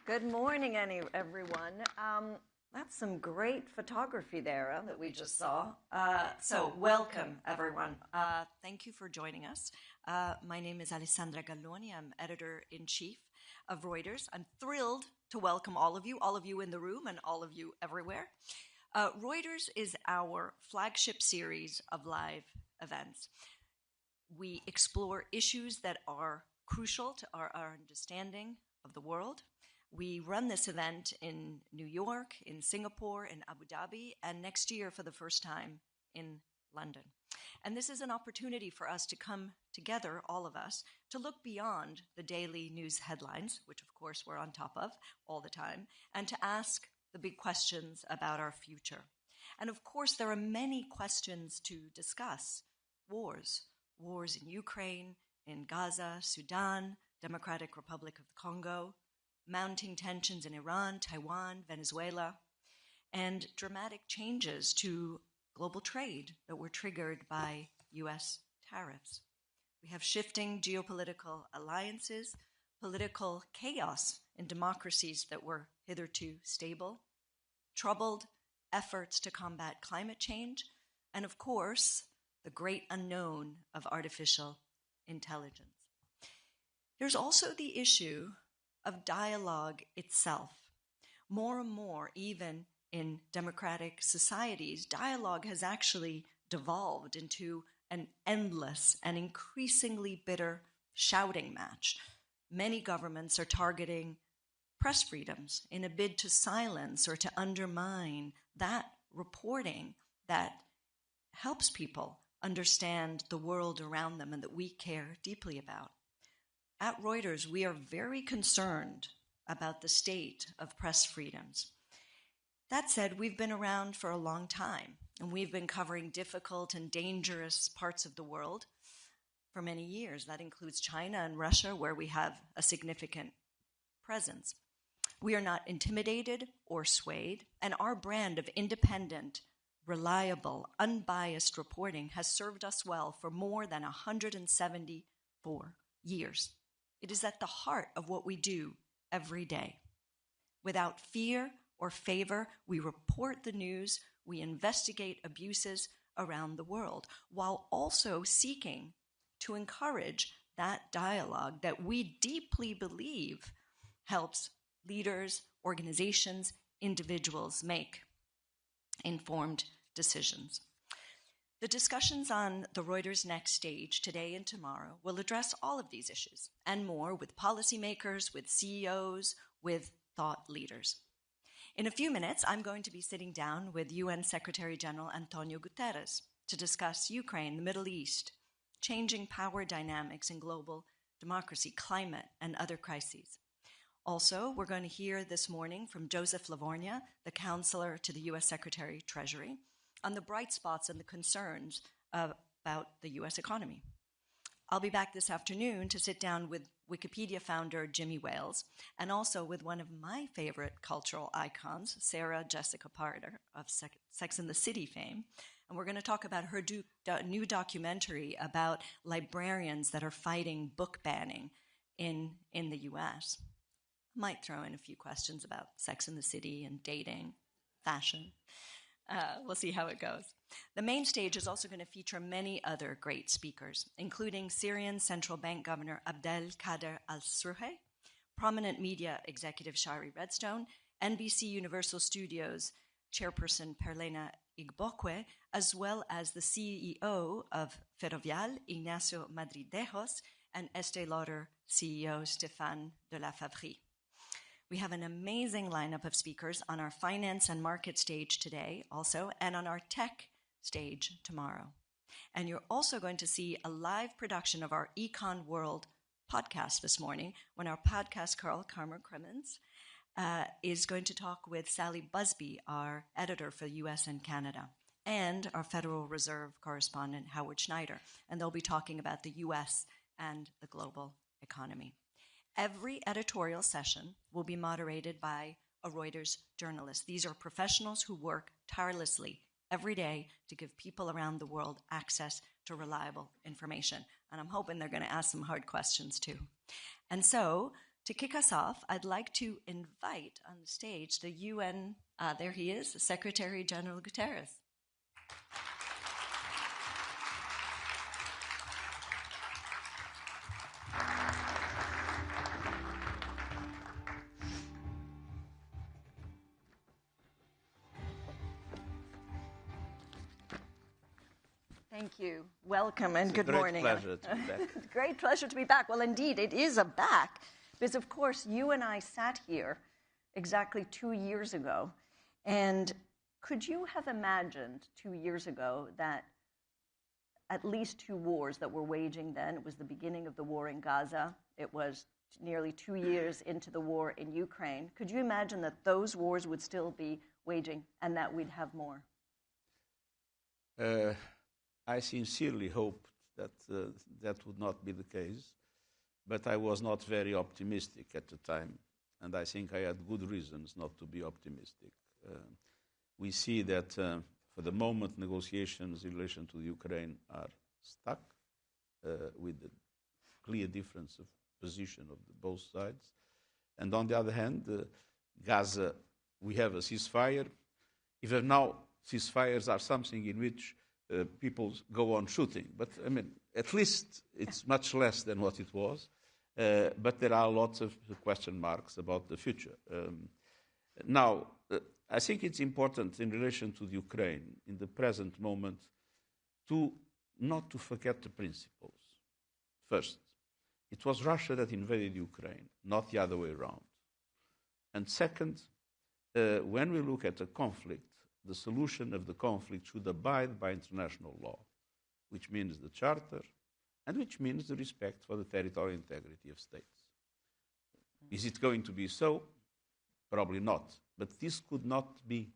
Good morning, everyone. That's some great photography there that we just saw. So welcome, everyone. Thank you for joining us. My name is Alessandra Galloni. I'm editor-in-chief of Reuters. I'm thrilled to welcome all of you in the room and all of you everywhere. Reuters is our flagship series of live events. We explore issues that are crucial to our understanding of the world. We run this event in New York, in Singapore, in Abu Dhabi, and next year for the first time in London. And this is an opportunity for us to come together, all of us, to look beyond the daily news headlines, which of course we're on top of all the time, and to ask the big questions about our future. And of course, there are many questions to discuss. Wars in Ukraine, in Gaza, Sudan, Democratic Republic of the Congo, mounting tensions in Iran, Taiwan, Venezuela, and dramatic changes to global trade that were triggered by U.S. tariffs. We have shifting geopolitical alliances, political chaos in democracies that were hitherto stable, troubled efforts to combat climate change, and of course, the great unknown of artificial intelligence. There's also the issue of dialogue itself. More and more, even in democratic societies, dialogue has actually devolved into an endless and increasingly bitter shouting match. Many governments are targeting press freedoms in a bid to silence or to undermine that reporting that helps people understand the world around them and that we care deeply about. At Reuters, we are very concerned about the state of press freedoms. That said, we've been around for a long time, and we've been covering difficult and dangerous parts of the world for many years. That includes China and Russia, where we have a significant presence. We are not intimidated or swayed, and our brand of independent, reliable, unbiased reporting has served us well for more than 174 years. It is at the heart of what we do every day. Without fear or favor, we report the news, we investigate abuses around the world, while also seeking to encourage that dialogue that we deeply believe helps leaders, organizations, individuals make informed decisions. The discussions on the Reuters Next stage today and tomorrow will address all of these issues and more with policymakers, with CEOs, with thought leaders. In a few minutes, I'm going to be sitting down with UN Secretary General Antonio Guterres to discuss Ukraine, the Middle East, changing power dynamics in global democracy, climate, and other crises. Also, we're going to hear this morning from Joseph Livornia, the counselor to the U.S. Secretary of Treasury, on the bright spots and the concerns about the U.S. economy. I'll be back this afternoon to sit down with Wikipedia founder Jimmy Wales, and also with one of my favorite cultural icons, Sarah Jessica Parker of Sex and the City fame. And we're going to talk about her new documentary about librarians that are fighting book banning in the U.S. Might throw in a few questions about Sex and the City and dating, fashion. We'll see how it goes. The main stage is also going to feature many other great speakers, including Syrian Central Bank Governor Abdelkader al-Srouhi, prominent media executive Shari Redstone, NBC Universal Studios chairperson Perlena Igbokwe, as well as the CEO of Ferrovial, Ignacio Madridejos, and Estée Lauder CEO Stéphane de la Faverie. We have an amazing lineup of speakers on our finance and market stage today also, and on our tech stage tomorrow. And you're also going to see a live production of our Econ World podcast this morning, when our podcast Carl Kremens is going to talk with Sally Busby, our editor for the US and Canada, and our Federal Reserve correspondent Howard Schneider. And they'll be talking about the US and the global economy. Every editorial session will be moderated by a Reuters journalist. These are professionals who work tirelessly every day to give people around the world access to reliable information. And I'm hoping they're going to ask some hard questions too. And so, to kick us off, I'd like to invite on the stage the UN, there he is, Secretary General Guterres. Thank you. Welcome and good morning. Great pleasure to be back. Great pleasure to be back. Well, indeed, it is a back, because, of course, you and I sat here exactly 2 years ago. And could you have imagined 2 years ago that at least two wars that were waging then? It was the beginning of the war in Gaza. It was nearly 2 years into the war in Ukraine. Could you imagine that those wars would still be waging and that we'd have more? I sincerely hoped that that would not be the case, but I was not very optimistic at the time, and I think I had good reasons not to be optimistic. We see that for the moment negotiations in relation to Ukraine are stuck with a clear difference of position of both sides. And on the other hand, Gaza, we have a ceasefire. Even now, ceasefires are something in which people go on shooting. But, I mean, at least it's much less than what it was. But there are lots of question marks about the future. Now, I think it's important in relation to the Ukraine, in the present moment, not to forget the principles. First, it was Russia that invaded Ukraine, not the other way around. And second, when we look at a conflict, the solution of the conflict should abide by international law, which means the Charter, and which means the respect for the territorial integrity of states. Is it going to be so? Probably not. But this could not be.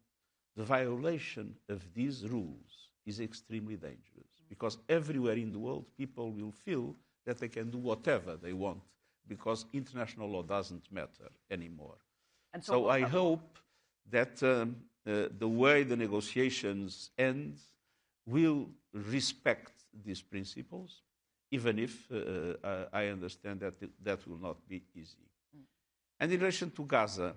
The violation of these rules is extremely dangerous, because everywhere in the world people will feel that they can do whatever they want, because international law doesn't matter anymore. And so I hope that the way the negotiations end will respect these principles, even if I understand that that will not be easy. And in relation to Gaza,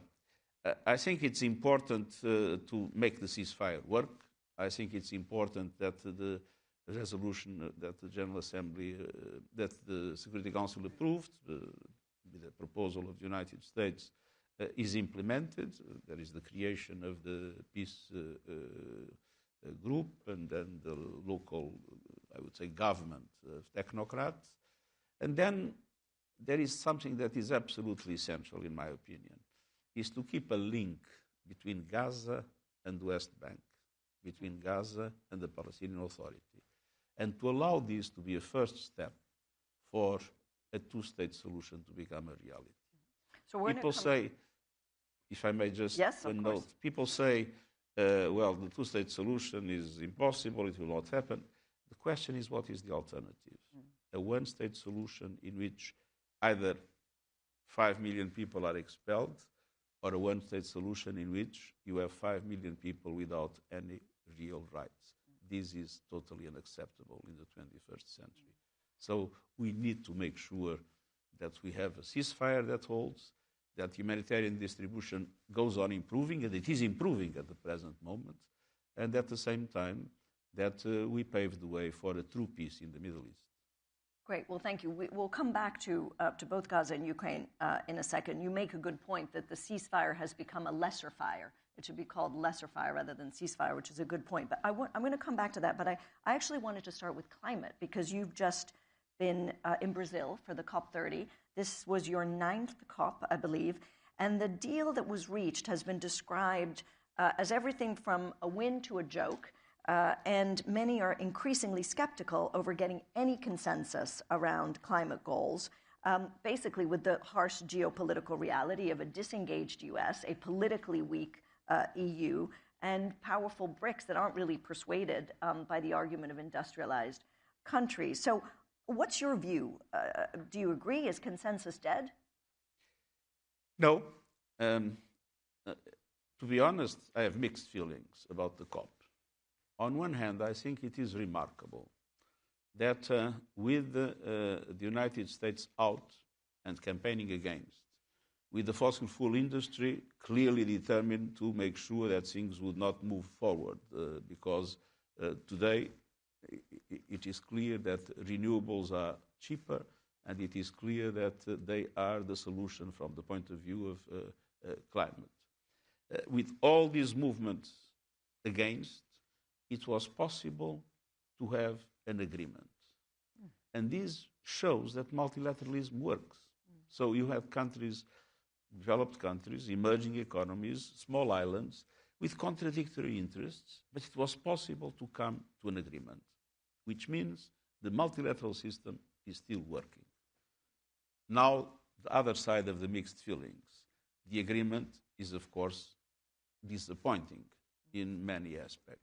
I think it's important to make the ceasefire work. I think it's important that the resolution that the General Assembly, that the Security Council approved, with the proposal of the United States, is implemented. There is the creation of the peace group, and then the local, I would say, government of technocrats. And then there is something that is absolutely essential, in my opinion, is to keep a link between Gaza and the West Bank, between Gaza and the Palestinian Authority. and to allow this to be a first step for a two-state solution to become a reality. So people say, if I may just note, people say, well, the two-state solution is impossible, it will not happen. The question is, what is the alternative? A one-state solution in which either 5 million people are expelled, or a one-state solution in which you have 5 million people without any real rights. This is totally unacceptable in the 21st century. So we need to make sure that we have a ceasefire that holds, that humanitarian distribution goes on improving, and it is improving at the present moment, and at the same time that we pave the way for a true peace in the Middle East. Great. Well, thank you. We'll come back to both Gaza and Ukraine in a second. You make a good point that the ceasefire has become a lesser fire. It should be called lesser fire rather than ceasefire, which is a good point. But I'm going to come back to that. But I actually wanted to start with climate, because you've just been in Brazil for the COP30. This was your 9th COP, I believe. And the deal that was reached has been described as everything from a win to a joke. And many are increasingly skeptical over getting any consensus around climate goals, basically with the harsh geopolitical reality of a disengaged U.S., a politically weak EU, and powerful BRICS that aren't really persuaded by the argument of industrialized countries. So what's your view? Do you agree? Is consensus dead? No. To be honest, I have mixed feelings about the COP. On one hand, I think it is remarkable that with the United States out and campaigning against, with the fossil fuel industry clearly determined to make sure that things would not move forward, because today it is clear that renewables are cheaper, and it is clear that they are the solution from the point of view of climate. With all these movements against, it was possible to have an agreement. And this shows that multilateralism works. So you have countries, developed countries, emerging economies, small islands, with contradictory interests, but it was possible to come to an agreement, which means the multilateral system is still working. Now, the other side of the mixed feelings, the agreement is, of course, disappointing in many aspects.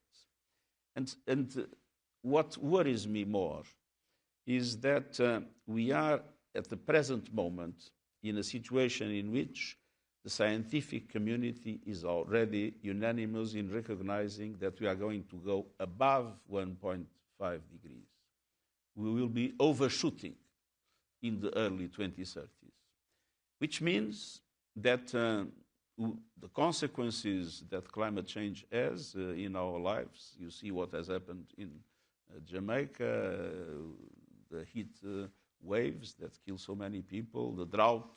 And what worries me more is that we are, at the present moment, in a situation in which the scientific community is already unanimous in recognizing that we are going to go above 1.5 degrees. We will be overshooting in the early 2030s, which means that the consequences that climate change has in our lives, you see what has happened in Jamaica, the heat waves that kill so many people, the drought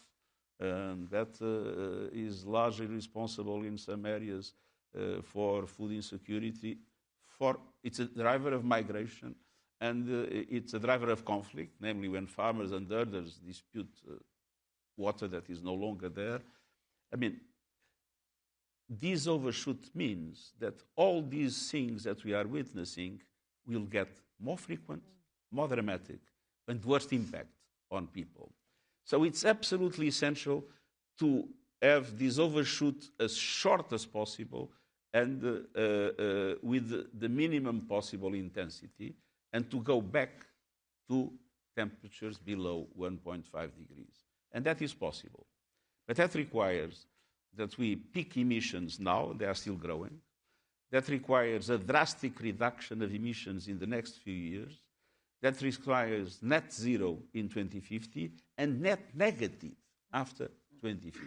that is largely responsible in some areas for food insecurity. It's a driver of migration, and it's a driver of conflict, namely when farmers and herders dispute water that is no longer there. I mean, this overshoot means that all these things that we are witnessing will get more frequent, more dramatic, and worse impact on people. So it's absolutely essential to have this overshoot as short as possible and with the minimum possible intensity, and to go back to temperatures below 1.5 degrees. And that is possible. But that requires that we peak emissions now, they are still growing. That requires a drastic reduction of emissions in the next few years. That requires net zero in 2050 and net negative after 2050.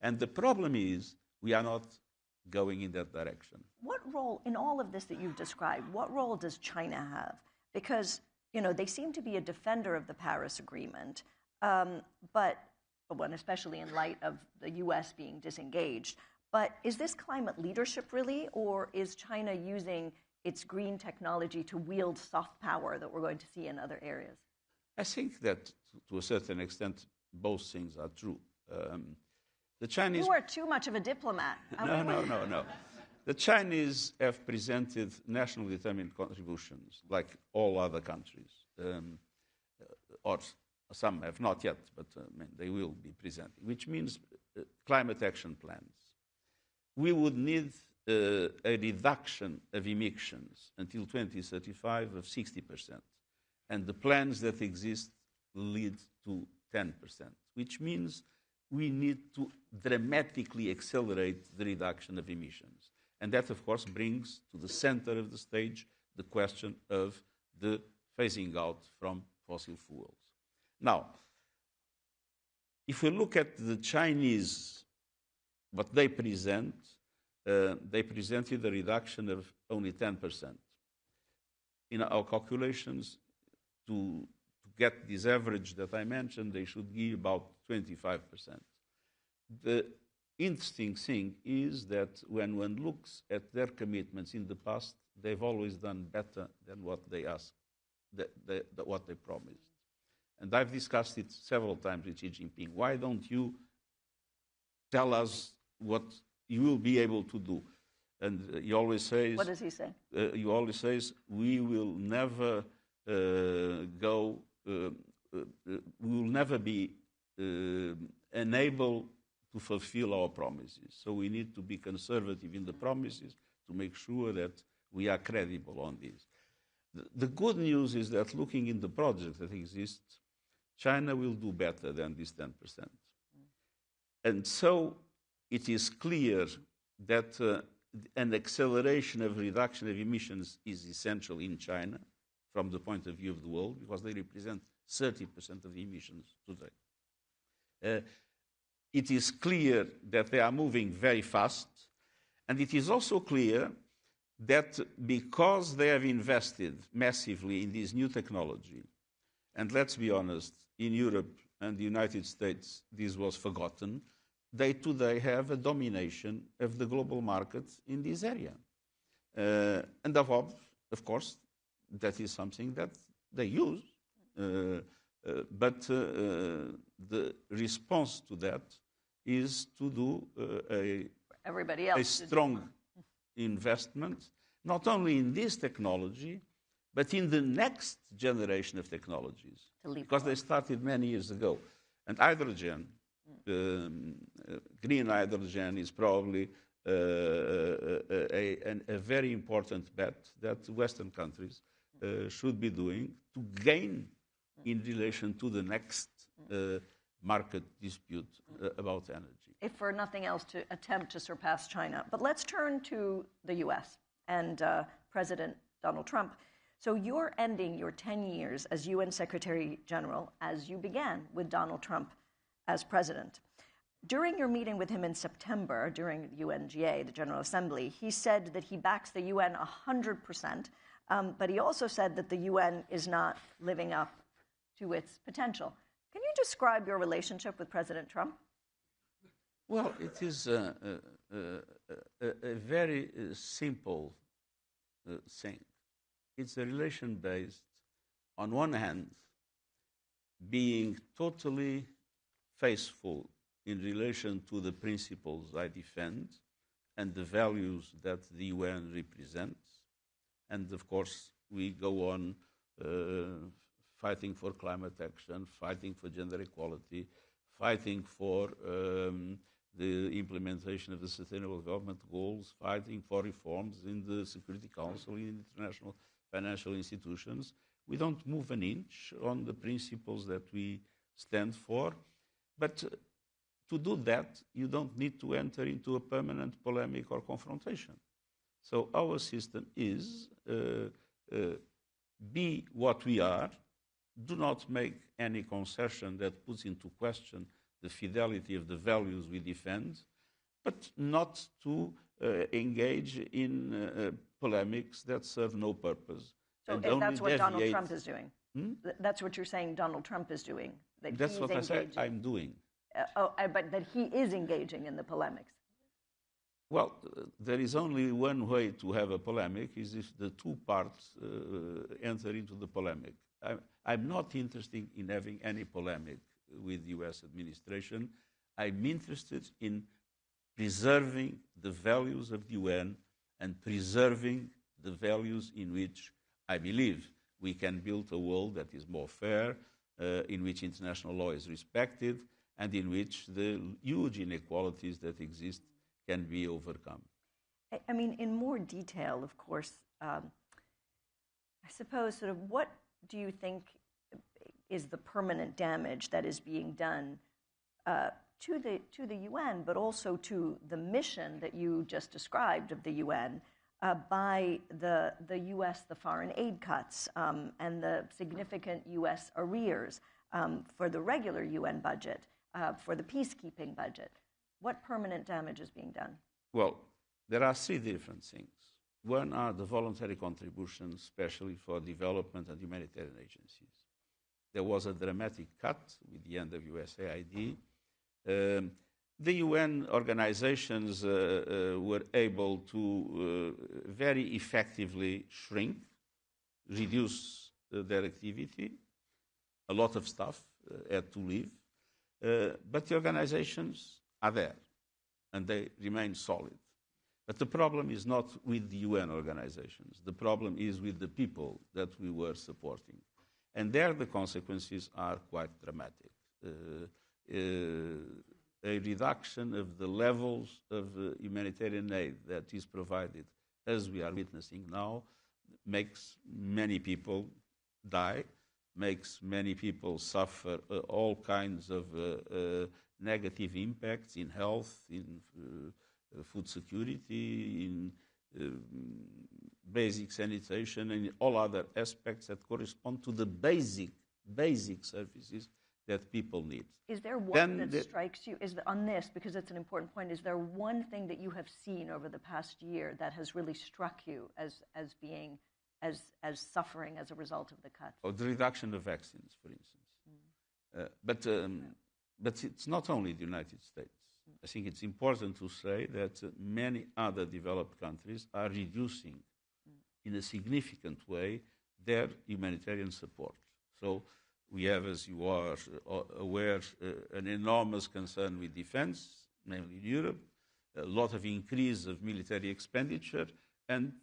And the problem is we are not going in that direction. What role, in all of this that you've described, what role does China have? Because, you know, they seem to be a defender of the Paris Agreement, but especially in light of the U.S. being disengaged. But is this climate leadership really, or is China using its green technology to wield soft power that we're going to see in other areas? I think that, to a certain extent, both things are true. The Chinese... You are too much of a diplomat. No. The Chinese have presented nationally determined contributions, like all other countries, or some have not yet, but they will be presenting, which means climate action plans. We would need a reduction of emissions until 2035 of 60%, and the plans that exist lead to 10%, which means we need to dramatically accelerate the reduction of emissions. And that, of course, brings to the center of the stage the question of the phasing out from fossil fuels. Now, if we look at the Chinese, what they present, they presented a reduction of only 10%. In our calculations, to get this average that I mentioned, they should give about 25%. The interesting thing is that when one looks at their commitments in the past, they've always done better than what they asked, what they promised. And I've discussed it several times with Xi Jinping. Why don't you tell us what you will be able to do? And he always says... What does he say? He always says, we will never we will never be unable to fulfill our promises. So we need to be conservative in the promises to make sure that we are credible on this. The good news is that looking in the projects that exist, China will do better than this 10%. And so it is clear that an acceleration of reduction of emissions is essential in China from the point of view of the world, because they represent 30% of the emissions today. It is clear that they are moving very fast, and it is also clear that because they have invested massively in this new technology, and let's be honest, in Europe and the United States, this was forgotten, they today have a domination of the global market in this area. And of course, that is something that they use, but the response to that is to do a strong investment, not only in this technology, but in the next generation of technologies, because they started many years ago. And hydrogen, green hydrogen, is probably a very important bet that Western countries should be doing to gain in relation to the next market dispute about energy. If for nothing else, to attempt to surpass China. But let's turn to the U.S. and President Donald Trump. So you're ending your 10 years as UN Secretary General as you began with Donald Trump as president. During your meeting with him in September, during UNGA, the General Assembly, he said that he backs the UN 100%, but he also said that the UN is not living up to its potential. Can you describe your relationship with President Trump? Well, it is a very simple thing. It's a relation based, on one hand, being totally faithful in relation to the principles I defend and the values that the UN represents. And of course, we go on fighting for climate action, fighting for gender equality, fighting for the implementation of the Sustainable Development Goals, fighting for reforms in the Security Council, in international financial institutions. We don't move an inch on the principles that we stand for. But to do that, you don't need to enter into a permanent polemic or confrontation. So our system is be what we are, do not make any concession that puts into question the fidelity of the values we defend, but not to engage in polemics that serve no purpose. So if that's what Donald Trump is doing? That's what you're saying Donald Trump is doing? That's what I said I'm doing. But that he is engaging in the polemics. Well, there is only one way to have a polemic, is if the two parts enter into the polemic. I'm not interested in having any polemic with the U.S. administration. I'm interested in preserving the values of the UN and preserving the values in which I believe we can build a world that is more fair, in which international law is respected, and in which the huge inequalities that exist can be overcome. I mean, in more detail, of course, I suppose sort of what do you think is the permanent damage that is being done to the UN, but also to the mission that you just described of the UN by the U.S., the foreign aid cuts, and the significant U.S. arrears for the regular UN budget, for the peacekeeping budget? What permanent damage is being done? Well, there are three different things. One are the voluntary contributions, especially for development and humanitarian agencies. There was a dramatic cut with the end of USAID. The UN organizations were able to very effectively shrink, reduce their activity. A lot of staff had to leave. But the organizations are there, and they remain solid. But the problem is not with the UN organizations. The problem is with the people that we were supporting. And there the consequences are quite dramatic. A reduction of the levels of humanitarian aid that is provided, as we are witnessing now, makes many people die, makes many people suffer all kinds of negative impacts in health, in food security, in basic sanitation, and in all other aspects that correspond to the basic services that people need. Is there one that strikes you, on this, because it's an important point, is there one thing that you have seen over the past year that has really struck you as being, as suffering as a result of the cuts? Oh, the reduction of vaccines, for instance. But it's not only the United States. I think it's important to say that many other developed countries are reducing in a significant way their humanitarian support. So we have, as you are aware, an enormous concern with defense, namely in Europe, a lot of increase of military expenditure, and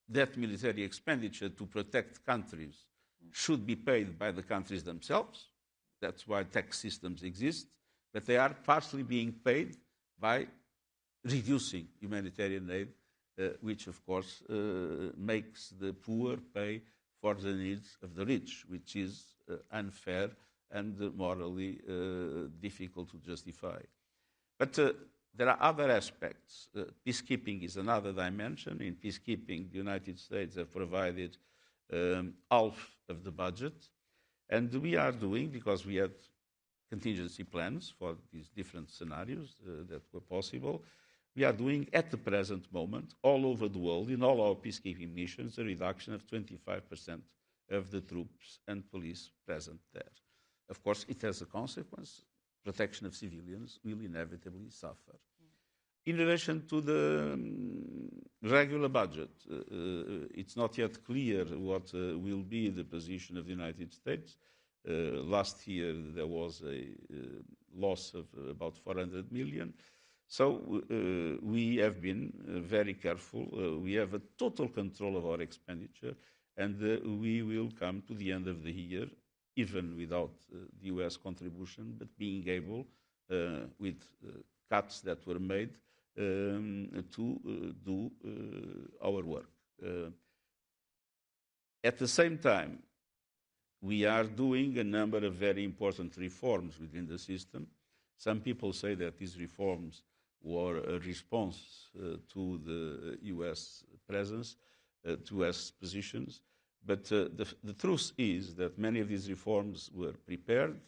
that military expenditure to protect countries should be paid by the countries themselves. That's why tax systems exist. But they are partially being paid by reducing humanitarian aid, which, of course, makes the poor pay for the needs of the rich, which is unfair and morally difficult to justify. But there are other aspects. Peacekeeping is another dimension. In peacekeeping, the United States have provided half of the budget. And we are doing, because we had contingency plans for these different scenarios that were possible, we are doing at the present moment, all over the world, in all our peacekeeping missions, a reduction of 25% of the troops and police present there. Of course, it has a consequence. Protection of civilians will inevitably suffer. In relation to the regular budget, it's not yet clear what will be the position of the United States. Last year, there was a loss of about 400 million. So we have been very careful. We have a total control of our expenditure, and we will come to the end of the year, even without the US contribution, but being able, with cuts that were made, to do our work. At the same time, we are doing a number of very important reforms within the system. Some people say that these reforms were a response to the US presence, to US positions. But the truth is that many of these reforms were prepared.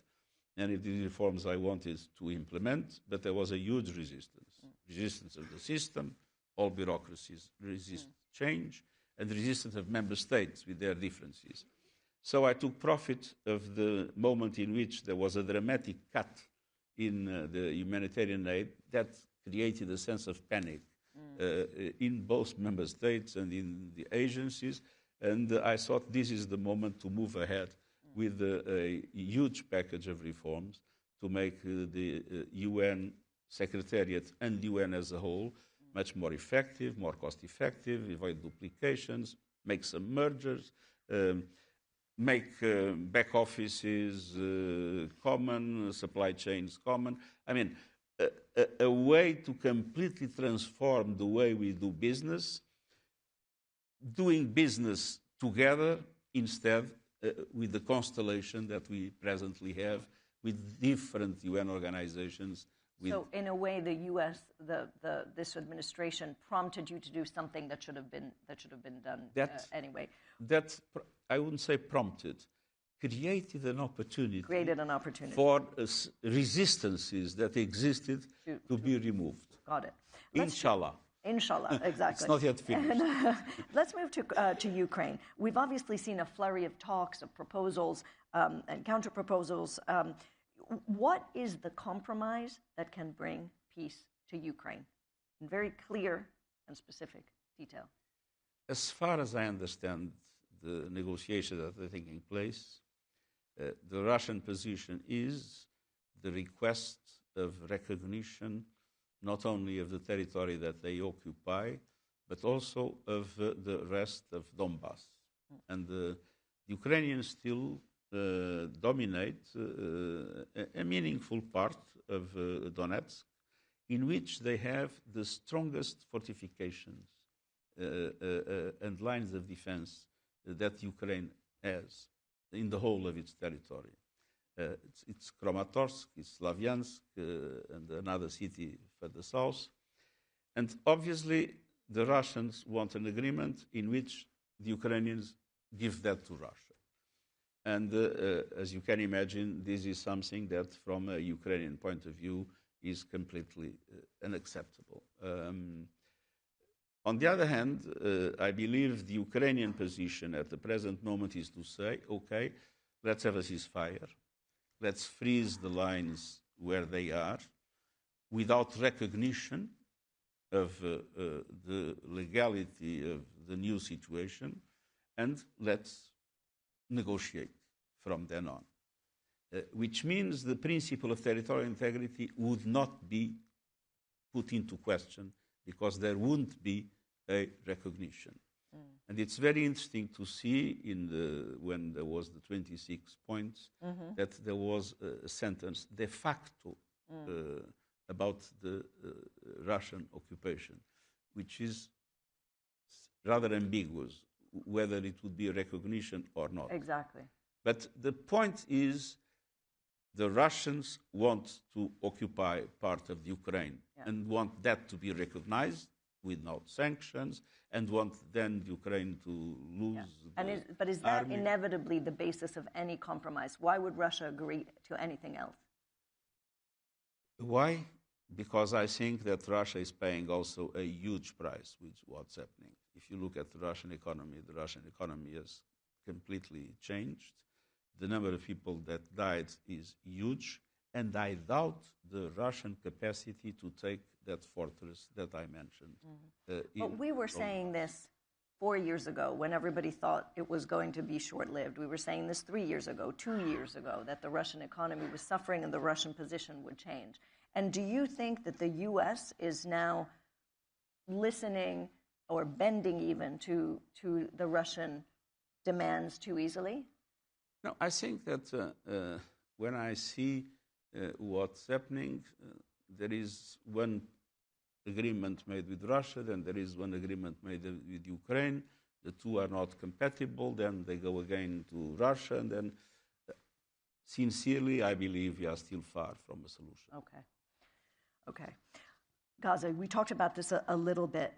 Many of these reforms I wanted to implement, but there was a huge resistance. Resistance of the system, all bureaucracies resist change, and resistance of member states with their differences. So I took profit of the moment in which there was a dramatic cut in the humanitarian aid that created a sense of panic in both member states and in the agencies. And I thought this is the moment to move ahead with a huge package of reforms to make the UN Secretariat and the UN as a whole much more effective, more cost-effective, avoid duplications, make some mergers, make back offices common, supply chains common. I mean, a way to completely transform the way we do business, doing business together instead with the constellation that we presently have with different UN organizations. So in a way, the U.S., this administration prompted you to do something that should have been done anyway. That, I wouldn't say prompted, created an opportunity. Created an opportunity. For resistances that existed to be removed. Got it. Inshallah. Inshallah, exactly. It's not yet finished. Let's move to Ukraine. We've obviously seen a flurry of talks, of proposals, and counter-proposals. What is the compromise that can bring peace to Ukraine in very clear and specific detail? As far as I understand the negotiations that are taking place, the Russian position is the request of recognition not only of the territory that they occupy, but also of the rest of Donbass. And the Ukrainians still dominate a meaningful part of Donetsk, in which they have the strongest fortifications and lines of defense that Ukraine has in the whole of its territory. It's Kramatorsk, it's Slavyansk, and another city further south. And obviously, the Russians want an agreement in which the Ukrainians give that to Russia. And as you can imagine, this is something that, from a Ukrainian point of view, is completely unacceptable. On the other hand, I believe the Ukrainian position at the present moment is to say, okay, let's have a ceasefire. Let's freeze the lines where they are without recognition of the legality of the new situation, and let's negotiate from then on. Which means the principle of territorial integrity would not be put into question because there wouldn't be a recognition. And it's very interesting to see when there was the 26 points that there was a sentence de facto about the Russian occupation, which is rather ambiguous whether it would be a recognition or not. Exactly. But the point is the Russians want to occupy part of Ukraine and want that to be recognized without sanctions, and want then Ukraine to lose But is that inevitably the basis of any compromise? Why would Russia agree to anything else? Why? Because I think that Russia is paying also a huge price with what's happening. If you look at the Russian economy has completely changed. The number of people that died is huge, and I doubt the Russian capacity to take that fortress that I mentioned. But we were saying this 4 years ago when everybody thought it was going to be short-lived. We were saying this 3 years ago, 2 years ago, that the Russian economy was suffering and the Russian position would change. And do you think that the U.S. is now listening or bending even to the Russian demands too easily? No, I think that when I see what's happening, there is one agreement made with Russia, then there is one agreement made with Ukraine. The two are not compatible, then they go again to Russia, and then sincerely, I believe we are still far from a solution. Okay. Gaza, we talked about this a little bit.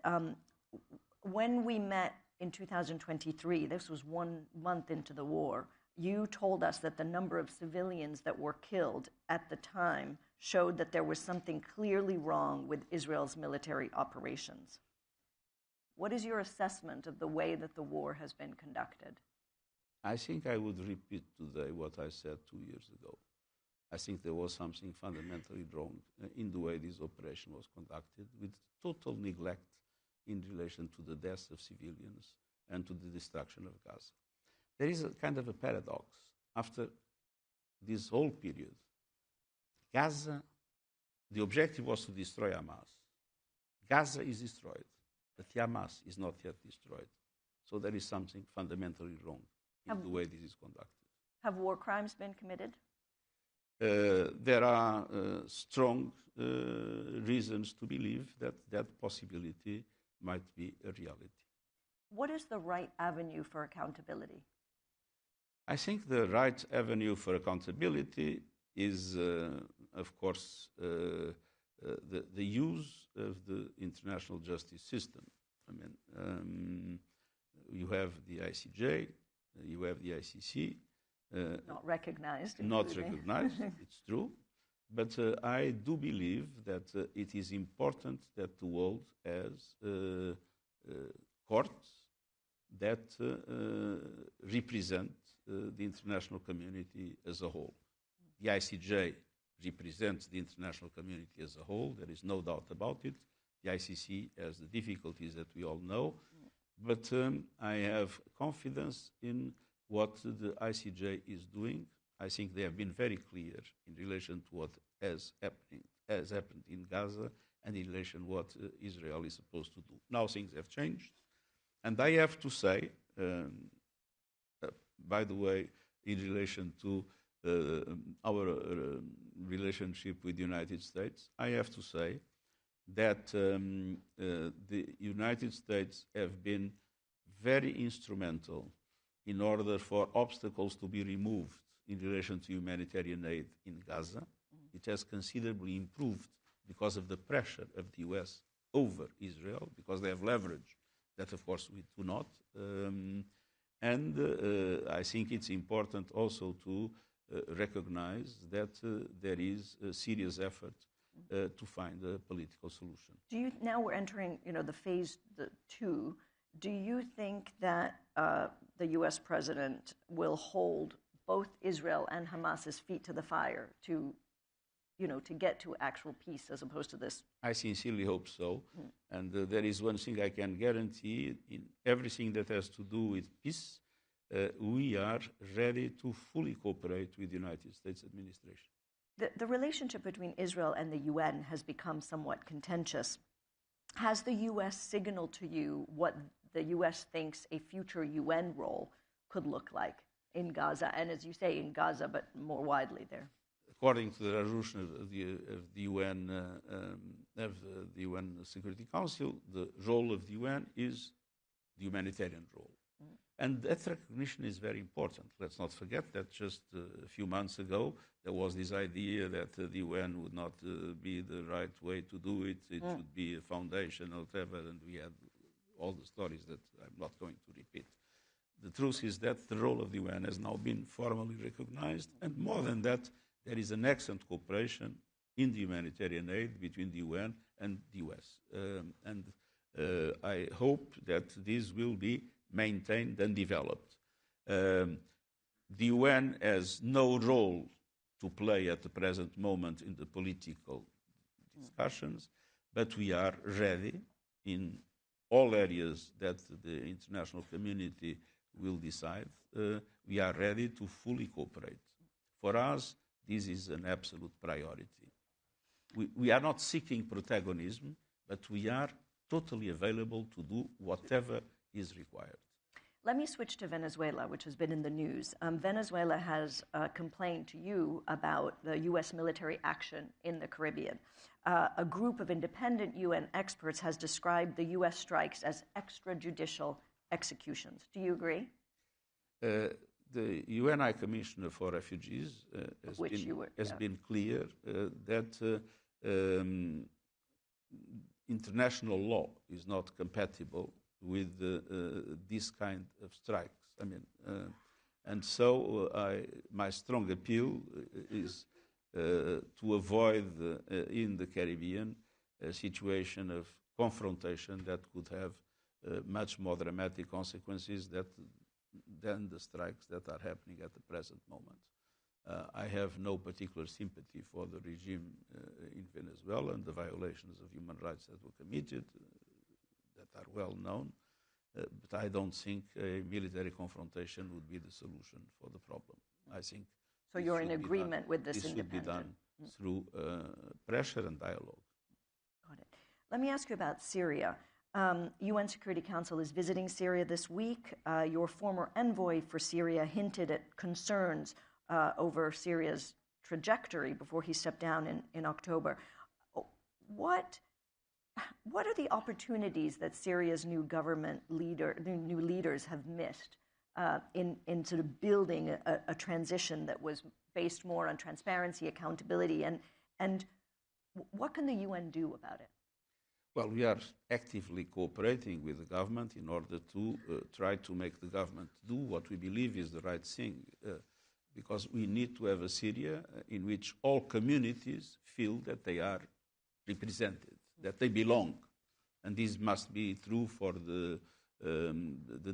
When we met in 2023, this was 1 month into the war, you told us that the number of civilians that were killed at the time showed that there was something clearly wrong with Israel's military operations. What is your assessment of the way that the war has been conducted? I think I would repeat today what I said 2 years ago. I think there was something fundamentally wrong in the way this operation was conducted, with total neglect in relation to the deaths of civilians and to the destruction of Gaza. There is a kind of a paradox. After this whole period, Gaza, the objective was to destroy Hamas. Gaza is destroyed, but Hamas is not yet destroyed. So there is something fundamentally wrong in the way this is conducted. Have war crimes been committed? There are strong reasons to believe that that possibility might be a reality. What is the right avenue for accountability? I think the right avenue for accountability is, of course, the use of the international justice system. I mean, you have the ICJ, you have the ICC. Not recognized. Not recognized, it's true. But I do believe that it is important that the world has courts that represent the international community as a whole. The ICJ represents the international community as a whole. There is no doubt about it. The ICC has the difficulties that we all know. But I have confidence in what the ICJ is doing. I think they have been very clear in relation to what has happened in Gaza and in relation to what Israel is supposed to do. Now things have changed. And I have to say, by the way, in relation to our relationship with the United States, I have to say that the United States have been very instrumental in order for obstacles to be removed in relation to humanitarian aid in Gaza. It has considerably improved because of the pressure of the US over Israel, because they have leverage that, of course, we do not. I think it's important also to recognize that there is a serious effort to find a political solution. Now we're entering, the phase 2. Do you think that the U.S. president will hold both Israel and Hamas's feet to the fire to get to actual peace as opposed to this? I sincerely hope so. And there is one thing I can guarantee: in everything that has to do with peace, we are ready to fully cooperate with the United States administration. The relationship between Israel and the UN has become somewhat contentious. Has the U.S. signaled to you what the U.S. thinks a future UN role could look like in Gaza, and as you say, in Gaza, but more widely there? According to the resolution of the UN Security Council, the role of the UN is the humanitarian role. And that recognition is very important. Let's not forget that just a few months ago, there was this idea that the UN would not be the right way to do it. It should be a foundation or whatever, and we had all the stories that I'm not going to repeat. The truth is that the role of the UN has now been formally recognized, and more than that, there is an excellent cooperation in the humanitarian aid between the UN and the US. I hope that this will be maintained and developed. The UN has no role to play at the present moment in the political discussions, but we are ready in all areas that the international community will decide. We are ready to fully cooperate. For us, this is an absolute priority. We are not seeking protagonism, but we are totally available to do whatever is required. Let me switch to Venezuela, which has been in the news. Venezuela has complained to you about the U.S. military action in the Caribbean. A group of independent UN experts has described the U.S. strikes as extrajudicial executions. Do you agree? The UN High Commissioner for Refugees has been clear that international law is not compatible with this kind of strikes. And so my strong appeal is to avoid in the Caribbean a situation of confrontation that could have much more dramatic consequences than the strikes that are happening at the present moment. I have no particular sympathy for the regime in Venezuela and the violations of human rights that were committed, that are well known, but I don't think a military confrontation would be the solution for the problem. I think so. You're in agreement with this should be done through pressure and dialogue. Got it. Let me ask you about Syria. UN Security Council is visiting Syria this week. Your former envoy for Syria hinted at concerns over Syria's trajectory before he stepped down in October. What are the opportunities that Syria's new new leaders have missed in sort of building a transition that was based more on transparency, accountability, and what can the UN do about it? Well, we are actively cooperating with the government in order to try to make the government do what we believe is the right thing, because we need to have a Syria in which all communities feel that they are represented, that they belong. And this must be true for the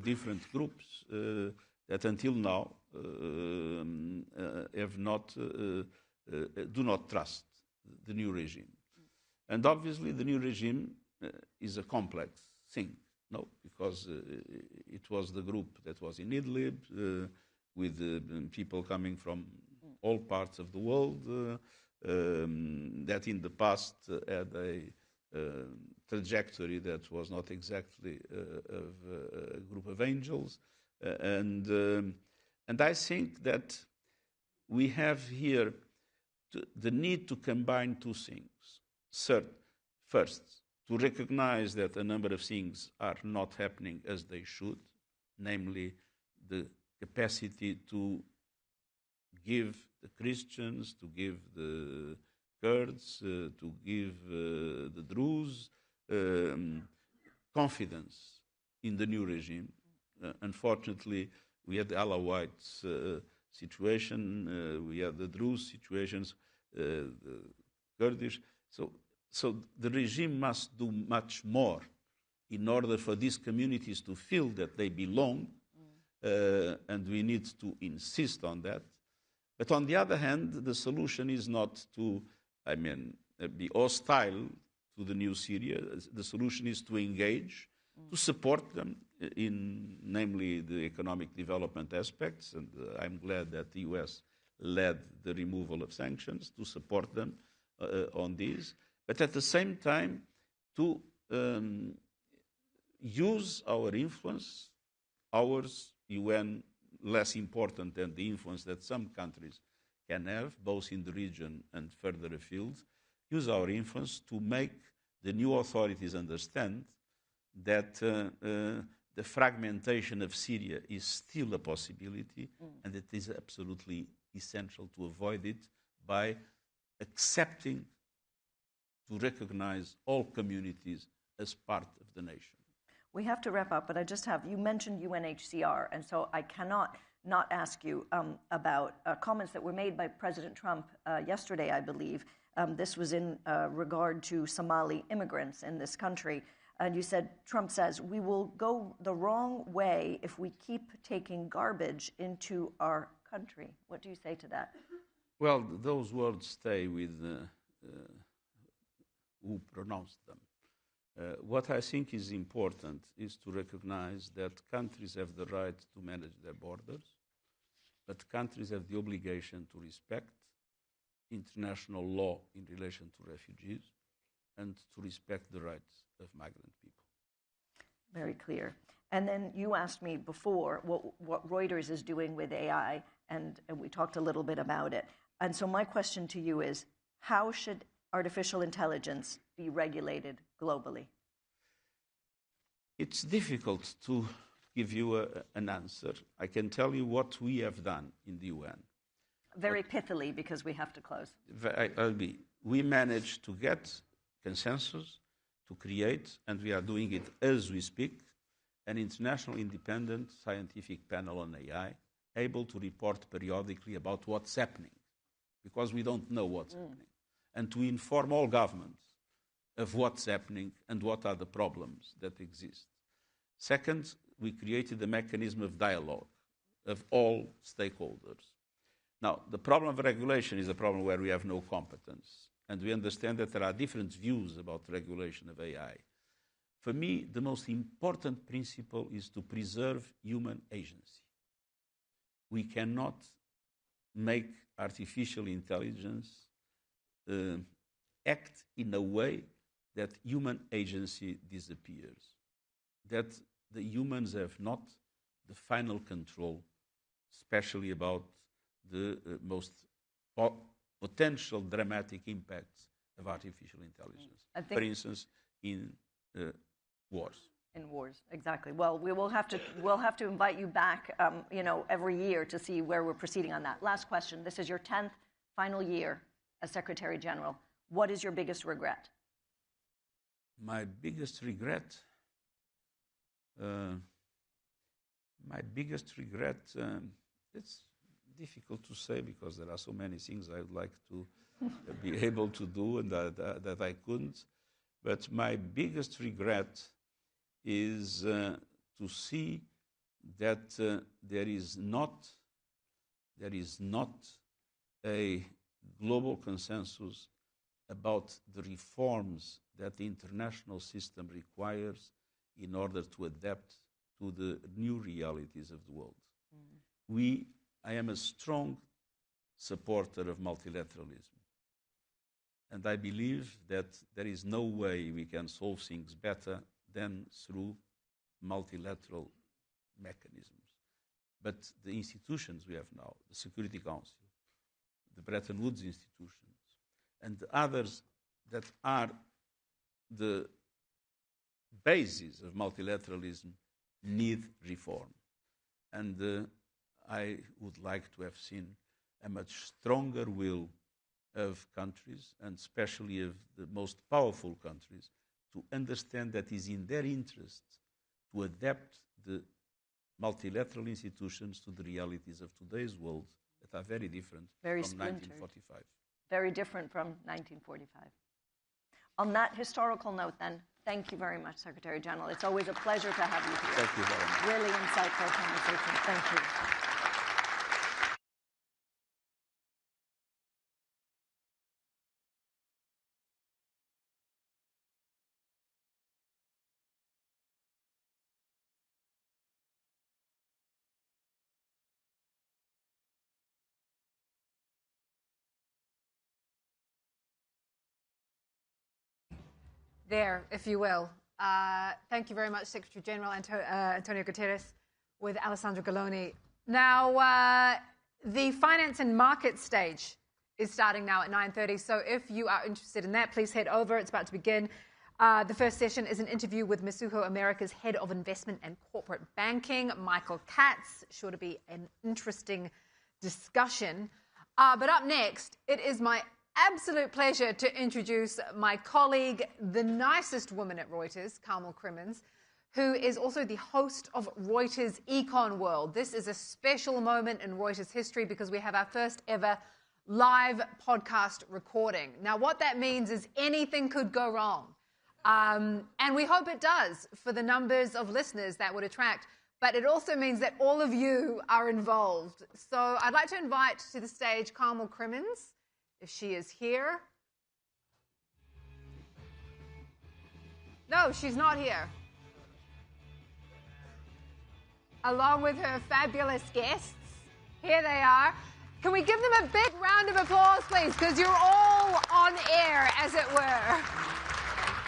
different groups that until now do not trust the new regime. And obviously the new regime is a complex thing, no? Because it was the group that was in Idlib, with people coming from all parts of the world, that in the past had a trajectory that was not exactly of a group of angels. And I think that we have here the need to combine two things. First, to recognize that a number of things are not happening as they should, namely the capacity to give the Christians, to give the Kurds, to give the Druze confidence in the new regime. Unfortunately, we had the Alawite situation, we had the Druze situations, the Kurdish. So the regime must do much more in order for these communities to feel that they belong, and we need to insist on that. But on the other hand, the solution is not to, be hostile to the new Syria. The solution is to engage, to support them in, namely, the economic development aspects, and I'm glad that the US led the removal of sanctions, to support them on these, but at the same time to use our influence, ours, UN, less important than the influence that some countries can have, both in the region and further afield, use our influence to make the new authorities understand that the fragmentation of Syria is still a possibility, and it is absolutely essential to avoid it by accepting to recognize all communities as part of the nation. We have to wrap up, but you mentioned UNHCR, and so I cannot not ask you about comments that were made by President Trump yesterday, I believe. This was in regard to Somali immigrants in this country. And you said, Trump says, we will go the wrong way if we keep taking garbage into our country. What do you say to that? Well, those words stay with who pronounced them. What I think is important is to recognize that countries have the right to manage their borders, but countries have the obligation to respect international law in relation to refugees and to respect the rights of migrant people. Very clear. And then you asked me before what Reuters is doing with AI, and we talked a little bit about it. And so my question to you is, how should artificial intelligence be regulated globally? It's difficult to give you an answer. I can tell you what we have done in the UN. Very pithily, because we have to close. We managed to get consensus, to create, and we are doing it as we speak, an international independent scientific panel on AI, able to report periodically about what's happening, because we don't know what's happening, and to inform all governments of what's happening and what are the problems that exist. Second, we created a mechanism of dialogue of all stakeholders. Now, the problem of regulation is a problem where we have no competence, and we understand that there are different views about regulation of AI. For me, the most important principle is to preserve human agency. We cannot make artificial intelligence act in a way that human agency disappears, that the humans have not the final control, especially about the most potential dramatic impacts of artificial intelligence. For instance, in wars. In wars, exactly. Well, we'll have to invite you back, every year to see where we're proceeding on that. Last question. This is your 10th final year as Secretary General. What is your biggest regret? My biggest regret. It's difficult to say because there are so many things I would like to be able to do and that I couldn't. But my biggest regret is to see that there is not a global consensus about the reforms that the international system requires in order to adapt to the new realities of the world. I am a strong supporter of multilateralism. And I believe that there is no way we can solve things better than through multilateral mechanisms. But the institutions we have now, the Security Council, the Bretton Woods institutions, and the others that are the basis of multilateralism need reform. And I would like to have seen a much stronger will of countries, and especially of the most powerful countries, to understand that it is in their interest to adapt the multilateral institutions to the realities of today's world that are very different from 1945. Very different from 1945. On that historical note, then, thank you very much, Secretary General. It's always a pleasure to have you here. Thank you very much. Really insightful conversation. Thank you. There, if you will. Thank you very much, Secretary General Antonio Guterres, with Alessandro Galloni. Now, the finance and market stage is starting now at 9:30, so if you are interested in that, please head over. It's about to begin. The first session is an interview with Mizuho America's Head of Investment and Corporate Banking, Michael Katz. Sure to be an interesting discussion. But up next, it is my absolute pleasure to introduce my colleague, the nicest woman at Reuters, Carmel Crimmins, who is also the host of Reuters Econ World. This is a special moment in Reuters history because we have our first ever live podcast recording. Now, what that means is anything could go wrong. And we hope it does for the numbers of listeners that would attract. But it also means that all of you are involved. So I'd like to invite to the stage Carmel Crimmins, if she is here. No, she's not here. Along with her fabulous guests. Here they are. Can we give them a big round of applause, please? Because you're all on air, as it were.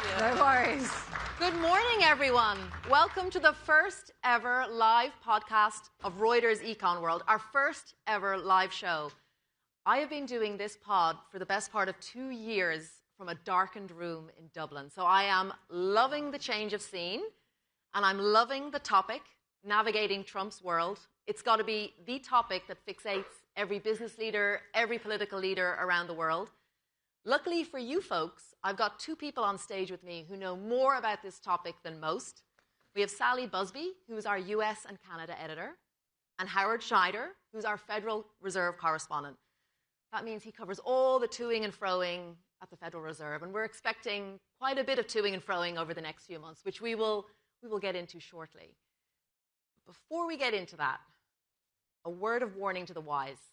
Thank you. No worries. Good morning, everyone. Welcome to the first ever live podcast of Reuters Econ World, our first ever live show. I have been doing this pod for the best part of 2 years from a darkened room in Dublin. So I am loving the change of scene, and I'm loving the topic, navigating Trump's world. It's got to be the topic that fixates every business leader, every political leader around the world. Luckily for you folks, I've got two people on stage with me who know more about this topic than most. We have Sally Busby, who's our US and Canada editor, and Howard Schneider, who's our Federal Reserve correspondent. That means he covers all the toing and froing at the Federal Reserve, and we're expecting quite a bit of toing and froing over the next few months, which we will get into shortly. Before we get into that, a word of warning to the wise.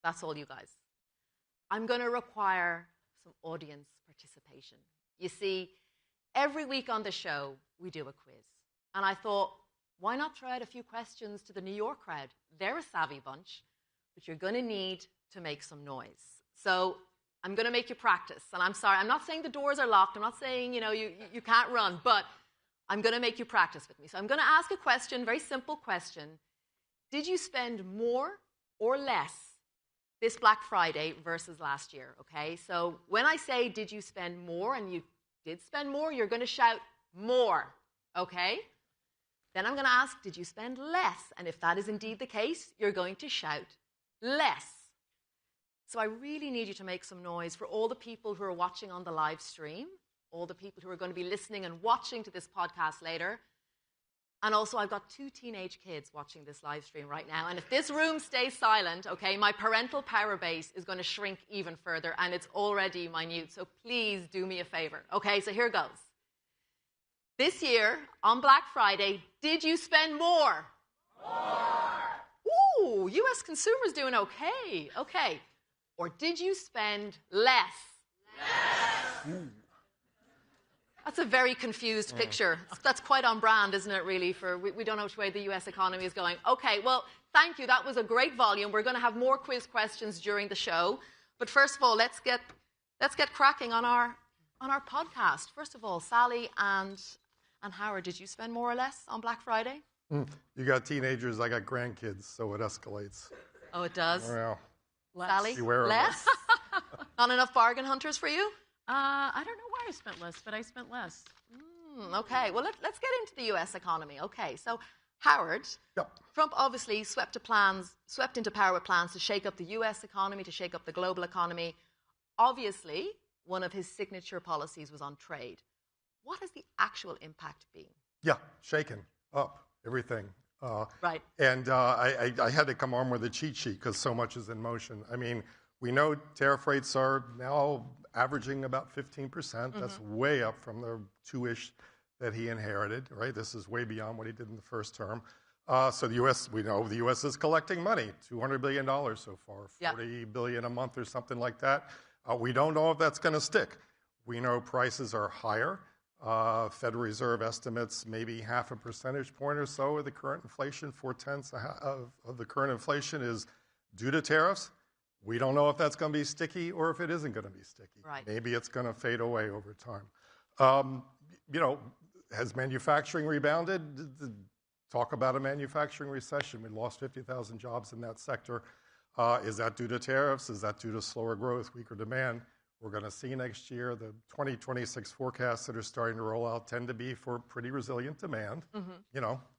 That's all, you guys. I'm going to require some audience participation. You see, every week on the show, we do a quiz. And I thought, why not throw out a few questions to the New York crowd? They're a savvy bunch, but you're going to need to make some noise. So I'm going to make you practice. And I'm sorry, I'm not saying the doors are locked. I'm not saying, you can't run. But I'm going to make you practice with me. So I'm going to ask a question, very simple question. Did you spend more or less this Black Friday versus last year? Okay, so when I say, did you spend more, and you did spend more, you're going to shout more. Okay? Then I'm going to ask, did you spend less? And if that is indeed the case, you're going to shout less. So I really need you to make some noise for all the people who are watching on the live stream, all the people who are going to be listening and watching to this podcast later. And also, I've got 2 teenage kids watching this live stream right now. And if this room stays silent, okay, my parental power base is going to shrink even further, and it's already minute. So please do me a favor. Okay, so here goes. This year, on Black Friday, did you spend more? More. Ooh, U.S. consumers doing okay. Okay. Or did you spend less? Less. That's a very confused picture. That's quite on brand, isn't it, really? We don't know which way the U.S. economy is going. Okay, well, thank you. That was a great volume. We're going to have more quiz questions during the show. But first of all, let's get cracking on our podcast. First of all, Sally and Howard, did you spend more or less on Black Friday? You got teenagers, I got grandkids, so it escalates. Oh, it does? Well, Sally, beware less? Not enough bargain hunters for you? I don't know why I spent less, but I spent less. Okay, well, let's get into the U.S. economy. Okay, so Howard, Yep. Trump obviously swept into power with plans to shake up the U.S. economy, to shake up the global economy. Obviously, one of his signature policies was on trade. What has the actual impact been? Yeah, shaken up, everything. Right. And I had to come on with a cheat sheet because so much is in motion. I mean, we know tariff rates are now averaging about 15%. That's way up from the 2-ish that he inherited, right? This is way beyond what he did in the first term. So the U.S., we know the U.S. is collecting money, $200 billion so far, $40 billion a month or something like that. We don't know if that's going to stick. We know prices are higher. Federal Reserve estimates maybe 0.5 percentage point or so of the current inflation, 0.4 of the current inflation is due to tariffs. We don't know if that's going to be sticky or if it isn't going to be sticky. Right. Maybe it's going to fade away over time. Has manufacturing rebounded? Talk about a manufacturing recession. We lost 50,000 jobs in that sector. Is that due to tariffs? Is that due to slower growth, weaker demand? We're going to see next year the 2026 forecasts that are starting to roll out tend to be for pretty resilient demand,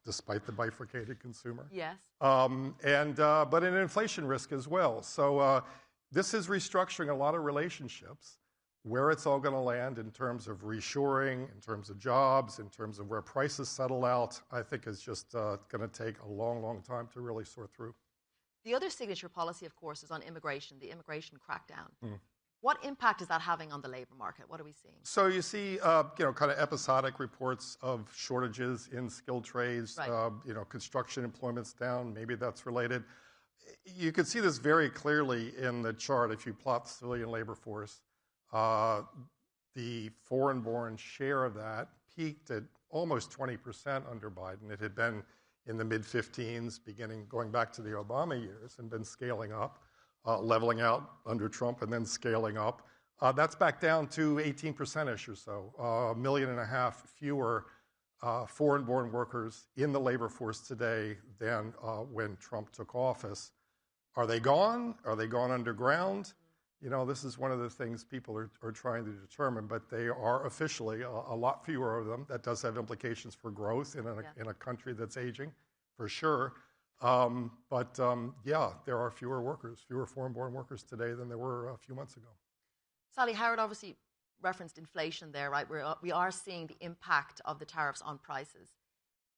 despite the bifurcated consumer. Yes. But an inflation risk as well. So this is restructuring a lot of relationships. Where it's all going to land in terms of reshoring, in terms of jobs, in terms of where prices settle out, I think is just going to take a long, long time to really sort through. The other signature policy, of course, is on immigration, the immigration crackdown. What impact is that having on the labor market? What are we seeing? So you see, kind of episodic reports of shortages in skilled trades. Right. Construction employment's down. Maybe that's related. You can see this very clearly in the chart if you plot the civilian labor force. The foreign-born share of that peaked at almost 20% under Biden. It had been in the mid-15s, going back to the Obama years, and been scaling up, leveling out under Trump, and then scaling up. That's back down to 18%-ish or so, 1.5 million fewer foreign-born workers in the labor force today than when Trump took office. Are they gone? Are they gone underground? This is one of the things people are trying to determine, but they are officially a lot fewer of them. That does have implications for growth in a country that's aging, for sure. But there are fewer foreign-born workers today than there were a few months ago. Sally, Howard obviously referenced inflation there, right? We are seeing the impact of the tariffs on prices.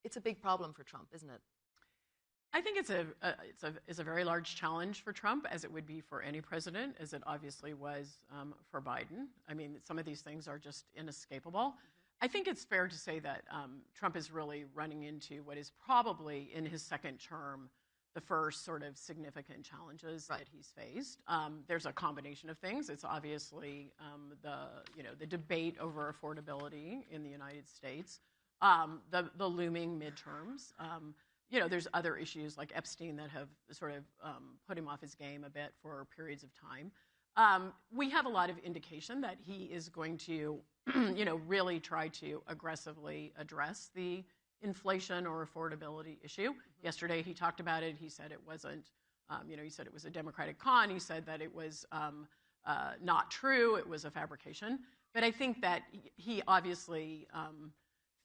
It's a big problem for Trump, isn't it? I think it's a very large challenge for Trump, as it would be for any president, as it obviously was for Biden. I mean, some of these things are just inescapable. I think it's fair to say that Trump is really running into what is probably, in his second term, the first sort of significant challenges that he's faced. There's a combination of things. It's obviously the debate over affordability in the United States, the looming midterms. There's other issues like Epstein that have sort of put him off his game a bit for periods of time. We have a lot of indication that he is going to, really try to aggressively address the inflation or affordability issue. Yesterday he talked about it. He said it wasn't, he said it was a Democratic con. He said that it was not true. It was a fabrication. But I think that he obviously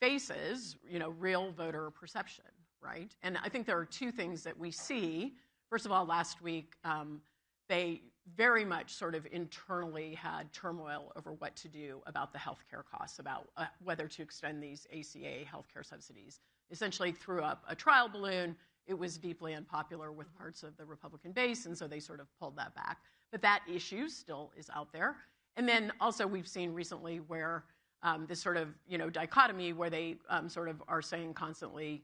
faces, real voter perception, right? And I think there are two things that we see. First of all, last week, they very much sort of internally had turmoil over what to do about the healthcare costs, about whether to extend these ACA healthcare subsidies. Essentially threw up a trial balloon. It was deeply unpopular with parts of the Republican base, and so they sort of pulled that back. But that issue still is out there. And then also we've seen recently where this sort of, dichotomy where they sort of are saying constantly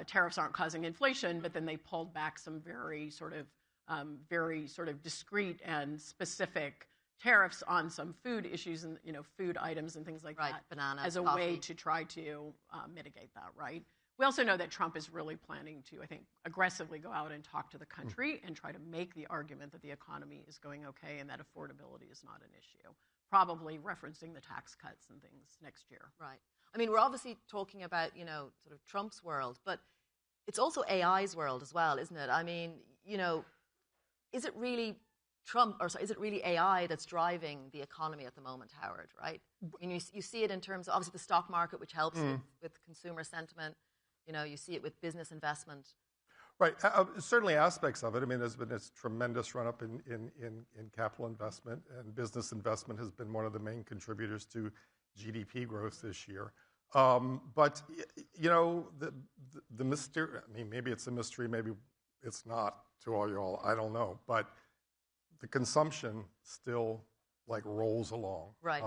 tariffs aren't causing inflation, but then they pulled back some very sort of discrete and specific tariffs on some food issues and food items and things like that, bananas, as a coffee. way to try to mitigate that, right? We also know that Trump is really planning to, I think, aggressively go out and talk to the country and try to make the argument that the economy is going okay and that affordability is not an issue, probably referencing the tax cuts and things next year. Right. I mean, we're obviously talking about, sort of Trump's world, but it's also AI's world as well, isn't it? I mean, is it really is it really AI that's driving the economy at the moment, Howard, right? I mean, you see it in terms of, obviously, the stock market, which helps with consumer sentiment. You see it with business investment. Right. Certainly aspects of it. I mean, there's been this tremendous run-up in capital investment, and business investment has been one of the main contributors to GDP growth this year. But, the mystery, I mean, maybe it's a mystery, maybe it's not to all y'all, I don't know. But the consumption still, rolls along. Right.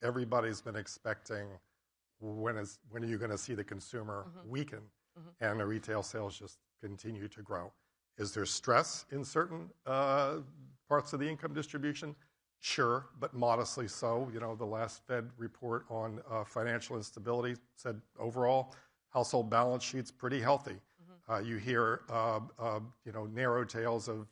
Everybody's been expecting when are you going to see the consumer weaken, and the retail sales just continue to grow. Is there stress in certain parts of the income distribution? Sure, but modestly so. The last Fed report on financial instability said overall household balance sheets pretty healthy. You hear narrow tales of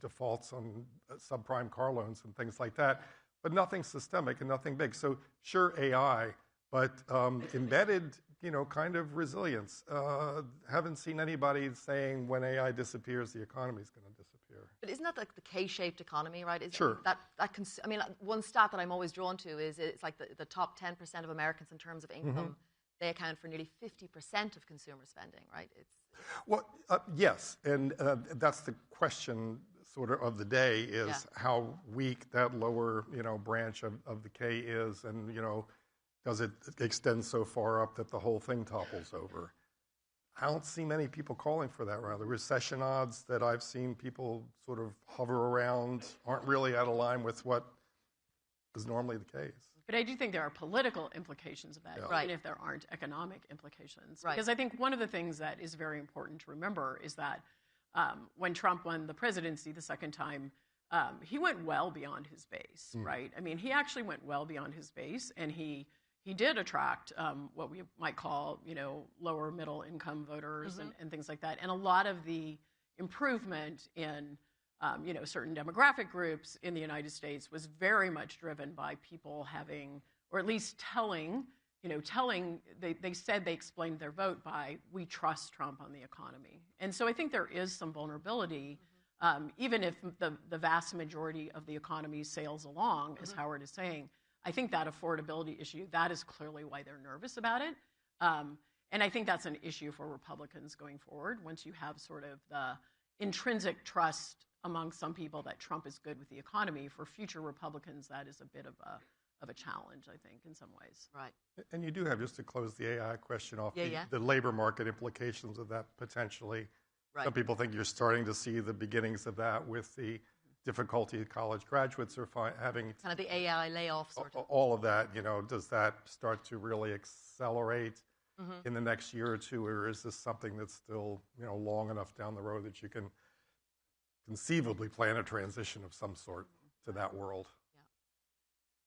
defaults on subprime car loans and things like that, but nothing systemic and nothing big. So sure, AI, but embedded kind of resilience. Haven't seen anybody saying when AI disappears, the economy is going to disappear. But isn't that like the K-shaped economy, right? Sure. One stat that I'm always drawn to is it's like the top 10% of Americans in terms of income, they account for nearly 50% of consumer spending, right? Well, yes, and that's the question sort of the day is how weak that lower, branch of the K is, and, does it extend so far up that the whole thing topples over? I don't see many people calling for that right. The recession odds that I've seen people sort of hover around aren't really out of line with what is normally the case. But I do think there are political implications of that, even if there aren't economic implications. Because I think one of the things that is very important to remember is that when Trump won the presidency the second time, he went well beyond his base, right? I mean, he actually went well beyond his base, and he did attract what we might call, lower middle income voters and things like that. And a lot of the improvement in, certain demographic groups in the United States was very much driven by people having, or at least telling, they said they explained their vote by, we trust Trump on the economy. And so I think there is some vulnerability, even if the vast majority of the economy sails along, as Howard is saying. I think that affordability issue, that is clearly why they're nervous about it. And I think that's an issue for Republicans going forward, once you have sort of the intrinsic trust among some people that Trump is good with the economy. For future Republicans, that is a bit of a challenge, I think, in some ways. Right. And you do have, just to close the AI question off, the labor market implications of that potentially. Right. Some people think you're starting to see the beginnings of that with the difficulty college graduates are having. Kind of the AI layoffs. All of that, does that start to really accelerate in the next year or two, or is this something that's still, long enough down the road that you can conceivably plan a transition of some sort to that world? Yeah.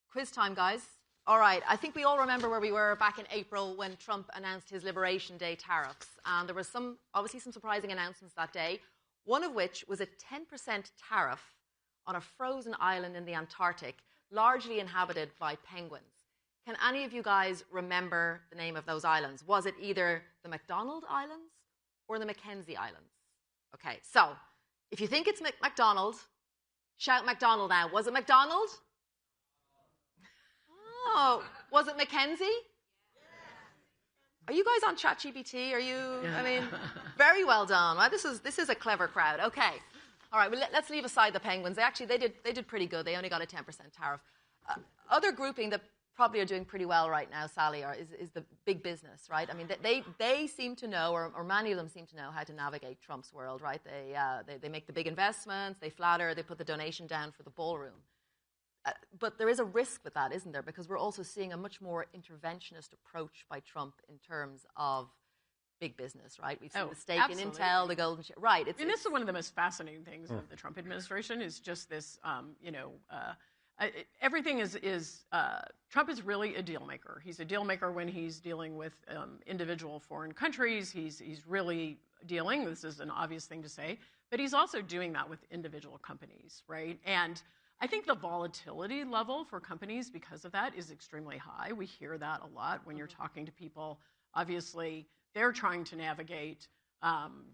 Quiz time, guys. All right, I think we all remember where we were back in April when Trump announced his Liberation Day tariffs. And there was obviously some surprising announcements that day, one of which was a 10% tariff on a frozen island in the Antarctic, largely inhabited by penguins. Can any of you guys remember the name of those islands? Was it either the McDonald Islands or the Mackenzie Islands? Okay, so if you think it's McDonald, shout McDonald now. Was it McDonald? Oh, was it Mackenzie? Are you guys on ChatGPT? Are you? I mean, very well done. Right? This is a clever crowd. Okay, all right. Well, let's leave aside the penguins. They did pretty good. They only got a 10% tariff. Other grouping that probably are doing pretty well right now, Sally, is the big business, right? I mean, they seem to know, or many of them seem to know how to navigate Trump's world, right? They make the big investments, they flatter, they put the donation down for the ballroom. But there is a risk with that, isn't there? Because we're also seeing a much more interventionist approach by Trump in terms of big business, right? We've seen the stake in Intel, the golden share. Right. This is one of the most fascinating things of the Trump administration is just this, everything is Trump is really a deal maker. He's a deal maker when he's dealing with individual foreign countries. He's really dealing. This is an obvious thing to say, but he's also doing that with individual companies, right? And I think the volatility level for companies because of that is extremely high. We hear that a lot when you're talking to people. Obviously, they're trying to navigate,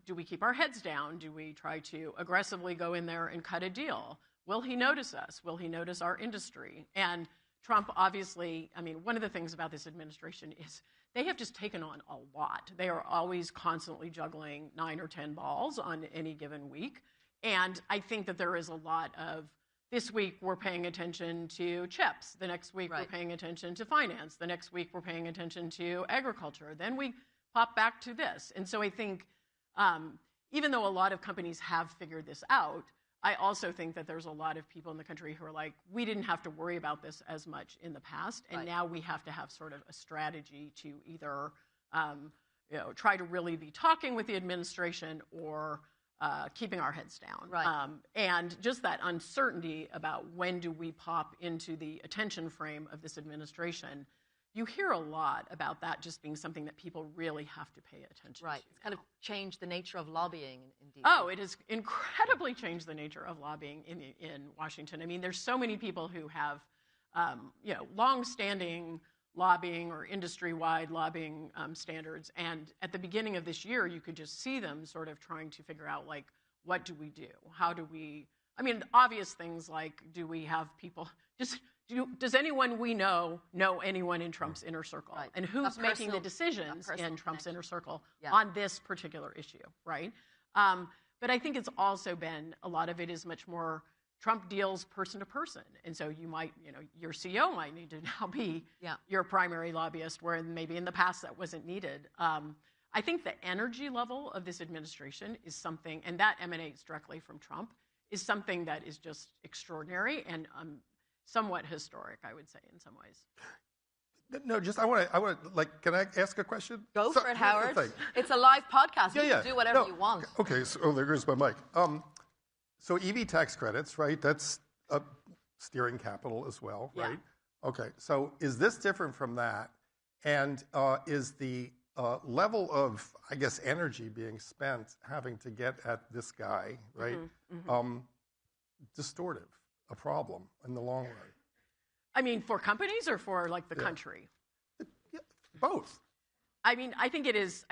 do we keep our heads down? Do we try to aggressively go in there and cut a deal? Will he notice us? Will he notice our industry? And Trump, obviously, I mean, one of the things about this administration is they have just taken on a lot. They are always constantly juggling 9 or 10 balls on any given week. And I think that there is a lot of, this week we're paying attention to chips. The next week we're paying attention to finance. The next week we're paying attention to agriculture. Then we pop back to this. And so I think even though a lot of companies have figured this out, I also think that there's a lot of people in the country who are like, we didn't have to worry about this as much in the past, and now we have to have sort of a strategy to either try to really be talking with the administration or keeping our heads down. Right. And just that uncertainty about when do we pop into the attention frame of this administration, you hear a lot about that just being something that people really have to pay attention to. Right. It's kind of changed the nature of lobbying in D.C. Oh, it has incredibly changed the nature of lobbying in Washington. I mean, there's so many people who have, long-standing lobbying or industry-wide lobbying standards. And at the beginning of this year, you could just see them sort of trying to figure out, like, what do we do? How do we, I mean, obvious things like, do we have people, does anyone we know anyone in Trump's inner circle? Right. And who's making the decisions in Trump's inner circle on this particular issue, right? But I think it's also been, a lot of it is much more Trump deals person to person. And so you might, your CEO might need to now be your primary lobbyist, where maybe in the past that wasn't needed. I think the energy level of this administration is something, and that emanates directly from Trump, is something that is just extraordinary and somewhat historic, I would say, in some ways. No, just I want to like. Can I ask a question? Go for it, Howard. It's a live podcast. You can do whatever you want. Okay. So there goes my mic. So EV tax credits, right? That's steering capital as well, right? Okay. So is this different from that? And is the level of, I guess, energy being spent having to get at this guy, right? Distortive, a problem in the long run. I mean, for companies or for like the country? Both. I mean, I think it is.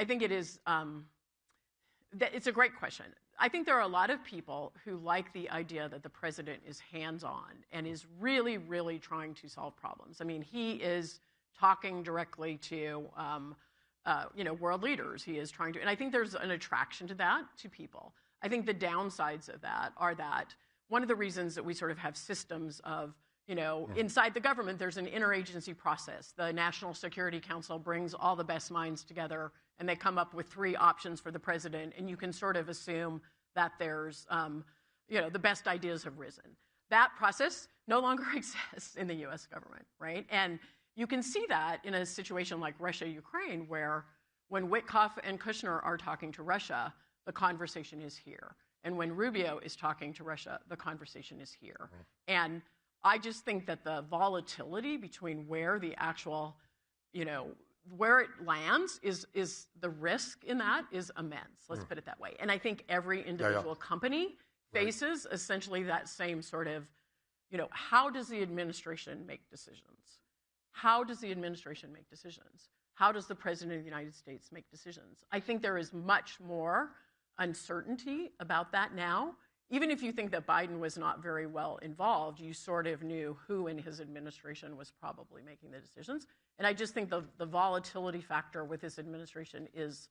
It's a great question. I think there are a lot of people who like the idea that the president is hands-on and is really, really trying to solve problems. I mean, he is talking directly to, world leaders. He is trying to, and I think there's an attraction to that to people. I think the downsides of that are that one of the reasons that we sort of have systems of, inside the government, there's an interagency process. The National Security Council brings all the best minds together, and they come up with 3 options for the president, and you can sort of assume that there's, the best ideas have risen. That process no longer exists in the U.S. government, right? And you can see that in a situation like Russia-Ukraine, where when Witkoff and Kushner are talking to Russia, the conversation is here. And when Rubio is talking to Russia, the conversation is here. And I just think that the volatility between where the actual, where it lands is the risk in that is immense. Let's put it that way. And I think every individual company faces essentially that same sort of, how does the administration make decisions? How does the administration make decisions? How does the President of the United States make decisions? I think there is much more uncertainty about that now. Even if you think that Biden was not very well involved, you sort of knew who in his administration was probably making the decisions. And I just think the volatility factor with this administration is,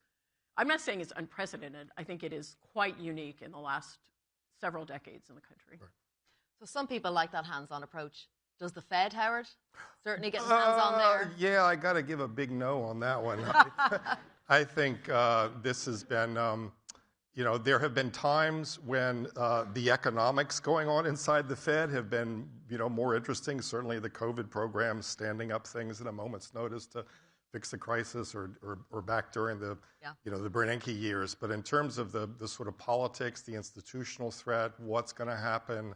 I'm not saying it's unprecedented. I think it is quite unique in the last several decades in the country. Right. So some people like that hands-on approach. Does the Fed, Howard, certainly get hands-on there? Yeah, I got to give a big no on that one. I think this has been, there have been times when the economics going on inside the Fed have been, more interesting. Certainly the COVID program, standing up things at a moment's notice to fix the crisis, or back during the, the Bernanke years. But in terms of the sort of politics, the institutional threat, what's going to happen,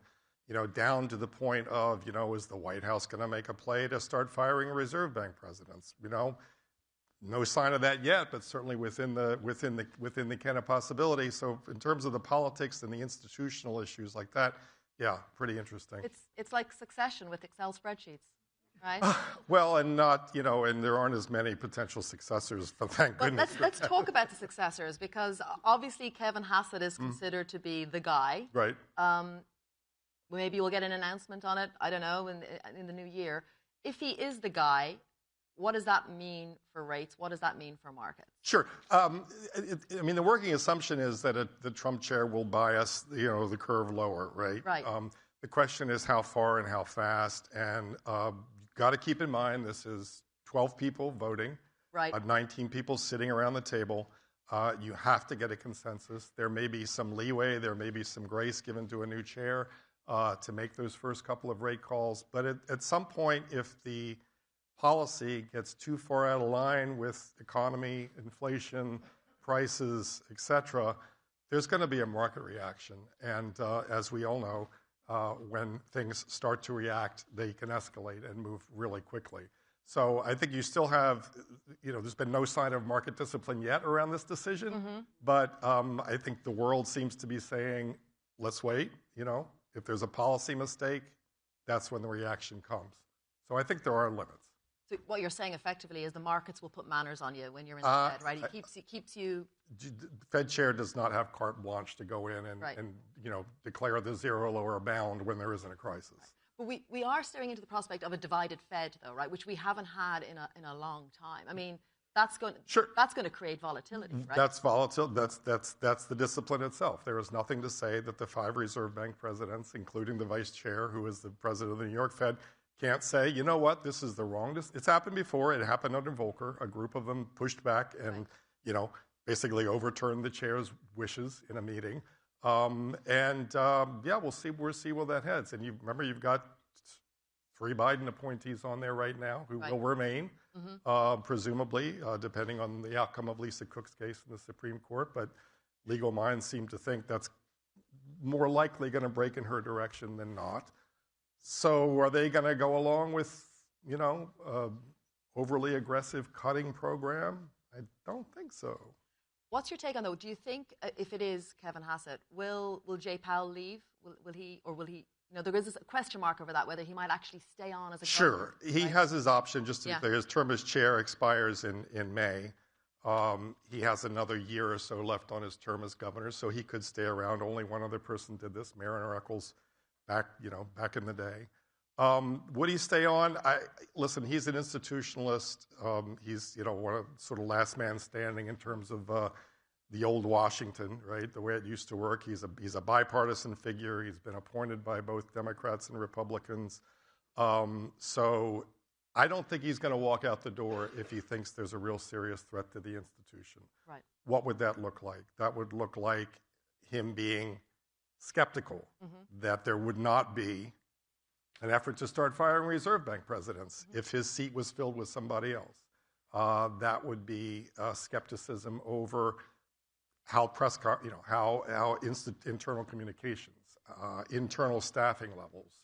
down to the point of, is the White House going to make a play to start firing Reserve Bank presidents? No sign of that yet, but certainly within the kind of possibility. So in terms of the politics and the institutional issues like that, yeah, pretty interesting. It's like Succession with Excel spreadsheets, right? Well, and not, and there aren't as many potential successors, but thank goodness. Let's talk about the successors, because obviously Kevin Hassett is considered to be the guy. Right. Maybe we'll get an announcement on it, I don't know, in the new year. If he is the guy, what does that mean for rates? What does that mean for markets? Sure. The working assumption is that the Trump chair will bias, the curve lower, right? Right. The question is how far and how fast. And got to keep in mind, this is 12 people voting, right. 19 people sitting around the table. You have to get a consensus. There may be some leeway. There may be some grace given to a new chair to make those first couple of rate calls. But at some point, if the policy gets too far out of line with economy, inflation, prices, et cetera, there's going to be a market reaction. And as we all know, when things start to react, they can escalate and move really quickly. So I think you still have, there's been no sign of market discipline yet around this decision. But I think the world seems to be saying, let's wait. If there's a policy mistake, that's when the reaction comes. So I think there are limits. So what you're saying effectively is the markets will put manners on you when you're in the Fed, right? He keeps you. The Fed chair does not have carte blanche to go in and, right. and declare the zero lower bound when there isn't a crisis. Right. But we are staring into the prospect of a divided Fed, though, right? Which we haven't had in a long time. I mean, that's going to create volatility, right? That's volatile. That's the discipline itself. There is nothing to say that the 5 Reserve Bank presidents, including the vice chair, who is the president of the New York Fed, can't say, you know what, this is the wrong. It's happened before. It happened under Volcker. A group of them pushed back and, basically overturned the chair's wishes in a meeting. We'll see where that heads. And you've got 3 Biden appointees on there right now who will remain, presumably, depending on the outcome of Lisa Cook's case in the Supreme Court. But legal minds seem to think that's more likely going to break in her direction than not. So are they going to go along with, overly aggressive cutting program? I don't think so. What's your take on that? Do you think if it is Kevin Hassett, will Jay Powell leave? Will he? There is a question mark over that, whether he might actually stay on as a Sure. governor, He has his option, just to be clear. His term as chair expires in May. He has another year or so left on his term as governor, so he could stay around. Only one other person did this, Mariner Eccles, back in the day. Would he stay on? Listen, he's an institutionalist. He's one of sort of last man standing in terms of the old Washington, right? The way it used to work. He's a bipartisan figure. He's been appointed by both Democrats and Republicans. So I don't think he's going to walk out the door if he thinks there's a real serious threat to the institution. Right. What would that look like? That would look like him being skeptical that there would not be an effort to start firing Reserve Bank presidents if his seat was filled with somebody else. That would be skepticism over how internal communications, internal staffing levels,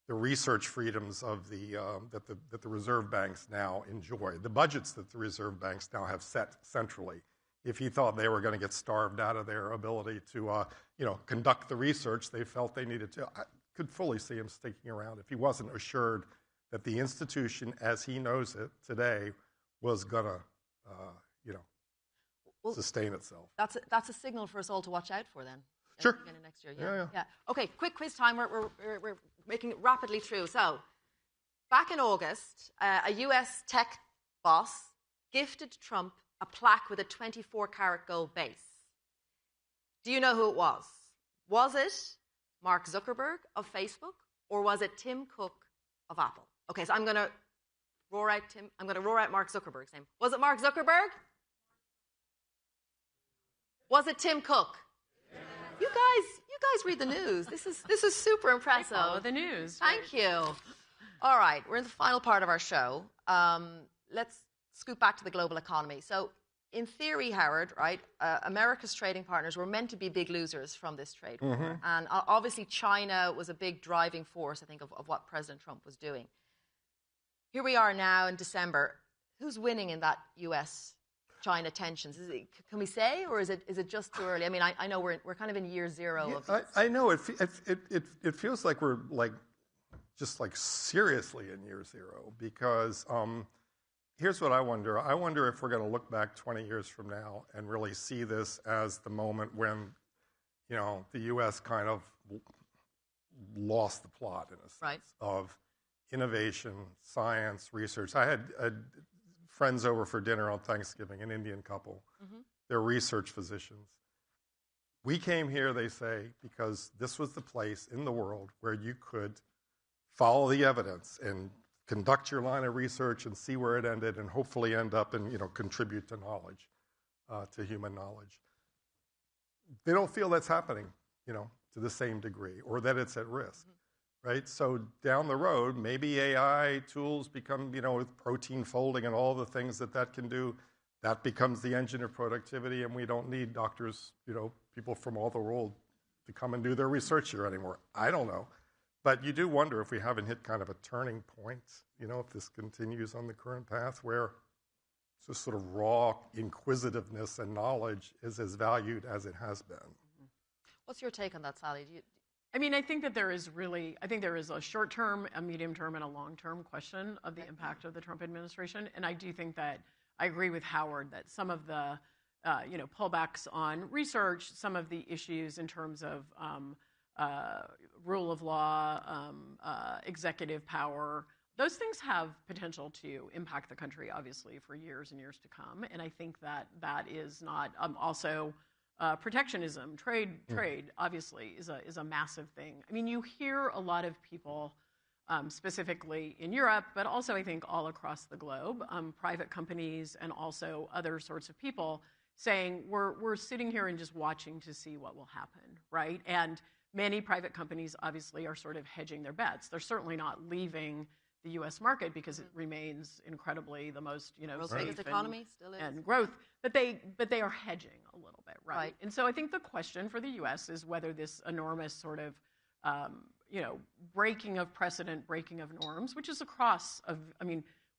the research freedoms of that the reserve banks now enjoy, the budgets that the reserve banks now have set centrally if he thought they were going to get starved out of their ability to, conduct the research they felt they needed to. I could fully see him sticking around if he wasn't assured that the institution, as he knows it today, was going to, sustain itself. That's a signal for us all to watch out for then. Sure. Beginning of next year. Yeah. Okay, quick quiz time. We're making it rapidly through. So, back in August, a US tech boss gifted Trump a plaque with a 24-karat gold base. Do you know who it was? Was it Mark Zuckerberg of Facebook, or was it Tim Cook of Apple? Okay, so I'm going to roar out Mark Zuckerberg's name. Was it Mark Zuckerberg? Was it Tim Cook? Yeah. You guys read the news. This is super impressive. I follow the news. Thank you. All right, we're in the final part of our show. Let's scoot back to the global economy. So, in theory, Howard, right, America's trading partners were meant to be big losers from this trade war. And obviously China was a big driving force, I think, of what President Trump was doing. Here we are now in December. Who's winning in that US-China tensions? Can we say, or is it just too early? I mean, I know we're kind of in year zero of this. I know. It feels like we're just seriously in year zero because here's what I wonder. I wonder if we're going to look back 20 years from now and really see this as the moment when, the U.S. kind of lost the plot in a sense of innovation, science, research. I had friends over for dinner on Thanksgiving, an Indian couple. They're research physicians. We came here, they say, because this was the place in the world where you could follow the evidence and conduct your line of research and see where it ended and hopefully end up and, contribute to knowledge, to human knowledge. They don't feel that's happening, to the same degree or that it's at risk, right? So down the road, maybe AI tools become, with protein folding and all the things that can do, that becomes the engine of productivity and we don't need doctors, people from all the world to come and do their research here anymore. I don't know. But you do wonder if we haven't hit kind of a turning point, if this continues on the current path where this sort of raw inquisitiveness and knowledge is as valued as it has been. What's your take on that, Sally? I think that there is a short-term, a medium-term, and a long-term question of the impact of the Trump administration. And I do think that I agree with Howard that some of the, pullbacks on research, some of the issues in terms of rule of law, executive power, those things have potential to impact the country, obviously, for years and years to come. And I think that is not also protectionism, trade, obviously, is a massive thing. You hear a lot of people, specifically in Europe, but also I think all across the globe, private companies and also other sorts of people saying we're sitting here and just watching to see what will happen, right? And many private companies obviously are sort of hedging their bets. They're certainly not leaving the U.S. market because it remains incredibly the most, world's safe biggest economy still is. And growth. But they are hedging a little bit, right? And so I think the question for the U.S. is whether this enormous sort of, breaking of precedent, breaking of norms, which is across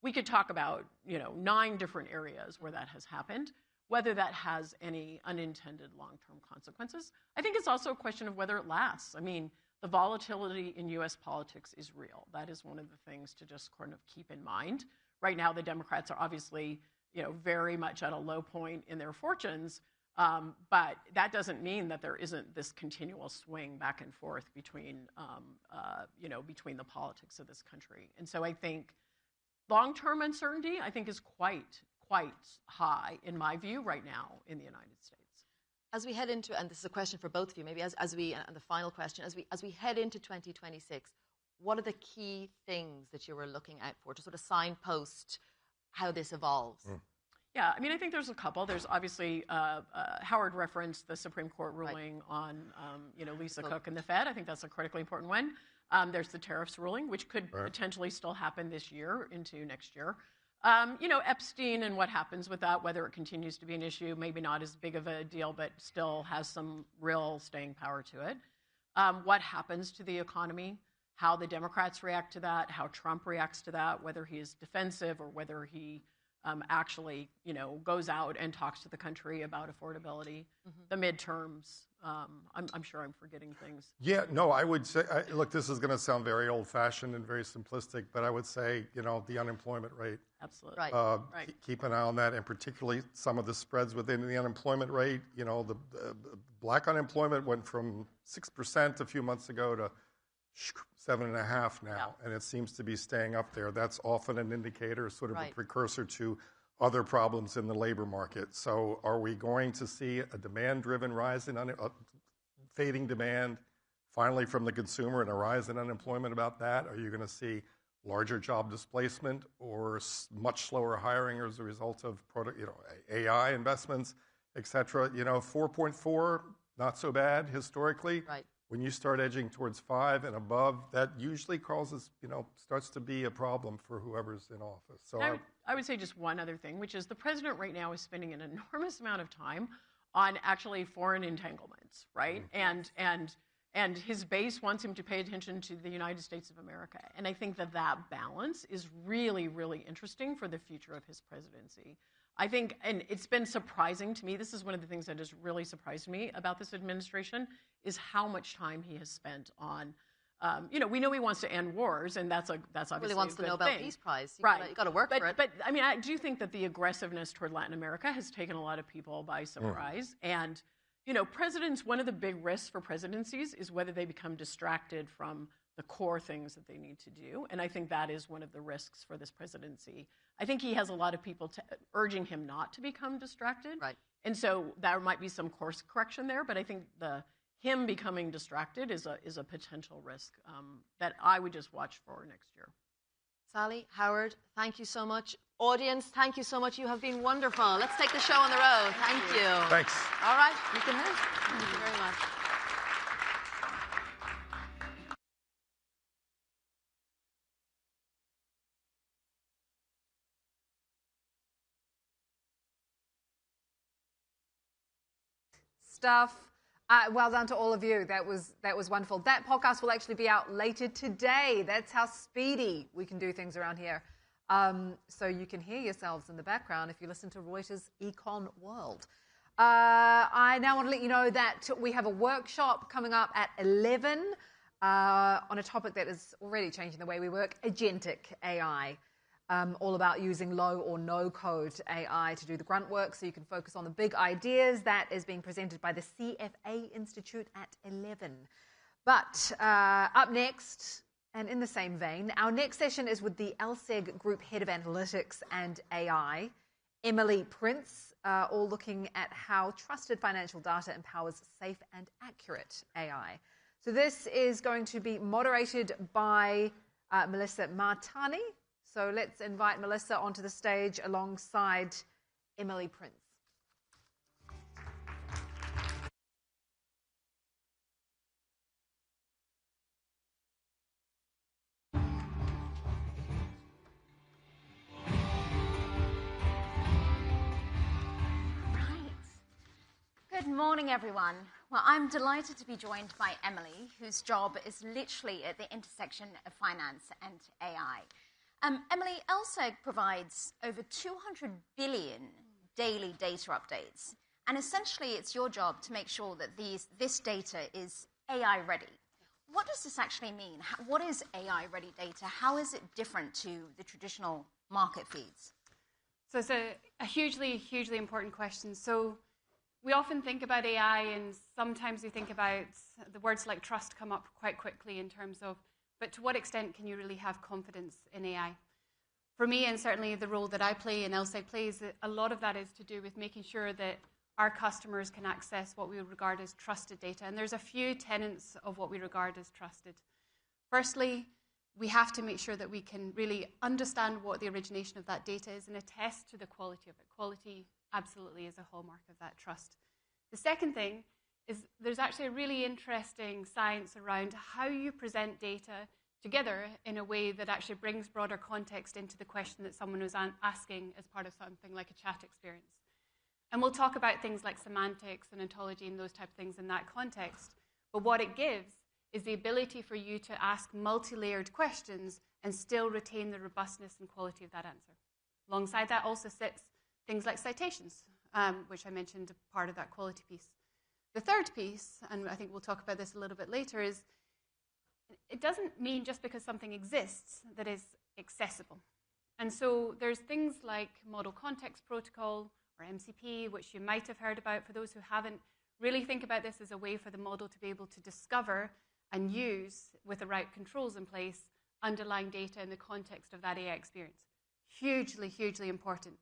we could talk about 9 different areas where that has happened. Whether that has any unintended long-term consequences. I think it's also a question of whether it lasts. The volatility in U.S. politics is real. That is one of the things to just kind of keep in mind. Right now, the Democrats are obviously, very much at a low point in their fortunes, but that doesn't mean that there isn't this continual swing back and forth between, between the politics of this country. And so I think long-term uncertainty, I think, is quite high, in my view, right now in the United States. As we head into, and this is a question for both of you, maybe and the final question, as we head into 2026, what are the key things that you were looking out for to sort of signpost how this evolves? Yeah, I think there's a couple. There's obviously, Howard referenced the Supreme Court ruling on, Lisa Cook and the Fed. I think that's a critically important one. There's the tariffs ruling, which could potentially still happen this year into next year. Epstein and what happens with that, whether it continues to be an issue, maybe not as big of a deal, but still has some real staying power to it. What happens to the economy, how the Democrats react to that, how Trump reacts to that, whether he is defensive or whether he actually, goes out and talks to the country about affordability, the midterms. I'm sure I'm forgetting things. Yeah, no, I would say, look, this is going to sound very old-fashioned and very simplistic, but I would say, the unemployment rate. Absolutely. Right. Keep an eye on that, and particularly some of the spreads within the unemployment rate. The black unemployment went from 6% a few months ago to 7.5% now, and it seems to be staying up there. That's often an indicator, sort of a precursor to other problems in the labor market. So are we going to see a demand-driven rise in fading demand finally from the consumer and a rise in unemployment about that? Are you going to see larger job displacement or much slower hiring as a result of AI investments, et cetera? 4.4, not so bad historically. Right. When you start edging towards 5 and above, that usually causes, starts to be a problem for whoever's in office. So I would say just one other thing, which is the president right now is spending an enormous amount of time on actually foreign entanglements, right? And his base wants him to pay attention to the United States of America. And I think that balance is really, really interesting for the future of his presidency. I think, and it's been surprising to me, this is one of the things that has really surprised me about this administration, is how much time he has spent on, we know he wants to end wars, and that's obviously really wants a good the Nobel thing. Peace Prize. Right. You got to work for it. But I mean, I do think that the aggressiveness toward Latin America has taken a lot of people by surprise. And, presidents, one of the big risks for presidencies is whether they become distracted from the core things that they need to do. And I think that is one of the risks for this presidency. I think he has a lot of people urging him not to become distracted. Right. And so there might be some course correction there, but I think him becoming distracted is a potential risk that I would just watch for next year. Sally, Howard, thank you so much. Audience, thank you so much. You have been wonderful. Let's take the show on the road. Thank you. Thanks. All right, you can move. Thank you very much. Stuff. Well done to all of you. That was wonderful. That podcast will actually be out later today. That's how speedy we can do things around here. So you can hear yourselves in the background if you listen to Reuters Econ World. I now want to let you know that we have a workshop coming up at 11 on a topic that is already changing the way we work, agentic AI. All about using low or no code AI to do the grunt work so you can focus on the big ideas. That is being presented by the CFA Institute at 11. But up next, and in the same vein, our next session is with the LSEG Group Head of Analytics and AI, Emily Prince, all looking at how trusted financial data empowers safe and accurate AI. So this is going to be moderated by Melissa Martani. So let's invite Melissa onto the stage alongside Emily Prince. Good morning, everyone. Well, I'm delighted to be joined by Emily, whose job is literally at the intersection of finance and AI. Emily, LSEG provides over 200 billion daily data updates, and essentially it's your job to make sure that this data is AI ready. What does this actually mean? What is AI ready data? How is it different to the traditional market feeds? So it's a hugely, hugely important question. So we often think about AI, and sometimes we think about the words like trust come up quite quickly in terms of, but to what extent can you really have confidence in AI? For me, and certainly the role that I play and LSEG plays, a lot of that is to do with making sure that our customers can access what we would regard as trusted data. And there's a few tenets of what we regard as trusted. Firstly, we have to make sure that we can really understand what the origination of that data is and attest to the quality of it. Quality absolutely is a hallmark of that trust. The second thing is there's actually a really interesting science around how you present data together in a way that actually brings broader context into the question that someone was asking as part of something like a chat experience. And we'll talk about things like semantics and ontology and those type of things in that context. But what it gives is the ability for you to ask multi-layered questions and still retain the robustness and quality of that answer. Alongside that also sits things like citations, which I mentioned a part of that quality piece. The third piece, and I think we'll talk about this a little bit later, is it doesn't mean just because something exists that it's accessible. And so there's things like Model Context Protocol or MCP, which you might have heard about. For those who haven't, really think about this as a way for the model to be able to discover and use, with the right controls in place, underlying data in the context of that AI experience. Hugely, hugely important.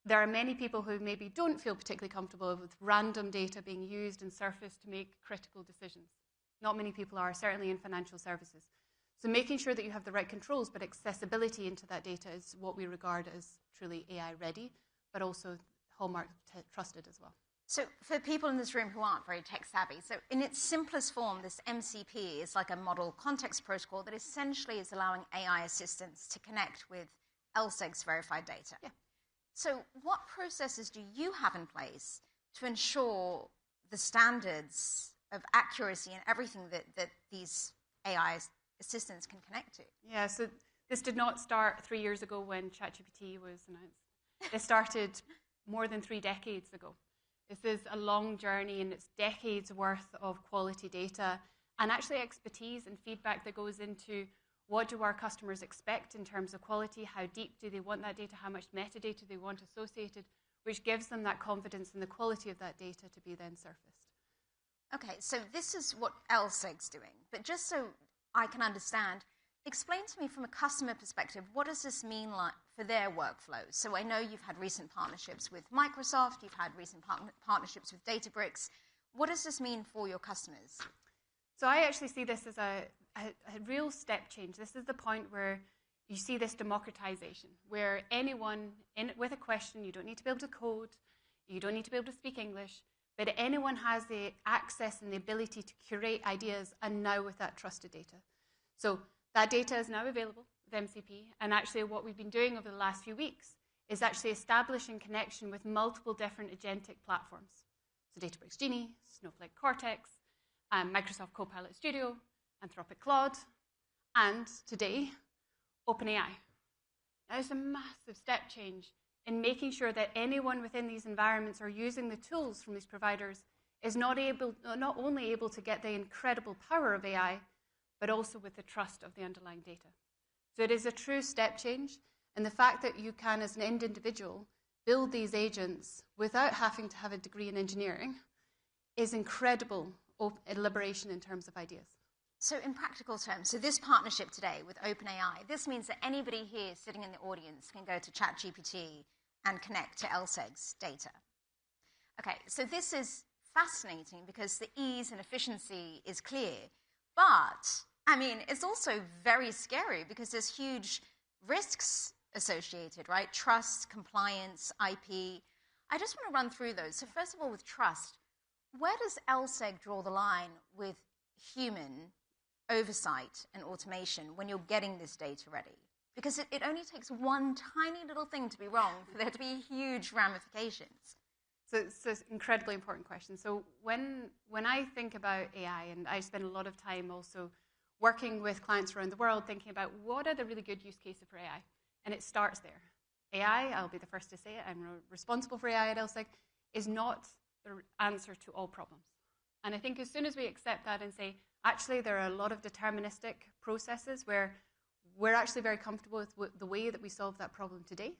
There are many people who maybe don't feel particularly comfortable with random data being used and surfaced to make critical decisions. Not many people are, certainly in financial services. So making sure that you have the right controls, but accessibility into that data is what we regard as truly AI ready, but also hallmark trusted as well. So for people in this room who aren't very tech savvy, so in its simplest form, this MCP is like a model context protocol that essentially is allowing AI assistants to connect with LSEG's verified data. Yeah. So what processes do you have in place to ensure the standards of accuracy and everything that these AI assistants can connect to? Yeah, so this did not start 3 years ago when ChatGPT was announced. It started more than 3 decades ago. This is a long journey, and it's decades worth of quality data and actually expertise and feedback that goes into what do our customers expect in terms of quality, how deep do they want that data, how much metadata they want associated, which gives them that confidence in the quality of that data to be then surfaced. Okay, so this is what LSEG's doing. But just so I can understand, explain to me from a customer perspective, what does this mean like for their workflows? So I know you've had recent partnerships with Microsoft, you've had recent partnerships with Databricks. What does this mean for your customers? So I actually see this as a real step change. This is the point where you see this democratization, where anyone with a question, you don't need to be able to code, you don't need to be able to speak English, but anyone has the access and the ability to curate ideas, and now with that trusted data. So that data is now available with MCP, and actually what we've been doing over the last few weeks is actually establishing connection with multiple different agentic platforms. So Databricks Genie, Snowflake Cortex, Microsoft Copilot Studio, Anthropic Claude, and today, OpenAI. Now, there's a massive step change in making sure that anyone within these environments or using the tools from these providers is not only able to get the incredible power of AI, but also with the trust of the underlying data. So it is a true step change, and the fact that you can, as an end individual, build these agents without having to have a degree in engineering is incredible liberation in terms of ideas. So in practical terms, so this partnership today with OpenAI, this means that anybody here sitting in the audience can go to ChatGPT and connect to LSEG's data. Okay, so this is fascinating because the ease and efficiency is clear, but I mean, it's also very scary because there's huge risks associated, right? Trust, compliance, IP. I just want to run through those. So first of all, with trust, where does LSEG draw the line with human oversight and automation when you're getting this data ready? Because it only takes one tiny little thing to be wrong for there to be huge ramifications. So it's an incredibly important question. So when I think about AI, and I spend a lot of time also working with clients around the world thinking about what are the really good use cases for AI, and it starts there. AI, I'll be the first to say it, I'm responsible for AI at LSEG, is not the answer to all problems. And I think as soon as we accept that and say, actually, there are a lot of deterministic processes where we're actually very comfortable with the way that we solve that problem today,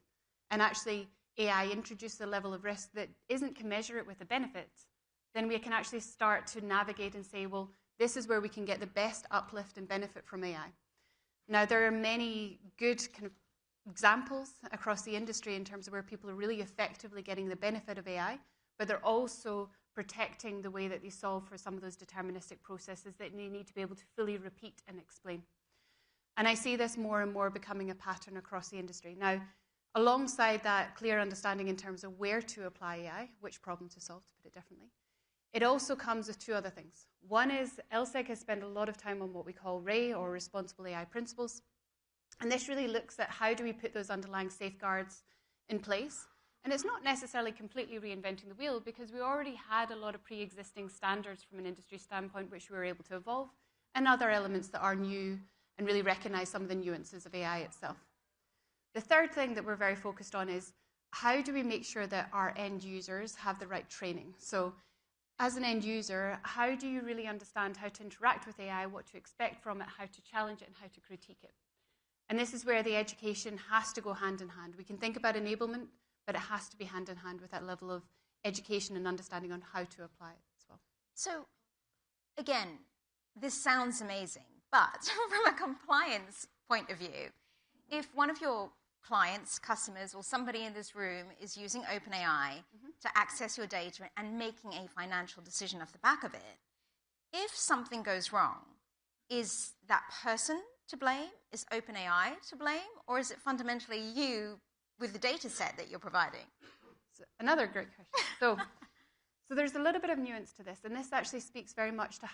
and actually AI introduces a level of risk that isn't commensurate with the benefits, then we can actually start to navigate and say, well, this is where we can get the best uplift and benefit from AI. Now, there are many good kind of examples across the industry in terms of where people are really effectively getting the benefit of AI, but they're also protecting the way that they solve for some of those deterministic processes that they need to be able to fully repeat and explain. And I see this more and more becoming a pattern across the industry. Now, alongside that clear understanding in terms of where to apply AI, which problem to solve, to put it differently, it also comes with two other things. One is LSEG has spent a lot of time on what we call RAY, or Responsible AI Principles. And this really looks at how do we put those underlying safeguards in place. And it's not necessarily completely reinventing the wheel, because we already had a lot of pre-existing standards from an industry standpoint which we were able to evolve, and other elements that are new and really recognize some of the nuances of AI itself. The third thing that we're very focused on is how do we make sure that our end users have the right training? So as an end user, how do you really understand how to interact with AI, what to expect from it, how to challenge it, and how to critique it? And this is where the education has to go hand in hand. We can think about enablement, but it has to be hand in hand with that level of education and understanding on how to apply it as well. So, again, this sounds amazing, but from a compliance point of view, if one of your clients, customers, or somebody in this room is using OpenAI to access your data and making a financial decision off the back of it, if something goes wrong, is that person to blame? Is OpenAI to blame? Or is it fundamentally you with the data set that you're providing? So another great question. So there's a little bit of nuance to this, and this actually speaks very much to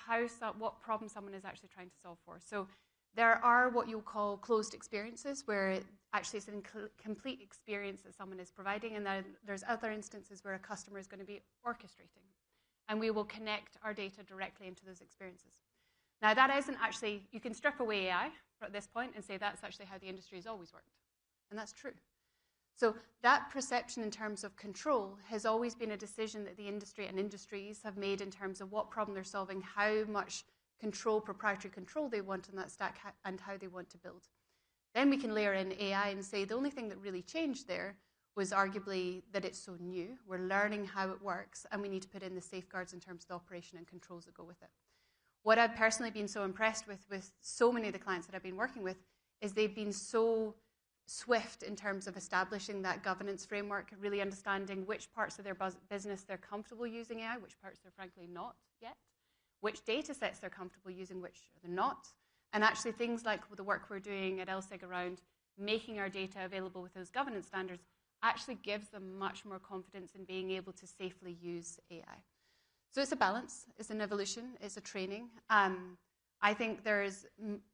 what problem someone is actually trying to solve for. So there are what you'll call closed experiences, where actually it's a complete experience that someone is providing, and then there's other instances where a customer is going to be orchestrating. And we will connect our data directly into those experiences. Now, that isn't actually, you can strip away AI at this point and say that's actually how the industry has always worked. And that's true. So that perception in terms of control has always been a decision that the industry and industries have made in terms of what problem they're solving, how much control, proprietary control they want in that stack, and how they want to build. Then we can layer in AI and say the only thing that really changed there was arguably that it's so new. We're learning how it works, and we need to put in the safeguards in terms of the operation and controls that go with it. What I've personally been so impressed with so many of the clients that I've been working with is they've been so swift in terms of establishing that governance framework, really understanding which parts of their business they're comfortable using AI, which parts they're frankly not yet, which data sets they're comfortable using, which they're not, and actually things like the work we're doing at LSEG around making our data available with those governance standards actually gives them much more confidence in being able to safely use AI. So it's a balance, it's an evolution, it's a training. I think there's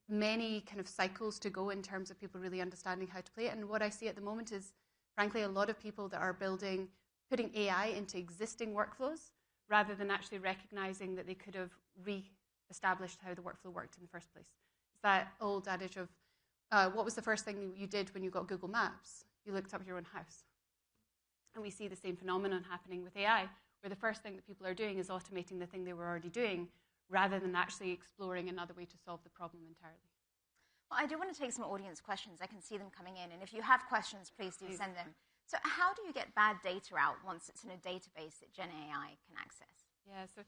many kind of cycles to go in terms of people really understanding how to play it. And what I see at the moment is, frankly, a lot of people that are putting AI into existing workflows rather than actually recognizing that they could have re-established how the workflow worked in the first place. It's that old adage of, what was the first thing you did when you got Google Maps? You looked up your own house. And we see the same phenomenon happening with AI, where the first thing that people are doing is automating the thing they were already doing, rather than actually exploring another way to solve the problem entirely. Well, I do want to take some audience questions. I can see them coming in. And if you have questions, please do send them. So how do you get bad data out once it's in a database that Gen AI can access? Yeah, so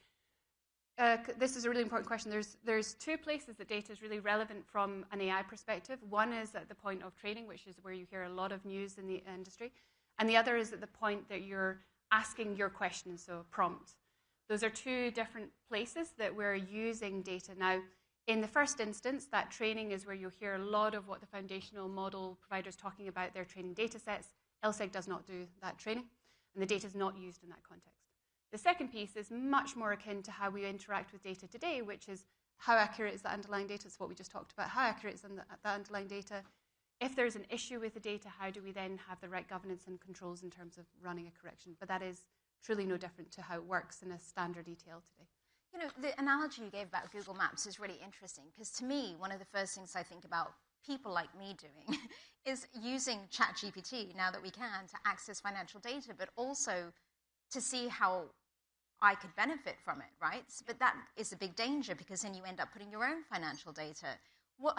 this is a really important question. There's two places that data is really relevant from an AI perspective. One is at the point of training, which is where you hear a lot of news in the industry. And the other is at the point that you're asking your question, so prompt. Those are two different places that we're using data. Now, in the first instance, that training is where you'll hear a lot of what the foundational model providers talking about their training data sets. LSEG does not do that training, and the data is not used in that context. The second piece is much more akin to how we interact with data today, which is how accurate is the underlying data. It's what we just talked about. How accurate is the underlying data? If there's an issue with the data, how do we then have the right governance and controls in terms of running a correction? But that is truly no different to how it works in a standard ETL today. You know, the analogy you gave about Google Maps is really interesting, because to me, one of the first things I think about people like me doing is using ChatGPT, now that we can, to access financial data, but also to see how I could benefit from it, right? But that is a big danger, because then you end up putting your own financial data. What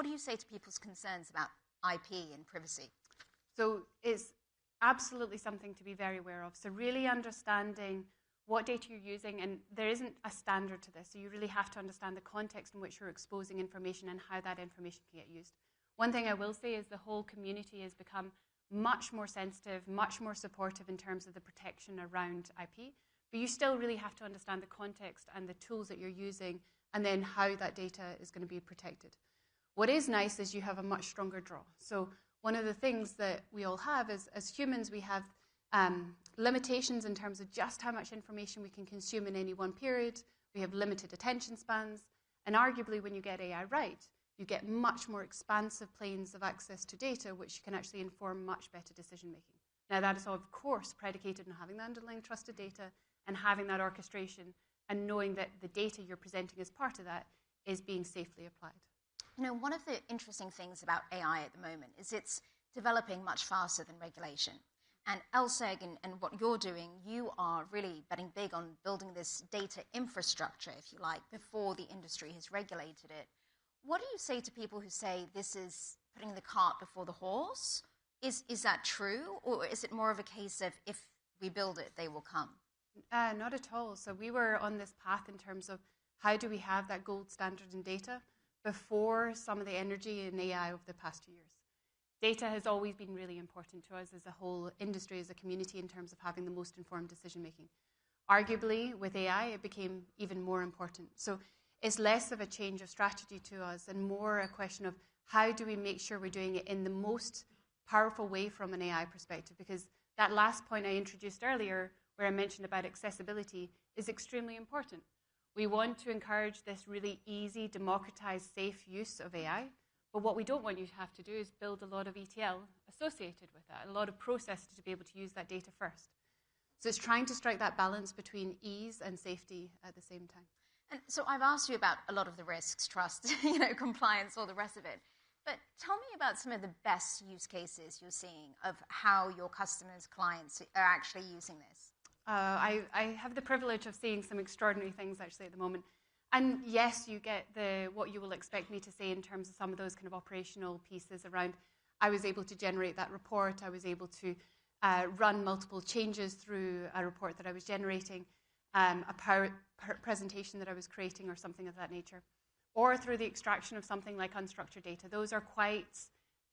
do you say to people's concerns about IP and privacy? So it's absolutely something to be very aware of. So really understanding what data you're using, and there isn't a standard to this, so you really have to understand the context in which you're exposing information and how that information can get used. One thing I will say is the whole community has become much more sensitive, much more supportive in terms of the protection around IP, but you still really have to understand the context and the tools that you're using, and then how that data is going to be protected. What is nice is you have a much stronger draw. So one of the things that we all have is, as humans, we have limitations in terms of just how much information we can consume in any one period. We have limited attention spans. And arguably, when you get AI right, you get much more expansive planes of access to data, which can actually inform much better decision-making. Now, that is, of course, predicated on having the underlying trusted data and having that orchestration and knowing that the data you're presenting as part of that is being safely applied. One of the interesting things about AI at the moment is it's developing much faster than regulation. And LSEG and what you're doing, you are really betting big on building this data infrastructure, if you like, before the industry has regulated it. What do you say to people who say this is putting the cart before the horse? Is that true? Or is it more of a case of if we build it, they will come? Not at all. So we were on this path in terms of how do we have that gold standard in data before some of the energy in AI over the past 2 years. Data has always been really important to us as a whole industry, as a community, in terms of having the most informed decision-making. Arguably, with AI, it became even more important. So it's less of a change of strategy to us and more a question of how do we make sure we're doing it in the most powerful way from an AI perspective, because that last point I introduced earlier, where I mentioned about accessibility, is extremely important. We want to encourage this really easy, democratized, safe use of AI. But what we don't want you to have to do is build a lot of ETL associated with that, a lot of processes to be able to use that data first. So it's trying to strike that balance between ease and safety at the same time. And so I've asked you about a lot of the risks, trust, compliance, all the rest of it. But tell me about some of the best use cases you're seeing of how your customers, clients are actually using this. I have the privilege of seeing some extraordinary things actually at the moment. And yes, you get what you will expect me to say in terms of some of those kind of operational pieces around. I was able to generate that report. I was able to run multiple changes through a report that I was generating, a presentation that I was creating or something of that nature, or through the extraction of something like unstructured data. Those are quite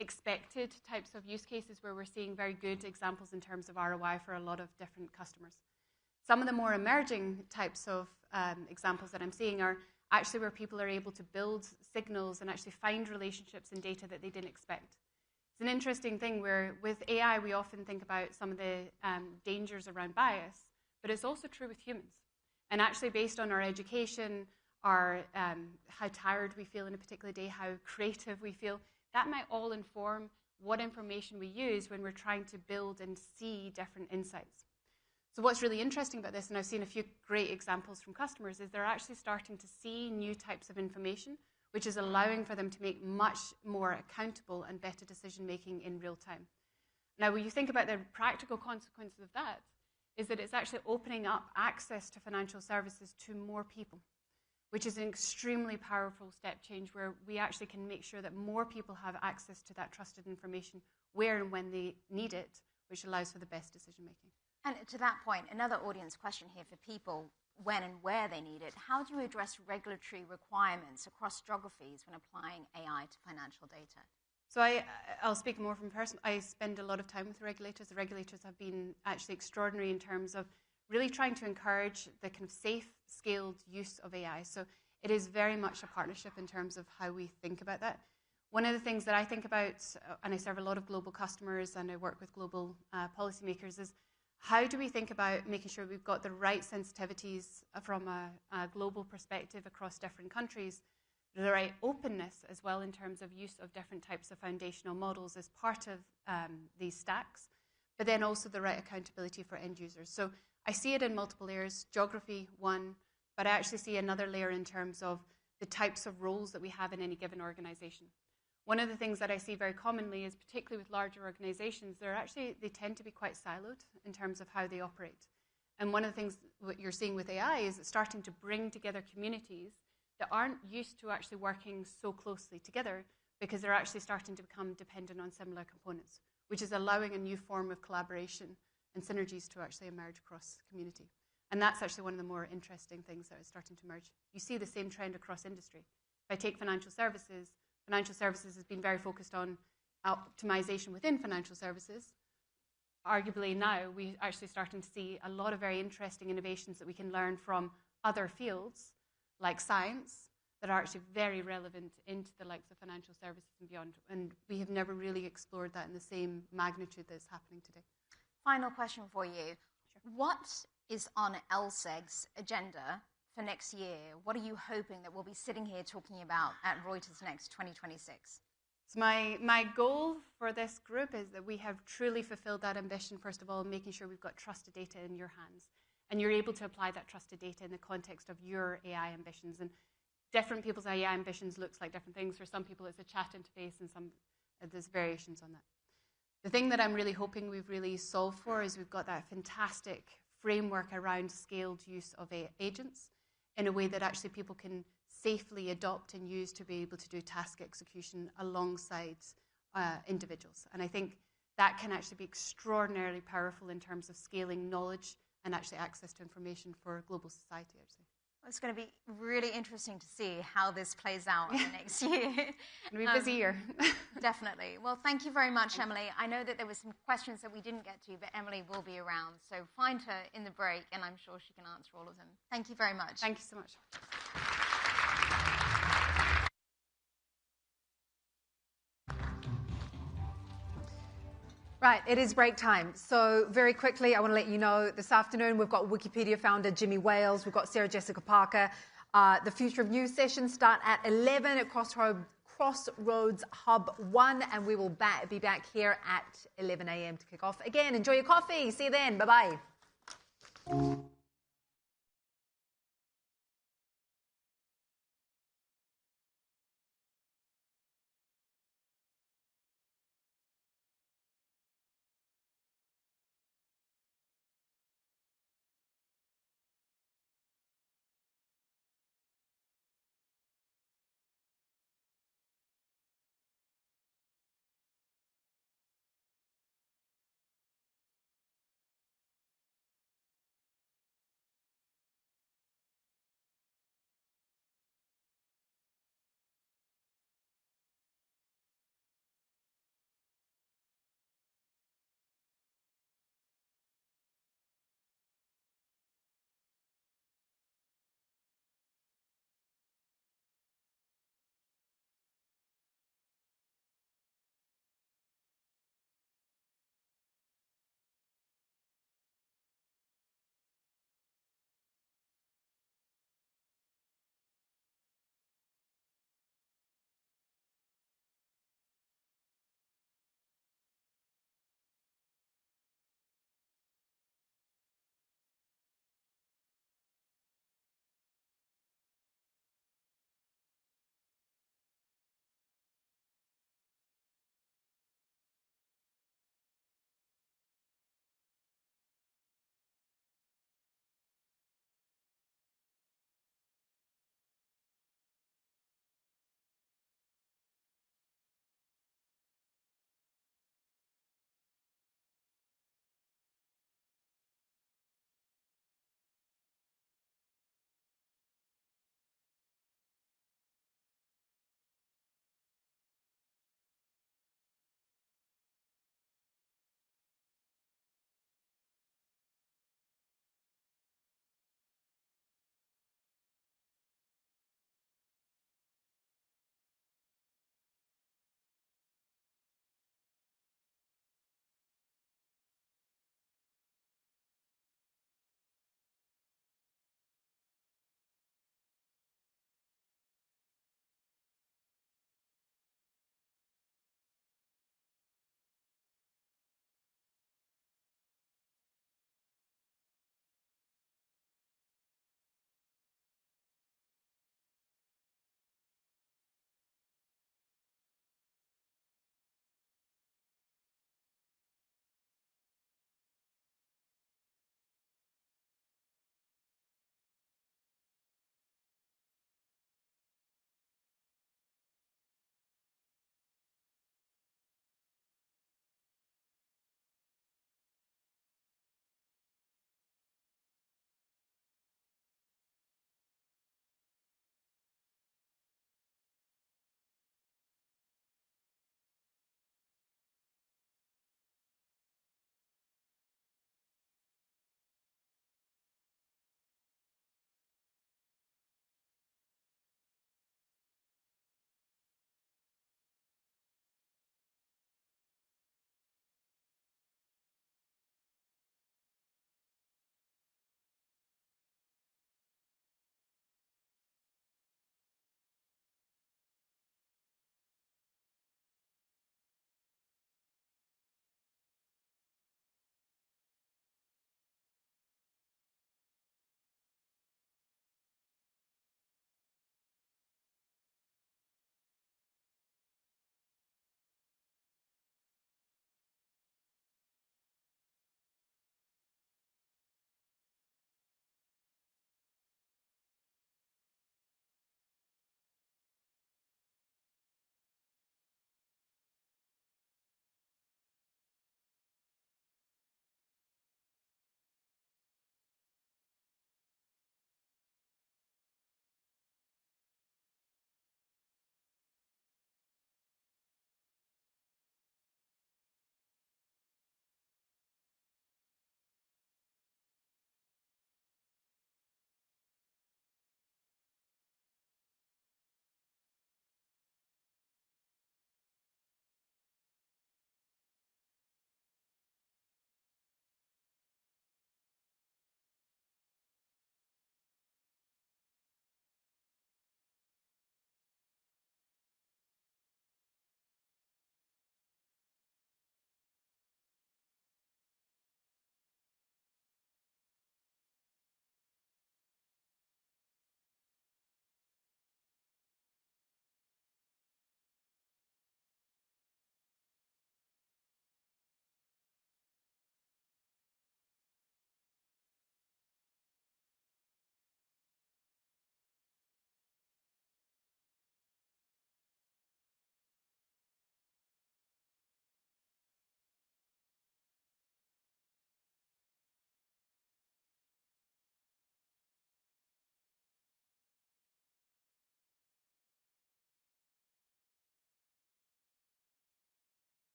expected types of use cases where we're seeing very good examples in terms of ROI for a lot of different customers. Some of the more emerging types of examples that I'm seeing are actually where people are able to build signals and actually find relationships in data that they didn't expect. It's an interesting thing where with AI we often think about some of the dangers around bias, but it's also true with humans. And actually based on our education, our how tired we feel in a particular day, how creative we feel, that might all inform what information we use when we're trying to build and see different insights. So what's really interesting about this, and I've seen a few great examples from customers, is they're actually starting to see new types of information, which is allowing for them to make much more accountable and better decision-making in real time. Now, when you think about the practical consequences of that, is that it's actually opening up access to financial services to more people, which is an extremely powerful step change where we actually can make sure that more people have access to that trusted information where and when they need it, which allows for the best decision-making. And to that point, another audience question here for people, when and where they need it. How do you address regulatory requirements across geographies when applying AI to financial data? So I'll speak more from person. I spend a lot of time with the regulators. The regulators have been actually extraordinary in terms of really trying to encourage the kind of safe, scaled use of AI. So it is very much a partnership in terms of how we think about that. One of the things that I think about, and I serve a lot of global customers and I work with global policymakers, is how do we think about making sure we've got the right sensitivities from a global perspective across different countries, the right openness as well in terms of use of different types of foundational models as part of these stacks, but then also the right accountability for end users. So I see it in multiple layers, geography, one, but I actually see another layer in terms of the types of roles that we have in any given organization. One of the things that I see very commonly is, particularly with larger organizations, they tend to be quite siloed in terms of how they operate. And one of the things what you're seeing with AI is it's starting to bring together communities that aren't used to actually working so closely together because they're actually starting to become dependent on similar components, which is allowing a new form of collaboration and synergies to actually emerge across community. And that's actually one of the more interesting things that is starting to emerge. You see the same trend across industry. If I take financial services has been very focused on optimization within financial services. Arguably now, we're actually starting to see a lot of very interesting innovations that we can learn from other fields, like science, that are actually very relevant into the likes of financial services and beyond. And we have never really explored that in the same magnitude that's happening today. Final question for you. Sure. What is on LSEG's agenda for next year? What are you hoping that we'll be sitting here talking about at Reuters Next 2026? So my goal for this group is that we have truly fulfilled that ambition, first of all, making sure we've got trusted data in your hands. And you're able to apply that trusted data in the context of your AI ambitions. And different people's AI ambitions looks like different things. For some people, it's a chat interface, and there's variations on that. The thing that I'm really hoping we've really solved for is we've got that fantastic framework around scaled use of agents in a way that actually people can safely adopt and use to be able to do task execution alongside individuals. And I think that can actually be extraordinarily powerful in terms of scaling knowledge and actually access to information for global society, I'd say. Well, it's going to be really interesting to see how this plays out in the next year. It'll be a busy year. Definitely. Well, thank you very much, Emily. I know that there were some questions that we didn't get to, but Emily will be around. So find her in the break, and I'm sure she can answer all of them. Thank you very much. Thank you so much. Right, it is break time. So very quickly, I want to let you know this afternoon we've got Wikipedia founder Jimmy Wales, we've got Sarah Jessica Parker. The Future of News sessions start at 11 at Crossroads Hub 1, and we will be back here at 11 a.m. to kick off. Again, enjoy your coffee. See you then. Bye-bye.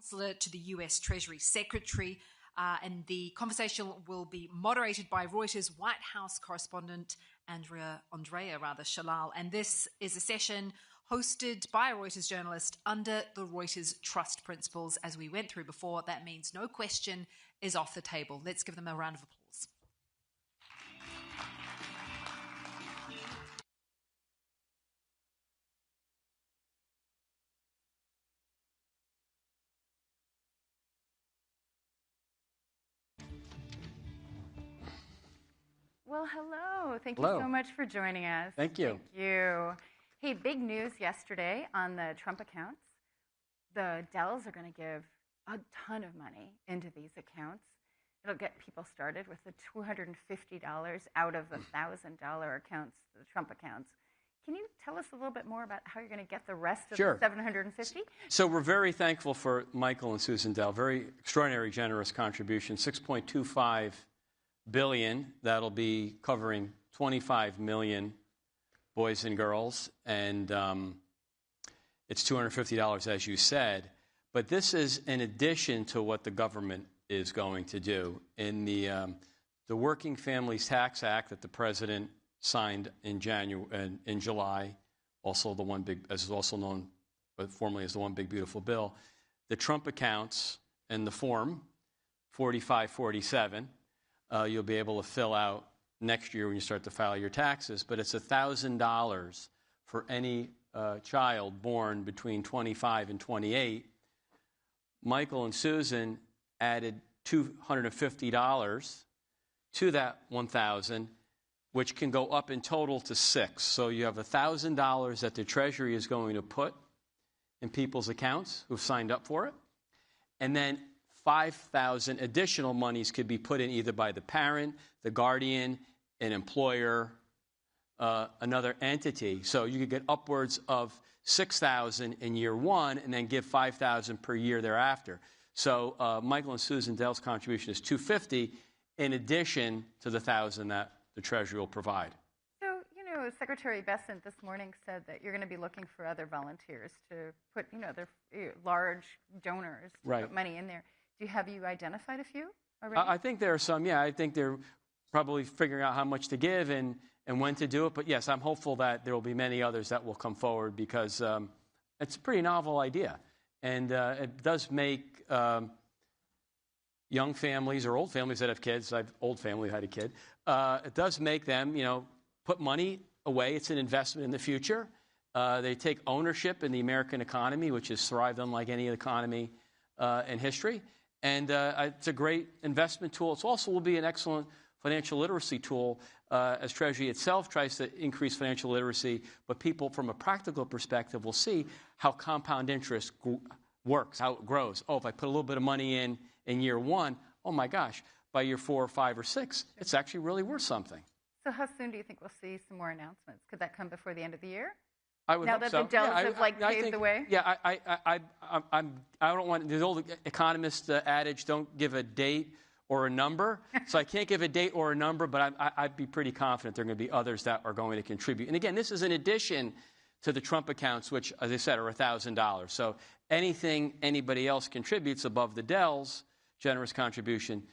counselor to the US Treasury Secretary. And the conversation will be moderated by Reuters White House correspondent Andrea Shalal. And this is a session hosted by a Reuters journalist under the Reuters trust principles. As we went through before, that means no question is off the table. Let's give them a round of applause. Well, hello. Thank you so much for joining us. Thank you. Thank you. Hey, big news yesterday on the Trump accounts. The Dells are going to give a ton of money into these accounts. It'll get people started with the $250 out of the $1,000 accounts, the Trump accounts. Can you tell us a little bit more about how you're going to get the rest of the $750? So we're very thankful for Michael and Susan Dell. Very extraordinary, generous contribution, $6.25 billion. That'll be covering 25 million boys and girls, and it's $250, as you said. But this is in addition to what the government is going to do. In the Working Families Tax Act that the president signed in July, also the one big, as is also known formally as the One Big Beautiful Bill, the Trump accounts and the form 4547. You'll be able to fill out next year when you start to file your taxes. But it's $1,000 for any child born between 25 and 28. Michael and Susan added $250 to that $1,000, which can go up in total to $6,000. So you have $1,000 that the Treasury is going to put in people's accounts who've signed up for it. And then 5,000 additional monies could be put in either by the parent, the guardian, an employer, another entity. So you could get upwards of 6,000 in year one and then give 5,000 per year thereafter. So Michael and Susan Dell's contribution is $250 in addition to the $1,000 that the Treasury will provide. So, Secretary Bessent this morning said that you're going to be looking for other volunteers to put, their large donors to put money in there. Have you identified a few already? I think there are some, I think they're probably figuring out how much to give and when to do it. But, yes, I'm hopeful that there will be many others that will come forward because it's a pretty novel idea. And it does make young families or old families that have kids, I've old family had a kid, it does make them, put money away. It's an investment in the future. They take ownership in the American economy, which has thrived unlike any economy in history. And it's a great investment tool. It also will be an excellent financial literacy tool as Treasury itself tries to increase financial literacy. But people, from a practical perspective, will see how compound interest works, how it grows. Oh, if I put a little bit of money in year one, oh, my gosh, by year 4 or 5 or 6, it's actually really worth something. So how soon do you think we'll see some more announcements? Could that come before the end of the year? I would now hope that so. the Dells have paved the way? Yeah, I don't want the old economist adage, don't give a date or a number. So I can't give a date or a number, but I'd be pretty confident there are going to be others that are going to contribute. And again, this is in addition to the Trump accounts, which, as I said, are $1,000. So anything anybody else contributes above the Dells' generous contribution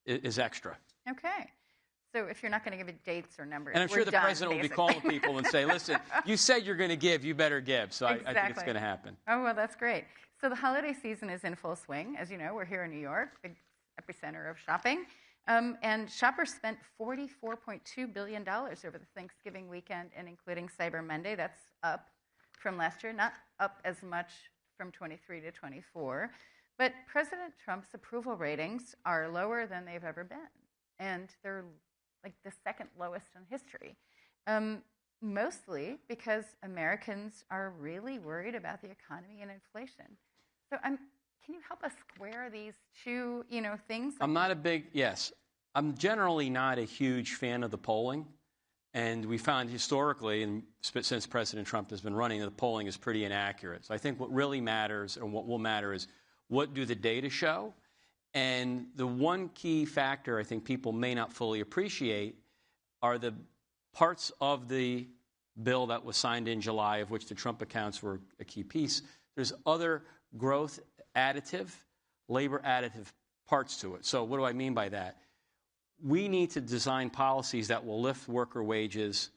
is extra. Okay. So if you're not going to give it dates or numbers, and I'm sure the president will be calling people and say, listen, you said you're going to give, you better give. So exactly. I think it's going to happen. Oh, well, that's great. So the holiday season is in full swing. As you know, we're here in New York, big epicenter of shopping. And shoppers spent $44.2 billion over the Thanksgiving weekend, and including Cyber Monday. That's up from last year, not up as much from 23 to 24. But President Trump's approval ratings are lower than they've ever been. And they're like the second lowest in history, mostly because Americans are really worried about the economy and inflation. So can you help us square these two, things? I'm generally not a huge fan of the polling. And we found historically, and since President Trump has been running, the polling is pretty inaccurate. So I think what really matters, and what will matter, is what do the data show? And the one key factor I think people may not fully appreciate are the parts of the bill that was signed in July, of which the Trump accounts were a key piece. There's other growth labor additive parts to it. So what do I mean by that? We need to design policies that will lift worker wages,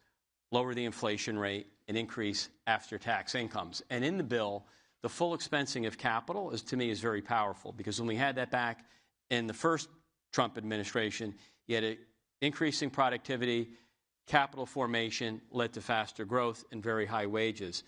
lower the inflation rate, and increase after-tax incomes. And in the bill, the full expensing of capital, to me, is very powerful, because when we had that back in the first Trump administration, you had increasing productivity, capital formation led to faster growth and very high wages.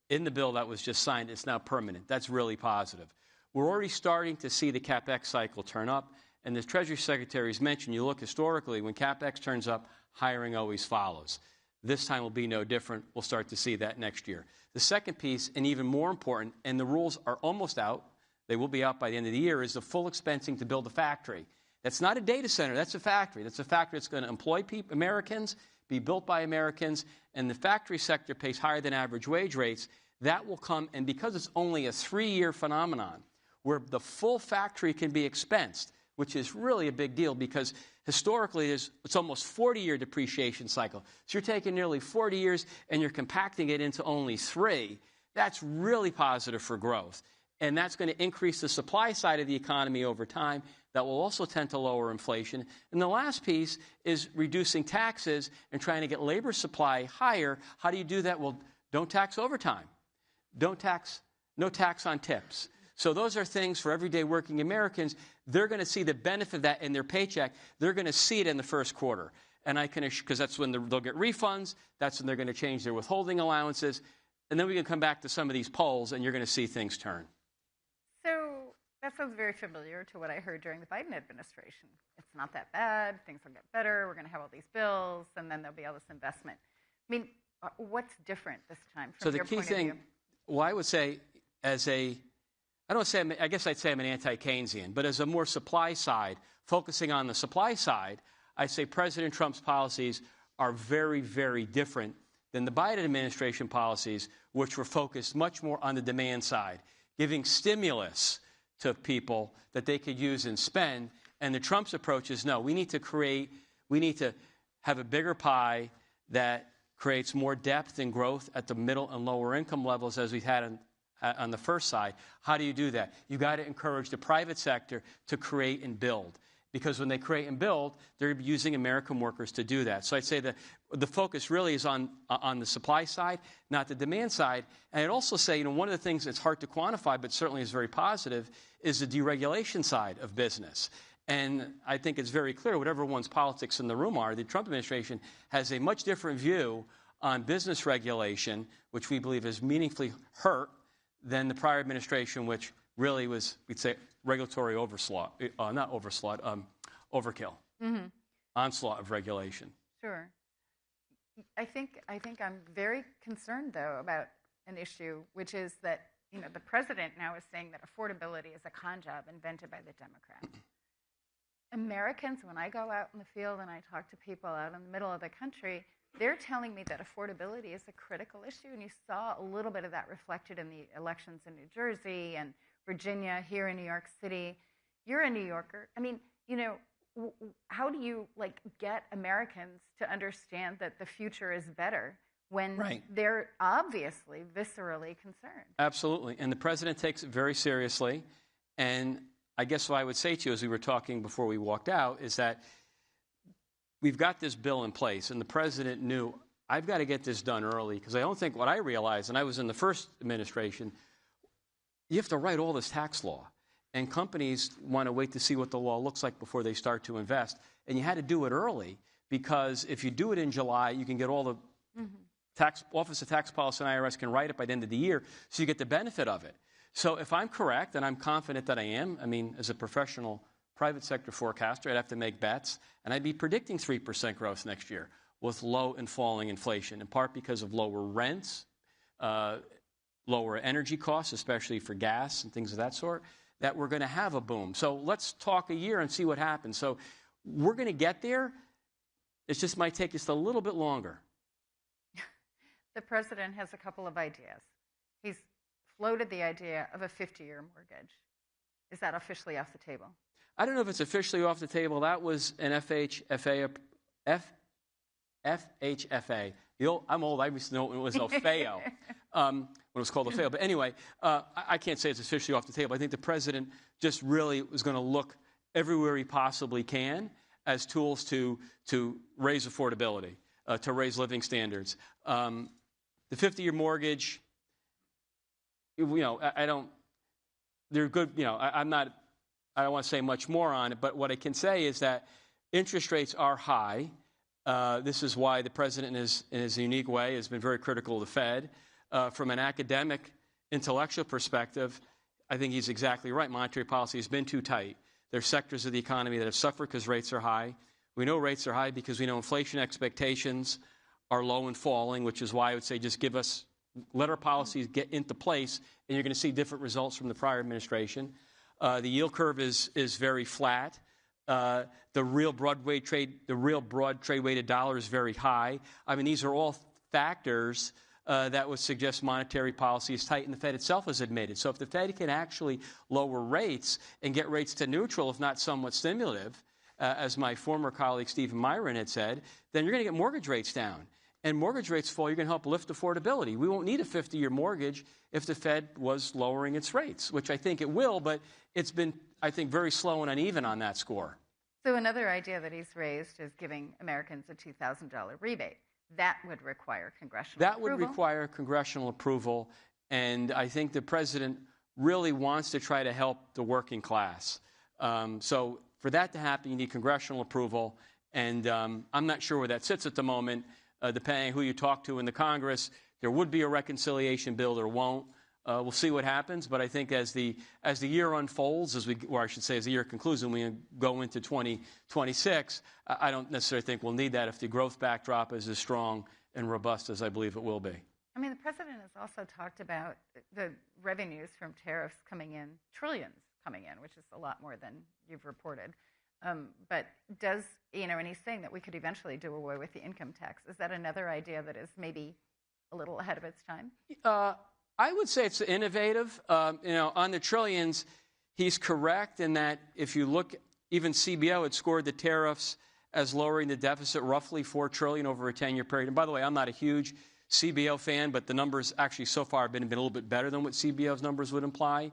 In the bill that was just signed, it's now permanent. That's really positive. We're already starting to see the CapEx cycle turn up. And as Treasury Secretary has mentioned, you look historically, when CapEx turns up, hiring always follows. This time will be no different. We'll start to see that next year. The second piece, and even more important, and the rules are almost out, they will be out by the end of the year, is the full expensing to build a factory. That's not a data center. That's a factory. That's a factory that's going to employ Americans, be built by Americans, and the factory sector pays higher than average wage rates. That will come, and because it's only a 3-year phenomenon, where the full factory can be expensed, which is really a big deal, because historically it's almost 40-year depreciation cycle. So you're taking nearly 40 years and you're compacting it into only 3. That's really positive for growth. And that's going to increase the supply side of the economy over time. That will also tend to lower inflation. And the last piece is reducing taxes and trying to get labor supply higher. How do you do that? Well, don't tax overtime. No tax on tips. So those are things for everyday working Americans. They're going to see the benefit of that in their paycheck. They're going to see it in the first quarter. And I can assure, because that's when they'll get refunds. That's when they're going to change their withholding allowances. And then we can come back to some of these polls, and you're going to see things turn. So that sounds very familiar to what I heard during the Biden administration. It's not that bad. Things will get better. We're going to have all these bills, and then there'll be all this investment. I mean, what's different this time from your point of view? So the key thing, well, I would say I guess I'd say I'm an anti-Keynesian, but as a more supply side, focusing on the supply side, I say President Trump's policies are very, very different than the Biden administration policies, which were focused much more on the demand side, giving stimulus to people that they could use and spend. And the Trump's approach is, no, we need to have a bigger pie that creates more depth and growth at the middle and lower income levels, as we've had on the first side. How do you do that? You've got to encourage the private sector to create and build. Because when they create and build, they're using American workers to do that. So I'd say that the focus really is on the supply side, not the demand side. And I'd also say, one of the things that's hard to quantify, but certainly is very positive, is the deregulation side of business. And I think it's very clear, whatever one's politics in the room are, the Trump administration has a much different view on business regulation, which we believe has meaningfully hurt, than the prior administration, which really was, we'd say, regulatory overkill, onslaught of regulation. Sure. I think I'm very concerned, though, about an issue, which is that the president now is saying that affordability is a con job invented by the Democrats. Americans, when I go out in the field and I talk to people out in the middle of the country, they're telling me that affordability is a critical issue, and you saw a little bit of that reflected in the elections in New Jersey and Virginia, here in New York City. You're a New Yorker. I mean, how do you get Americans to understand that the future is better when they're obviously viscerally concerned? Absolutely, and the president takes it very seriously. And I guess what I would say to you, as we were talking before we walked out, is that we've got this bill in place, and the president knew, I've got to get this done early, because I don't think what I realized, and I was in the first administration, you have to write all this tax law. And companies want to wait to see what the law looks like before they start to invest. And you had to do it early, because if you do it in July, you can get all the Office of Tax Policy and IRS can write it by the end of the year, so you get the benefit of it. So if I'm correct, and I'm confident that I am, as a professional private sector forecaster, I'd have to make bets, and I'd be predicting 3% growth next year with low and falling inflation, in part because of lower rents, lower energy costs, especially for gas and things of that sort, that we're going to have a boom. So let's talk a year and see what happens. So we're going to get there. It just might take us a little bit longer. The president has a couple of ideas. He's floated the idea of a 50-year mortgage. Is that officially off the table? I don't know if it's officially off the table. That was an FHFA. I'm old. I used to know it was OFAO. When when it was called a fail. But anyway, I can't say it's officially off the table. I think the president just really was going to look everywhere he possibly can as tools to raise affordability, to raise living standards. The 50-year mortgage, I don't, they're good, I don't want to say much more on it, but what I can say is that interest rates are high. This is why the president, in his unique way, has been very critical of the Fed. From an academic, intellectual perspective, I think he's exactly right. Monetary policy has been too tight. There are sectors of the economy that have suffered because rates are high. We know rates are high because we know inflation expectations are low and falling, which is why I would say just let our policies get into place, and you're going to see different results from the prior administration. The yield curve is very flat. The real broad trade weighted dollar is very high. I mean, these are all factors that would suggest monetary policy is tight, and the Fed itself has admitted. So if the Fed can actually lower rates and get rates to neutral, if not somewhat stimulative, as my former colleague Stephen Myron had said, then you're going to get mortgage rates down. And mortgage rates fall, you're going to help lift affordability. We won't need a 50-year mortgage if the Fed was lowering its rates, which I think it will, but it's been, I think, very slow and uneven on that score. So another idea that he's raised is giving Americans a $2,000 rebate. That would require congressional approval. That would require congressional approval, and I think the president really wants to try to help the working class. So for that to happen, you need congressional approval, and I'm not sure where that sits at the moment. Depending on who you talk to in the Congress, there would be a reconciliation bill, there won't. We'll see what happens, but I think as the year unfolds, as the year concludes and we go into 2026, I don't necessarily think we'll need that if the growth backdrop is as strong and robust as I believe it will be. I mean, the president has also talked about the revenues from tariffs coming in, trillions coming in, which is a lot more than you've reported. But does, and he's saying that we could eventually do away with the income tax. Is that another idea that is maybe a little ahead of its time? I would say it's innovative. On the trillions, he's correct in that if you look, even CBO had scored the tariffs as lowering the deficit roughly $4 trillion over a 10-year period. And by the way, I'm not a huge CBO fan, but the numbers actually so far have been a little bit better than what CBO's numbers would imply.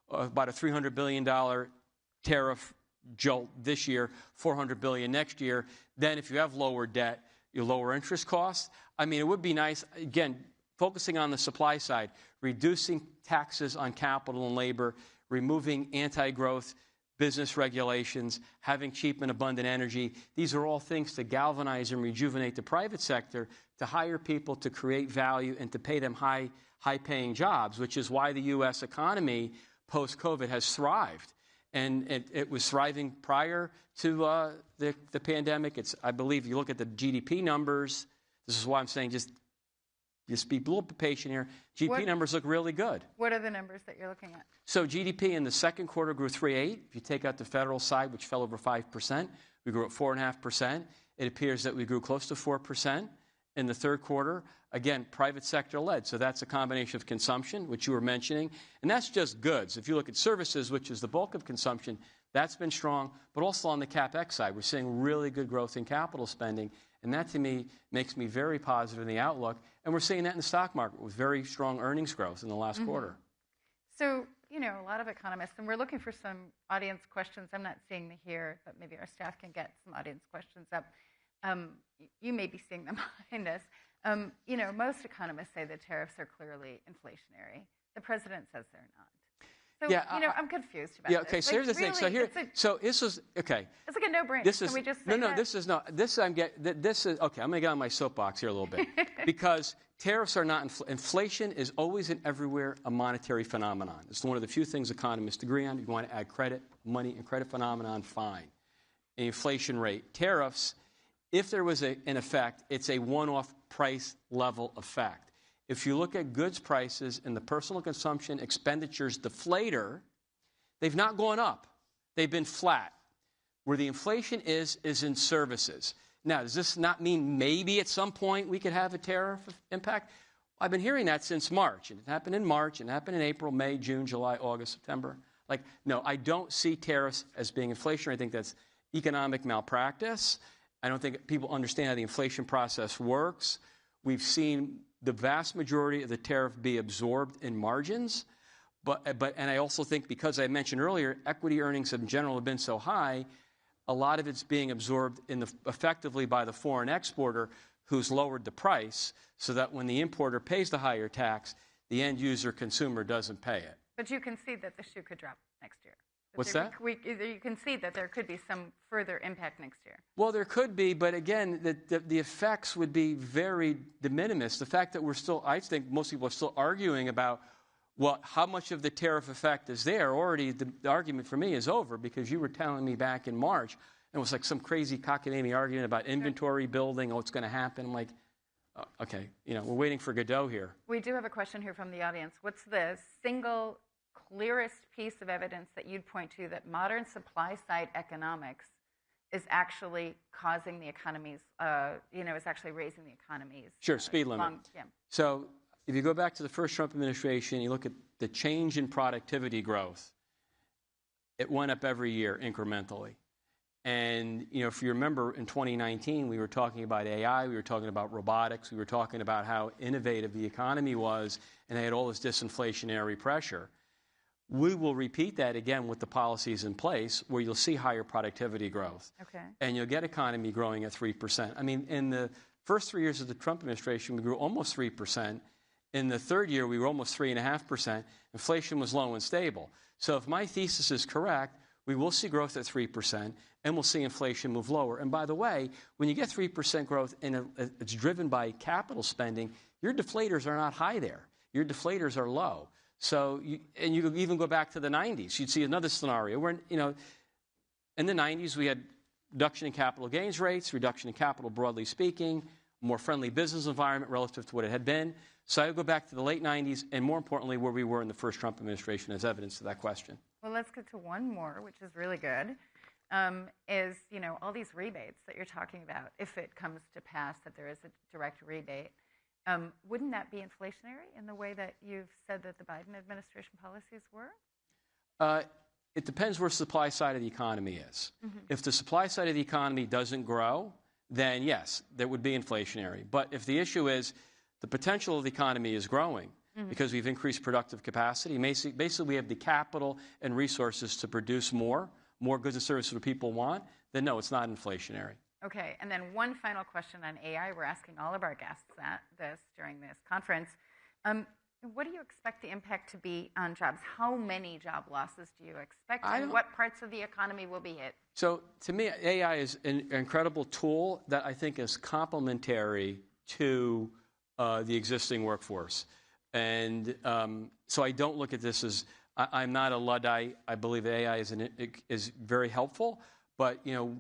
About a $300 billion tariff jolt this year, $400 billion next year. Then if you have lower debt, you lower interest costs. I mean, it would be nice, again, focusing on the supply side, reducing taxes on capital and labor, removing anti-growth business regulations, having cheap and abundant energy. These are all things to galvanize and rejuvenate the private sector, to hire people, to create value, and to pay them high-paying jobs, which is why the U.S. economy post-COVID has thrived. And it was thriving prior to the pandemic. I believe you look at the GDP numbers. This is why I'm saying just be a little bit patient here. GDP numbers look really good. What are the numbers that you're looking at? So GDP in the second quarter grew 3.8%. If you take out the federal side, which fell over 5%, we grew at 4.5%. It appears that we grew close to 4% in the third quarter. Again, private sector led. So that's a combination of consumption, which you were mentioning. And that's just goods. If you look at services, which is the bulk of consumption, that's been strong. But also on the CapEx side, we're seeing really good growth in capital spending. And that, to me, makes me very positive in the outlook. And we're seeing that in the stock market with very strong earnings growth in the last quarter. So, a lot of economists, and we're looking for some audience questions. I'm not seeing them here, but maybe our staff can get some audience questions up. You may be seeing them behind us. Most economists say that tariffs are clearly inflationary. The president says they're not. So, I'm confused about this. Okay, so here's the thing. So this is, okay. It's like a no-brainer. Can we just say No, this is not. I'm going to get on my soapbox here a little bit. Because tariffs are not, inflation is always and everywhere a monetary phenomenon. It's one of the few things economists agree on. You want to add credit, money, and credit phenomenon, fine. An inflation rate. Tariffs, if there was an effect, it's a one-off price level effect. If you look at goods prices and the personal consumption expenditures deflator, they've not gone up. They've been flat. Where the inflation is in services. Now, does this not mean maybe at some point we could have a tariff impact? I've been hearing that since March. And it happened in March, and it happened in April, May, June, July, August, September. No, I don't see tariffs as being inflationary. I think that's economic malpractice. I don't think people understand how the inflation process works. we've seen the vast majority of the tariff be absorbed in margins. And I also think, because I mentioned earlier, equity earnings in general have been so high, a lot of it's being absorbed effectively by the foreign exporter, who's lowered the price so that when the importer pays the higher tax, the end user consumer doesn't pay it. But you can see that the shoe could drop next year. What's that? You can see that there could be some further impact next year. Well, there could be, but again, the effects would be very de minimis. The fact that I think most people are still arguing about, well, how much of the tariff effect is there? Already, the argument for me is over, because you were telling me back in March, and it was like some crazy cockamamie argument about inventory building, it's going to happen. I'm like, okay, we're waiting for Godot here. We do have a question here from the audience. What's the single clearest piece of evidence that you'd point to that modern supply-side economics is actually causing the economies, is actually raising the economies? Sure, speed limit. So if you go back to the first Trump administration, you look at the change in productivity growth, it went up every year incrementally. And, if you remember, in 2019, we were talking about AI, we were talking about robotics, we were talking about how innovative the economy was, and they had all this disinflationary pressure. We will repeat that again with the policies in place, where you'll see higher productivity growth. Okay. And you'll get economy growing at 3%. I mean, in the first 3 years of the Trump administration, we grew almost 3%. In the third year, we were almost 3.5%. Inflation was low and stable. So if my thesis is correct, we will see growth at 3%, and we'll see inflation move lower. And by the way, when you get 3% growth and it's driven by capital spending, your deflators are not high there. Your deflators are low. So, you could even go back to the 90s. You'd see another scenario where, in the 90s, we had reduction in capital gains rates, reduction in capital broadly speaking, more friendly business environment relative to what it had been. So I would go back to the late 90s, and more importantly, where we were in the first Trump administration as evidence to that question. Well, let's get to one more, which is really good, is, all these rebates that you're talking about, if it comes to pass that there is a direct rebate, wouldn't that be inflationary in the way that you've said that the Biden administration policies were? It depends where the supply side of the economy is. Mm-hmm. If the supply side of the economy doesn't grow, then yes, that would be inflationary. But if the issue is the potential of the economy is growing, mm-hmm. because we've increased productive capacity, basically we have the capital and resources to produce more goods and services that people want, then no, it's not inflationary. Okay, and then one final question on AI. We're asking all of our guests this during this conference. What do you expect the impact to be on jobs? How many job losses do you expect, and what parts of the economy will be hit? So to me, AI is an incredible tool that I think is complementary to the existing workforce. And so I don't look at this as, I'm not a Luddite. I believe AI is very helpful. But,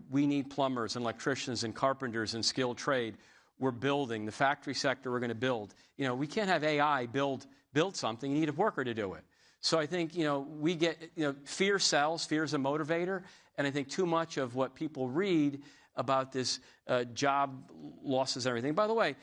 we need plumbers and electricians and carpenters and skilled trade. We're building. The factory sector, we're going to build. We can't have AI build something. You need a worker to do it. So I think, we get, fear sells. Fear is a motivator. And I think too much of what people read about this job losses and everything. By the way,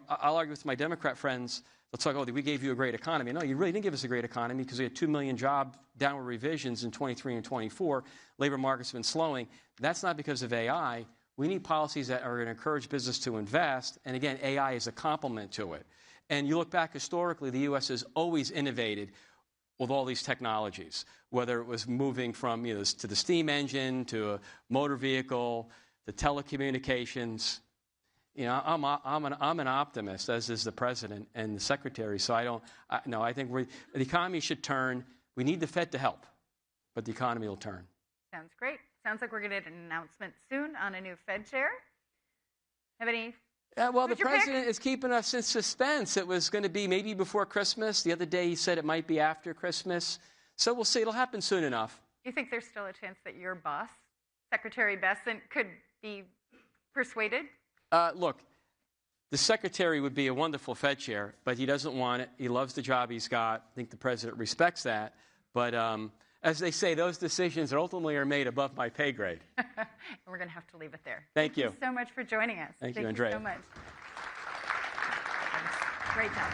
I'll argue with my Democrat friends. They'll talk, we gave you a great economy. No, you really didn't give us a great economy, because we had 2 million job downward revisions in 23 and 24. Labor market's been slowing. That's not because of AI. We need policies that are going to encourage business to invest. And again, AI is a complement to it. And you look back historically, the U.S. has always innovated with all these technologies, whether it was moving from to the steam engine, to a motor vehicle, to telecommunications. I'm an optimist, as is the president and the secretary. So I think the economy should turn. We need the Fed to help, but the economy will turn. Sounds great. Sounds like we're going to get an announcement soon on a new Fed chair. Have any? Well, the president is keeping us in suspense. It was going to be maybe before Christmas. The other day he said it might be after Christmas. So we'll see. It'll happen soon enough. You think there's still a chance that your boss, Secretary Bessent, could be persuaded? Look, the secretary would be a wonderful Fed chair, but he doesn't want it. He loves the job he's got. I think the president respects that. But as they say, those decisions ultimately are made above my pay grade. We're going to have to leave it there. Thank you so much for joining us. Thank you, Andrea. So much. Great job.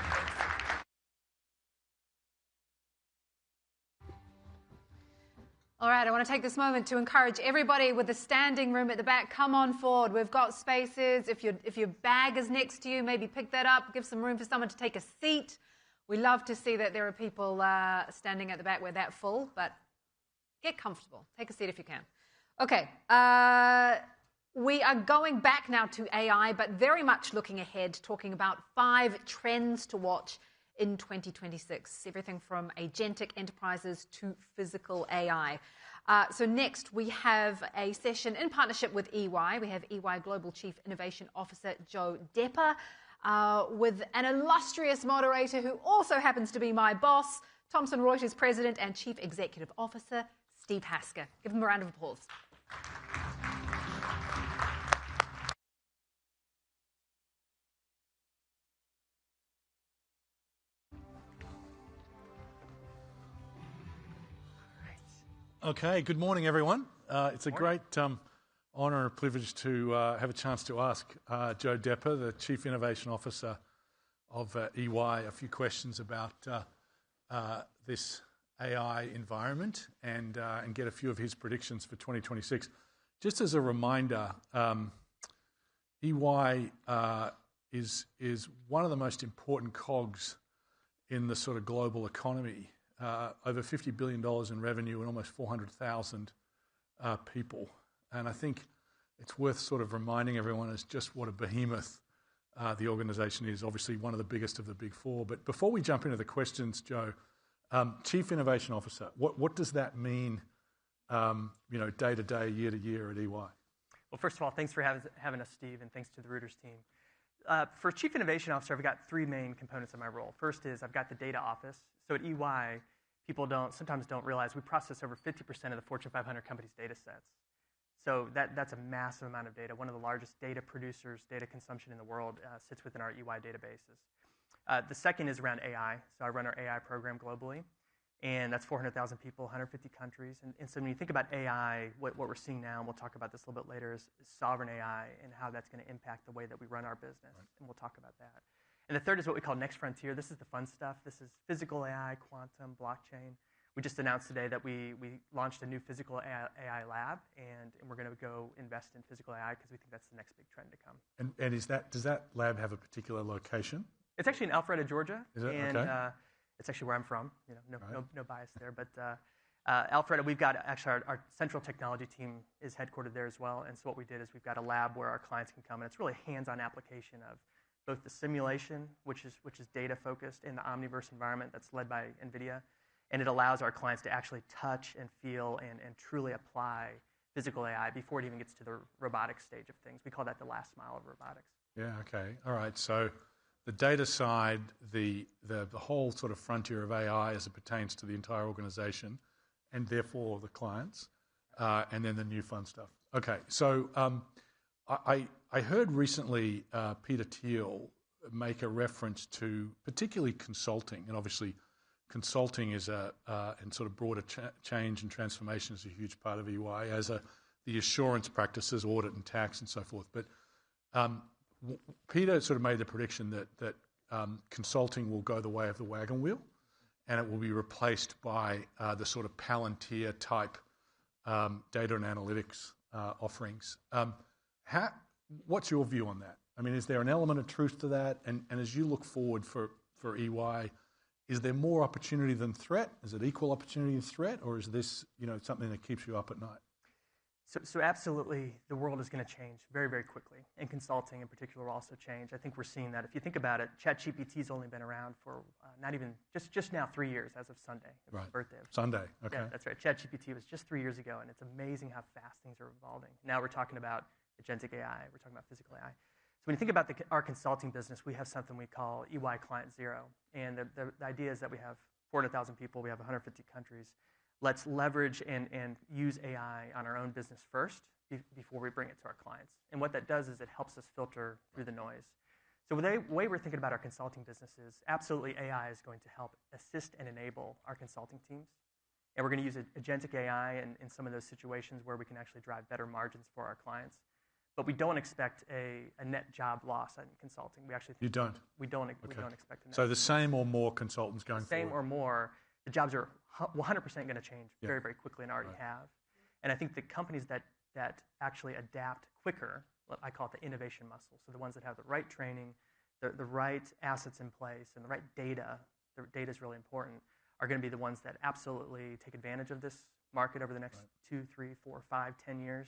Thanks. All right, I want to take this moment to encourage everybody with the standing room at the back, come on forward. We've got spaces. If your bag is next to you, maybe pick that up. Give some room for someone to take a seat. We love to see that there are people standing at the back. We're that full, but get comfortable. Take a seat if you can. Okay, we are going back now to AI, but very much looking ahead, talking about 5 trends to watch in 2026, everything from agentic enterprises to physical AI. So next, we have a session in partnership with EY. We have EY Global Chief Innovation Officer Joe Depper with an illustrious moderator who also happens to be my boss, Thomson Reuters President and Chief Executive Officer Steve Hasker. Give him a round of applause. Okay, good morning, everyone. It's a great honour and privilege to have a chance to ask Joe Depper, the Chief Innovation Officer of EY, a few questions about this AI environment and get a few of his predictions for 2026. Just as a reminder, EY is one of the most important cogs in the sort of global economy. Over $50 billion in revenue and almost 400,000 people. And I think it's worth sort of reminding everyone as just what a behemoth the organisation is, obviously one of the biggest of the big 4. But before we jump into the questions, Joe, Chief Innovation Officer, what does that mean, day to day, year to year at EY? Well, first of all, thanks for having us, Steve, and thanks to the Reuters team. For Chief Innovation Officer, I've got 3 main components of my role. First is I've got the data office. So at EY, people sometimes don't realize we process over 50% of the Fortune 500 companies' data sets. So that's a massive amount of data. One of the largest data producers, data consumption in the world sits within our EY databases. The second is around AI. So I run our AI program globally, and that's 400,000 people, 150 countries. And so when you think about AI, what we're seeing now, and we'll talk about this a little bit later, is sovereign AI and how that's going to impact the way that we run our business. Right. And we'll talk about that. And the third is what we call Next Frontier. This is the fun stuff. This is physical AI, quantum, blockchain. We just announced today that we launched a new physical AI lab, and we're going to go invest in physical AI because we think that's the next big trend to come. And does that lab have a particular location? It's actually in Alpharetta, Georgia. Is it? And, okay. It's actually where I'm from. No bias there. But Alpharetta, we've got actually our central technology team is headquartered there as well. And so what we did is we've got a lab where our clients can come, and it's really a hands-on application of both the simulation, which is data focused, in the Omniverse environment that's led by NVIDIA, and it allows our clients to actually touch and feel and truly apply physical AI before it even gets to the robotics stage of things. We call that the last mile of robotics. Yeah. Okay. All right. So the data side, the whole sort of frontier of AI as it pertains to the entire organisation, and therefore the clients, and then the new fun stuff. Okay. So I heard recently Peter Thiel make a reference to particularly consulting, and obviously consulting is and sort of broader change and transformation is a huge part of EY, as the assurance practices, audit and tax and so forth. But Peter sort of made the prediction that consulting will go the way of the wagon wheel, and it will be replaced by the sort of Palantir type data and analytics offerings. What's your view on that? I mean, is there an element of truth to that? And as you look forward for EY, is there more opportunity than threat? Is it equal opportunity and threat, or is this something that keeps you up at night? So absolutely, the world is going to change very, very quickly, and consulting in particular will also change. I think we're seeing that. If you think about it, ChatGPT's only been around for not even just now 3 years as of Sunday. It was his birthday. Sunday, okay. Yeah, that's right. ChatGPT was just 3 years ago, and it's amazing how fast things are evolving. Now we're talking about agentic AI. We're talking about physical AI. So when you think about our consulting business, we have something we call EY Client Zero. And the idea is that we have 400,000 people. We have 150 countries. Let's leverage and use AI on our own business first before we bring it to our clients. And what that does is it helps us filter through the noise. So the way we're thinking about our consulting business is absolutely AI is going to help assist and enable our consulting teams. And we're going to use agentic AI in some of those situations where we can actually drive better margins for our clients. But we don't expect a net job loss in consulting. We actually think you don't. We don't expect a net. So the same or more consultants going forward. Same or more. the jobs are 100% going to change very, very quickly and already have. And I think the companies that actually adapt quicker, I call it the innovation muscle, so the ones that have the right training, the right assets in place, and the right data, the data is really important, are going to be the ones that absolutely take advantage of this market over the next 2, 3, 4, 5, 10 years.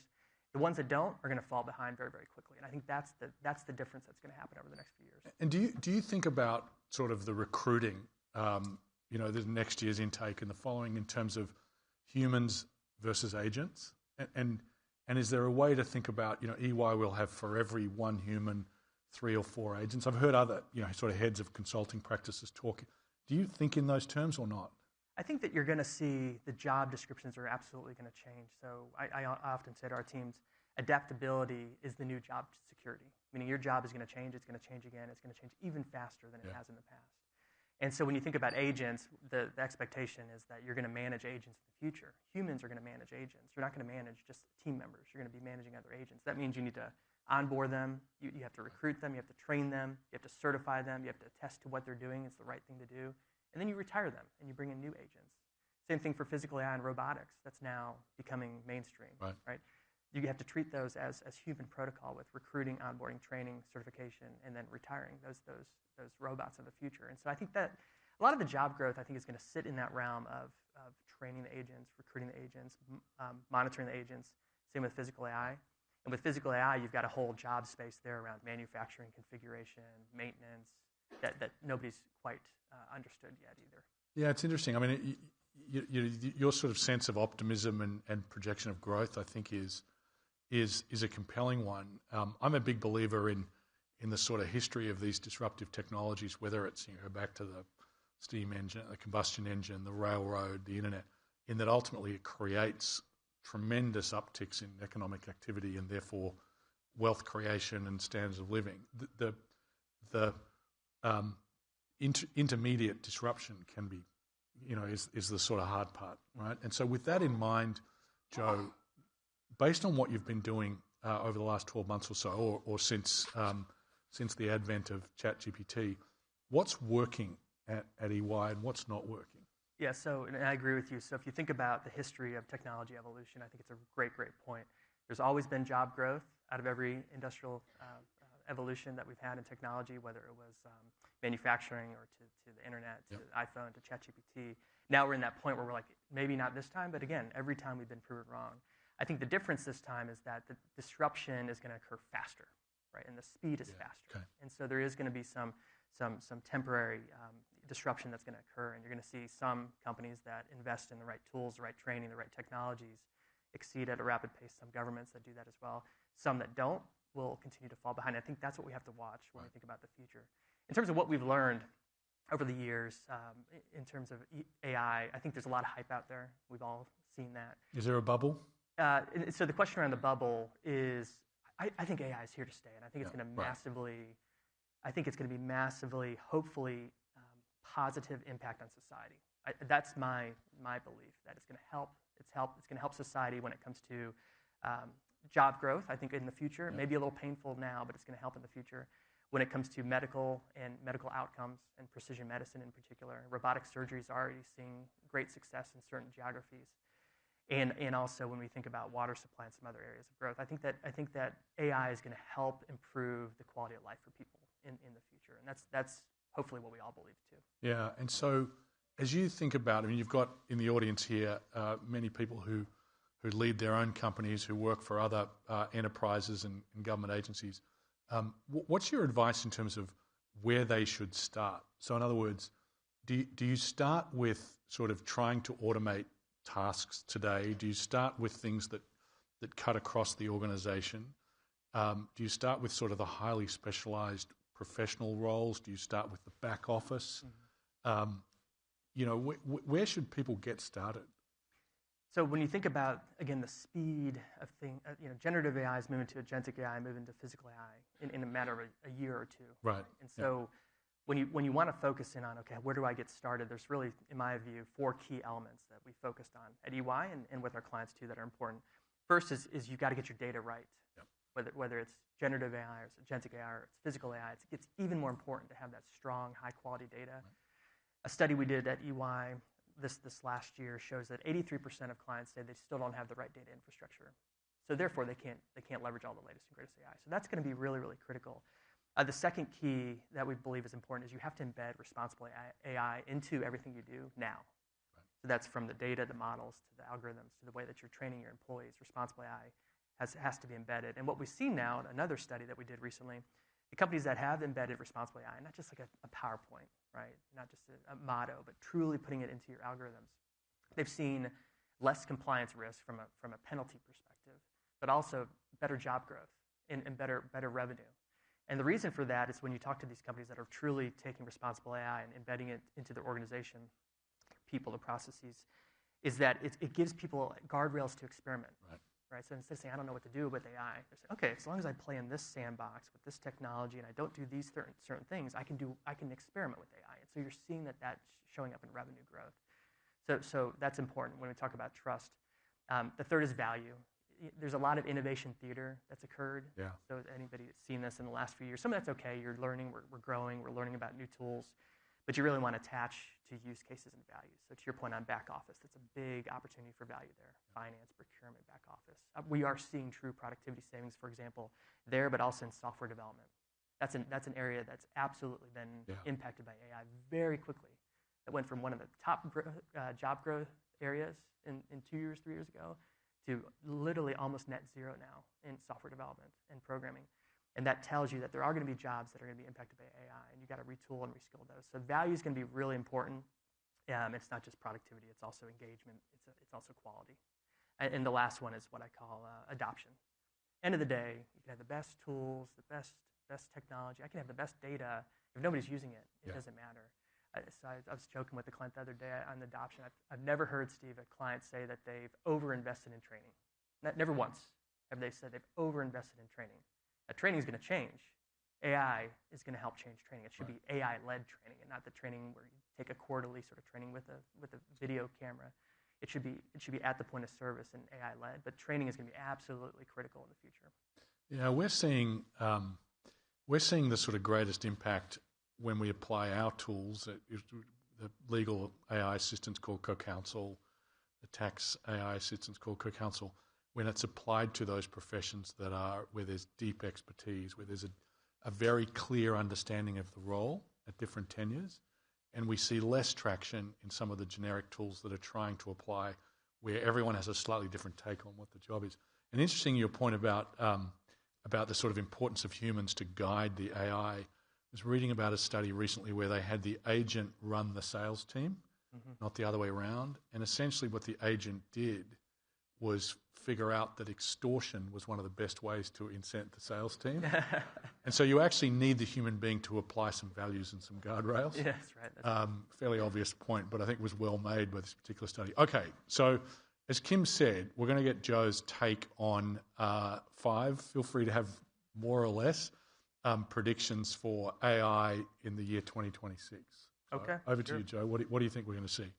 The ones that don't are going to fall behind very, very quickly. And I think that's the difference that's going to happen over the next few years. And do you think about sort of the recruiting, the next year's intake and the following in terms of humans versus agents? And is there a way to think about, EY will have for every one human 3 or 4 agents? I've heard other, sort of heads of consulting practices talk. Do you think in those terms or not? I think that you're going to see the job descriptions are absolutely going to change. So I often say to our teams, adaptability is the new job security, meaning your job is going to change, it's going to change again, it's going to change even faster than it has in the past. And so when you think about agents, the expectation is that you're going to manage agents in the future. Humans are going to manage agents. You're not going to manage just team members. You're going to be managing other agents. That means you need to onboard them, you have to recruit them, you have to train them, you have to certify them, you have to attest to what they're doing, it's the right thing to do. And then you retire them and you bring in new agents. Same thing for physical AI and robotics. That's now becoming mainstream, right? You have to treat those as human protocol with recruiting, onboarding, training, certification, and then retiring those robots of the future. And so I think that a lot of the job growth, I think, is going to sit in that realm of training the agents, recruiting the agents, monitoring the agents. Same with physical AI. And with physical AI, you've got a whole job space there around manufacturing, configuration, maintenance, that nobody's quite understood yet either. Yeah, it's interesting. I mean, your sort of sense of optimism and projection of growth, I think, is a compelling one. I'm a big believer in the sort of history of these disruptive technologies, whether it's back to the steam engine, the combustion engine, the railroad, the internet, in that ultimately it creates tremendous upticks in economic activity and therefore wealth creation and standards of living. The intermediate disruption can be, is the sort of hard part, right? And so with that in mind, Joe, based on what you've been doing over the last 12 months or so, or since the advent of ChatGPT, what's working at EY and what's not working? Yeah, and I agree with you. So if you think about the history of technology evolution, I think it's a great point. There's always been job growth out of every industrial evolution that we've had in technology, whether it was manufacturing or to the internet, to the iPhone, to ChatGPT. Now we're in that point where we're like, maybe not this time, but again, every time we've been proven wrong. I think the difference this time is that the disruption is going to occur faster, right? And the speed is faster. Okay. And so there is going to be some temporary disruption that's going to occur, and you're going to see some companies that invest in the right tools, the right training, the right technologies exceed at a rapid pace. Some governments that do that as well. Some that don't will continue to fall behind. I think that's what we have to watch when we think about the future. In terms of what we've learned over the years, in terms of AI, I think there's a lot of hype out there. We've all seen that. Is there a bubble? So the question around the bubble is, I think AI is here to stay, and I think it's going to massively, hopefully, positive impact on society. That's my belief, that it's going to help. It's going to help society when it comes to job growth. I think in the future, maybe a little painful now, but it's going to help in the future. When it comes to medical outcomes and precision medicine in particular, robotic surgery is already seeing great success in certain geographies. And also when we think about water supply and some other areas of growth, I think that AI is going to help improve the quality of life for people in the future, and that's hopefully what we all believe too. Yeah, and so as you think about, I mean, you've got in the audience here many people who lead their own companies, who work for other enterprises and government agencies. What's your advice in terms of where they should start? So in other words, do you start with sort of trying to automate tasks today? Do you start with things that cut across the organization? Do you start with sort of the highly specialized professional roles? Do you start with the back office? Where should people get started? So when you think about, again, the speed of things, generative AI is moving to agentic AI, moving to physical AI in a matter of a year or two. Right. And so when you want to focus in on, okay, where do I get started? There's really, in my view, 4 key elements that we focused on at EY and with our clients too that are important. First is you've got to get your data right. Yep. Whether it's generative AI or it's agentic AI or it's physical AI, it's even more important to have that strong, high-quality data. Right. A study we did at EY this last year shows that 83% of clients say they still don't have the right data infrastructure. So therefore, they can't leverage all the latest and greatest AI. So that's going to be really, really critical. The second key that we believe is important is you have to embed responsible AI into everything you do now. Right. So that's from the data, the models, to the algorithms, to the way that you're training your employees. Responsible AI has to be embedded. And what we've seen now in another study that we did recently, the companies that have embedded responsible AI, not just like a PowerPoint, right? Not just a motto, but truly putting it into your algorithms, they've seen less compliance risk from a penalty perspective, but also better job growth and better revenue. And the reason for that is when you talk to these companies that are truly taking responsible AI and embedding it into their organization, people, the processes, is that it gives people guardrails to experiment. Right? So instead of saying, I don't know what to do with AI, they're saying, okay, as long as I play in this sandbox with this technology and I don't do these certain things, I can experiment with AI. And so you're seeing that's showing up in revenue growth. So that's important when we talk about trust. The third is value. There's a lot of innovation theater that's occurred. Yeah. So anybody that's seen this in the last few years, some of that's okay. You're learning, we're growing, we're learning about new tools, but you really want to attach to use cases and values. So to your point on back office, that's a big opportunity for value there. Finance, procurement, back office. We are seeing true productivity savings, for example, there, but also in software development. That's an area that's absolutely been impacted by AI very quickly. It went from one of the top job growth areas in 2 years, 3 years ago, to literally almost net zero now in software development and programming. And that tells you that there are going to be jobs that are going to be impacted by AI, and you've got to retool and reskill those. So value is going to be really important. It's not just productivity, it's also engagement, it's also quality. And the last one is what I call adoption. End of the day, you can have the best tools, the best technology. I can have the best data. If nobody's using it, it doesn't matter. So I was joking with the client the other day on adoption. I've never heard, Steve, a client say that they've over-invested in training. Never once have they said they've over-invested in training. That training is going to change. AI is going to help change training. It should be AI-led training and not the training where you take a quarterly sort of training with a video camera. It should be at the point of service and AI-led, but training is going to be absolutely critical in the future. Yeah, we're seeing the sort of greatest impact when we apply our tools. The legal AI assistance called co-counsel, the tax AI assistance called co-counsel, when it's applied to those professions where there's deep expertise, where there's a very clear understanding of the role at different tenures, and we see less traction in some of the generic tools that are trying to apply where everyone has a slightly different take on what the job is. And interesting, your point about the sort of importance of humans to guide the AI. I was reading about a study recently where they had the agent run the sales team, not the other way around, and essentially what the agent did was figure out that extortion was one of the best ways to incent the sales team. And so you actually need the human being to apply some values and some guardrails. Yeah, that's right. That's fairly obvious point, but I think it was well made by this particular study. Okay, so as Kim said, we're going to get Joe's take on 5. Feel free to have more or less predictions for AI in the year 2026. Okay. Over to you, Joe. What do you think we're going to see?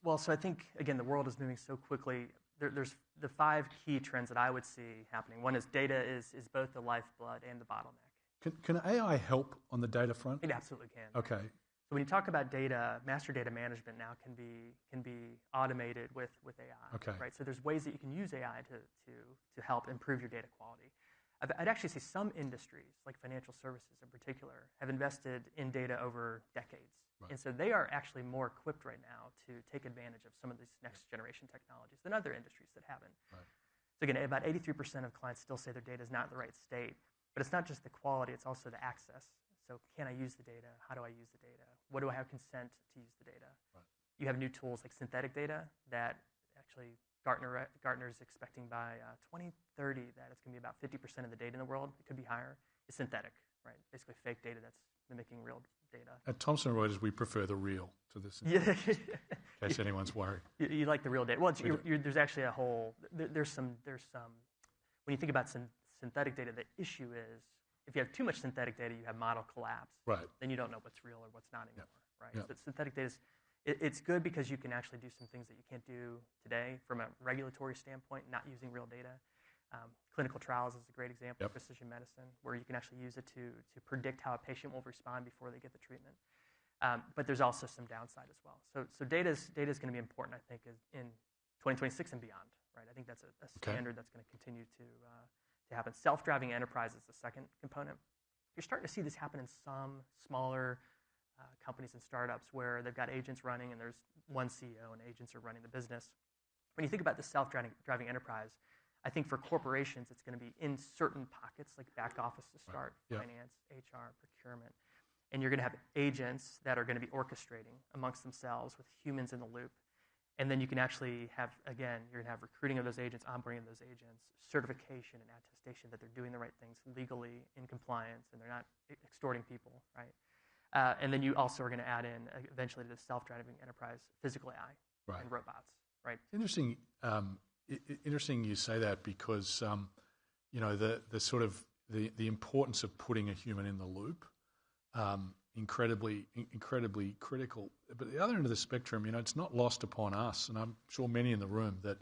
Well, so I think, again, the world is moving so quickly. There's the 5 key trends that I would see happening. One is data is both the lifeblood and the bottleneck. Can AI help on the data front? It absolutely can. Okay. So when you talk about data, master data management now can be automated with AI. Okay. Right. So there's ways that you can use AI to help improve your data quality. I'd actually say some industries, like financial services in particular, have invested in data over decades. Right. And so they are actually more equipped right now to take advantage of some of these next generation technologies than other industries that haven't. Right. So again, about 83% of clients still say their data is not in the right state. But it's not just the quality, it's also the access. So can I use the data? How do I use the data? What do I have consent to use the data? Right. You have new tools like synthetic data that actually Gartner is expecting by 2030 that it's going to be about 50% of the data in the world. It could be higher. It's synthetic, right? Basically fake data that's mimicking real data. At Thomson Reuters, we prefer the real to this. In case anyone's worried. You like the real data. Well, there's actually a whole, there's some, when you think about synthetic data, the issue is if you have too much synthetic data, you have model collapse. Right. Then you don't know what's real or what's not anymore, right? Yep. So synthetic data it's good because you can actually do some things that you can't do today from a regulatory standpoint, not using real data. Clinical trials is a great example of precision medicine, where you can actually use it to predict how a patient will respond before they get the treatment. But there's also some downside as well. So data is going to be important, I think, in 2026 and beyond. Right? I think that's a standard that's going to continue to happen. Self-driving enterprise is the second component. You're starting to see this happen in some smaller companies and startups where they've got agents running and there's one CEO and agents are running the business. When you think about the self-driving enterprise, I think for corporations, it's going to be in certain pockets, like back office to start, finance, HR, procurement. And you're going to have agents that are going to be orchestrating amongst themselves with humans in the loop. And then you can actually have, again, you're going to have recruiting of those agents, onboarding of those agents, certification and attestation that they're doing the right things legally in compliance and they're not extorting people, right? And then you also are going to add in, eventually, to the self-driving enterprise, physical AI and robots, right? Interesting. Interesting you say that because the sort of the importance of putting a human in the loop, incredibly critical. But at the other end of the spectrum, it's not lost upon us, and I'm sure many in the room, that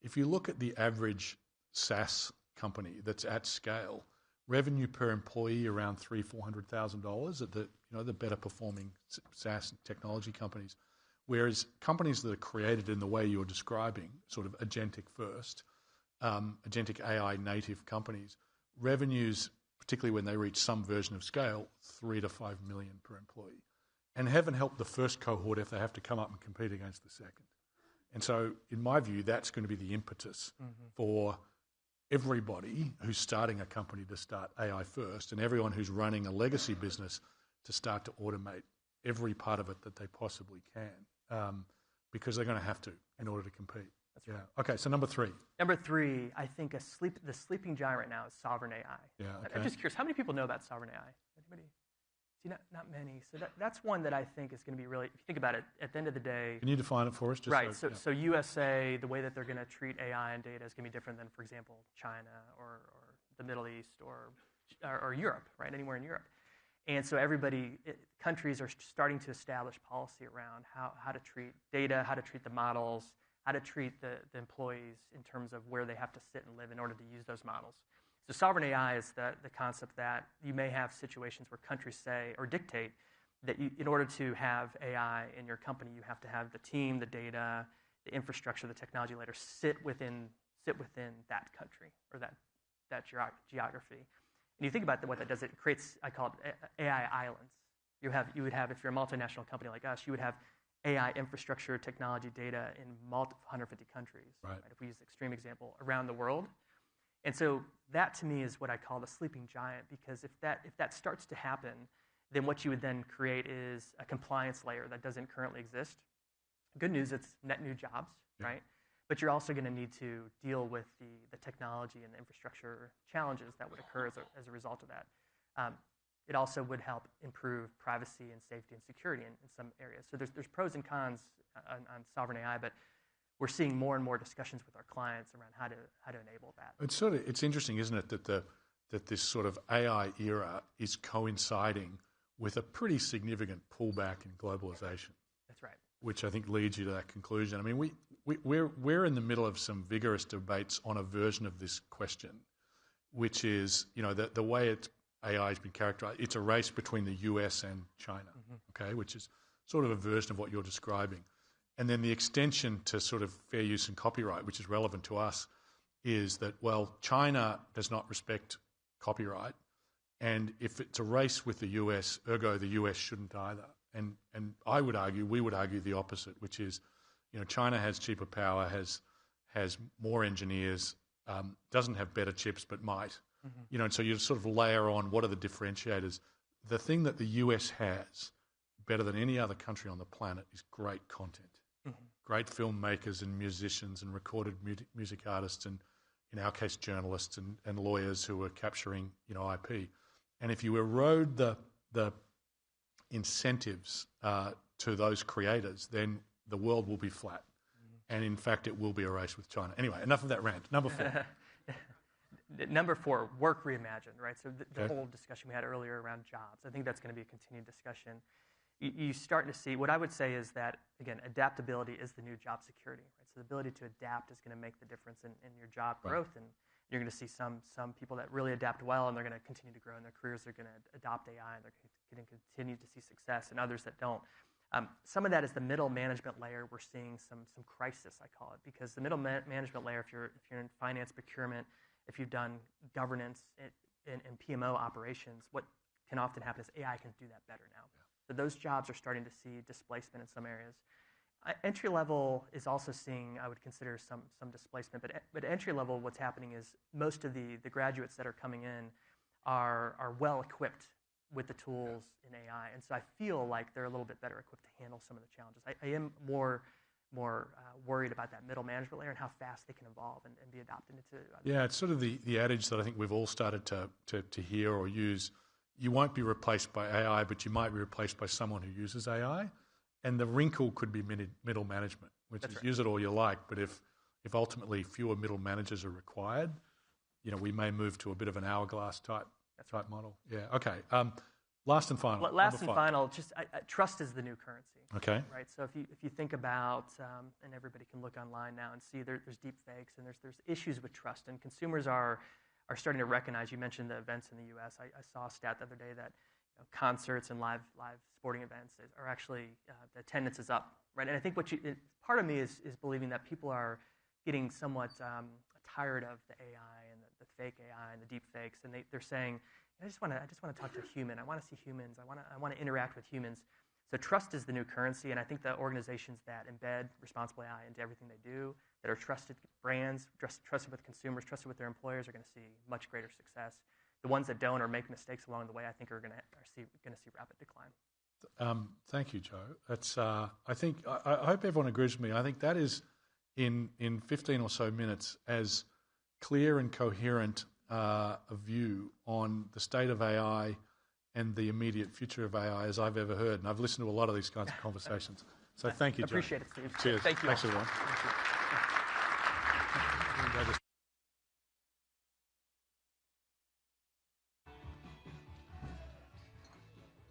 if you look at the average SaaS company that's at scale, revenue per employee around $300,000-$400,000 at the better performing SaaS technology companies. Whereas companies that are created in the way you're describing, sort of agentic first, agentic AI native companies, revenues, particularly when they reach some version of scale, $3 to $5 million per employee. And heaven help the first cohort if they have to come up and compete against the second. And so, in my view, that's going to be the impetus for everybody who's starting a company to start AI first, and everyone who's running a legacy business to start to automate every part of it that they possibly can, because they're going to have to in order to compete. That's right. Okay, so number three. Number three, I think the sleeping giant right now is sovereign AI. Yeah, okay. I'm just curious, how many people know about sovereign AI? Anybody? See, not many. So that's one that I think is going to be really, if you think about it, at the end of the day. Can you define it for us? So USA, the way that they're going to treat AI and data is going to be different than, for example, China or the Middle East or Europe, right? Anywhere in Europe. And so countries are starting to establish policy around how to treat data, how to treat the models, how to treat the employees in terms of where they have to sit and live in order to use those models. So sovereign AI is the concept that you may have situations where countries say or dictate that in order to have AI in your company, you have to have the team, the data, the infrastructure, the technology layer sit within that country or that geography. And you think about what that does, it creates, I call it AI islands. You would have, if you're a multinational company like us, you would have AI infrastructure, technology, data in 150 countries. Right. If we use the extreme example, around the world. And so that to me is what I call the sleeping giant, because if that starts to happen, then what you would then create is a compliance layer that doesn't currently exist. Good news, it's net new jobs, right? But you're also going to need to deal with the technology and the infrastructure challenges that would occur as a result of that. It also would help improve privacy and safety and security in some areas. So there's pros and cons on sovereign AI, but we're seeing more and more discussions with our clients around how to enable that. It's interesting, isn't it, that this sort of AI era is coinciding with a pretty significant pullback in globalization. That's right. Which I think leads you to that conclusion. I mean, we're in the middle of some vigorous debates on a version of this question, which is, the way AI has been characterized, it's a race between the US and China, okay, which is sort of a version of what you're describing. And then the extension to sort of fair use and copyright, which is relevant to us, is that, well, China does not respect copyright, and if it's a race with the US, ergo the US shouldn't either. And we would argue the opposite, which is, China has cheaper power, has more engineers, doesn't have better chips but might. And so you sort of layer on what are the differentiators. The thing that the US has better than any other country on the planet is great content. Great filmmakers and musicians and recorded music artists and, in our case, journalists and lawyers who are capturing, IP. And if you erode the incentives to those creators, then the world will be flat. And in fact, it will be a race with China. Anyway, enough of that rant. Number 4. Number 4, work reimagined, right? So the whole discussion we had earlier around jobs, I think that's going to be a continued discussion. You start to see, what I would say is that, again, adaptability is the new job security, right? So the ability to adapt is going to make the difference in your job growth You're going to see some people that really adapt well, and they're going to continue to grow in their careers. They're going to adopt AI, and they're going to continue to see success, and others that don't. Some of that is the middle management layer. We're seeing some crisis, I call it, because the middle management layer, if you're in finance, procurement, if you've done governance and PMO operations, what can often happen is AI can do that better now. Yeah. So those jobs are starting to see displacement in some areas. Entry level is also seeing, I would consider, some displacement. But entry level, what's happening is most of the graduates that are coming in are well equipped with the tools in AI, and so I feel like they're a little bit better equipped to handle some of the challenges. I am more worried about that middle management layer and how fast they can evolve and be adopted into. Yeah, it's sort of the adage that I think we've all started to hear or use. You won't be replaced by AI, but you might be replaced by someone who uses AI. And the wrinkle could be middle management, which is use it all you like, but if ultimately fewer middle managers are required, we may move to a bit of an hourglass type model. Yeah. Okay. Last and final. Final. Just trust is the new currency. Okay. Right. So if you think about, and everybody can look online now and see there's deep fakes and there's issues with trust, and consumers are starting to recognize. You mentioned the events in the U.S. I saw a stat the other day that concerts and live sporting events are actually the attendance is up. Right. And I think part of me is believing that people are getting somewhat tired of the AI and the fake AI and the deep fakes, and they're saying, I just want to talk to a human. I want to see humans. I want to interact with humans. So trust is the new currency, and I think the organizations that embed responsible AI into everything they do, that are trusted brands, trusted with consumers, trusted with their employers, are going to see much greater success. The ones that don't or make mistakes along the way, I think are going to see rapid decline. Thank you, Joe. That's I hope everyone agrees with me. I think that is in 15 or so minutes as clear and coherent a view on the state of AI and the immediate future of AI as I've ever heard. And I've listened to a lot of these kinds of conversations. So thank you, Joe. Appreciate it, Steve. Cheers. Thank you. Thanks, everyone.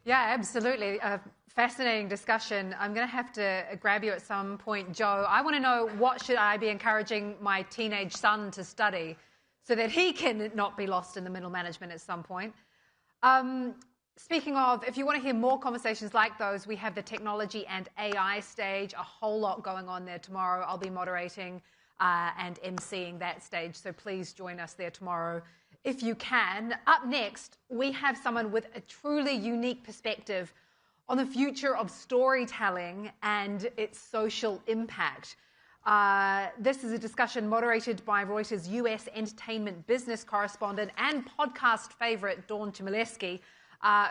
Yeah, absolutely. Fascinating discussion. I'm going to have to grab you at some point, Joe. I want to know, what should I be encouraging my teenage son to study so that he can not be lost in the middle management at some point? Speaking of, if you want to hear more conversations like those, we have the technology and AI stage, a whole lot going on there tomorrow. I'll be moderating and emceeing that stage, so please join us there tomorrow if you can. Up next, we have someone with a truly unique perspective on the future of storytelling and its social impact. This is a discussion moderated by Reuters US entertainment business correspondent and podcast favorite Dawn Chmielewski,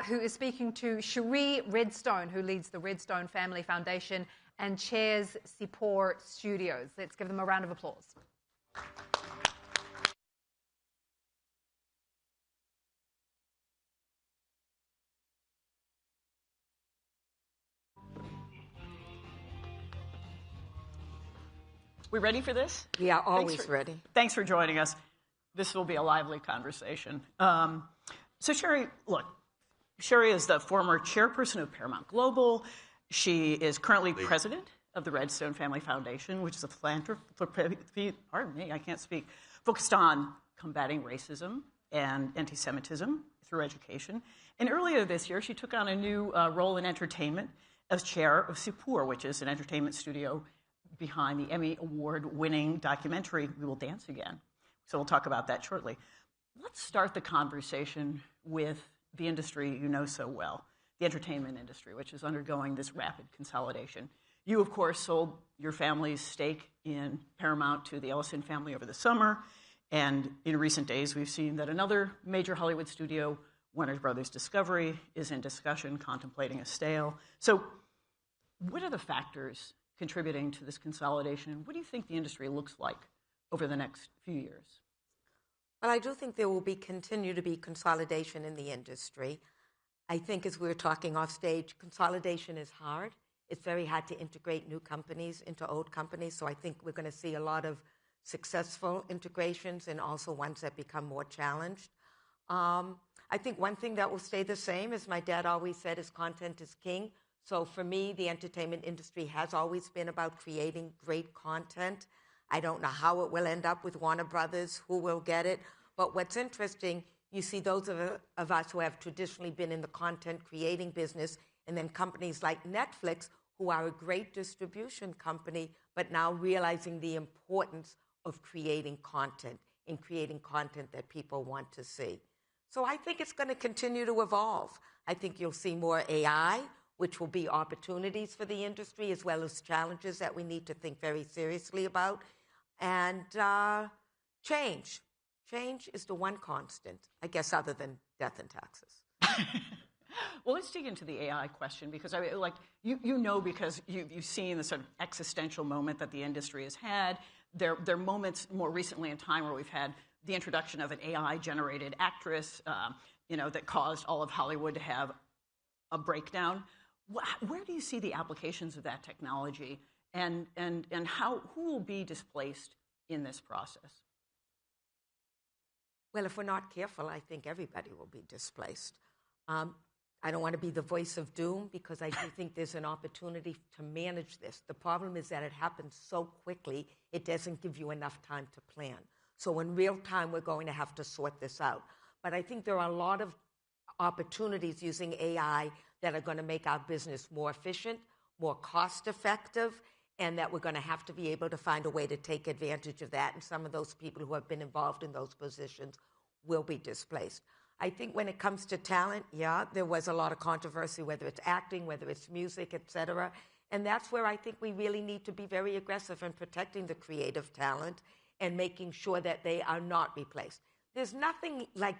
who is speaking to Shari Redstone, who leads the Redstone Family Foundation and chairs Sipur Studios. Let's give them a round of applause. We ready for this? We are always ready. Thanks for joining us. This will be a lively conversation. So Shari, look, Shari is the former chairperson of Paramount Global. She is currently president of the Redstone Family Foundation, which is a philanthropy, pardon me, I can't speak, focused on combating racism and anti-Semitism through education. And earlier this year, she took on a new role in entertainment as chair of Sipur, which is an entertainment studio behind the Emmy Award-winning documentary, We Will Dance Again. So we'll talk about that shortly. Let's start the conversation with the industry you know so well, the entertainment industry, which is undergoing this rapid consolidation. You, of course, sold your family's stake in Paramount to the Ellison family over the summer, and in recent days we've seen that another major Hollywood studio, Warner Brothers Discovery, is in discussion, contemplating a sale. So what are the factors contributing to this consolidation? What do you think the industry looks like over the next few years? Well, I do think there will continue to be consolidation in the industry. I think, as we were talking off stage, consolidation is hard. It's very hard to integrate new companies into old companies, so I think we're going to see a lot of successful integrations and also ones that become more challenged. I think one thing that will stay the same, as my dad always said, is content is king. So for me, the entertainment industry has always been about creating great content. I don't know how it will end up with Warner Brothers, who will get it. But what's interesting, you see those of us who have traditionally been in the content creating business, and then companies like Netflix, who are a great distribution company, but now realizing the importance of creating content and creating content that people want to see. So I think it's going to continue to evolve. I think you'll see more AI, which will be opportunities for the industry, as well as challenges that we need to think very seriously about. And change. Change is the one constant, I guess, other than death and taxes. Well, let's dig into the AI question, because you know, because you've seen the sort of existential moment that the industry has had. There are moments more recently in time where we've had the introduction of an AI-generated actress, that caused all of Hollywood to have a breakdown. Where do you see the applications of that technology, and who will be displaced in this process? Well, if we're not careful, I think everybody will be displaced. I don't want to be the voice of doom, because I do think there's an opportunity to manage this. The problem is that it happens so quickly, it doesn't give you enough time to plan. So in real time, we're going to have to sort this out. But I think there are a lot of opportunities using AI that are going to make our business more efficient, more cost-effective, and that we're going to have to be able to find a way to take advantage of that. And some of those people who have been involved in those positions will be displaced. I think when it comes to talent, there was a lot of controversy, whether it's acting, whether it's music, et cetera. And that's where I think we really need to be very aggressive in protecting the creative talent and making sure that they are not replaced. There's nothing like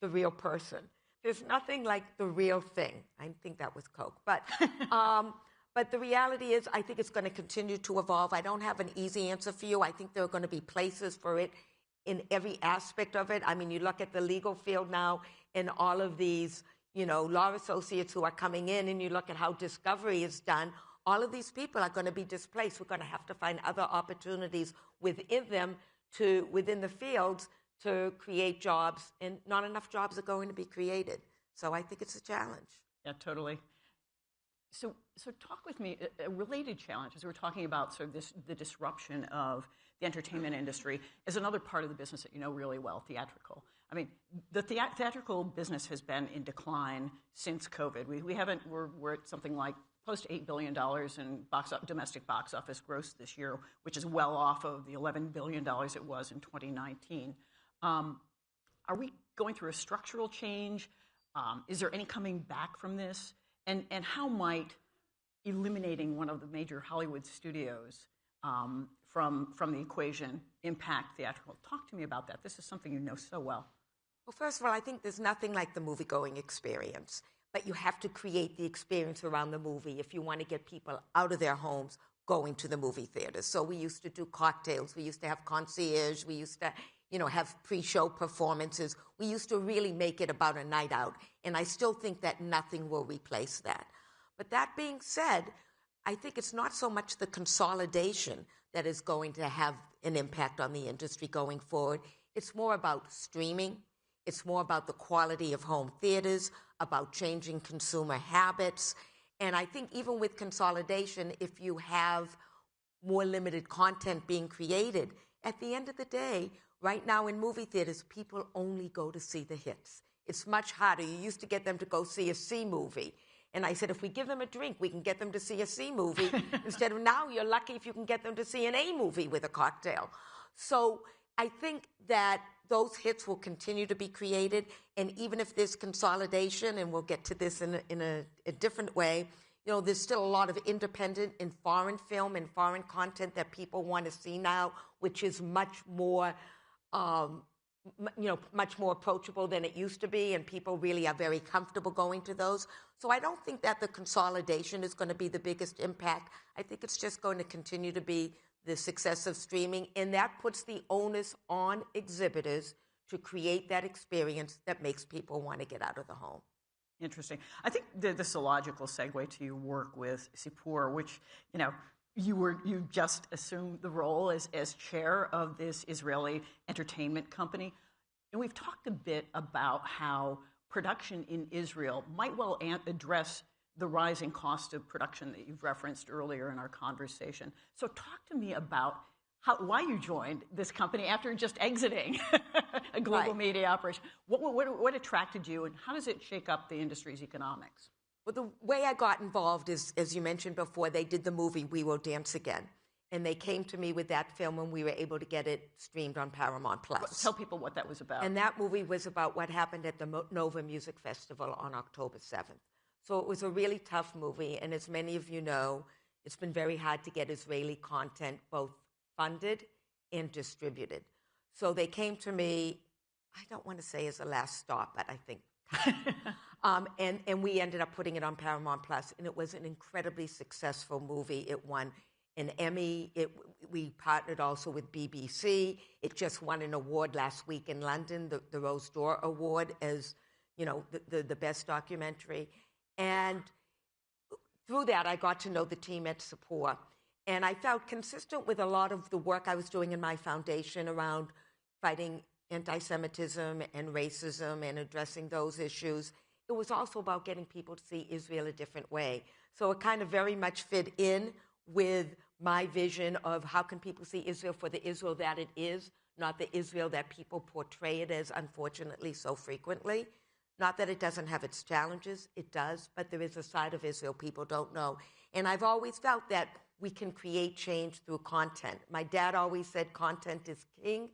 the real person. There's nothing like the real thing. I think that was Coke. But the reality is, I think it's going to continue to evolve. I don't have an easy answer for you. I think there are going to be places for it in every aspect of it. I mean, you look at the legal field now and all of these, law associates who are coming in, and you look at how discovery is done. All of these people are going to be displaced. We're going to have to find other opportunities within the fields to create jobs, and not enough jobs are going to be created. So I think it's a challenge. Yeah, totally. So talk with me, a related challenge, as we're talking about sort of the disruption of the entertainment industry, is another part of the business that you know really well, theatrical. I mean, the theatrical business has been in decline since COVID. We're at something like close to $8 billion in domestic box office gross this year, which is well off of the $11 billion it was in 2019. Are we going through a structural change? Is there any coming back from this? And how might eliminating one of the major Hollywood studios from the equation impact theatrical? Talk to me about that. This is something you know so well. Well, first of all, I think there's nothing like the movie-going experience. But you have to create the experience around the movie if you want to get people out of their homes going to the movie theaters. So we used to do cocktails. We used to have concierge. We used to, have pre-show performances. We used to really make it about a night out. And I still think that nothing will replace that. But that being said, I think it's not so much the consolidation that is going to have an impact on the industry going forward. It's more about streaming. It's more about the quality of home theaters, about changing consumer habits. And I think even with consolidation, if you have more limited content being created, at the end of the day, right now in movie theaters, people only go to see the hits. It's much harder. You used to get them to go see a C movie. And I said, if we give them a drink, we can get them to see a C movie. Instead of now, you're lucky if you can get them to see an A movie with a cocktail. So I think that those hits will continue to be created. And even if there's consolidation, and we'll get to this in a different way, there's still a lot of independent and foreign film and foreign content that people want to see now, which is much more much more approachable than it used to be, and people really are very comfortable going to those. So I don't think that the consolidation is going to be the biggest impact. I think it's just going to continue to be the success of streaming, and that puts the onus on exhibitors to create that experience that makes people want to get out of the home. Interesting. I think this is a logical segue to your work with Sipur, which, you just assumed the role as chair of this Israeli entertainment company. And we've talked a bit about how production in Israel might well address the rising cost of production that you've referenced earlier in our conversation. So talk to me about why you joined this company after just exiting a global media operation. What attracted you, and how does it shake up the industry's economics? Well, the way I got involved is, as you mentioned before, they did the movie We Will Dance Again. And they came to me with that film, and we were able to get it streamed on Paramount+. Tell people what that was about. And that movie was about what happened at the Nova Music Festival on October 7th. So it was a really tough movie, and as many of you know, it's been very hard to get Israeli content both funded and distributed. So they came to me, I don't want to say as a last stop, but I think and we ended up putting it on Paramount+, and it was an incredibly successful movie. It won an Emmy. We partnered also with BBC. It just won an award last week in London, the Rose d'Or Award, as the best documentary. And through that, I got to know the team at Sipur. And I felt consistent with a lot of the work I was doing in my foundation around fighting anti-Semitism and racism and addressing those issues. It was also about getting people to see Israel a different way. So it kind of very much fit in with my vision of how can people see Israel for the Israel that it is, not the Israel that people portray it as, unfortunately, so frequently. Not that it doesn't have its challenges, it does, but there is a side of Israel people don't know. And I've always felt that we can create change through content. My dad always said content is king.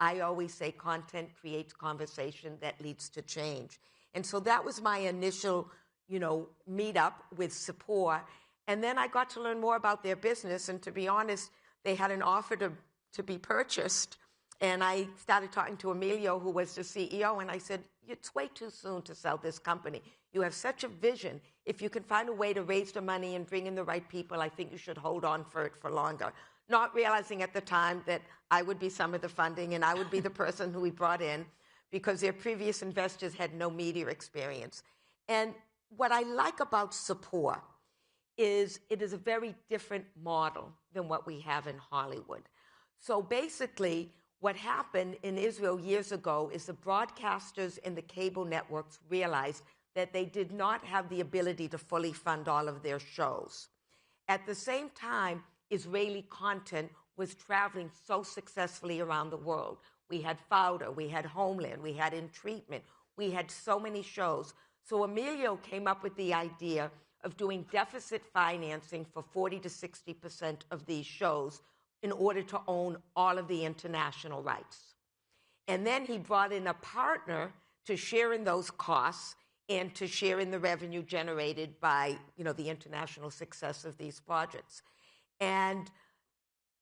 I always say content creates conversation that leads to change. And so that was my initial, meetup with Sipur. And then I got to learn more about their business. And to be honest, they had an offer to be purchased. And I started talking to Emilio, who was the CEO, and I said, it's way too soon to sell this company. You have such a vision. If you can find a way to raise the money and bring in the right people, I think you should hold on for it for longer. Not realizing at the time that I would be some of the funding and I would be the person who we brought in because their previous investors had no media experience. And what I like about Sipur is it is a very different model than what we have in Hollywood. So basically, what happened in Israel years ago is the broadcasters and the cable networks realized that they did not have the ability to fully fund all of their shows. At the same time, Israeli content was traveling so successfully around the world. We had Fauda, we had Homeland, we had In Treatment, we had so many shows. So Emilio came up with the idea of doing deficit financing for 40 to 60% of these shows in order to own all of the international rights. And then he brought in a partner to share in those costs and to share in the revenue generated by, the international success of these projects. And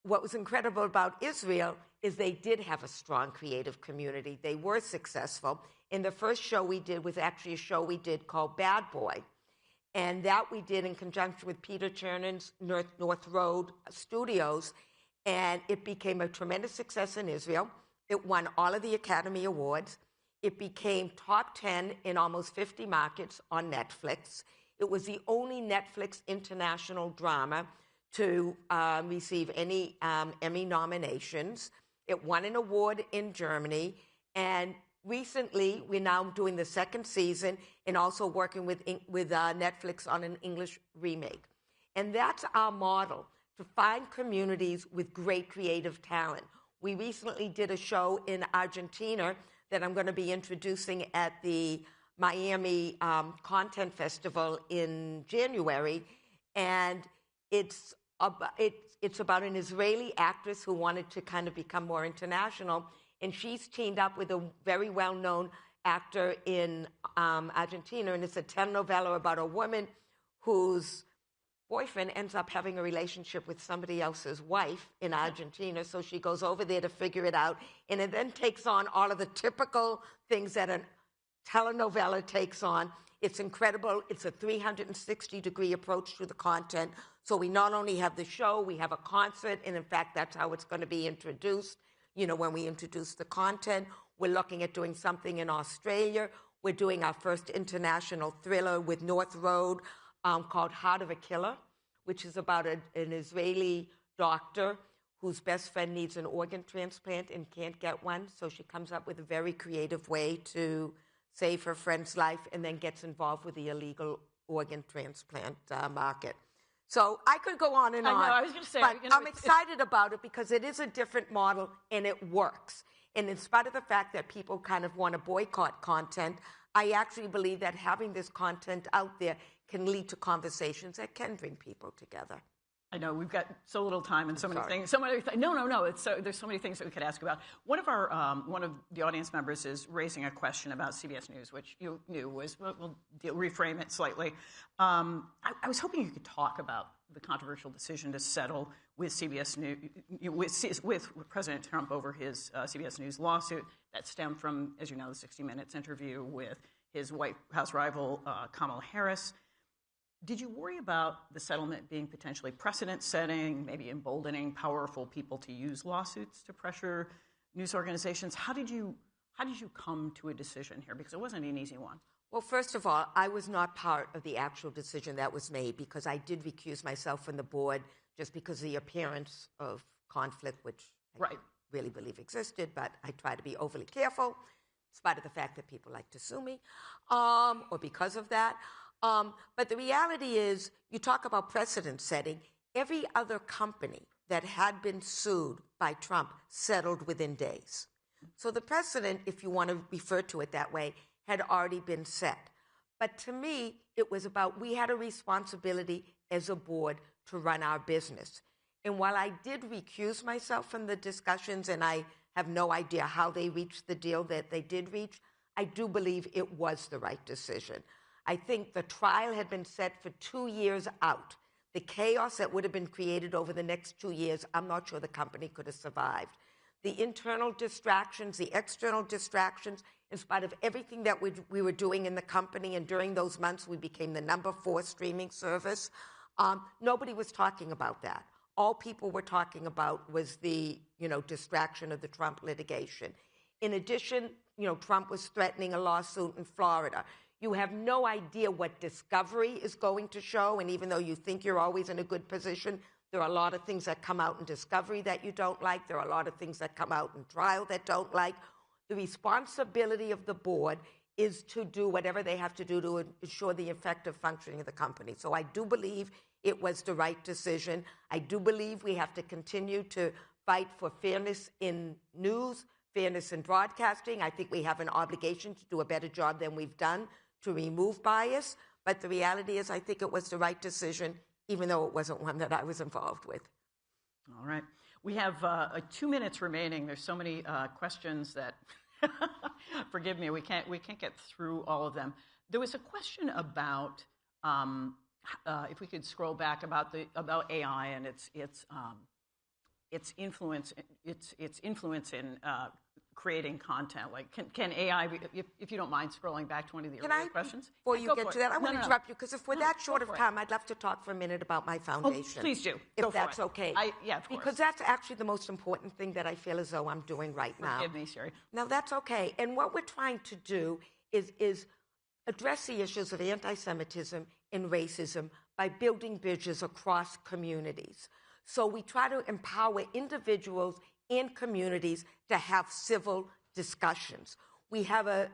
what was incredible about Israel is they did have a strong creative community. They were successful. And the first show we did was actually a show we did called Bad Boy. And that we did in conjunction with Peter Chernan's North Road Studios. And it became a tremendous success in Israel. It won all of the Academy Awards. It became top 10 in almost 50 markets on Netflix. It was the only Netflix international drama to receive any Emmy nominations. It won an award in Germany. And recently, we're now doing the second season and also working with Netflix on an English remake. And that's our model, to find communities with great creative talent. We recently did a show in Argentina that I'm going to be introducing at the Miami Content Festival in January. And it's about an Israeli actress who wanted to kind of become more international. And she's teamed up with a very well-known actor in Argentina. And it's a telenovela about a woman whose boyfriend ends up having a relationship with somebody else's wife in Argentina. So she goes over there to figure it out. And it then takes on all of the typical things that a telenovela takes on. It's incredible. It's a 360-degree approach to the content. So we not only have the show, we have a concert. And in fact, that's how it's going to be introduced. When we introduce the content, we're looking at doing something in Australia. We're doing our first international thriller with North Road called Heart of a Killer, which is about an Israeli doctor whose best friend needs an organ transplant and can't get one. So she comes up with a very creative way to save her friend's life and then gets involved with the illegal organ transplant market. So I could go on and on. I know, I was going to say, but I'm excited about it because it is a different model and it works. And in spite of the fact that people kind of want to boycott content, I actually believe that having this content out there can lead to conversations that can bring people together. I know we've got so little time and so many things. No. There's so many things that we could ask about. One of the audience members is raising a question about CBS News, which you knew was. We'll reframe it slightly. I was hoping you could talk about the controversial decision to settle with CBS News with President Trump over his CBS News lawsuit that stemmed from, as you know, the 60 Minutes interview with his White House rival Kamala Harris. Did you worry about the settlement being potentially precedent-setting, maybe emboldening powerful people to use lawsuits to pressure news organizations? How did you come to a decision here? Because it wasn't an easy one. Well, first of all, I was not part of the actual decision that was made because I did recuse myself from the board just because of the appearance of conflict, which I really believe existed, but I try to be overly careful, in spite of the fact that people like to sue me, or because of that. But the reality is, you talk about precedent setting. Every other company that had been sued by Trump settled within days. So the precedent, if you want to refer to it that way, had already been set. But to me, it was about we had a responsibility as a board to run our business. And while I did recuse myself from the discussions, and I have no idea how they reached the deal that they did reach, I do believe it was the right decision. I think the trial had been set for 2 years out. The chaos that would have been created over the next 2 years, I'm not sure the company could have survived. The internal distractions, the external distractions, in spite of everything that we were doing in the company, and during those months we became the number 4 streaming service, nobody was talking about that. All people were talking about was the distraction of the Trump litigation. In addition, Trump was threatening a lawsuit in Florida. You have no idea what discovery is going to show, and even though you think you're always in a good position, there are a lot of things that come out in discovery that you don't like. There are a lot of things that come out in trial that don't like. The responsibility of the board is to do whatever they have to do to ensure the effective functioning of the company. So I do believe it was the right decision. I do believe we have to continue to fight for fairness in news, fairness in broadcasting. I think we have an obligation to do a better job than we've done to remove bias. But the reality is I think it was the right decision, even though it wasn't one that I was involved with. All right. We have 2 minutes remaining. There's so many questions that, forgive me, we can't get through all of them. There was a question about, if we could scroll back, about AI and its influence in creating content. Like, can AI, if you don't mind scrolling back to one of the earlier questions? Before you get to that, I want to interrupt you, because if we're that short of time, I'd love to talk for a minute about my foundation. Oh, please do. If that's okay. Yeah, of course. Because that's actually the most important thing that I feel as though I'm doing right now. Forgive me, Shari. Now, that's okay. And what we're trying to do is address the issues of anti-Semitism and racism by building bridges across communities. So we try to empower individuals and communities to have civil discussions. We have a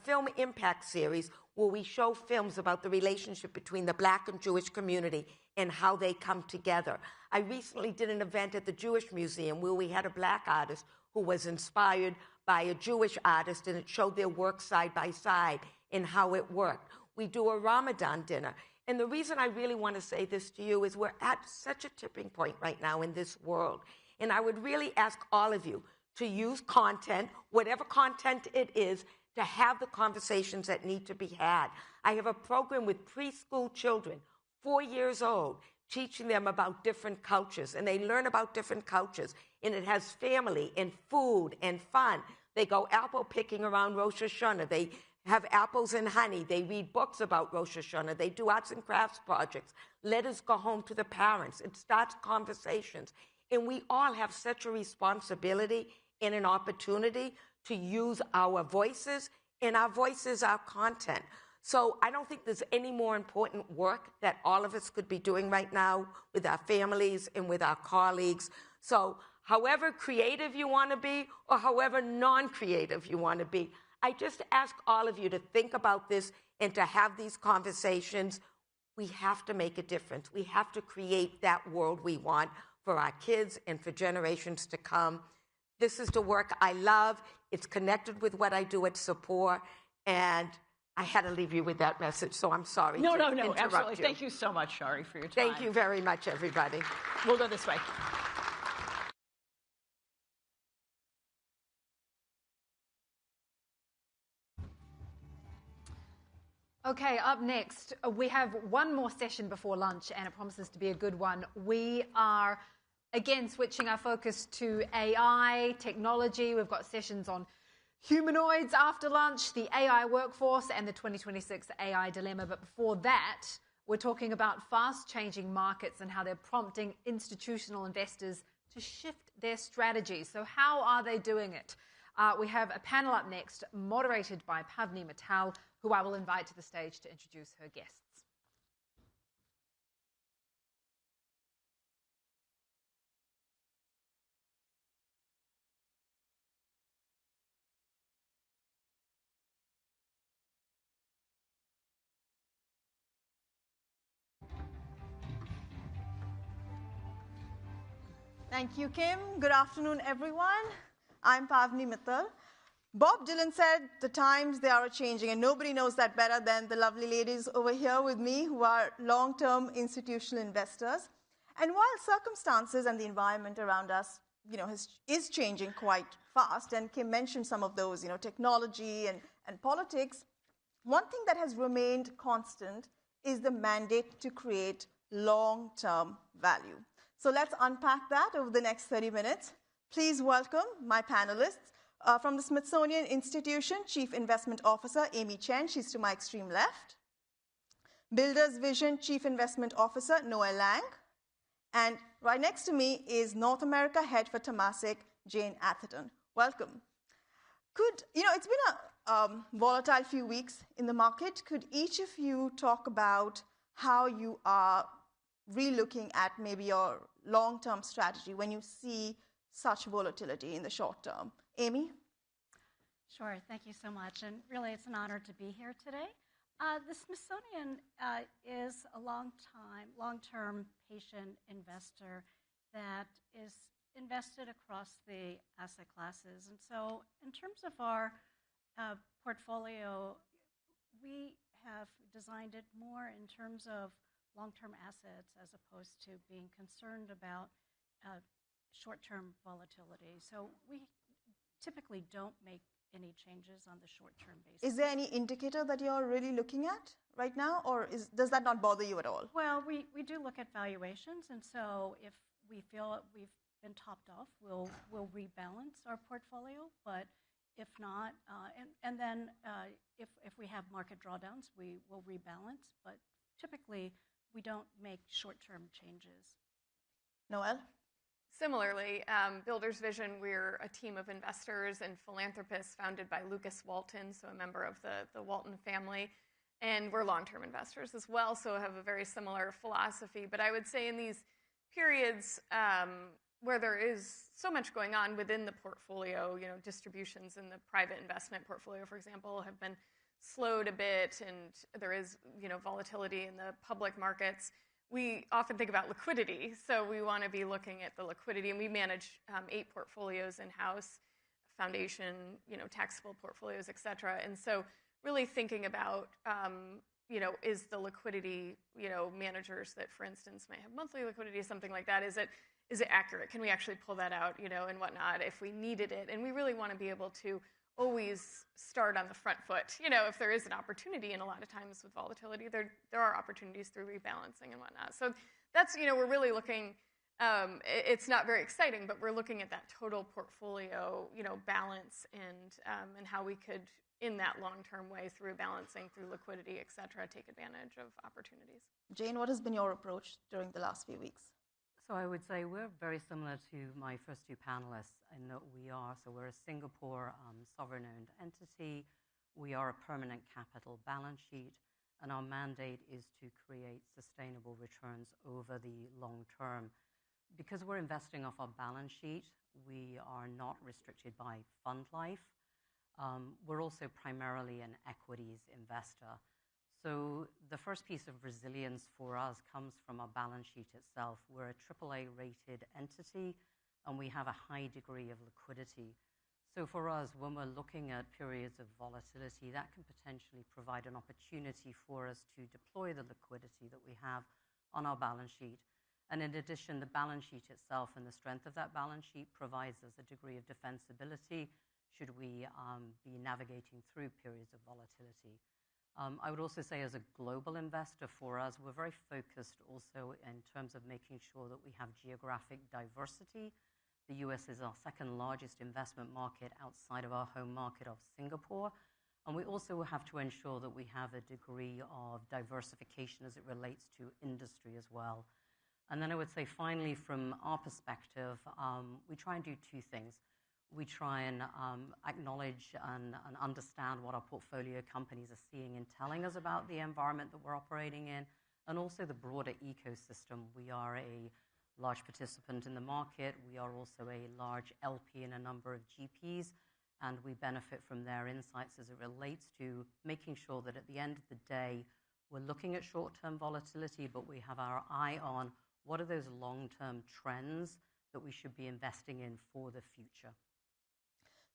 film impact series where we show films about the relationship between the Black and Jewish community and how they come together. I recently did an event at the Jewish Museum where we had a Black artist who was inspired by a Jewish artist, and it showed their work side by side and how it worked. We do a Ramadan dinner. And the reason I really want to say this to you is we're at such a tipping point right now in this world. And I would really ask all of you to use content, whatever content it is, to have the conversations that need to be had. I have a program with preschool children, 4 years old, teaching them about different cultures. And they learn about different cultures. And it has family and food and fun. They go apple picking around Rosh Hashanah. They have apples and honey. They read books about Rosh Hashanah. They do arts and crafts projects. Letters go home to the parents. It starts conversations. And we all have such a responsibility and an opportunity to use our voices, and our voices are content. So I don't think there's any more important work that all of us could be doing right now with our families and with our colleagues. So however creative you want to be or however non-creative you want to be, I just ask all of you to think about this and to have these conversations We have to make a difference. We have to create that world we want for our kids and for generations to come. This is the work I love. It's connected with what I do at Sipur, and I had to leave you with that message, so I'm sorry No, to interrupt absolutely. you. Thank you so much, Shari, for your time. Thank you very much, everybody. We'll go this way. Okay, up next, we have one more session before lunch, and it promises to be a good one. We are, again, switching our focus to AI, technology. We've got sessions on humanoids after lunch, the AI workforce, and the 2026 AI dilemma. But before that, we're talking about fast-changing markets and how they're prompting institutional investors to shift their strategies. So how are they doing it? We have a panel up next, moderated by Pavni Mittal, who I will invite to the stage to introduce her guests. Thank you, Kim. Good afternoon, everyone. I'm Pavni Mittal. Bob Dylan said the times they are changing, and nobody knows that better than the lovely ladies over here with me who are long-term institutional investors. And while circumstances and the environment around us, is changing quite fast, and Kim mentioned some of those, technology and politics, one thing that has remained constant is the mandate to create long-term value. So let's unpack that over the next 30 minutes. Please welcome my panelists. From the Smithsonian Institution, Chief Investment Officer Amy Chen, she's to my extreme left. Builders Vision Chief Investment Officer Noel Lang. And right next to me is North America Head for Temasek, Jane Atherton. Welcome. It's been a volatile few weeks in the market. Could each of you talk about how you are relooking at maybe your long-term strategy when you see such volatility in the short term? Amy? Sure, thank you so much. And really, it's an honor to be here today. The Smithsonian is a long-term patient investor that is invested across the asset classes. And so in terms of our portfolio, we have designed it more in terms of long-term assets as opposed to being concerned about short-term volatility. So we typically don't make any changes on the short-term basis. Is there any indicator that you're really looking at right now, or does that not bother you at all? Well, we do look at valuations, and so if we feel we've been topped off, we'll rebalance our portfolio. But if not, and then if we have market drawdowns, we will rebalance. But typically, we don't make short-term changes. Noel? Similarly, Builders Vision, we're a team of investors and philanthropists founded by Lucas Walton, so a member of the Walton family. And we're long-term investors as well, so have a very similar philosophy. But I would say in these periods where there is so much going on within the portfolio, distributions in the private investment portfolio, for example, have been slowed a bit, and there is, volatility in the public markets. We often think about liquidity, so we want to be looking at the liquidity, and we manage 8 portfolios in-house, foundation, taxable portfolios, et cetera. And so really thinking about, is the liquidity, managers that, for instance, might have monthly liquidity, something like that, is it accurate? Can we actually pull that out, and whatnot if we needed it? And we really want to be able to always start on the front foot. If there is an opportunity, and a lot of times with volatility, there are opportunities through rebalancing and whatnot. So that's, we're really looking, it's not very exciting, but we're looking at that total portfolio, balance and how we could, in that long-term way, through balancing, through liquidity, et cetera, take advantage of opportunities. Jane, what has been your approach during the last few weeks? So I would say we're very similar to my first 2 panelists in that we're a Singapore sovereign-owned entity. We are a permanent capital balance sheet, and our mandate is to create sustainable returns over the long term. Because we're investing off our balance sheet, we are not restricted by fund life. We're also primarily an equities investor. So the first piece of resilience for us comes from our balance sheet itself. We're a AAA-rated entity, and we have a high degree of liquidity. So for us, when we're looking at periods of volatility, that can potentially provide an opportunity for us to deploy the liquidity that we have on our balance sheet. And in addition, the balance sheet itself and the strength of that balance sheet provides us a degree of defensibility should we be navigating through periods of volatility. I would also say as a global investor for us, we're very focused also in terms of making sure that we have geographic diversity. The US is our second largest investment market outside of our home market of Singapore. And we also have to ensure that we have a degree of diversification as it relates to industry as well. And then I would say finally, from our perspective, we try and do two things. We try and acknowledge and understand what our portfolio companies are seeing and telling us about the environment that we're operating in, and also the broader ecosystem. We are a large participant in the market. We are also a large LP in a number of GPs, and we benefit from their insights as it relates to making sure that at the end of the day, we're looking at short-term volatility, but we have our eye on what are those long-term trends that we should be investing in for the future.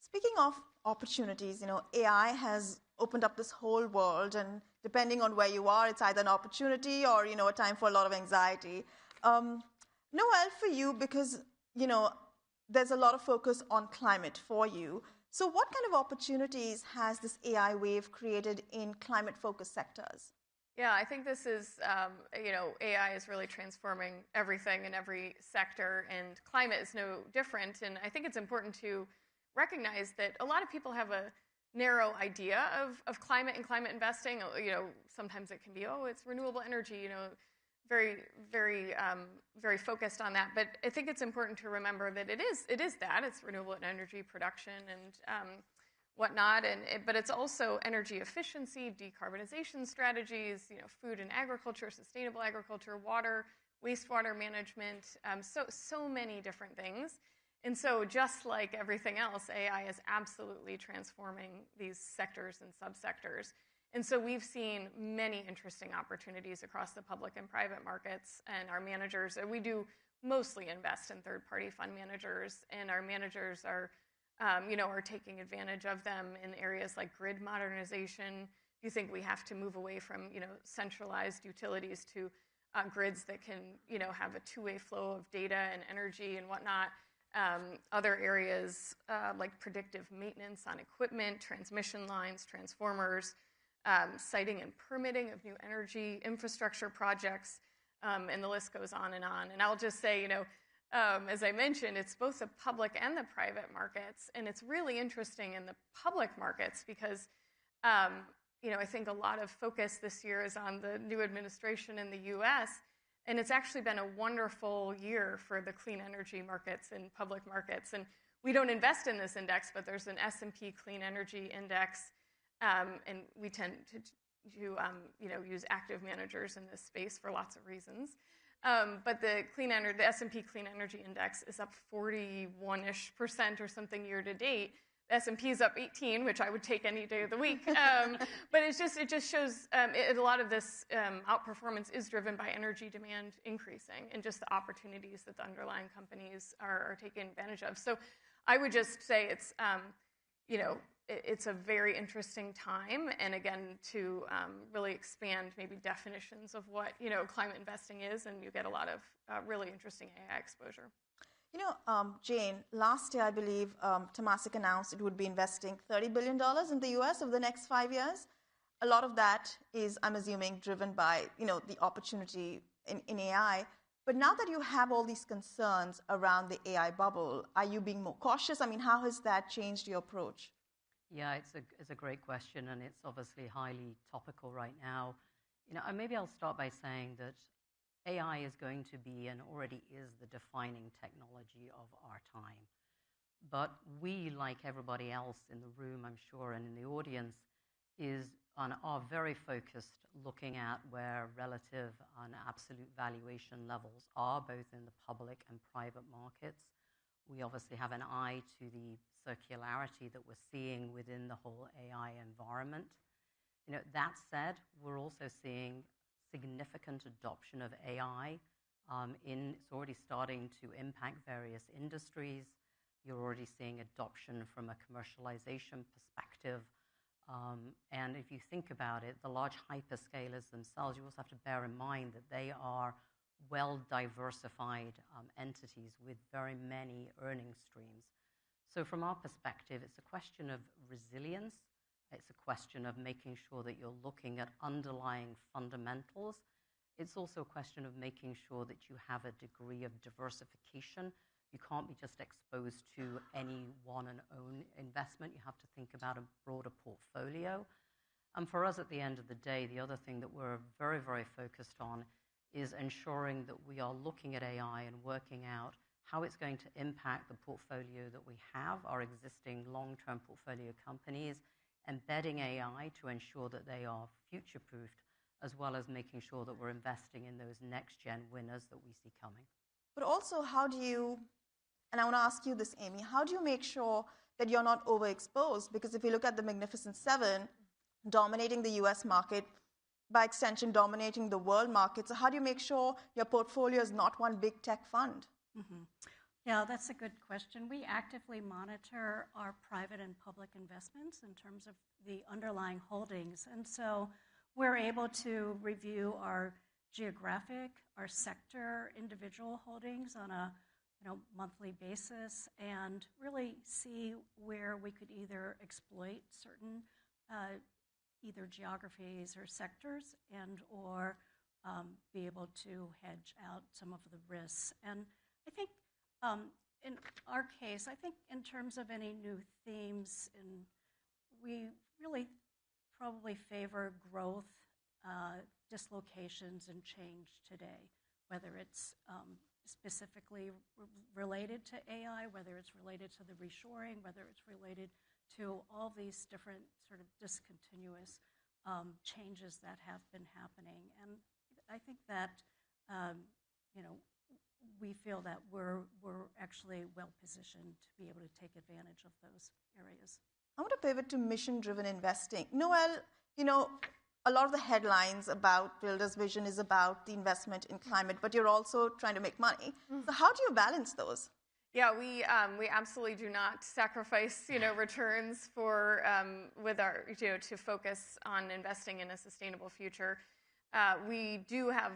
Speaking of opportunities, AI has opened up this whole world, and depending on where you are, it's either an opportunity or, a time for a lot of anxiety. Noel, for you, because, there's a lot of focus on climate for you. So what kind of opportunities has this AI wave created in climate-focused sectors? Yeah, I think this is, AI is really transforming everything in every sector, and climate is no different. And I think it's important to recognize that a lot of people have a narrow idea of climate and climate investing. Sometimes it can be, it's renewable energy, very, very, very focused on that. But I think it's important to remember that it is that. It's renewable energy production and whatnot, but it's also energy efficiency, decarbonization strategies, food and agriculture, sustainable agriculture, water, wastewater management, so many different things. And so just like everything else, AI is absolutely transforming these sectors and subsectors. And so we've seen many interesting opportunities across the public and private markets, and our managers, we do mostly invest in third-party fund managers, and our managers are taking advantage of them in areas like grid modernization. If you think we have to move away from, centralized utilities to grids that can, have a two-way flow of data and energy and whatnot. Other areas like predictive maintenance on equipment, transmission lines, transformers, siting and permitting of new energy infrastructure projects, and the list goes on. And I'll just say, as I mentioned, it's both the public and the private markets, and it's really interesting in the public markets because, I think a lot of focus this year is on the new administration in the U.S., and it's actually been a wonderful year for the clean energy markets and public markets. And we don't invest in this index, but there's an S&P Clean Energy Index, and we tend to use active managers in this space for lots of reasons. But the S&P Clean Energy Index is up 41-ish% or something year to date. The S&P is up 18, which I would take any day of the week. But it just shows a lot of this outperformance is driven by energy demand increasing and just the opportunities that the underlying companies are taking advantage of. So I would just say it's, it's a very interesting time. And again, to really expand maybe definitions of what, climate investing is, and you get a lot of really interesting AI exposure. Jane, last year, I believe, Temasek announced it would be investing $30 billion in the U.S. over the next 5 years. A lot of that is, I'm assuming, driven by, the opportunity in AI. But now that you have all these concerns around the AI bubble, are you being more cautious? I mean, how has that changed your approach? Yeah, it's a great question, and it's obviously highly topical right now. And maybe I'll start by saying that AI is going to be and already is the defining technology of our time. But we, like everybody else in the room, I'm sure, and in the audience, are very focused looking at where relative and absolute valuation levels are, both in the public and private markets. We obviously have an eye to the circularity that we're seeing within the whole AI environment. That said, we're also seeing significant adoption of AI. It's already starting to impact various industries. You're already seeing adoption from a commercialization perspective. And if you think about it, the large hyperscalers themselves, you also have to bear in mind that they are well-diversified entities with very many earning streams. So from our perspective, it's a question of resilience. It's a question of making sure that you're looking at underlying fundamentals. It's also a question of making sure that you have a degree of diversification. You can't be just exposed to any one and own investment. You have to think about a broader portfolio. And for us, at the end of the day, the other thing that we're very, very focused on is ensuring that we are looking at AI and working out how it's going to impact the portfolio that we have, our existing long-term portfolio companies, embedding AI to ensure that they are future-proofed, as well as making sure that we're investing in those next-gen winners that we see coming. But also, how do you, and I want to ask you this, Amy, how do you make sure that you're not overexposed? Because if you look at the Magnificent Seven, dominating the US market, by extension, dominating the world market, so how do you make sure your portfolio is not one big tech fund? Mm-hmm. Yeah, that's a good question. We actively monitor our private and public investments in terms of the underlying holdings. And so we're able to review our geographic, our sector, individual holdings on a monthly basis and really see where we could either exploit certain either geographies or sectors and or be able to hedge out some of the risks. And I think in our case, I think in terms of any new themes, we really probably favor growth, dislocations, and change today, whether it's specifically related to AI, whether it's related to the reshoring, whether it's related to all these different sort of discontinuous changes that have been happening. And I think that, we feel that we're actually well positioned to be able to take advantage of those areas. I want to pivot to mission-driven investing. Noel, a lot of the headlines about Builder's Vision is about the investment in climate, but you're also trying to make money. So how do you balance those? Yeah, we absolutely do not sacrifice, returns for with our, to focus on investing in a sustainable future. We do have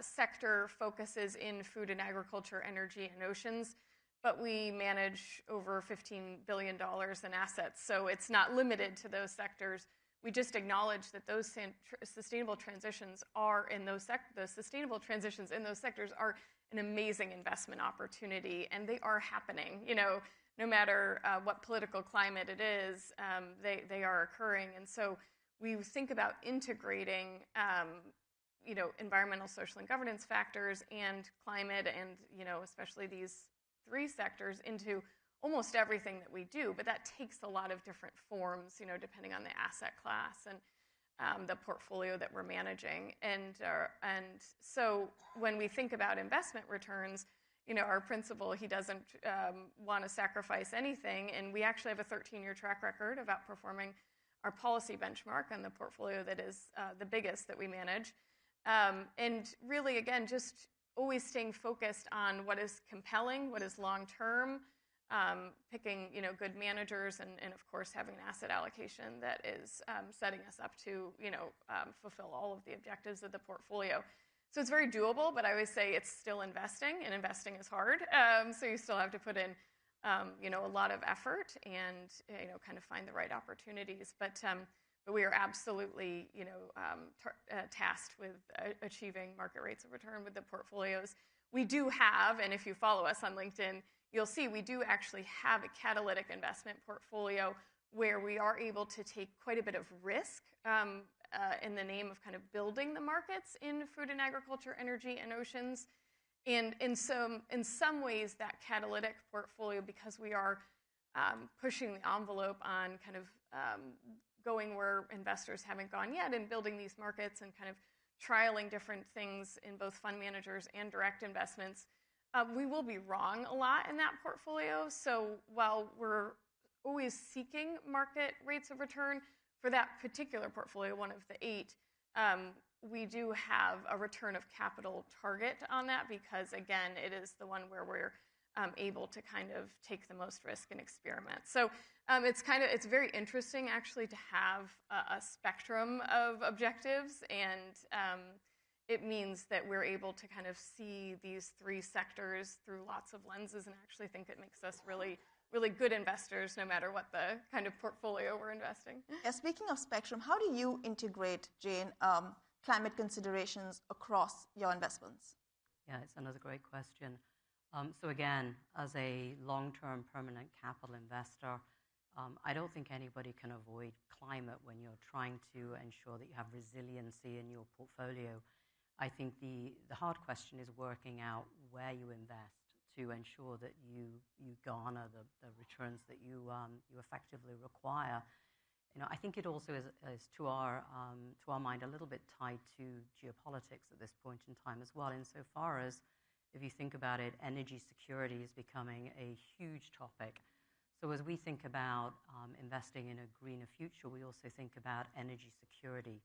sector focuses in food and agriculture, energy, and oceans, but we manage over $15 billion in assets, so it's not limited to those sectors. We just acknowledge that those sustainable transitions are in those sustainable transitions in those sectors are an amazing investment opportunity, and they are happening. No matter what political climate it is, they are occurring, and so we think about integrating, environmental, social, and governance factors and climate, and especially these three sectors into almost everything that we do. But that takes a lot of different forms, depending on the asset class and the portfolio that we're managing. And so when we think about investment returns, our principal, he doesn't want to sacrifice anything, and we actually have a 13-year track record of outperforming our policy benchmark on the portfolio that is the biggest that we manage. And really, again, just always staying focused on what is compelling, what is long-term, picking good managers, and of course having an asset allocation that is setting us up to fulfill all of the objectives of the portfolio. So it's very doable, but I always say it's still investing, and investing is hard. So you still have to put in a lot of effort and kind of find the right opportunities. But we are absolutely tasked with achieving market rates of return with the portfolios. We do have, and if you follow us on LinkedIn, you'll see we do actually have a catalytic investment portfolio where we are able to take quite a bit of risk in the name of kind of building the markets in food and agriculture, energy, and oceans. And in some ways, that catalytic portfolio, because we are pushing the envelope on kind of going where investors haven't gone yet and building these markets and kind of trialing different things in both fund managers and direct investments, we will be wrong a lot in that portfolio. So while we're always seeking market rates of return, for that particular portfolio, one of the 8, we do have a return of capital target on that because, again, it is the one where we're able to kind of take the most risk and experiment. So it's very interesting actually to have a spectrum of objectives, and it means that we're able to kind of see these 3 sectors through lots of lenses, and actually think it makes us really, really good investors no matter what the kind of portfolio we're investing. Yeah, speaking of spectrum, how do you integrate, Jane, climate considerations across your investments? Yeah, it's another great question. So again, as a long-term permanent capital investor, I don't think anybody can avoid climate when you're trying to ensure that you have resiliency in your portfolio. I think the hard question is working out where you invest to ensure that you garner the returns that you effectively require. I think it also is to our mind a little bit tied to geopolitics at this point in time as well, insofar as, if you think about it, energy security is becoming a huge topic. So as we think about investing in a greener future, we also think about energy security.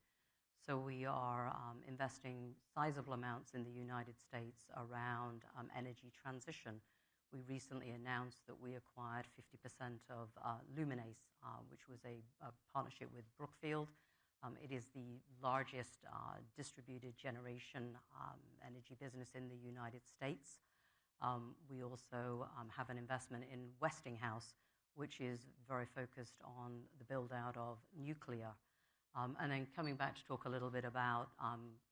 So we are investing sizable amounts in the United States around energy transition. We recently announced that we acquired 50% of Luminace, which was a partnership with Brookfield. It is the largest distributed generation energy business in the United States. We also have an investment in Westinghouse, which is very focused on the build-out of nuclear. And then coming back to talk a little bit about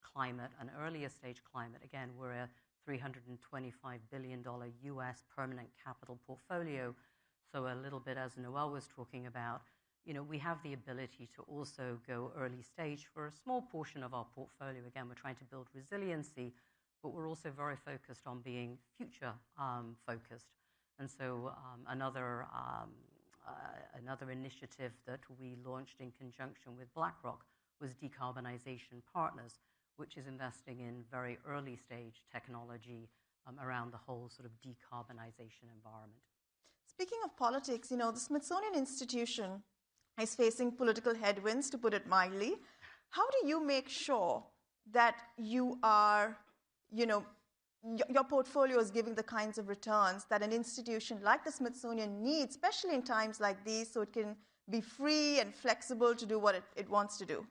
climate and earlier stage climate, again, we're a $325 billion US permanent capital portfolio. So a little bit, as Noel was talking about, we have the ability to also go early stage for a small portion of our portfolio. Again, we're trying to build resiliency, but we're also very focused on being future focused. And so another initiative that we launched in conjunction with BlackRock was Decarbonization Partners, which is investing in very early stage technology around the whole sort of decarbonization environment. Speaking of politics, the Smithsonian Institution is facing political headwinds, to put it mildly. How do you make sure that you are, your portfolio is giving the kinds of returns that an institution like the Smithsonian needs, especially in times like these, so it can be free and flexible to do what it wants to do?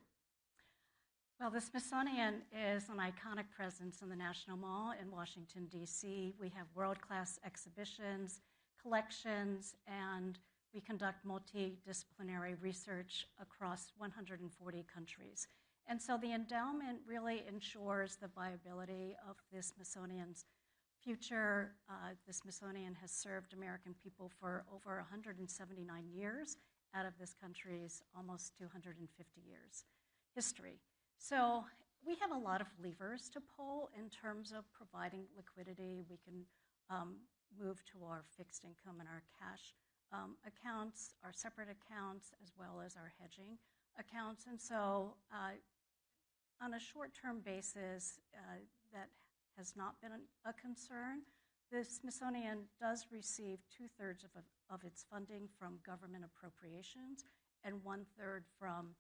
Well, the Smithsonian is an iconic presence in the National Mall in Washington, D.C. We have world-class exhibitions, collections, and we conduct multidisciplinary research across 140 countries. And so the endowment really ensures the viability of the Smithsonian's future. The Smithsonian has served American people for over 179 years out of this country's almost 250 years history. So we have a lot of levers to pull in terms of providing liquidity. We can move to our fixed income and our cash accounts, our separate accounts, as well as our hedging accounts. And so on a short-term basis, that has not been a concern. The Smithsonian does receive 2/3 of its funding from government appropriations and 1/3 from...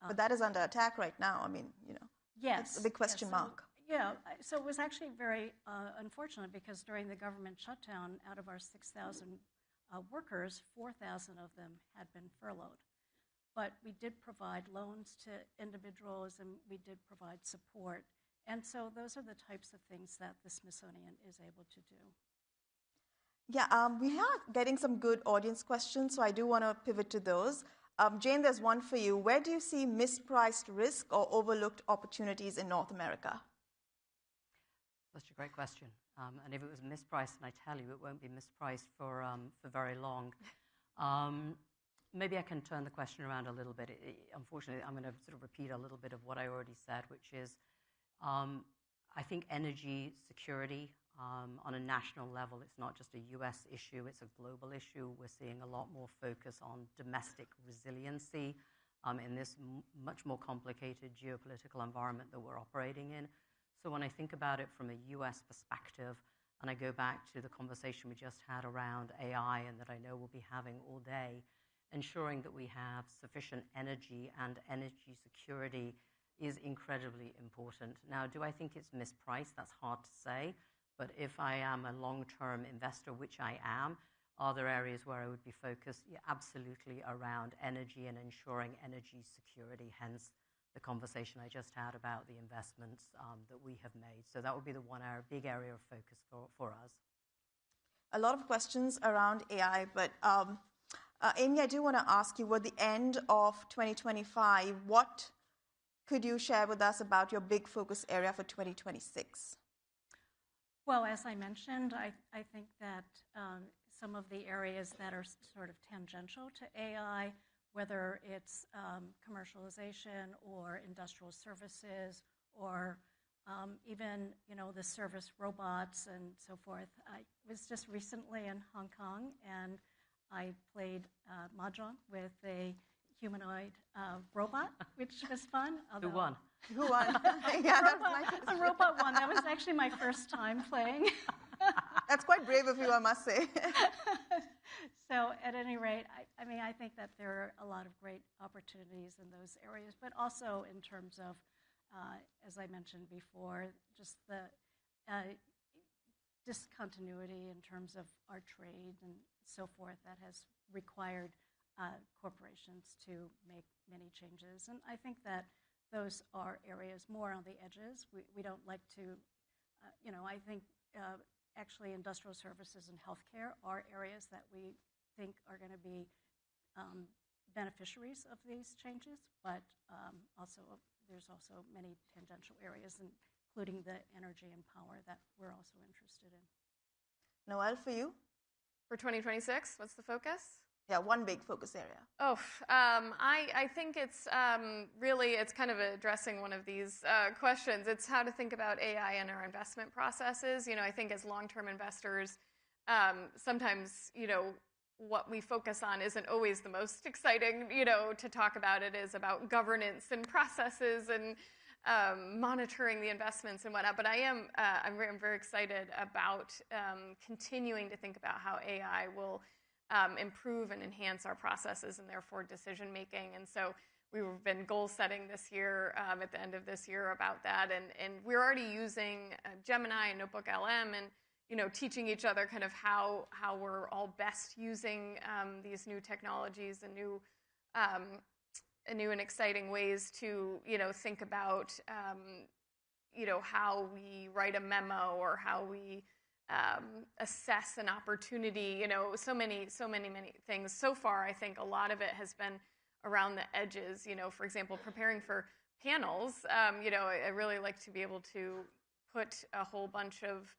but that is under attack right now. Yes. It's a big question mark. Yeah, so it was actually very unfortunate because during the government shutdown, out of our 6,000 workers, 4,000 of them had been furloughed. But we did provide loans to individuals and we did provide support. And so those are the types of things that the Smithsonian is able to do. Yeah, we are getting some good audience questions, so I do want to pivot to those. Jane, there's one for you. Where do you see mispriced risk or overlooked opportunities in North America? That's a great question. And if it was mispriced, and I tell you, it won't be mispriced for very long. Maybe I can turn the question around a little bit. Unfortunately, I'm going to sort of repeat a little bit of what I already said, which is I think energy security on a national level, it's not just a US issue, it's a global issue. We're seeing a lot more focus on domestic resiliency in this much more complicated geopolitical environment that we're operating in. So when I think about it from a US perspective, and I go back to the conversation we just had around AI and that I know we'll be having all day, ensuring that we have sufficient energy and energy security is incredibly important. Now, do I think it's mispriced? That's hard to say. But if I am a long-term investor, which I am, are there areas where I would be focused? Yeah, absolutely around energy and ensuring energy security, hence the conversation I just had about the investments that we have made. So that would be the one big area of focus for us. A lot of questions around AI, but Amy, I do want to ask you, at the end of 2025, what could you share with us about your big focus area for 2026? Well, as I mentioned, I think that some of the areas that are sort of tangential to AI, whether it's commercialization or industrial services or even, the service robots and so forth. I was just recently in Hong Kong, and I played mahjong with a humanoid robot, which was fun. Who won? Who won? A robot won. That was actually my first time playing. That's quite brave of you, I must say. So at any rate, I think that there are a lot of great opportunities in those areas, but also in terms of, as I mentioned before, just the discontinuity in terms of our trade and so forth that has required corporations to make many changes. And I think that those are areas more on the edges. We don't like to, I think actually industrial services and healthcare are areas that we think are going to be beneficiaries of these changes, but there's also many tangential areas, including the energy and power that we're also interested in. Noelle, for you? For 2026, what's the focus? Yeah, one big focus area. I think it's really, it's kind of addressing one of these questions. It's how to think about AI in our investment processes. I think as long-term investors, sometimes, what we focus on isn't always the most exciting, to talk about. It is about governance and processes and monitoring the investments and whatnot. But I'm very excited about continuing to think about how AI will improve and enhance our processes and therefore decision making. And so we've been goal setting this year, at the end of this year, about that. And we're already using Gemini and Notebook LM and teaching each other kind of how we're all best using these new technologies and new and exciting ways to think about how we write a memo or how we assess an opportunity. So many things. So far, I think a lot of it has been around the edges. For example, preparing for panels. I really like to be able to put a whole bunch of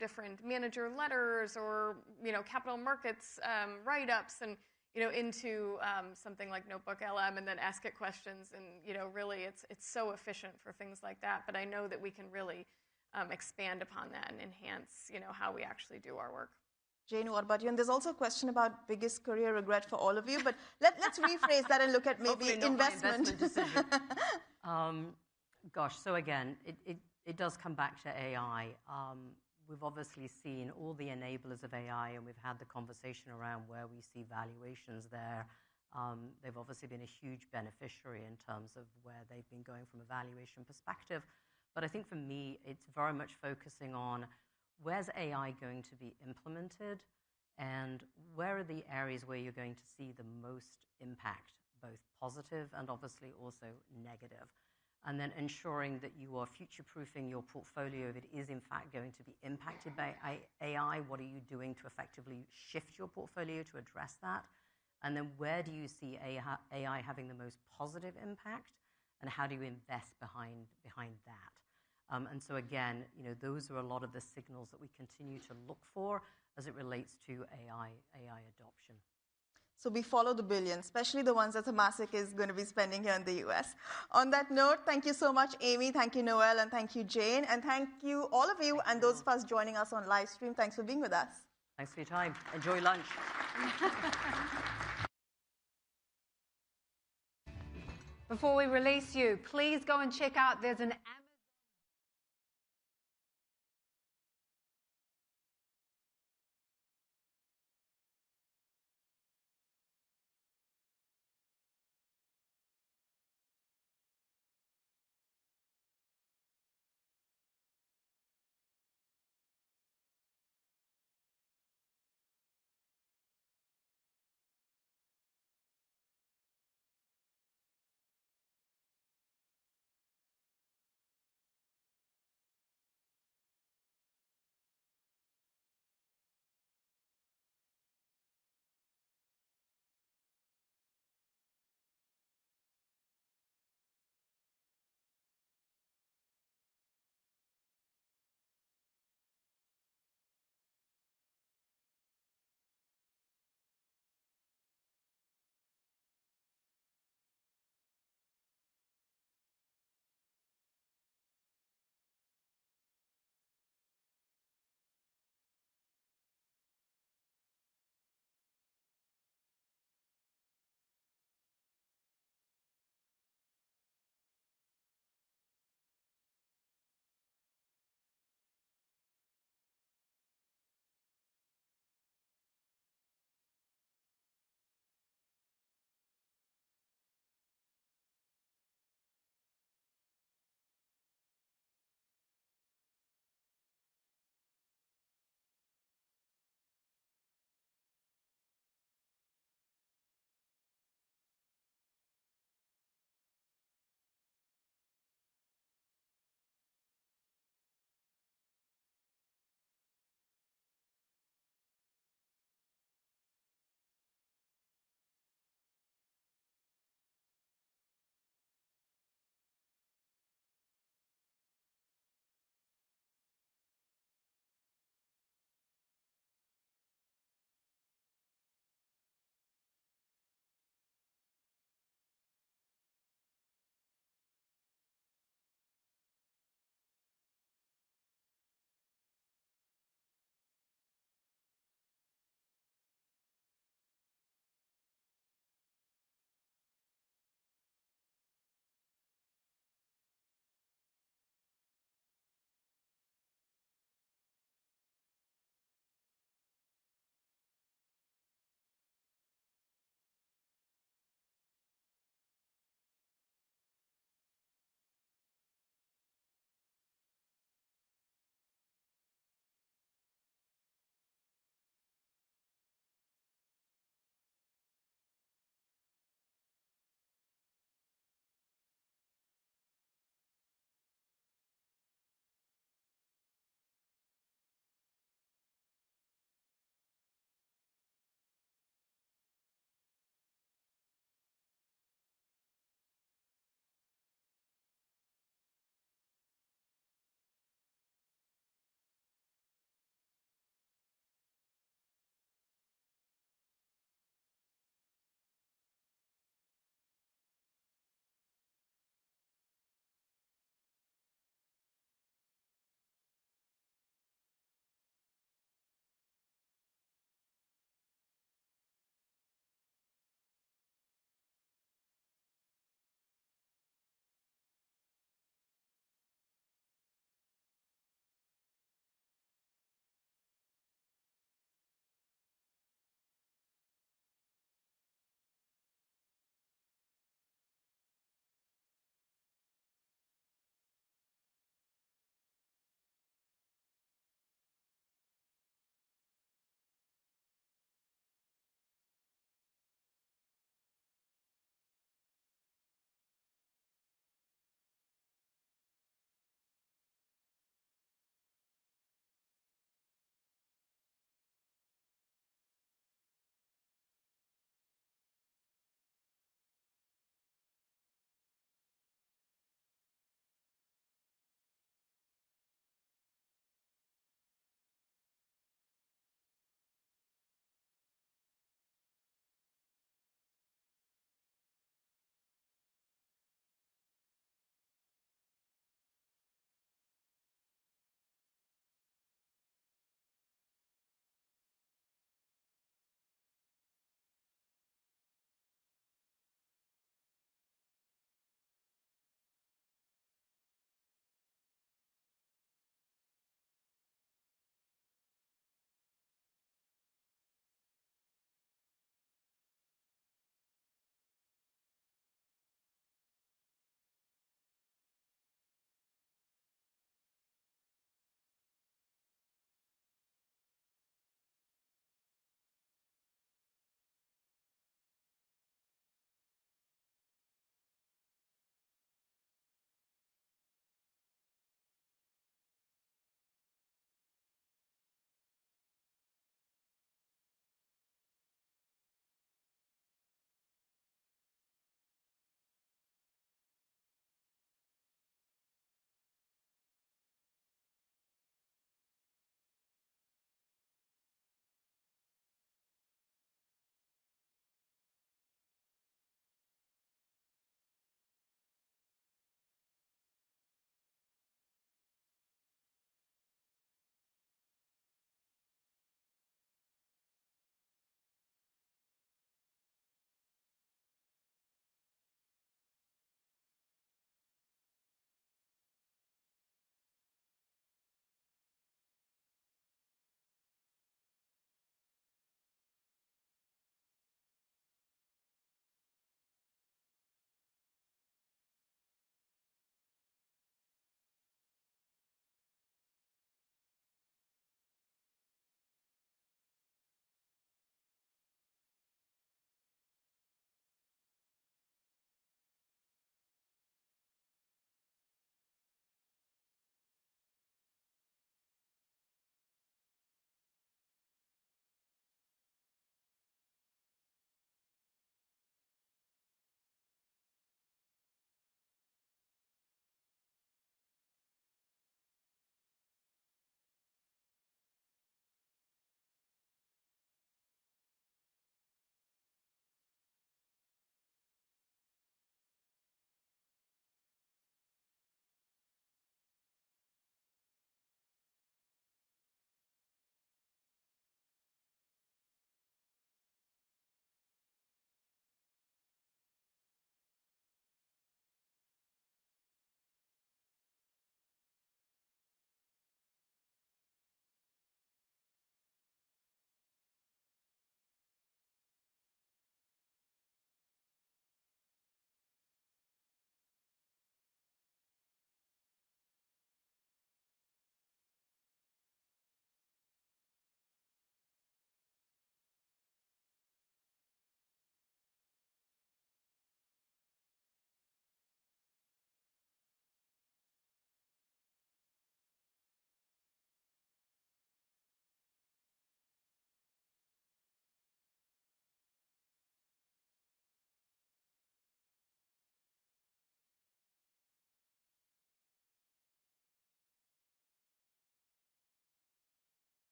different manager letters or capital markets write-ups and into something like Notebook LM and then ask it questions, and really it's so efficient for things like that. But I know that we can really expand upon that and enhance how we actually do our work. Jane, what about you? And there's also a question about biggest career regret for all of you, but let's rephrase that and look at maybe investment decision. Gosh, so again, it does come back to AI. We've obviously seen all the enablers of AI, and we've had the conversation around where we see valuations there. They've obviously been a huge beneficiary in terms of where they've been going from a valuation perspective. But I think for me, it's very much focusing on where's AI going to be implemented and where are the areas where you're going to see the most impact, both positive and obviously also negative. And then ensuring that you are future-proofing your portfolio if it is in fact going to be impacted by AI. What are you doing to effectively shift your portfolio to address that? And then where do you see AI having the most positive impact, and how do you invest behind that? And so again, those are a lot of the signals that we continue to look for as it relates to AI adoption. So we follow the billions, especially the ones that Temasek is going to be spending here in the US. On that note, thank you so much, Amy. Thank you, Noelle. And thank you, Jane. And thank you, all of you, and those of us joining us on live stream. Thanks for being with us. Thanks for your time. Enjoy lunch. Before we release you, please go and check out, there's an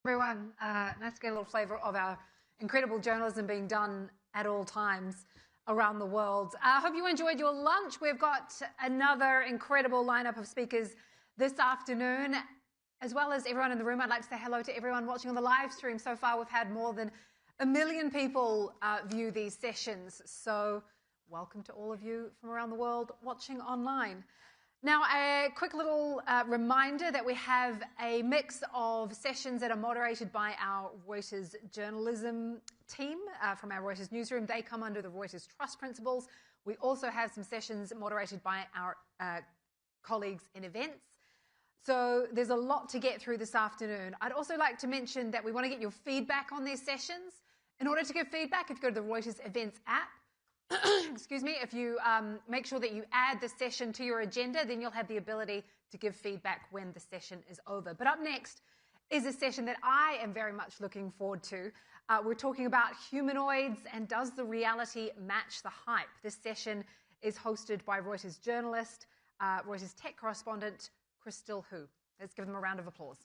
Everyone, nice to get a little flavour of our incredible journalism being done at all times around the world. I hope you enjoyed your lunch. We've got another incredible lineup of speakers this afternoon, as well as everyone in the room. I'd like to say hello to everyone watching on the live stream. So far, we've had more than 1 million people view these sessions. So welcome to all of you from around the world watching online. Now, a quick little reminder that we have a mix of sessions that are moderated by our Reuters journalism team from our Reuters newsroom. They come under the Reuters Trust Principles. We also have some sessions moderated by our colleagues in events. So there's a lot to get through this afternoon. I'd also like to mention that we want to get your feedback on these sessions. In order to give feedback, if you go to the Reuters Events app, excuse me, if you make sure that you add the session to your agenda, then you'll have the ability to give feedback when the session is over. But up next is a session that I am very much looking forward to. We're talking about humanoids and does the reality match the hype? This session is hosted by Reuters journalist, Reuters tech correspondent, Crystal Hu. Let's give them a round of applause.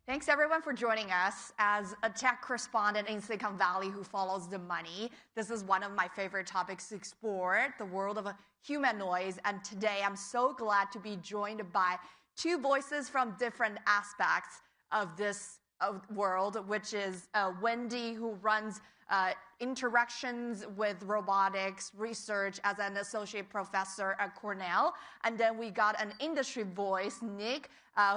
Thanks, everyone, for joining us. As a tech correspondent in Silicon Valley who follows the money, this is one of my favorite topics to explore, the world of humanoids. And today, I'm so glad to be joined by two voices from different aspects of this world, which is Wendy, who runs interactions with robotics research as an associate professor at Cornell. And then we got an industry voice, Nick,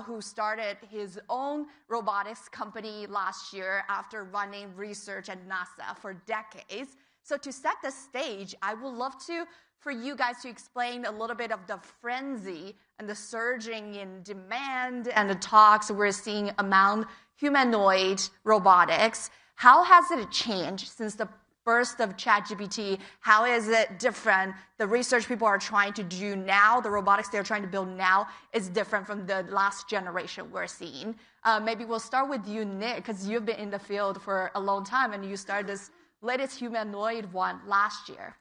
who started his own robotics company last year after running research at NASA for decades. So to set the stage, I would love for you guys to explain a little bit of the frenzy and the surging in demand and the talks we're seeing among humanoid robotics. How has it changed since the burst of ChatGPT? How is it different? The research people are trying to do now, the robotics they're trying to build now is different from the last generation we're seeing. Maybe we'll start with you, Nick, because you've been in the field for a long time and you started this latest humanoid one last year.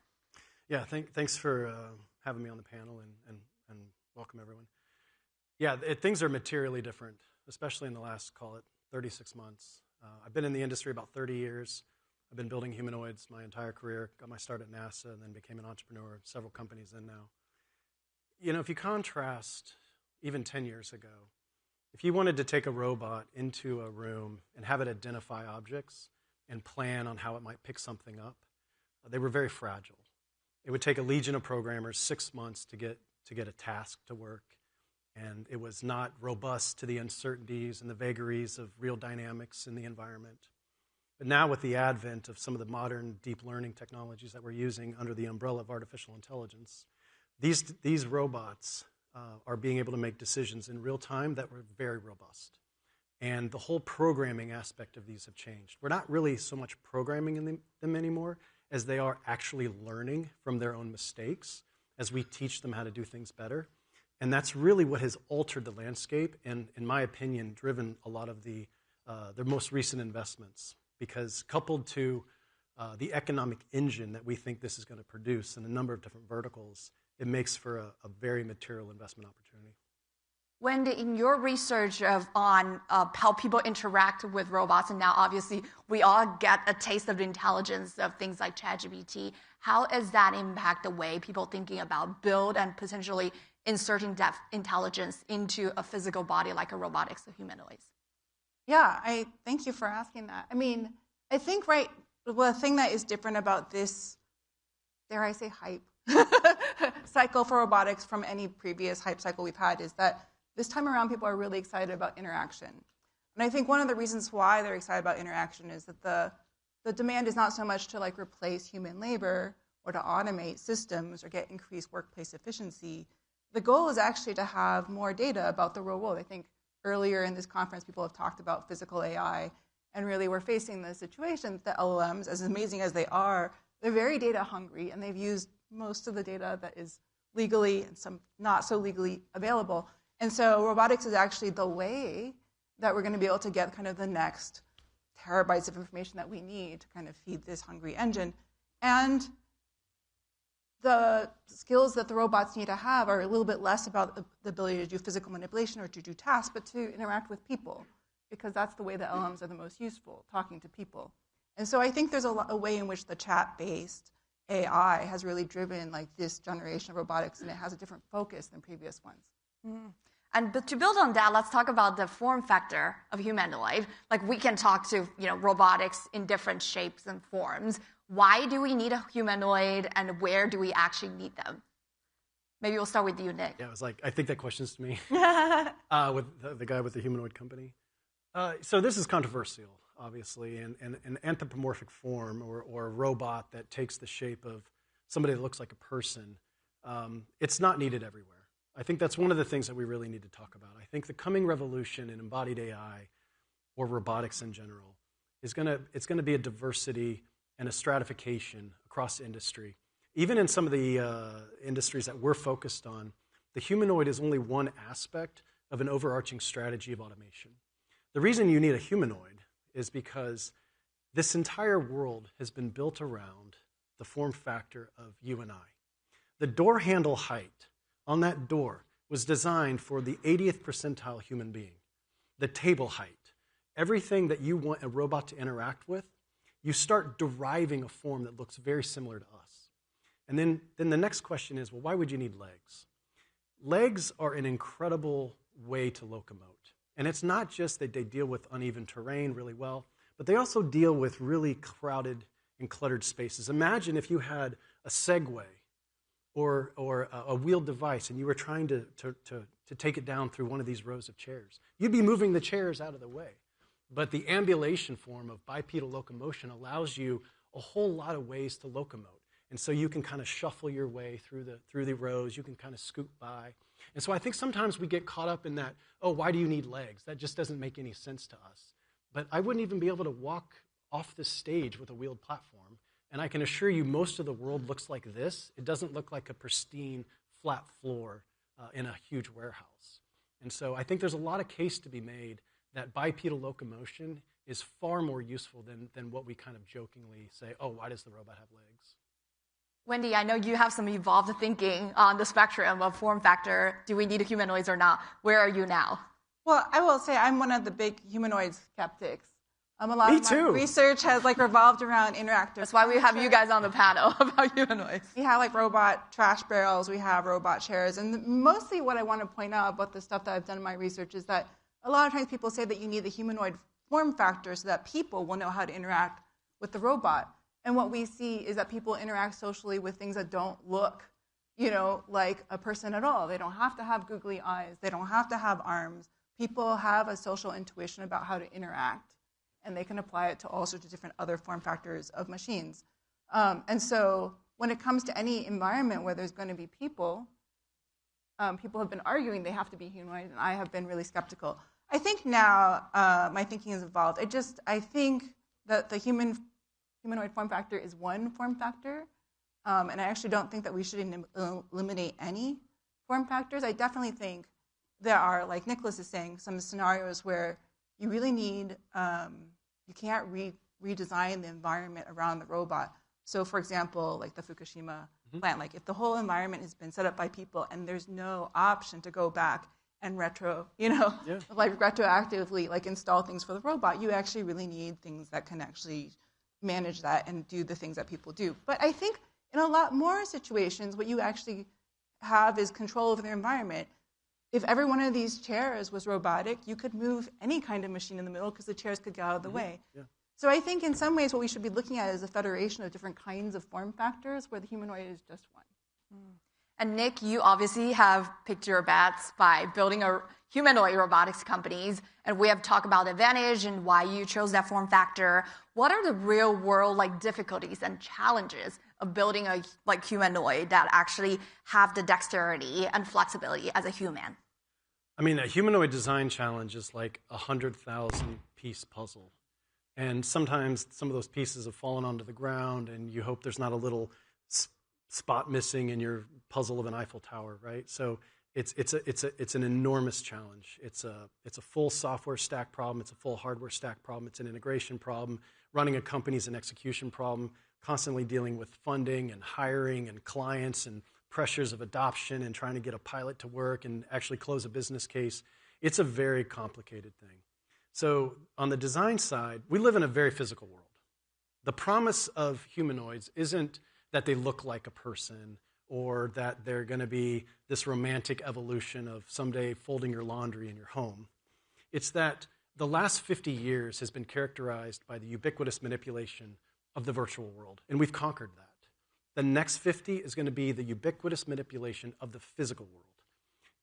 Yeah, thanks for having me on the panel and welcome everyone. Yeah, things are materially different, especially in the last, call it, 36 months. I've been in the industry about 30 years. I've been building humanoids my entire career, got my start at NASA, and then became an entrepreneur at several companies in now. You know, if you contrast even 10 years ago, if you wanted to take a robot into a room and have it identify objects and plan on how it might pick something up, they were very fragile. It would take a legion of programmers 6 months to get a task to work. And it was not robust to the uncertainties and the vagaries of real dynamics in the environment. But now with the advent of some of the modern deep learning technologies that we're using under the umbrella of artificial intelligence, these robots are being able to make decisions in real time that were very robust. And the whole programming aspect of these have changed. We're not really so much programming them anymore as they are actually learning from their own mistakes as we teach them how to do things better. And that's really what has altered the landscape and, in my opinion, driven a lot of their most recent investments. Because coupled to the economic engine that we think this is going to produce in a number of different verticals, it makes for a very material investment opportunity. Wendy, in your research on how people interact with robots, and now obviously we all get a taste of the intelligence of things like ChatGPT, how does that impact the way people thinking about build and potentially inserting depth intelligence into a physical body like a robotics or humanoids? Yeah, I thank you for asking that. I mean, I think, the thing that is different about this, dare I say hype, cycle for robotics from any previous hype cycle we've had is that this time around people are really excited about interaction. And I think one of the reasons why they're excited about interaction is that the demand is not so much to replace human labor or to automate systems or get increased workplace efficiency. The goal is actually to have more data about the real world. I think earlier in this conference, people have talked about physical AI, and really we're facing the situation that the LLMs, as amazing as they are, they're very data hungry, and they've used most of the data that is legally and some not so legally available. And so robotics is actually the way that we're going to be able to get kind of the next terabytes of information that we need to kind of feed this hungry engine. And the skills that the robots need to have are a little bit less about the ability to do physical manipulation or to do tasks, but to interact with people, because that's the way the LMs are the most useful, talking to people. And so I think there's a way in which the chat-based AI has really driven like this generation of robotics, and it has a different focus than previous ones. But to build on that, let's talk about the form factor of humanoid. Like, we can talk to robotics in different shapes and forms. Why do we need a humanoid, and where do we actually need them? Maybe we'll start with you, Nick. Yeah, it was like, I think that question's to me, with the guy with the humanoid company. So this is controversial, obviously, and an anthropomorphic form or a robot that takes the shape of somebody that looks like a person, it's not needed everywhere. I think that's one of the things that we really need to talk about. I think the coming revolution in embodied AI, or robotics in general, it's going to be a diversity and a stratification across industry. Even in some of the industries that we're focused on, the humanoid is only one aspect of an overarching strategy of automation. The reason you need a humanoid is because this entire world has been built around the form factor of you and I. The door handle height on that door was designed for the 80th percentile human being. The table height, everything that you want a robot to interact with, you start deriving a form that looks very similar to us. And then the next question is, well, why would you need legs? Legs are an incredible way to locomote. And it's not just that they deal with uneven terrain really well, but they also deal with really crowded and cluttered spaces. Imagine if you had a Segway or a wheeled device and you were trying to take it down through one of these rows of chairs. You'd be moving the chairs out of the way. But the ambulation form of bipedal locomotion allows you a whole lot of ways to locomote. And so you can kind of shuffle your way through the rows. You can kind of scoot by. And so I think sometimes we get caught up in that, oh, why do you need legs? That just doesn't make any sense to us. But I wouldn't even be able to walk off the stage with a wheeled platform. And I can assure you most of the world looks like this. It doesn't look like a pristine, flat floor in a huge warehouse. And so I think there's a lot of case to be made that bipedal locomotion is far more useful than what we kind of jokingly say, oh, why does the robot have legs? Wendy, I know you have some evolved thinking on the spectrum of form factor. Do we need humanoids or not? Where are you now? Well, I will say I'm one of the big humanoid skeptics. A lot Me of my too. research has revolved around interactive. That's why we have you guys on the panel about humanoids. We have robot trash barrels, we have robot chairs, and mostly what I want to point out about the stuff that I've done in my research is that a lot of times people say that you need the humanoid form factor so that people will know how to interact with the robot. And what we see is that people interact socially with things that don't look, like a person at all. They don't have to have googly eyes. They don't have to have arms. People have a social intuition about how to interact, and they can apply it to all sorts of different other form factors of machines. And so when it comes to any environment where there's going to be people, people have been arguing they have to be humanoid, and I have been really skeptical. I think now my thinking has evolved. I think that the humanoid form factor is one form factor, and I actually don't think that we should eliminate any form factors. I definitely think there are, like Nicholas is saying, some scenarios where you really need, you can't redesign the environment around the robot. So, for example, like the Fukushima plant, like if the whole environment has been set up by people and there's no option to go back and retroactively install things for the robot, you actually really need things that can actually manage that and do the things that people do. But I think in a lot more situations, what you actually have is control over the environment. If every one of these chairs was robotic, you could move any kind of machine in the middle because the chairs could get out of the way. Yeah. So I think in some ways what we should be looking at is a federation of different kinds of form factors where the humanoid is just one. And Nick, you obviously have picked your bets by building a humanoid robotics companies, and we have talked about advantage and why you chose that form factor. What are the real world difficulties and challenges of building a humanoid that actually have the dexterity and flexibility as a human? I mean, a humanoid design challenge is like a 100,000-piece puzzle. And sometimes some of those pieces have fallen onto the ground, and you hope there's not a little spot missing in your puzzle of an Eiffel Tower, right? So it's an enormous challenge. It's a full software stack problem. It's a full hardware stack problem. It's an integration problem. Running a company is an execution problem. Constantly dealing with funding and hiring and clients and pressures of adoption and trying to get a pilot to work and actually close a business case. It's a very complicated thing. So on the design side, we live in a very physical world. The promise of humanoids isn't that they look like a person or that they're going to be this romantic evolution of someday folding your laundry in your home. It's that the last 50 years has been characterized by the ubiquitous manipulation of the virtual world, and we've conquered that. The next 50 is going to be the ubiquitous manipulation of the physical world.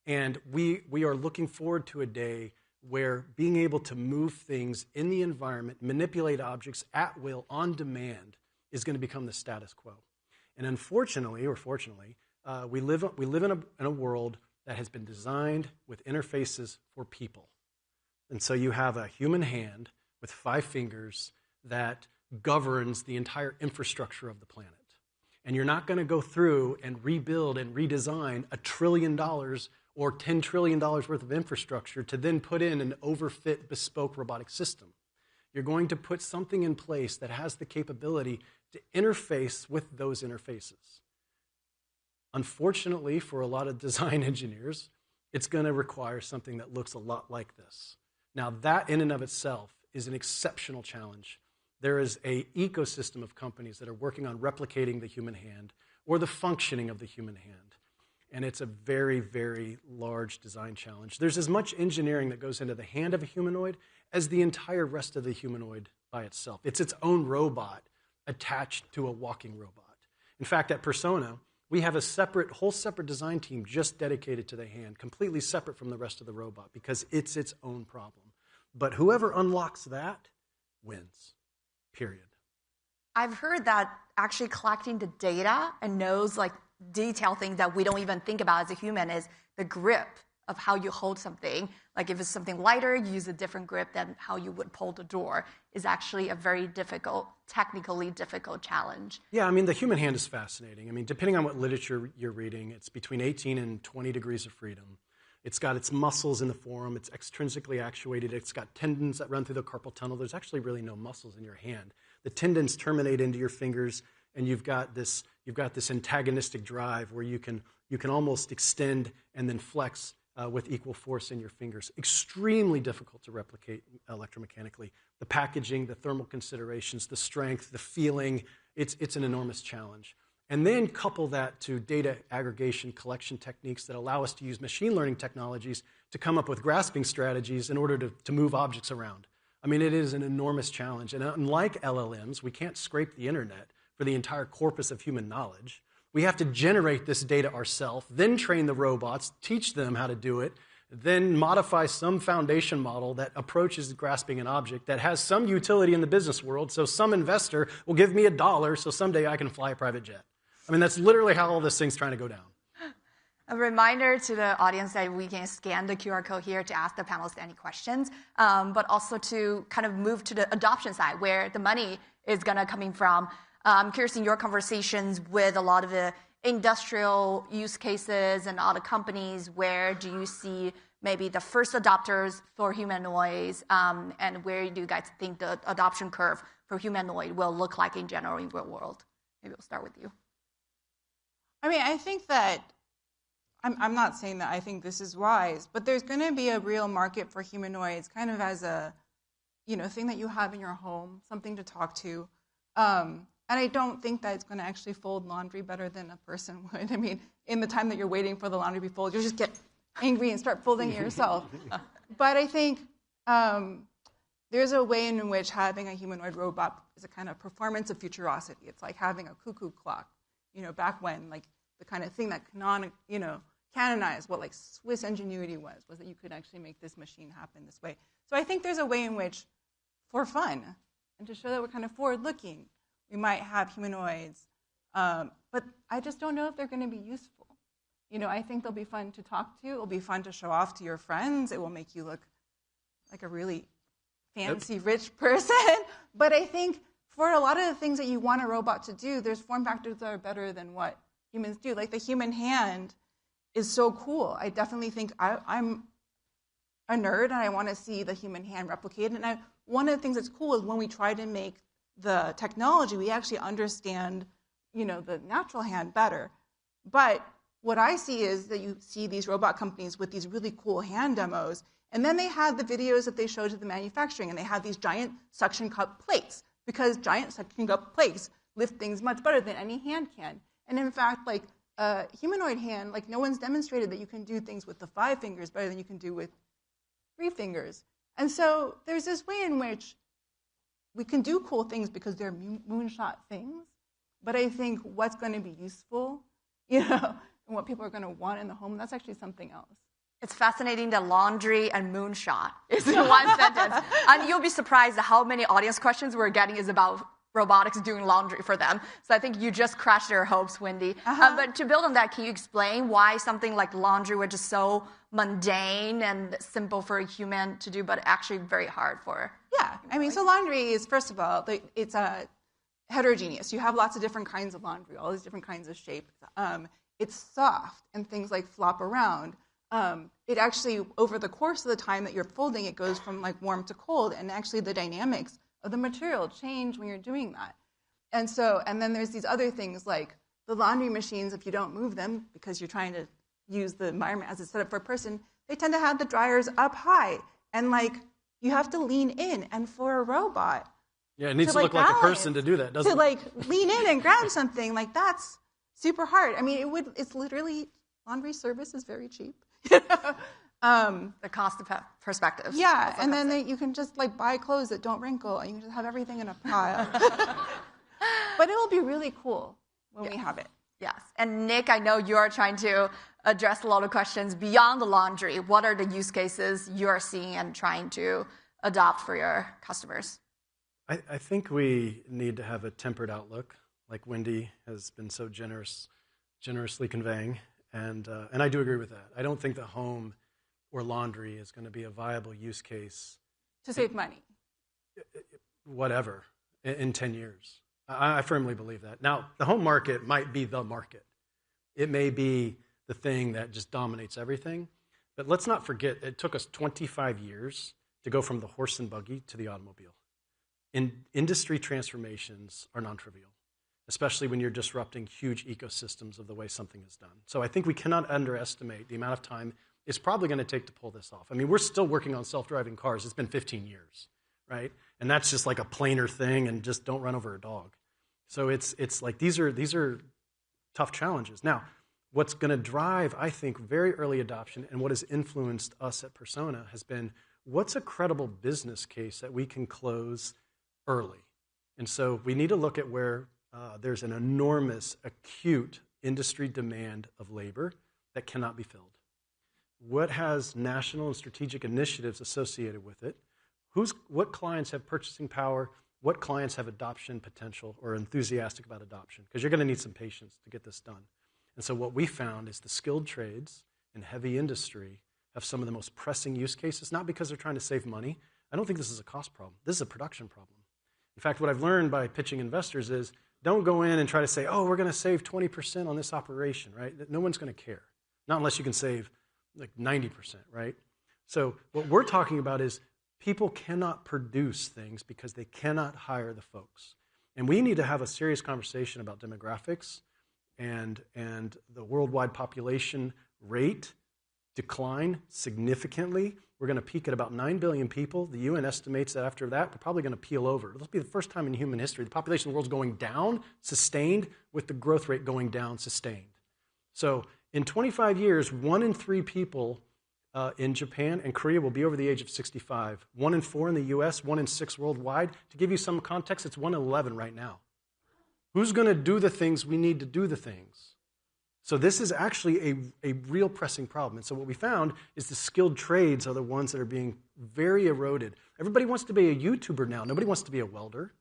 And we are looking forward to a day where being able to move things in the environment, manipulate objects at will, on demand, is going to become the status quo. And unfortunately, or fortunately, we live in a world that has been designed with interfaces for people. And so you have a human hand with 5 fingers that governs the entire infrastructure of the planet. And you're not going to go through and rebuild and redesign $1 trillion or $10 trillion worth of infrastructure to then put in an overfit, bespoke robotic system. You're going to put something in place that has the capability to interface with those interfaces. Unfortunately, for a lot of design engineers, it's going to require something that looks a lot like this. Now, that in and of itself is an exceptional challenge. There is an ecosystem of companies that are working on replicating the human hand or the functioning of the human hand. And it's a very, very large design challenge. There's as much engineering that goes into the hand of a humanoid as the entire rest of the humanoid by itself. It's its own robot attached to a walking robot. In fact, at Persona, we have a whole separate design team just dedicated to the hand, completely separate from the rest of the robot, because it's its own problem. But whoever unlocks that wins, period. I've heard that actually collecting the data and knows like detailed things that we don't even think about as a human is the grip of how you hold something. Like if it's something lighter, you use a different grip than how you would pull the door, is actually a very difficult, technically difficult challenge. Yeah, I mean, the human hand is fascinating. I mean, depending on what literature you're reading, it's between 18 and 20 degrees of freedom. It's got its muscles in the forearm. It's extrinsically actuated. It's got tendons that run through the carpal tunnel. There's actually really no muscles in your hand. The tendons terminate into your fingers, and you've got this antagonistic drive where you can almost extend and then flex with equal force in your fingers. Extremely difficult to replicate electromechanically. The packaging, the thermal considerations, the strength, the feeling, it's an enormous challenge. And then couple that to data aggregation collection techniques that allow us to use machine learning technologies to come up with grasping strategies in order to move objects around. I mean, it is an enormous challenge. And unlike LLMs, we can't scrape the internet for the entire corpus of human knowledge. We have to generate this data ourselves, then train the robots, teach them how to do it, then modify some foundation model that approaches grasping an object that has some utility in the business world, so some investor will give me $1 so someday I can fly a private jet. I mean, that's literally how all this thing's trying to go down. A reminder to the audience that we can scan the QR code here to ask the panelists any questions, but also to kind of move to the adoption side where the money is going to coming from. I'm curious in your conversations with a lot of the industrial use cases and other companies, where do you see maybe the first adopters for humanoids, and where do you guys think the adoption curve for humanoid will look like in general in real world? Maybe we'll start with you. I mean, I think that, I'm not saying that I think this is wise, but there's going to be a real market for humanoids kind of as a, thing that you have in your home, something to talk to. And I don't think that it's going to actually fold laundry better than a person would. I mean, in the time that you're waiting for the laundry to be folded, you'll just get angry and start folding it yourself. But I think there's a way in which having a humanoid robot is a kind of performance of futurosity. It's like having a cuckoo clock, back when, like, the kind of thing that canonized what, like, Swiss ingenuity was that you could actually make this machine happen this way. So I think there's a way in which, for fun, and to show that we're kind of forward-looking, we might have humanoids, but I just don't know if they're going to be useful. I think they'll be fun to talk to. It'll be fun to show off to your friends. It will make you look like a really fancy, rich person. But I think for a lot of the things that you want a robot to do, there's form factors that are better than what humans do. Like the human hand is so cool. I definitely think I'm a nerd and I want to see the human hand replicated. And one of the things that's cool is when we try to make the technology, we actually understand, the natural hand better. But what I see is that you see these robot companies with these really cool hand demos, and then they had the videos that they showed to the manufacturing, and they had these giant suction cup plates, because giant suction cup plates lift things much better than any hand can. And in fact, like a humanoid hand, like no one's demonstrated that you can do things with the 5 fingers better than you can do with 3 fingers. And so there's this way in which we can do cool things because they're moonshot things, but I think what's going to be useful, and what people are going to want in the home, that's actually something else. It's fascinating that laundry and moonshot is in one sentence. And you'll be surprised at how many audience questions we're getting is about robotics doing laundry for them. So I think you just crashed their hopes, Wendy. But to build on that, can you explain why something like laundry, which is so mundane and simple for a human to do, but actually very hard for? Yeah, so laundry is, first of all, it's heterogeneous. You have lots of different kinds of laundry, all these different kinds of shapes. It's soft, and things like flop around. It actually, over the course of the time that you're folding, it goes from like warm to cold, and actually the dynamics of the material change when you're doing that. And then there's these other things like the laundry machines, if you don't move them because you're trying to use the environment as a setup for a person, they tend to have the dryers up high. And like, you have to lean in. And for a robot, it needs to look like a person to do that, doesn't it? To like lean in and grab something, like that's super hard. It's literally, laundry service is very cheap. The cost perspective. Yeah, and then you can just like buy clothes that don't wrinkle, and you can just have everything in a pile. But it will be really cool when we have it. Yes, and Nick, I know you're trying to address a lot of questions beyond the laundry. What are the use cases you are seeing and trying to adopt for your customers? I think we need to have a tempered outlook, like Wendy has been so generously conveying, and I do agree with that. I don't think the home or laundry is going to be a viable use case to save money. Whatever, in 10 years. I firmly believe that. Now, the home market might be the market. It may be the thing that just dominates everything, but let's not forget, it took us 25 years to go from the horse and buggy to the automobile. Industry transformations are non-trivial, especially when you're disrupting huge ecosystems of the way something is done. So I think we cannot underestimate the amount of time it's probably going to take to pull this off. We're still working on self-driving cars. It's been 15 years, right? And that's just like a planar thing, and just don't run over a dog. So it's like these are tough challenges. Now, what's going to drive, I think, very early adoption, and what has influenced us at Persona has been, what's a credible business case that we can close early? And so we need to look at where there's an enormous, acute industry demand of labor that cannot be filled. What has national and strategic initiatives associated with it? What clients have purchasing power? What clients have adoption potential or enthusiastic about adoption? Because you're going to need some patience to get this done. And so what we found is the skilled trades and heavy industry have some of the most pressing use cases, not because they're trying to save money. I don't think this is a cost problem. This is a production problem. In fact, what I've learned by pitching investors is don't go in and try to say, oh, we're going to save 20% on this operation, right? No one's going to care. Not unless you can save like 90%, right? So what we're talking about is people cannot produce things because they cannot hire the folks. And we need to have a serious conversation about demographics and the worldwide population rate decline significantly. We're going to peak at about 9 billion people. The UN estimates that after that, we're probably going to peel over. It'll be the first time in human history the population of the world's going down, sustained, with the growth rate going down, sustained. So in 25 years, 1 in 3 people in Japan and Korea will be over the age of 65. 1 in 4 in the US, 1 in 6 worldwide. To give you some context, it's 1 in 11 right now. Who's going to do the things we need to do the things? So this is actually a real pressing problem. And so what we found is the skilled trades are the ones that are being very eroded. Everybody wants to be a YouTuber now. Nobody wants to be a welder.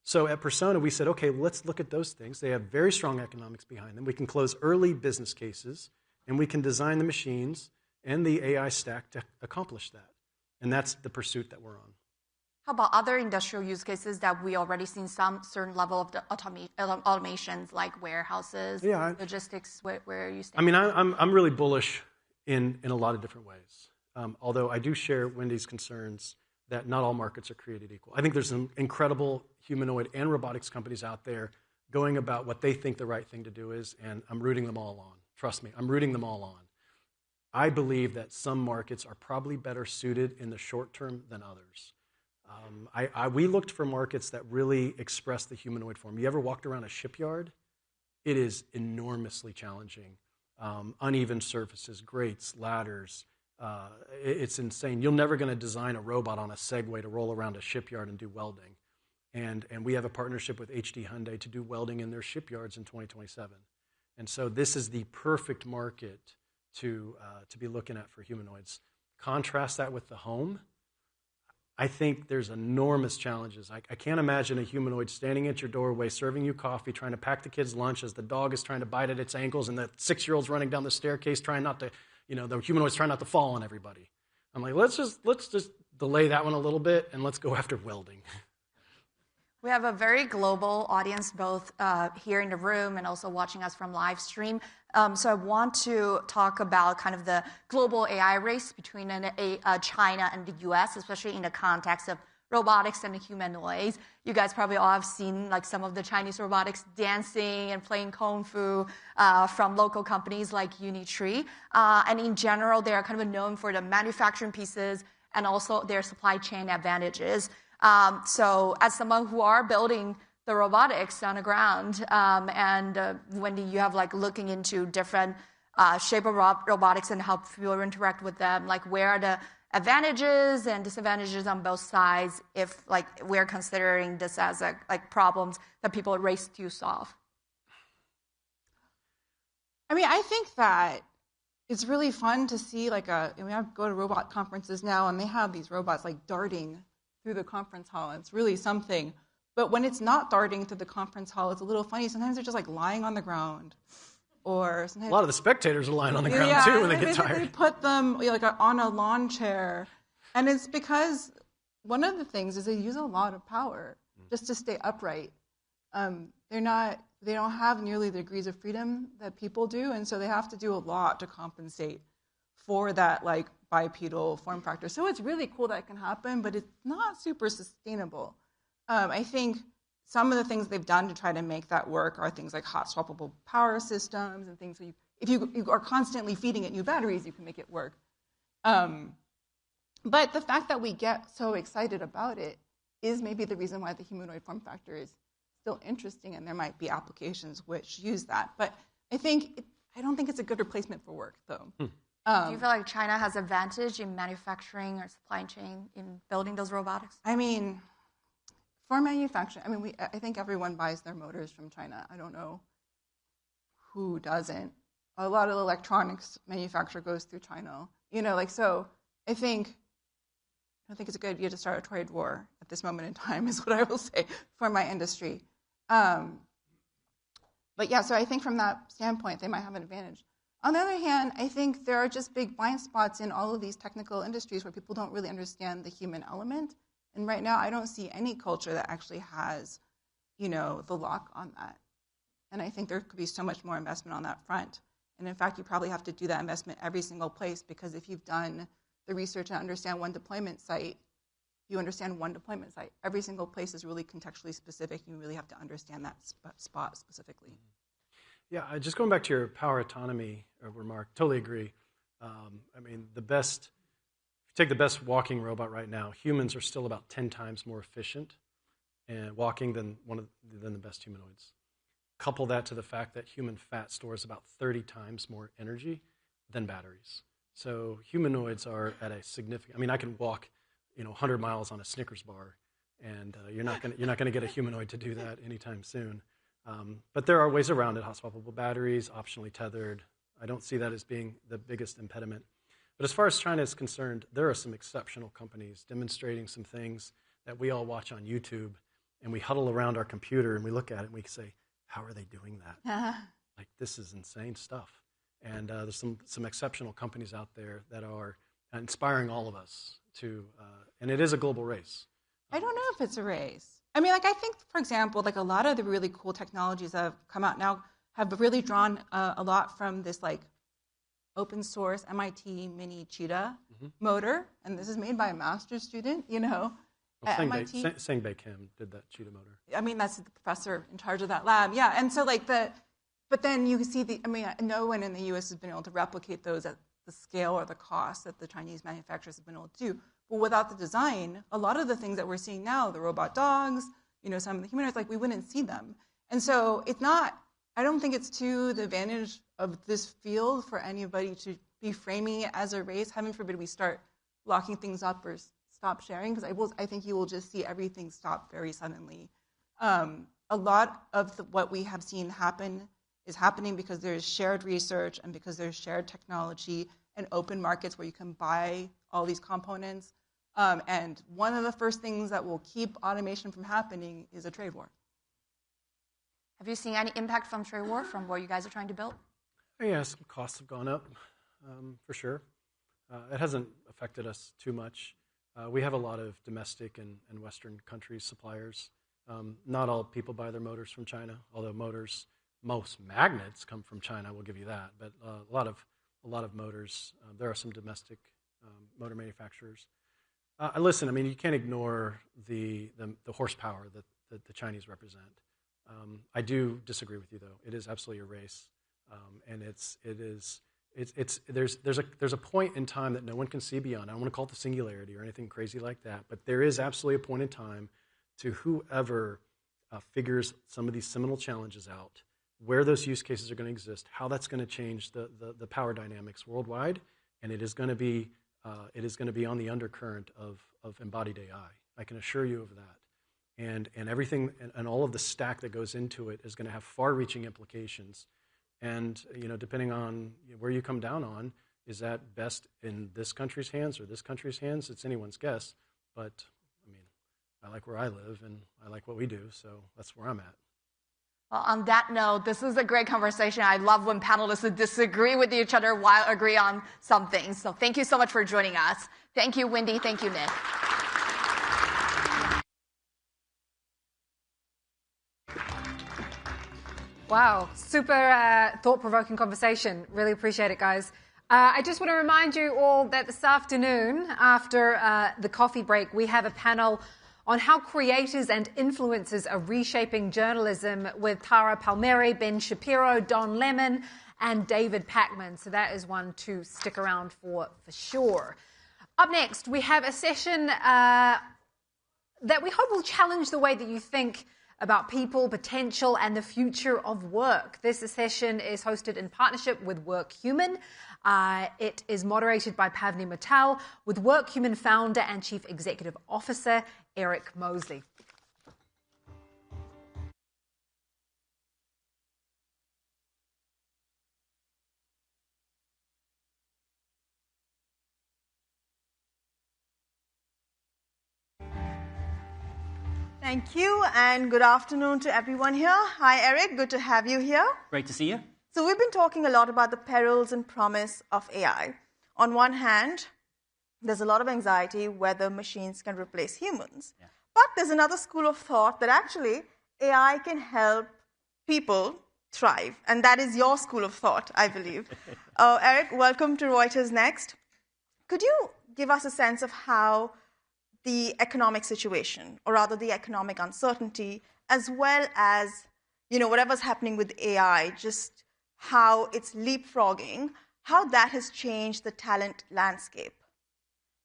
So at Persona, we said, okay, let's look at those things. They have very strong economics behind them. We can close early business cases, and we can design the machines and the AI stack to accomplish that. And that's the pursuit that we're on. How about other industrial use cases that we already seen some certain level of the automations, like warehouses, logistics? Where you stand? I mean, I'm really bullish in a lot of different ways. Although I do share Wendy's concerns that not all markets are created equal. I think there's some incredible humanoid and robotics companies out there going about what they think the right thing to do is, and I'm rooting them all on. Trust me, I'm rooting them all on. I believe that some markets are probably better suited in the short term than others. We looked for markets that really express the humanoid form. You ever walked around a shipyard? It is enormously challenging. Uneven surfaces, grates, ladders. It's insane. You're never going to design a robot on a Segway to roll around a shipyard and do welding. And we have a partnership with HD Hyundai to do welding in their shipyards in 2027. And so this is the perfect market to be looking at for humanoids. Contrast that with the home. I think there's enormous challenges. I can't imagine a humanoid standing at your doorway, serving you coffee, trying to pack the kids' lunch as the dog is trying to bite at its ankles and the 6-year-old's running down the staircase trying not to, the humanoid's trying not to fall on everybody. I'm like, let's just delay that one a little bit and let's go after welding. We have a very global audience, both here in the room and also watching us from live stream. So I want to talk about kind of the global AI race between China and the US, especially in the context of robotics and humanoids. You guys probably all have seen like some of the Chinese robotics dancing and playing kung fu from local companies like Unitree. And in general, they are kind of known for the manufacturing pieces and also their supply chain advantages. So as someone who are building the robotics on the ground, and Wendy, you have like looking into different shape of robotics and how people interact with them, like where are the advantages and disadvantages on both sides if like we're considering this as like problems that people race to solve? I mean, I think that it's really fun to see like I go to robot conferences now and they have these robots like darting through the conference hall. It's really something. But when it's not darting through the conference hall, it's a little funny. Sometimes they're just like lying on the ground. Or sometimes, a lot of the spectators are lying on the ground too when they get tired. They put them like on a lawn chair. And it's because one of the things is they use a lot of power just to stay upright. They don't have nearly the degrees of freedom that people do, and so they have to do a lot to compensate for that like bipedal form factor. So it's really cool that it can happen, but it's not super sustainable. I think some of the things they've done to try to make that work are things like hot swappable power systems and things. If you are constantly feeding it new batteries, you can make it work. But the fact that we get so excited about it is maybe the reason why the humanoid form factor is still interesting, and there might be applications which use that. But I don't think it's a good replacement for work, though. Do you feel like China has advantage in manufacturing or supply chain in building those robotics? I mean, for manufacturing, I think everyone buys their motors from China. I don't know who doesn't. A lot of electronics manufacture goes through China. So I don't think it's a good idea to start a trade war at this moment in time, is what I will say for my industry. But yeah, so I think from that standpoint, they might have an advantage. On the other hand, I think there are just big blind spots in all of these technical industries where people don't really understand the human element. And right now, I don't see any culture that actually has, the lock on that. And I think there could be so much more investment on that front. And in fact, you probably have to do that investment every single place, because if you've done the research and understand one deployment site, you understand one deployment site. Every single place is really contextually specific. You really have to understand that spot specifically. Yeah, just going back to your power autonomy remark, totally agree. If you take the best walking robot right now, humans are still about 10 times more efficient and walking than the best humanoids. Couple that to the fact that human fat stores about 30 times more energy than batteries. So humanoids are at a significant. I can walk, 100 miles on a Snickers bar, and you're not going to get a humanoid to do that anytime soon. But there are ways around it: hot swappable batteries, optionally tethered. I don't see that as being the biggest impediment. But as far as China is concerned, there are some exceptional companies demonstrating some things that we all watch on YouTube, and we huddle around our computer and we look at it and we say, "How are they doing that? Like, this is insane stuff." And there's some exceptional companies out there that are inspiring all of us to, and it is a global race. I don't know if it's a race. I mean, like, I think, for example, like a lot of the really cool technologies that have come out now have really drawn a lot from this, like, open source MIT mini cheetah motor. And this is made by a master's student, you know, at MIT. Sang-Bae Kim did that cheetah motor. I mean, that's the professor in charge of that lab. Yeah, and so, like, but then you see no one in the U.S. has been able to replicate those at the scale or the cost that the Chinese manufacturers have been able to do. But without the design, a lot of the things that we're seeing now, the robot dogs, you know, some of the humanoids, like, we wouldn't see them. And so it's not, I don't think it's to the advantage of this field for anybody to be framing it as a race. Heaven forbid we start locking things up or stop sharing, because I think you will just see everything stop very suddenly. A lot of what we have seen happen is happening because there's shared research and because there's shared technology and open markets where you can buy all these components. And one of the first things that will keep automation from happening is a trade war. Have you seen any impact from trade war, from what you guys are trying to build? Yeah, some costs have gone up, for sure. It hasn't affected us too much. We have a lot of domestic and Western countries suppliers. Not all people buy their motors from China, although most magnets come from China, we'll give you that. But a lot of motors, there are some domestic motor manufacturers. Listen, I mean, you can't ignore the horsepower that the Chinese represent. I do disagree with you, though. It is absolutely a race, and there's a point in time that no one can see beyond. I don't want to call it the singularity or anything crazy like that, but there is absolutely a point in time to whoever figures some of these seminal challenges out, where those use cases are going to exist, how that's going to change the power dynamics worldwide, and it is going to be on the undercurrent of embodied AI. I can assure you of that. And everything and all of the stack that goes into it is going to have far-reaching implications. And depending on where you come down on, is that best in this country's hands or this country's hands? It's anyone's guess. But I mean, I like where I live and I like what we do, so that's where I'm at. Well, on that note, this is a great conversation. I love when panelists disagree with each other while agree on something. So thank you so much for joining us. Thank you, Wendy. Thank you, Nick. Wow, super thought-provoking conversation. Really appreciate it, guys. I just want to remind you all that this afternoon, after the coffee break, we have a panel on how creators and influencers are reshaping journalism with Tara Palmieri, Ben Shapiro, Don Lemon, and David Pacman. So that is one to stick around for sure. Up next, we have a session that we hope will challenge the way that you think about people, potential, and the future of work. This session is hosted in partnership with WorkHuman. It is moderated by Pavni Mittal with WorkHuman founder and Chief Executive Officer Eric Mosley. Thank you, and good afternoon to everyone here. Hi, Eric. Good to have you here. Great to see you. So we've been talking a lot about the perils and promise of AI. On one hand, there's a lot of anxiety whether machines can replace humans. Yeah. But there's another school of thought that actually AI can help people thrive, and that is your school of thought, I believe. Eric, welcome to Reuters Next. Could you give us a sense of how the economic situation, or rather the economic uncertainty, as well as whatever's happening with AI, just how it's leapfrogging, how that has changed the talent landscape?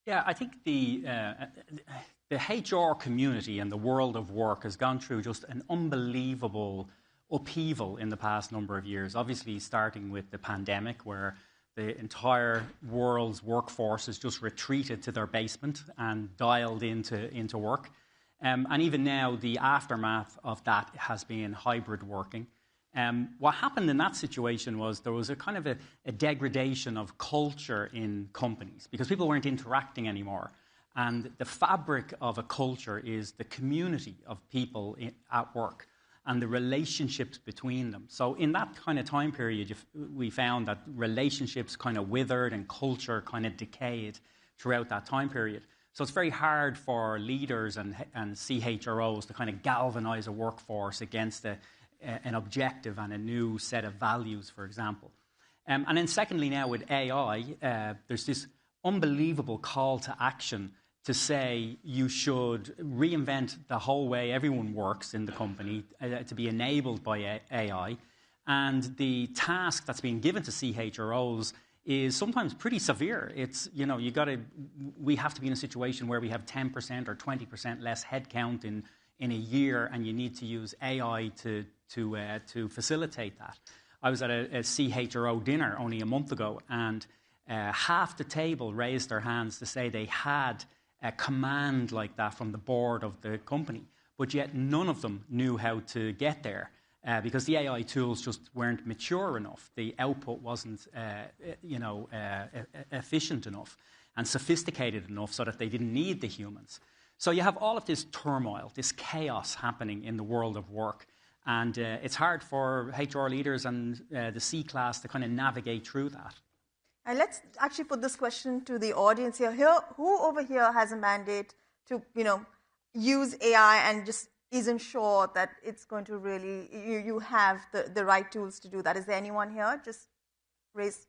Yeah, I think the HR community and the world of work has gone through just an unbelievable upheaval in the past number of years. Obviously, starting with the pandemic, where the entire world's workforce has just retreated to their basement and dialed into work. And even now, the aftermath of that has been hybrid working. What happened in that situation was there was a kind of a degradation of culture in companies because people weren't interacting anymore. And the fabric of a culture is the community of people at work and the relationships between them. So in that kind of time period, we found that relationships kind of withered and culture kind of decayed throughout that time period. So it's very hard for leaders and CHROs to kind of galvanize a workforce against an objective and a new set of values, for example. And then secondly now with AI, there's this unbelievable call to action to say you should reinvent the whole way everyone works in the company to be enabled by AI. And the task that's being given to CHROs is sometimes pretty severe. It's, we have to be in a situation where we have 10% or 20% less headcount in a year, and you need to use AI to facilitate that. I was at a CHRO dinner only a month ago, and half the table raised their hands to say they had a command like that from the board of the company, but yet none of them knew how to get there. Because the AI tools just weren't mature enough. The output wasn't, efficient enough and sophisticated enough so that they didn't need the humans. So you have all of this turmoil, this chaos happening in the world of work. And it's hard for HR leaders and the C-class to kind of navigate through that. And let's actually put this question to the audience here. Who over here has a mandate to, use AI and just isn't sure that it's going to really, you have the right tools to do that? Is there anyone here? Just raise.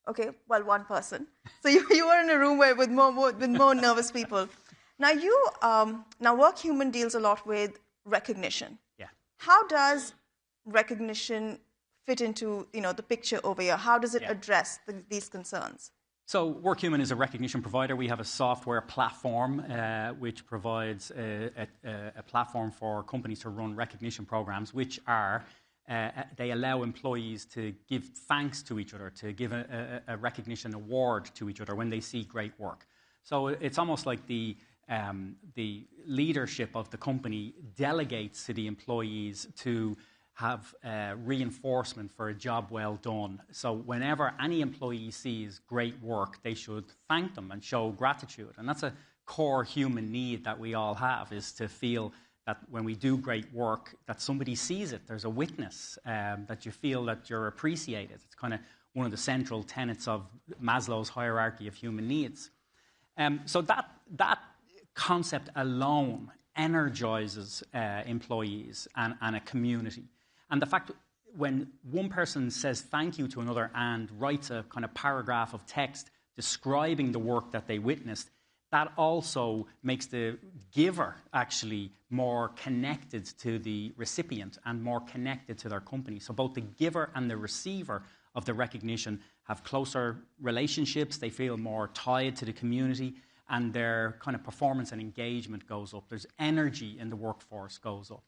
Okay, well, one person. So you were in a room with more nervous people. Now, WorkHuman deals a lot with recognition. Yeah. How does recognition fit into the picture over here? How does it address these concerns? So WorkHuman is a recognition provider. We have a software platform which provides a platform for companies to run recognition programs, which are, they allow employees to give thanks to each other, to give a recognition award to each other when they see great work. So it's almost like the leadership of the company delegates to the employees to have reinforcement for a job well done. So whenever any employee sees great work, they should thank them and show gratitude. And that's a core human need that we all have, is to feel that when we do great work, that somebody sees it. There's a witness, that you feel that you're appreciated. It's kind of one of the central tenets of Maslow's hierarchy of human needs. So that concept alone energizes employees and a community. And the fact when one person says thank you to another and writes a kind of paragraph of text describing the work that they witnessed, that also makes the giver actually more connected to the recipient and more connected to their company. So both the giver and the receiver of the recognition have closer relationships, they feel more tied to the community, and their kind of performance and engagement goes up. There's energy in the workforce goes up.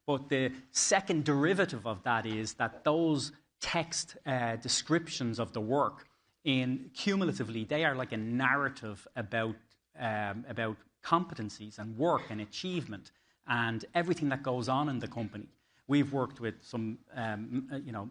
But the second derivative of that is that those text descriptions of the work, cumulatively, they are like a narrative about competencies and work and achievement and everything that goes on in the company. We've worked with some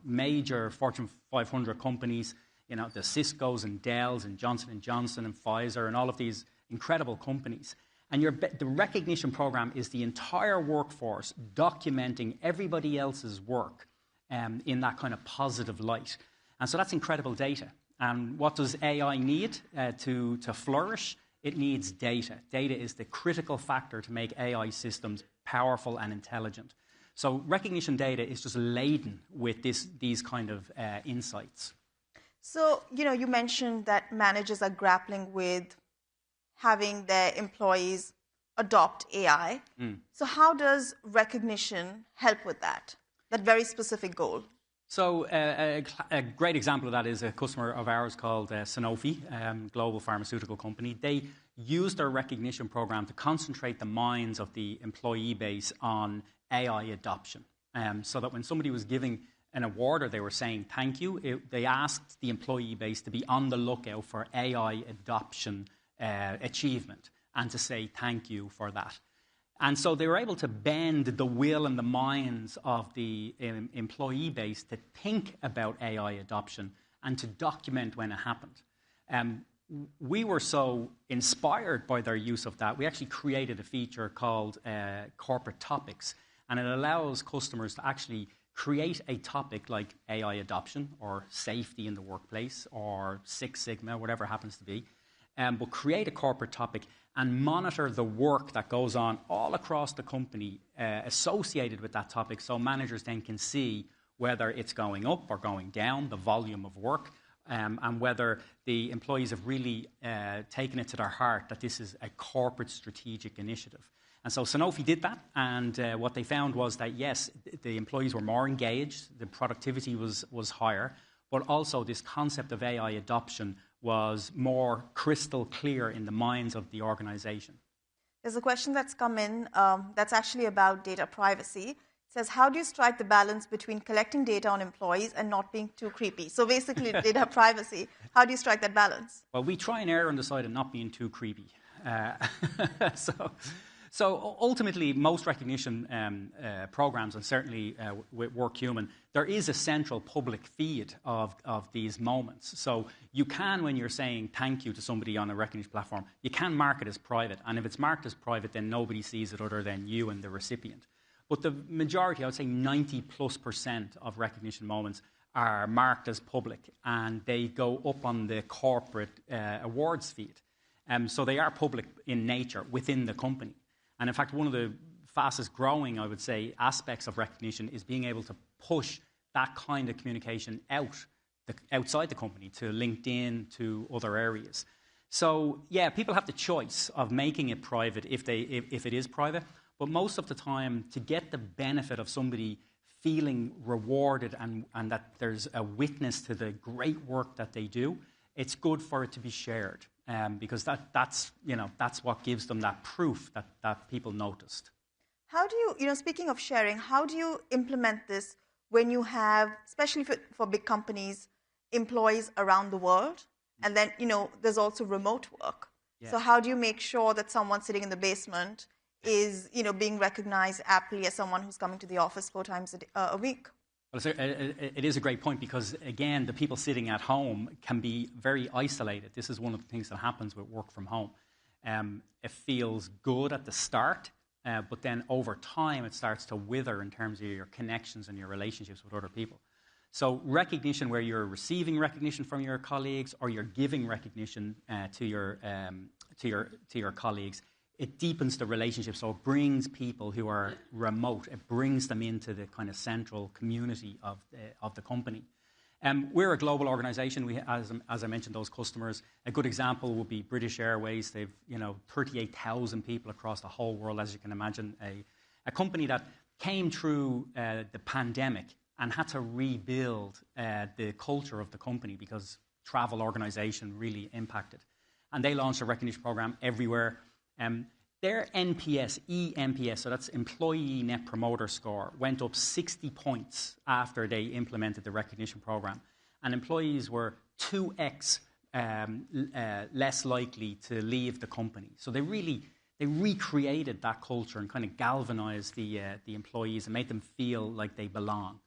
major Fortune 500 companies, the Ciscos and Dells and Johnson & Johnson and Pfizer and all of these incredible companies. And the recognition program is the entire workforce documenting everybody else's work in that kind of positive light. And so that's incredible data. And what does AI need to flourish? It needs data. Data is the critical factor to make AI systems powerful and intelligent. So recognition data is just laden with these kind of insights. So, you mentioned that managers are grappling with having their employees adopt AI. So how does recognition help with that very specific goal? So a great example of that is a customer of ours called Sanofi, global pharmaceutical company. They used their recognition program to concentrate the minds of the employee base on AI adoption. So that when somebody was giving an award or they were saying thank you, they asked the employee base to be on the lookout for AI adoption achievement and to say thank you for that. And so they were able to bend the will and the minds of the employee base to think about AI adoption and to document when it happened. We were so inspired by their use of that, we actually created a feature called Corporate Topics, and it allows customers to actually create a topic like AI adoption or safety in the workplace or Six Sigma, whatever it happens to be, but create a corporate topic and monitor the work that goes on all across the company associated with that topic, so managers then can see whether it's going up or going down, the volume of work, and whether the employees have really taken it to their heart that this is a corporate strategic initiative. And so Sanofi did that, and what they found was that, yes, the employees were more engaged, the productivity was higher, but also this concept of AI adoption was more crystal clear in the minds of the organization. There's a question that's come in that's actually about data privacy. It says, how do you strike the balance between collecting data on employees and not being too creepy? So basically, data privacy, how do you strike that balance? Well, we try and err on the side of not being too creepy. So ultimately, most recognition programs, and certainly with WorkHuman, there is a central public feed of these moments. So you can, when you're saying thank you to somebody on a recognition platform, you can mark it as private. And if it's marked as private, then nobody sees it other than you and the recipient. But the majority, I would say 90+% of recognition moments are marked as public, and they go up on the corporate awards feed. So they are public in nature within the company. And in fact, one of the fastest growing, I would say, aspects of recognition is being able to push that kind of communication outside the company, to LinkedIn, to other areas. So yeah, people have the choice of making it private if it is private, but most of the time, to get the benefit of somebody feeling rewarded and that there's a witness to the great work that they do, it's good for it to be shared. Because that's what gives them that proof that people noticed. How do you, speaking of sharing, how do you implement this when you have, especially for big companies, employees around the world, and then, there's also remote work. Yeah. So how do you make sure that someone sitting in the basement is, being recognized aptly as someone who's coming to the office 4 times a week? Well, it is a great point because, again, the people sitting at home can be very isolated. This is one of the things that happens with work from home. It feels good at the start, but then over time it starts to wither in terms of your connections and your relationships with other people. So recognition where you're receiving recognition from your colleagues or you're giving recognition to your colleagues, it deepens the relationship, so it brings people who are remote, it brings them into the kind of central community of the company. We're a global organization. We, as I mentioned, those customers. A good example would be British Airways. They've 38,000 people across the whole world, as you can imagine. A company that came through the pandemic and had to rebuild the culture of the company because travel organization really impacted. And they launched a recognition program everywhere. Their NPS, eNPS, so that's Employee Net Promoter Score, went up 60 points after they implemented the recognition program. And employees were 2x less likely to leave the company. So they recreated that culture and kind of galvanized the employees and made them feel like they belong.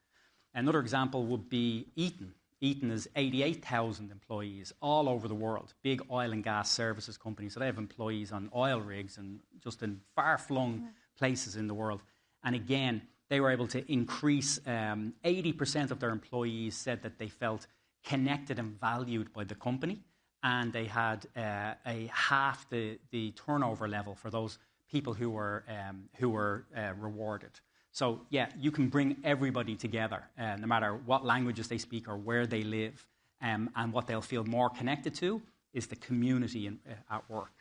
Another example would be Eaton. Eaton is 88,000 employees all over the world, big oil and gas services company. So they have employees on oil rigs and just in far-flung places in the world. And again, they were able to increase, 80% of their employees said that they felt connected and valued by the company. And they had a half the turnover level for those people who were rewarded. So, yeah, you can bring everybody together, no matter what languages they speak or where they live. And what they'll feel more connected to is the community at work.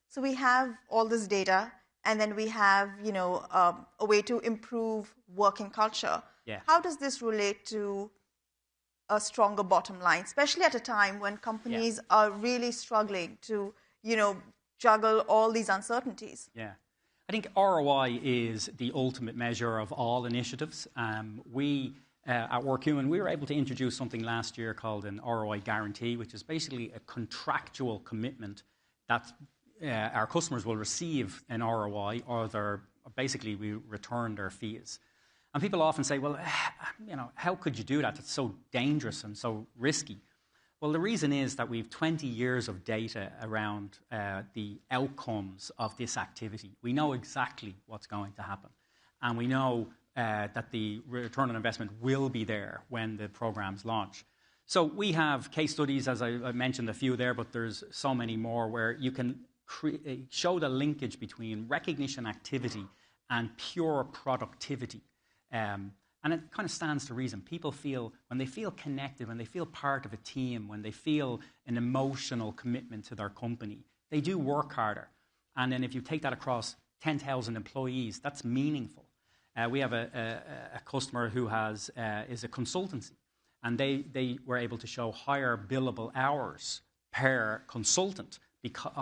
So we have all this data, and then we have, a way to improve working culture. Yeah. How does this relate to a stronger bottom line, especially at a time when companies are really struggling to, juggle all these uncertainties? Yeah. I think ROI is the ultimate measure of all initiatives. We, at WorkHuman, we were able to introduce something last year called an ROI guarantee, which is basically a contractual commitment that our customers will receive an ROI or we return their fees. And people often say, well, how could you do that? It's so dangerous and so risky. Well, the reason is that we have 20 years of data around the outcomes of this activity. We know exactly what's going to happen. And we know that the return on investment will be there when the programs launch. So we have case studies, as I mentioned a few there, but there's so many more where you can show the linkage between recognition activity and pure productivity. And it kind of stands to reason. People feel, when they feel connected, when they feel part of a team, when they feel an emotional commitment to their company, they do work harder. And then if you take that across 10,000 employees, that's meaningful. We have a customer who is a consultancy, and they were able to show higher billable hours per consultant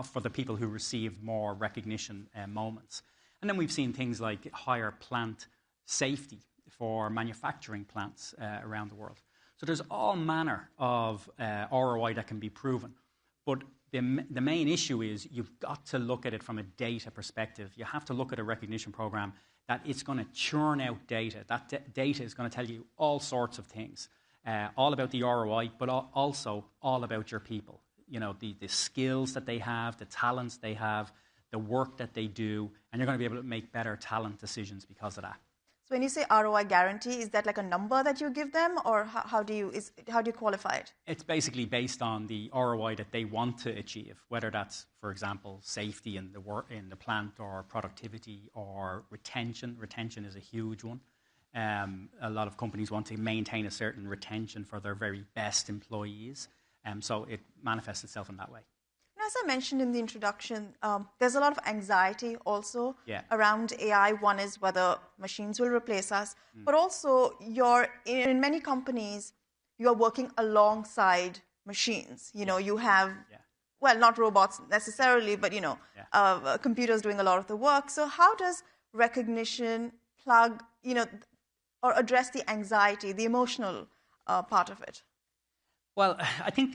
for the people who received more recognition moments. And then we've seen things like higher plant safety for manufacturing plants around the world. So there's all manner of ROI that can be proven. But the main issue is you've got to look at it from a data perspective. You have to look at a recognition program that it's going to churn out data. That data is going to tell you all sorts of things, all about the ROI, but also all about your people. You know, the skills that they have, the talents they have, the work that they do, and you're going to be able to make better talent decisions because of that. So when you say ROI guarantee, is that like a number that you give them, or how do you qualify it? It's basically based on the ROI that they want to achieve, whether that's, for example, safety in the plant, or productivity, or retention. Retention is a huge one. A lot of companies want to maintain a certain retention for their very best employees. So it manifests itself in that way. As I mentioned in the introduction, there's a lot of anxiety also around AI. One is whether machines will replace us, but also in many companies, you're working alongside machines. You know, you have, well, not robots necessarily, but, computers doing a lot of the work. So how does recognition plug, or address the anxiety, the emotional part of it? Well, I think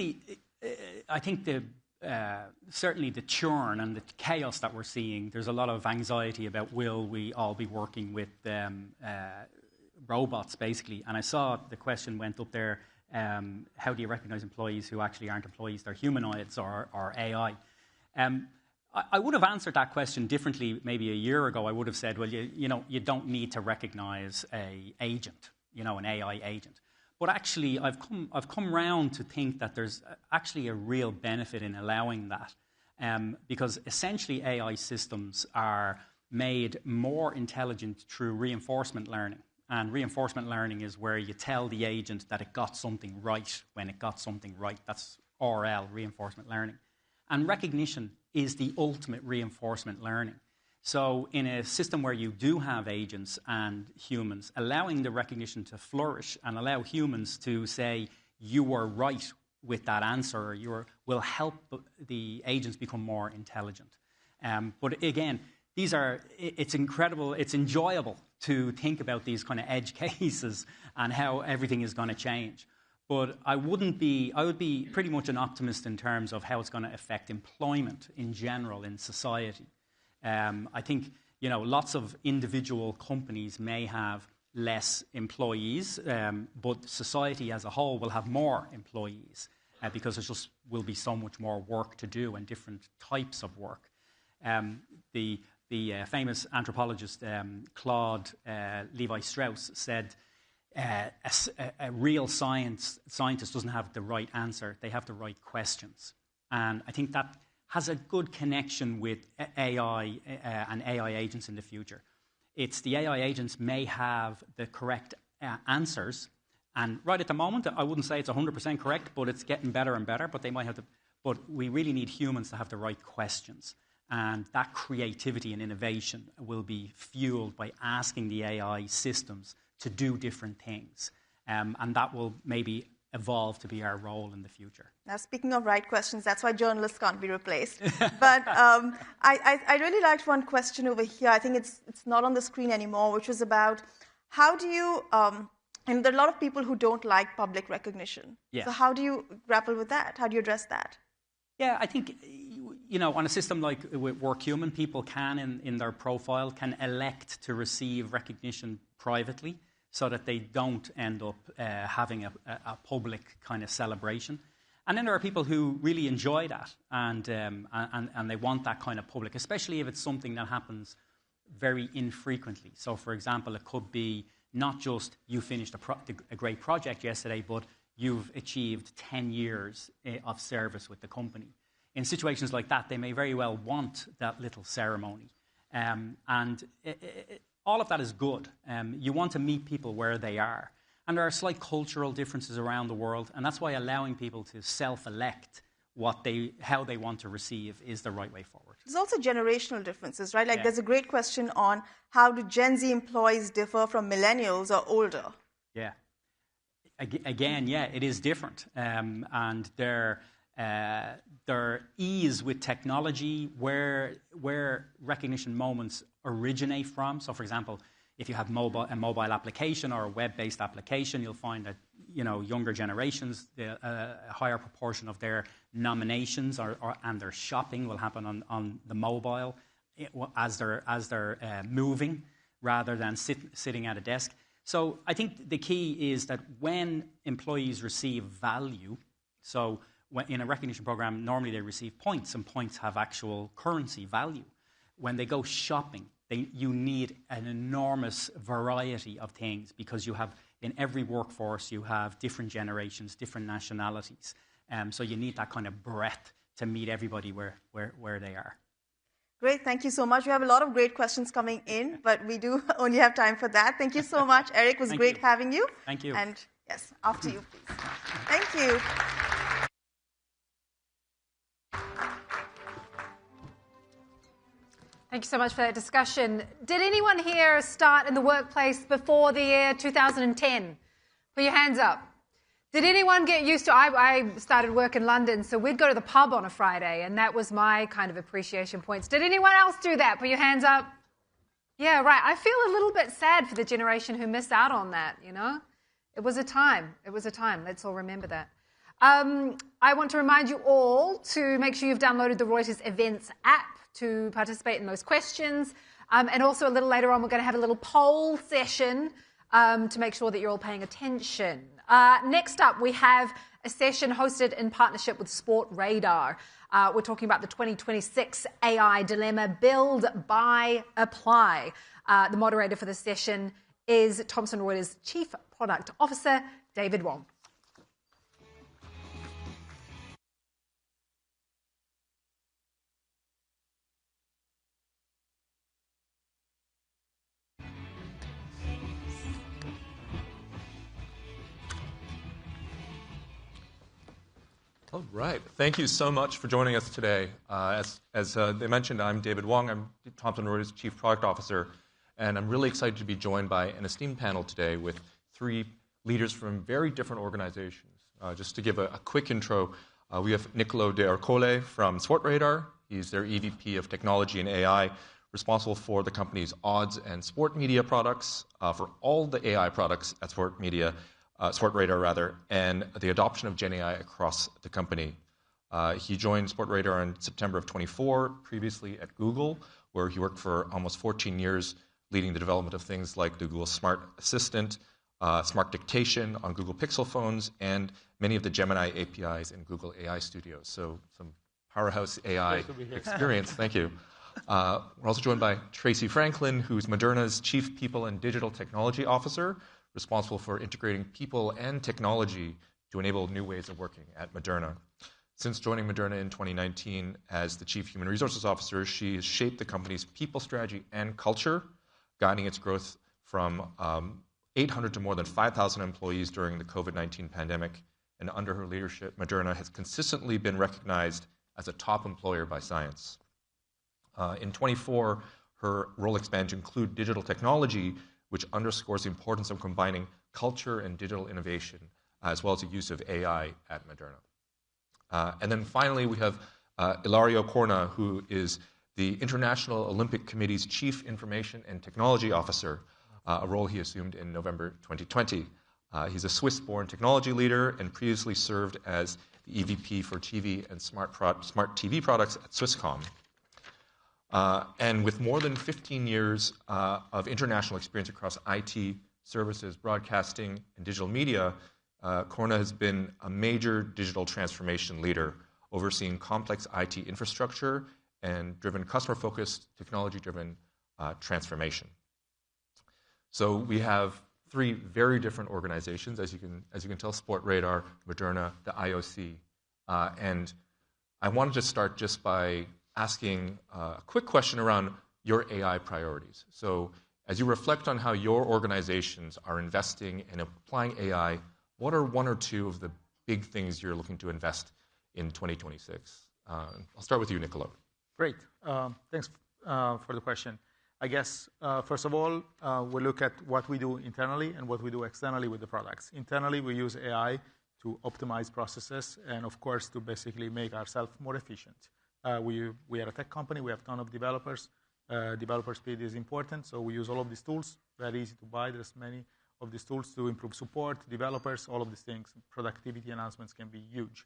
certainly the churn and the chaos that we're seeing, there's a lot of anxiety about will we all be working with robots, basically. And I saw the question went up there, how do you recognize employees who actually aren't employees, they're humanoids or AI? I would have answered that question differently maybe a year ago. I would have said, well, you don't need to recognize an agent, an AI agent. But actually, I've come round to think that there's actually a real benefit in allowing that, because essentially AI systems are made more intelligent through reinforcement learning. And reinforcement learning is where you tell the agent that it got something right when it got something right. That's RL, reinforcement learning. And recognition is the ultimate reinforcement learning. So in a system where you do have agents and humans, allowing the recognition to flourish and allow humans to say, you were right with that answer, or will help the agents become more intelligent. But again, it's incredible, it's enjoyable to think about these kind of edge cases and how everything is going to change. But I would be pretty much an optimist in terms of how it's going to affect employment in general in society. I think, lots of individual companies may have less employees, but society as a whole will have more employees because there just will be so much more work to do and different types of work. The famous anthropologist Claude Levi-Strauss said, a real scientist doesn't have the right answer, they have the right questions. And I think that has a good connection with AI and AI agents in the future. It's the AI agents may have the correct answers, and right at the moment, I wouldn't say it's 100% correct, but it's getting better and better, but they might have but we really need humans to have the right questions. And that creativity and innovation will be fueled by asking the AI systems to do different things. And that will maybe evolve to be our role in the future. Now, speaking of right questions, that's why journalists can't be replaced. But I really liked one question over here. I think it's not on the screen anymore, which was about how do you, and there are a lot of people who don't like public recognition. Yes. So how do you grapple with that? How do you address that? Yeah, I think, on a system like with WorkHuman, people can, in their profile, can elect to receive recognition privately, so that they don't end up having a public kind of celebration. And then there are people who really enjoy that, and they want that kind of public, especially if it's something that happens very infrequently. So, for example, it could be not just you finished a great project yesterday, but you've achieved 10 years of service with the company. In situations like that, they may very well want that little ceremony. All of that is good. You want to meet people where they are. And there are slight cultural differences around the world, and that's why allowing people to self-elect how they want to receive is the right way forward. There's also generational differences, right? Like there's a great question on how do Gen Z employees differ from millennials or older? Yeah. Again, yeah, it is different. And their ease with technology, where recognition moments originate from. So, for example, if you have a mobile application or a web-based application, you'll find that younger generations, a higher proportion of their nominations and their shopping will happen on the mobile as they're moving rather than sitting at a desk. So I think the key is that when employees receive value, so in a recognition program, normally they receive points, and points have actual currency value. When they go shopping, you need an enormous variety of things because you have, in every workforce, you have different generations, different nationalities. So you need that kind of breadth to meet everybody where they are. Great, thank you so much. We have a lot of great questions coming in, but we do only have time for that. Thank you so much, Eric. It was great having you. Thank you. And yes, after you, please. Thank you. Thank you so much for that discussion. Did anyone here start in the workplace before the year 2010? Put your hands up. Did anyone get used to, I started work in London, so we'd go to the pub on a Friday, and that was my kind of appreciation points. Did anyone else do that? Put your hands up. Yeah, right. I feel a little bit sad for the generation who missed out on that, It was a time. It was a time. Let's all remember that. I want to remind you all to make sure you've downloaded the Reuters Events app to participate in those questions. And also a little later on, we're going to have a little poll session to make sure that you're all paying attention. Next up, we have a session hosted in partnership with Sport Radar. We're talking about the 2026 AI dilemma, build, buy, apply. The moderator for this session is Thomson Reuters Chief Product Officer, David Wong. All right. Thank you so much for joining us today. As they mentioned, I'm David Wong. I'm Thomson Reuters Chief Product Officer, and I'm really excited to be joined by an esteemed panel today with three leaders from very different organizations. Just to give a quick intro, we have Nicolo De Ercole from Sport Radar. He's their EVP of Technology and AI, responsible for the company's odds and sport media products, for all the AI products at Sport Radar, and the adoption of Gen AI across the company. He joined Sport Radar in September of 24, previously at Google, where he worked for almost 14 years, leading the development of things like the Google Smart Assistant, Smart Dictation on Google Pixel phones, and many of the Gemini APIs in Google AI Studios. So some powerhouse AI experience. Thank you. We're also joined by Tracy Franklin, who's Moderna's Chief People and Digital Technology Officer, responsible for integrating people and technology to enable new ways of working at Moderna. Since joining Moderna in 2019 as the Chief Human Resources Officer, she has shaped the company's people strategy and culture, guiding its growth from 800 to more than 5,000 employees during the COVID-19 pandemic. And under her leadership, Moderna has consistently been recognized as a top employer by Science. In 24, her role expanded to include digital technology, which underscores the importance of combining culture and digital innovation, as well as the use of AI at Moderna. And then finally, we have Ilario Corna, who is the International Olympic Committee's Chief Information and Technology Officer, a role he assumed in November 2020. He's a Swiss-born technology leader and previously served as the EVP for TV and smart TV products at Swisscom. And with more than 15 years of international experience across IT, services, broadcasting, and digital media, Corna has been a major digital transformation leader, overseeing complex IT infrastructure and driven customer-focused, technology-driven transformation. So we have three very different organizations, as you can tell, Sportradar, Moderna, the IOC. And I wanted to start just by asking a quick question around your AI priorities. So as you reflect on how your organizations are investing and applying AI, what are one or two of the big things you're looking to invest in 2026? I'll start with you, Niccolo. Great. Thanks for the question. I guess, first of all, we look at what we do internally and what we do externally with the products. Internally, we use AI to optimize processes and, of course, to basically make ourselves more efficient. We are a tech company. We have a ton of developers. Developer speed is important, so we use all of these tools. Very easy to buy. There's many of these tools to improve support, developers, all of these things. Productivity enhancements can be huge.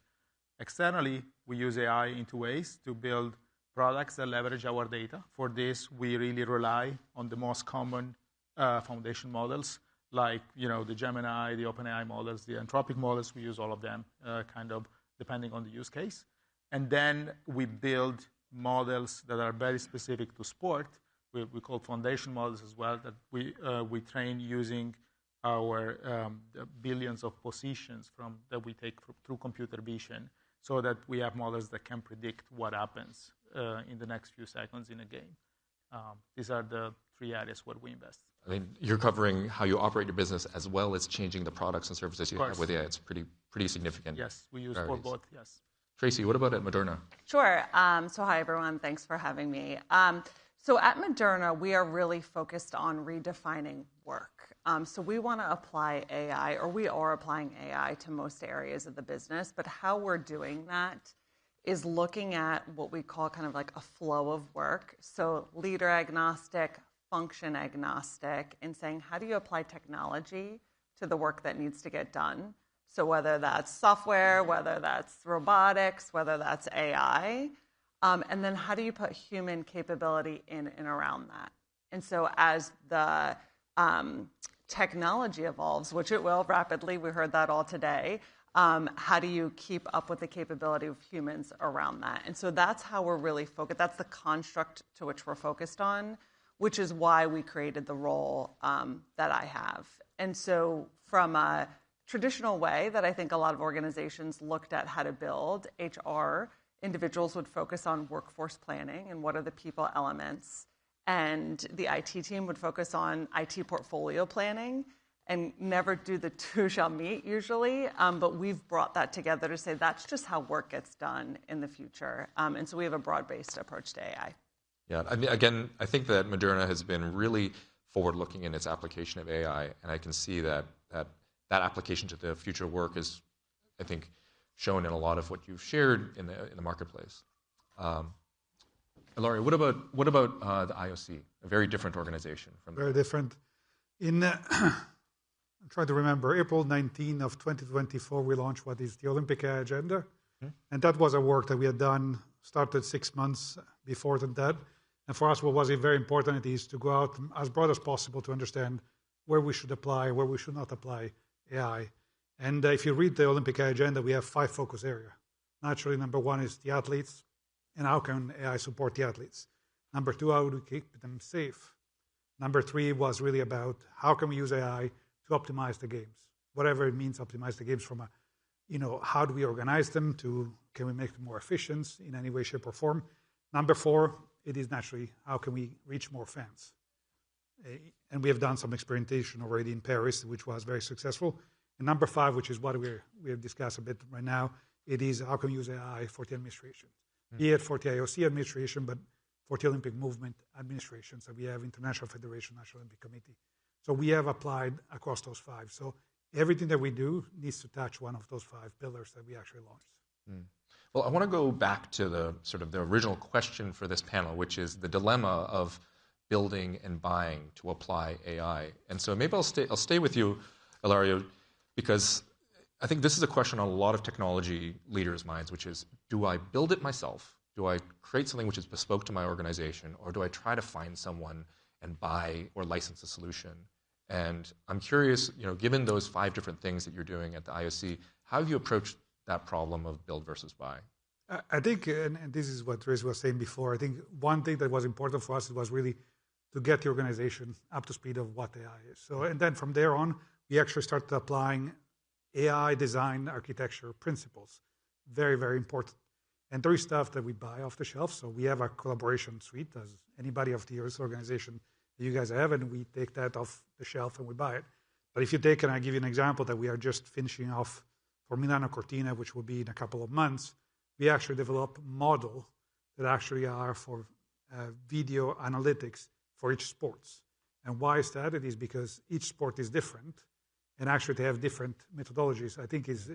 Externally, we use AI in two ways to build products that leverage our data. For this, we really rely on the most common foundation models, like the Gemini, the OpenAI models, the Anthropic models. We use all of them, kind of depending on the use case. And then we build models that are very specific to sport. We call foundation models as well, that we train using our billions of positions that we take through computer vision, so that we have models that can predict what happens in the next few seconds in a game. These are the three areas where we invest. I mean, you're covering how you operate your business as well as changing the products and services you have with AI. It's pretty significant. Yes, we use for both, yes. Tracy, what about at Moderna? Sure. So hi, everyone. Thanks for having me. So at Moderna, we are really focused on redefining work. So we want to apply AI, or we are applying AI to most areas of the business. But how we're doing that is looking at what we call kind of like a flow of work. So leader agnostic, function agnostic, and saying, how do you apply technology to the work that needs to get done? So whether that's software, whether that's robotics, whether that's AI, and then how do you put human capability in and around that? And so as the technology evolves, which it will rapidly, we heard that all today, how do you keep up with the capability of humans around that? And so that's how we're really focused. That's the construct to which we're focused on, which is why we created the role that I have. And so from a traditional way that I think a lot of organizations looked at how to build HR, individuals would focus on workforce planning and what are the people elements. And the IT team would focus on IT portfolio planning, and never do the two shall meet usually. But we've brought that together to say that's just how work gets done in the future. And so we have a broad-based approach to AI. Yeah, I mean, again, I think that Moderna has been really forward-looking in its application of AI, and I can see that application to the future of work is, I think, shown in a lot of what you've shared in the marketplace. Ilario, what about the IOC, a very different organization from very different. I'm trying to remember, April 19 of 2024, we launched what is the Olympic Agenda. Mm-hmm. And that was a work that we had done, started 6 months before that. And for us, what was very important is to go out as broad as possible to understand where we should apply, where we should not apply AI. And if you read the Olympic Agenda, we have 5 focus areas. Naturally, number 1 is the athletes, and how can AI support the athletes? Number 2, how do we keep them safe? Number 3 was really about how can we use AI to optimize the games, whatever it means, optimize the games from how do we organize them to, can we make them more efficient in any way, shape, or form? Number 4, it is naturally, how can we reach more fans? And we have done some experimentation already in Paris, which was very successful. And number 5, which is what we have discussed a bit right now, it is how can we use AI for the administration, be it for the IOC administration, but for the Olympic movement administration. So we have International Federation, National Olympic Committee. So we have applied across those 5. So everything that we do needs to touch one of those 5 pillars that we actually launched. Mm. Well, I want to go back to the sort of the original question for this panel, which is the dilemma of building and buying to apply AI. And so maybe I'll stay with you, Ilario, because I think this is a question on a lot of technology leaders' minds, which is, do I build it myself? Do I create something which is bespoke to my organization? Or do I try to find someone and buy or license a solution? And I'm curious, given those 5 different things that you're doing at the IOC, how have you approached that problem of build versus buy? I think, and this is what Tracy was saying before, I think one thing that was important for us was really to get the organization up to speed of what AI is. So, and then from there on, we actually started applying AI design architecture principles. Very, very important. And there is stuff that we buy off the shelf. So we have a collaboration suite, as anybody of the organization that you guys have, and we take that off the shelf and we buy it. But if you take, and I give you an example that we are just finishing off for Milano Cortina, which will be in a couple of months, we actually develop model that actually are for video analytics for each sports. And why is that? It is because each sport is different, and actually they have different methodologies. I think is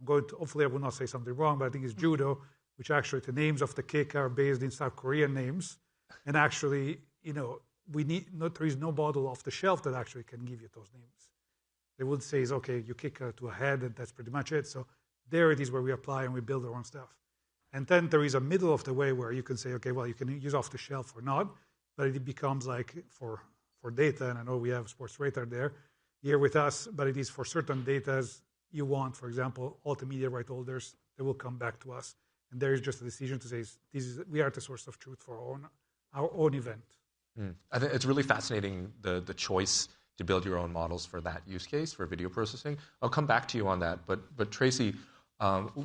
hopefully I will not say something wrong, but I think it's judo, which actually the names of the kick are based in South Korean names. And actually, there is no model off the shelf that actually can give you those names. They would say, okay, you kick to a head, and that's pretty much it. So there it is where we apply and we build our own stuff. And then there is a middle of the way where you can say, okay, well, you can use off the shelf or not, but it becomes like for data, and I know we have Sports Radar there here with us, but it is for certain data you want, for example, all the media right holders, they will come back to us. And there is just a decision to say, we are the source of truth for our own event. I think it's really fascinating, the choice to build your own models for that use case, for video processing. I'll come back to you on that. But Tracy,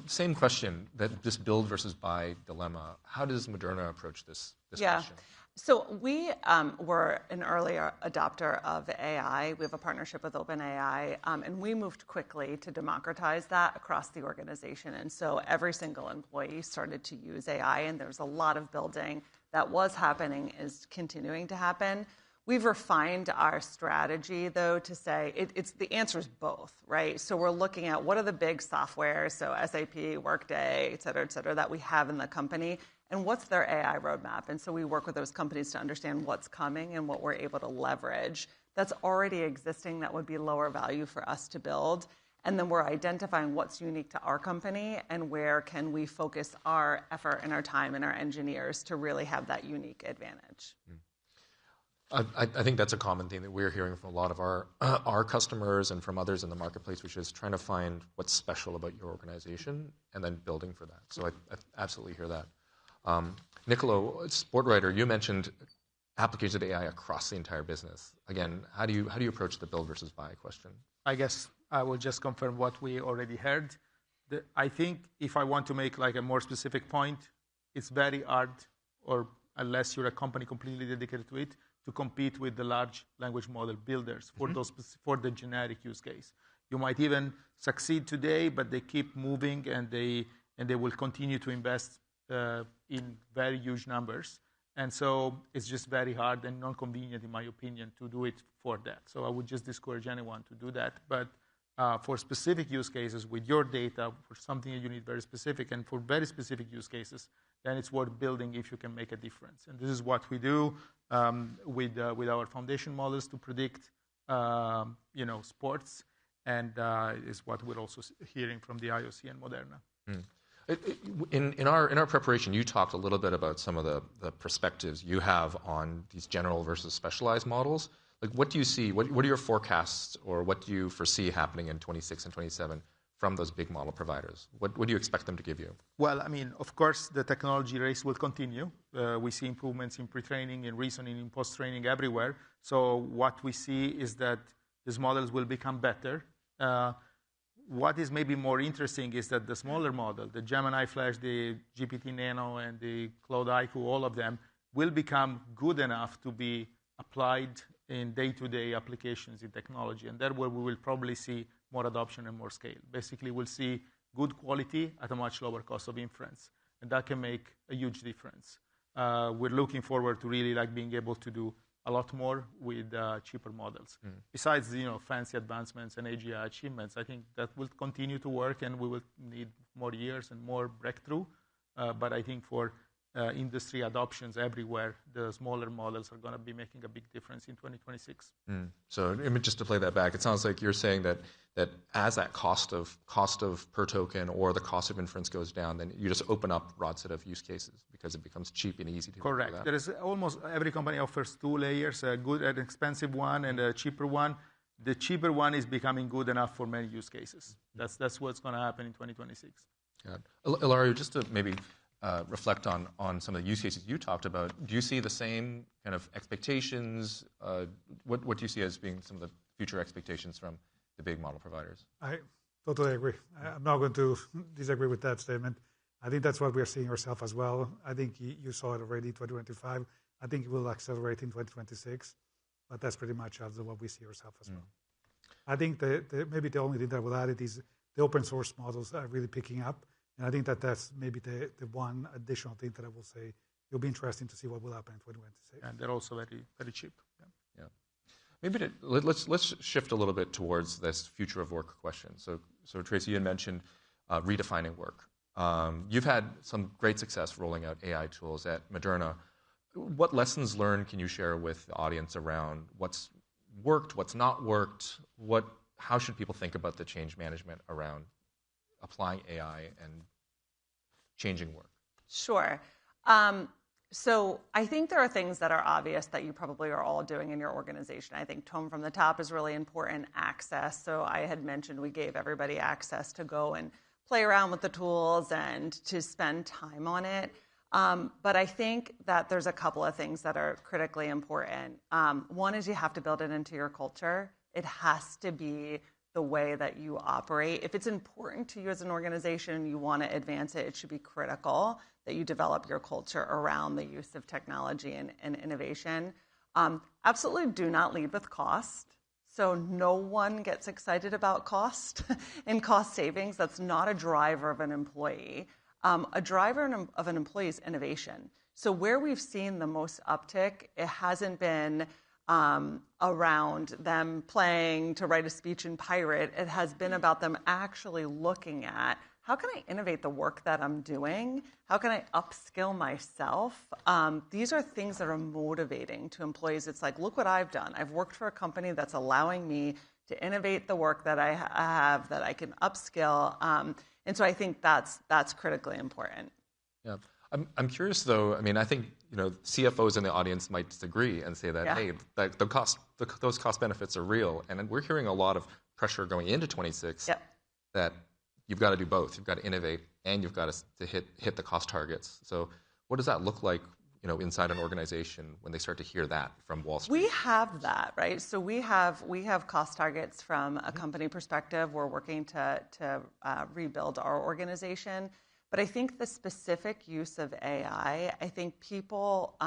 same question, that this build versus buy dilemma. How does Moderna approach this question? So we were an early adopter of AI. We have a partnership with OpenAI, and we moved quickly to democratize that across the organization. And so every single employee started to use AI, and there's a lot of building that was happening, is continuing to happen. We've refined our strategy, though, to say the answer is both, right? So we're looking at what are the big software, so SAP, Workday, et cetera, that we have in the company, and what's their AI roadmap. And so we work with those companies to understand what's coming and what we're able to leverage that's already existing that would be lower value for us to build. And then we're identifying what's unique to our company and where can we focus our effort and our time and our engineers to really have that unique advantage. I think that's a common thing that we're hearing from a lot of our customers and from others in the marketplace, which is trying to find what's special about your organization and then building for that. So I absolutely hear that. Nicolo, Sportwriter, you mentioned applications of AI across the entire business. Again, how do you approach the build versus buy question? I guess I will just confirm what we already heard. I think if I want to make like a more specific point, it's very hard, or unless you're a company completely dedicated to it, to compete with the large language model builders for the generic use case. You might even succeed today, but they keep moving and they will continue to invest in very huge numbers. And so it's just very hard and non-convenient, in my opinion, to do it for that. So I would just discourage anyone to do that. But for specific use cases with your data, for something that you need very specific, and for very specific use cases, then it's worth building if you can make a difference. And this is what we do with our foundation models to predict sports, and is what we're also hearing from the IOC and Moderna. In our preparation, you talked a little bit about some of the perspectives you have on these general versus specialized models. Like, what do you see? What are your forecasts, or what do you foresee happening in 26 and 27 from those big model providers? What do you expect them to give you? Well, I mean, of course, the technology race will continue. We see improvements in pre-training, in reasoning, in post-training everywhere. So what we see is that these models will become better. What is maybe more interesting is that the smaller model, the Gemini Flash, the GPT Nano, and the Claude IQ, all of them will become good enough to be applied in day-to-day applications in technology. And that's where we will probably see more adoption and more scale. Basically, we'll see good quality at a much lower cost of inference. And that can make a huge difference. We're looking forward to really being able to do a lot more with cheaper models. Besides fancy advancements and AGI achievements, I think that will continue to work, and we will need more years and more breakthrough. But I think for industry adoptions everywhere, the smaller models are going to be making a big difference in 2026. So just to play that back, it sounds like you're saying that as that cost of per token or the cost of inference goes down, then you just open up a broad set of use cases because it becomes cheap and easy to do that. Correct. There is almost every company offers two layers, a good and expensive one and a cheaper one. The cheaper one is becoming good enough for many use cases. That's what's going to happen in 2026. Ilario, just to maybe reflect on some of the use cases you talked about, do you see the same kind of expectations? What do you see as being some of the future expectations from the big model providers? I totally agree. I'm not going to disagree with that statement. I think that's what we're seeing ourselves as well. I think you saw it already in 2025. I think it will accelerate in 2026, but that's pretty much also what we see ourselves as well. I think maybe the only thing that I will add it is the open source models are really picking up. And I think that's maybe the one additional thing that I will say. It'll be interesting to see what will happen in 2026. And they're also very, very cheap. Yeah. Maybe let's shift a little bit towards this future of work question. So Tracy, you had mentioned redefining work. You've had some great success rolling out AI tools at Moderna. What lessons learned can you share with the audience around what's worked, what's not worked? How should people think about the change management around applying AI and changing work? Sure. So I think there are things that are obvious that you probably are all doing in your organization. I think tone from the top is really important. Access. So I had mentioned we gave everybody access to go and play around with the tools and to spend time on it. But I think that there's a couple of things that are critically important. One is you have to build it into your culture. It has to be the way that you operate. If it's important to you as an organization and you want to advance it, it should be critical that you develop your culture around the use of technology and innovation. Absolutely do not lead with cost. So no one gets excited about cost and cost savings. That's not a driver of an employee. A driver of an employee is innovation. So where we've seen the most uptick, it hasn't been around them playing to write a speech in Pirate. It has been about them actually looking at how can I innovate the work that I'm doing? How can I upskill myself? These are things that are motivating to employees. It's like, look what I've done. I've worked for a company that's allowing me to innovate the work that I have, that I can upskill. And so I think that's critically important. Yeah. I'm curious, though. I mean, I think CFOs in the audience might disagree and say that, hey, those cost benefits are real. And we're hearing a lot of pressure going into 26 that you've got to do both. You've got to innovate and you've got to hit the cost targets. So what does that look like, inside an organization when they start to hear that from Wall Street? We have that, right? So we have cost targets from a company perspective. We're working to rebuild our organization. But I think the specific use of AI, I think people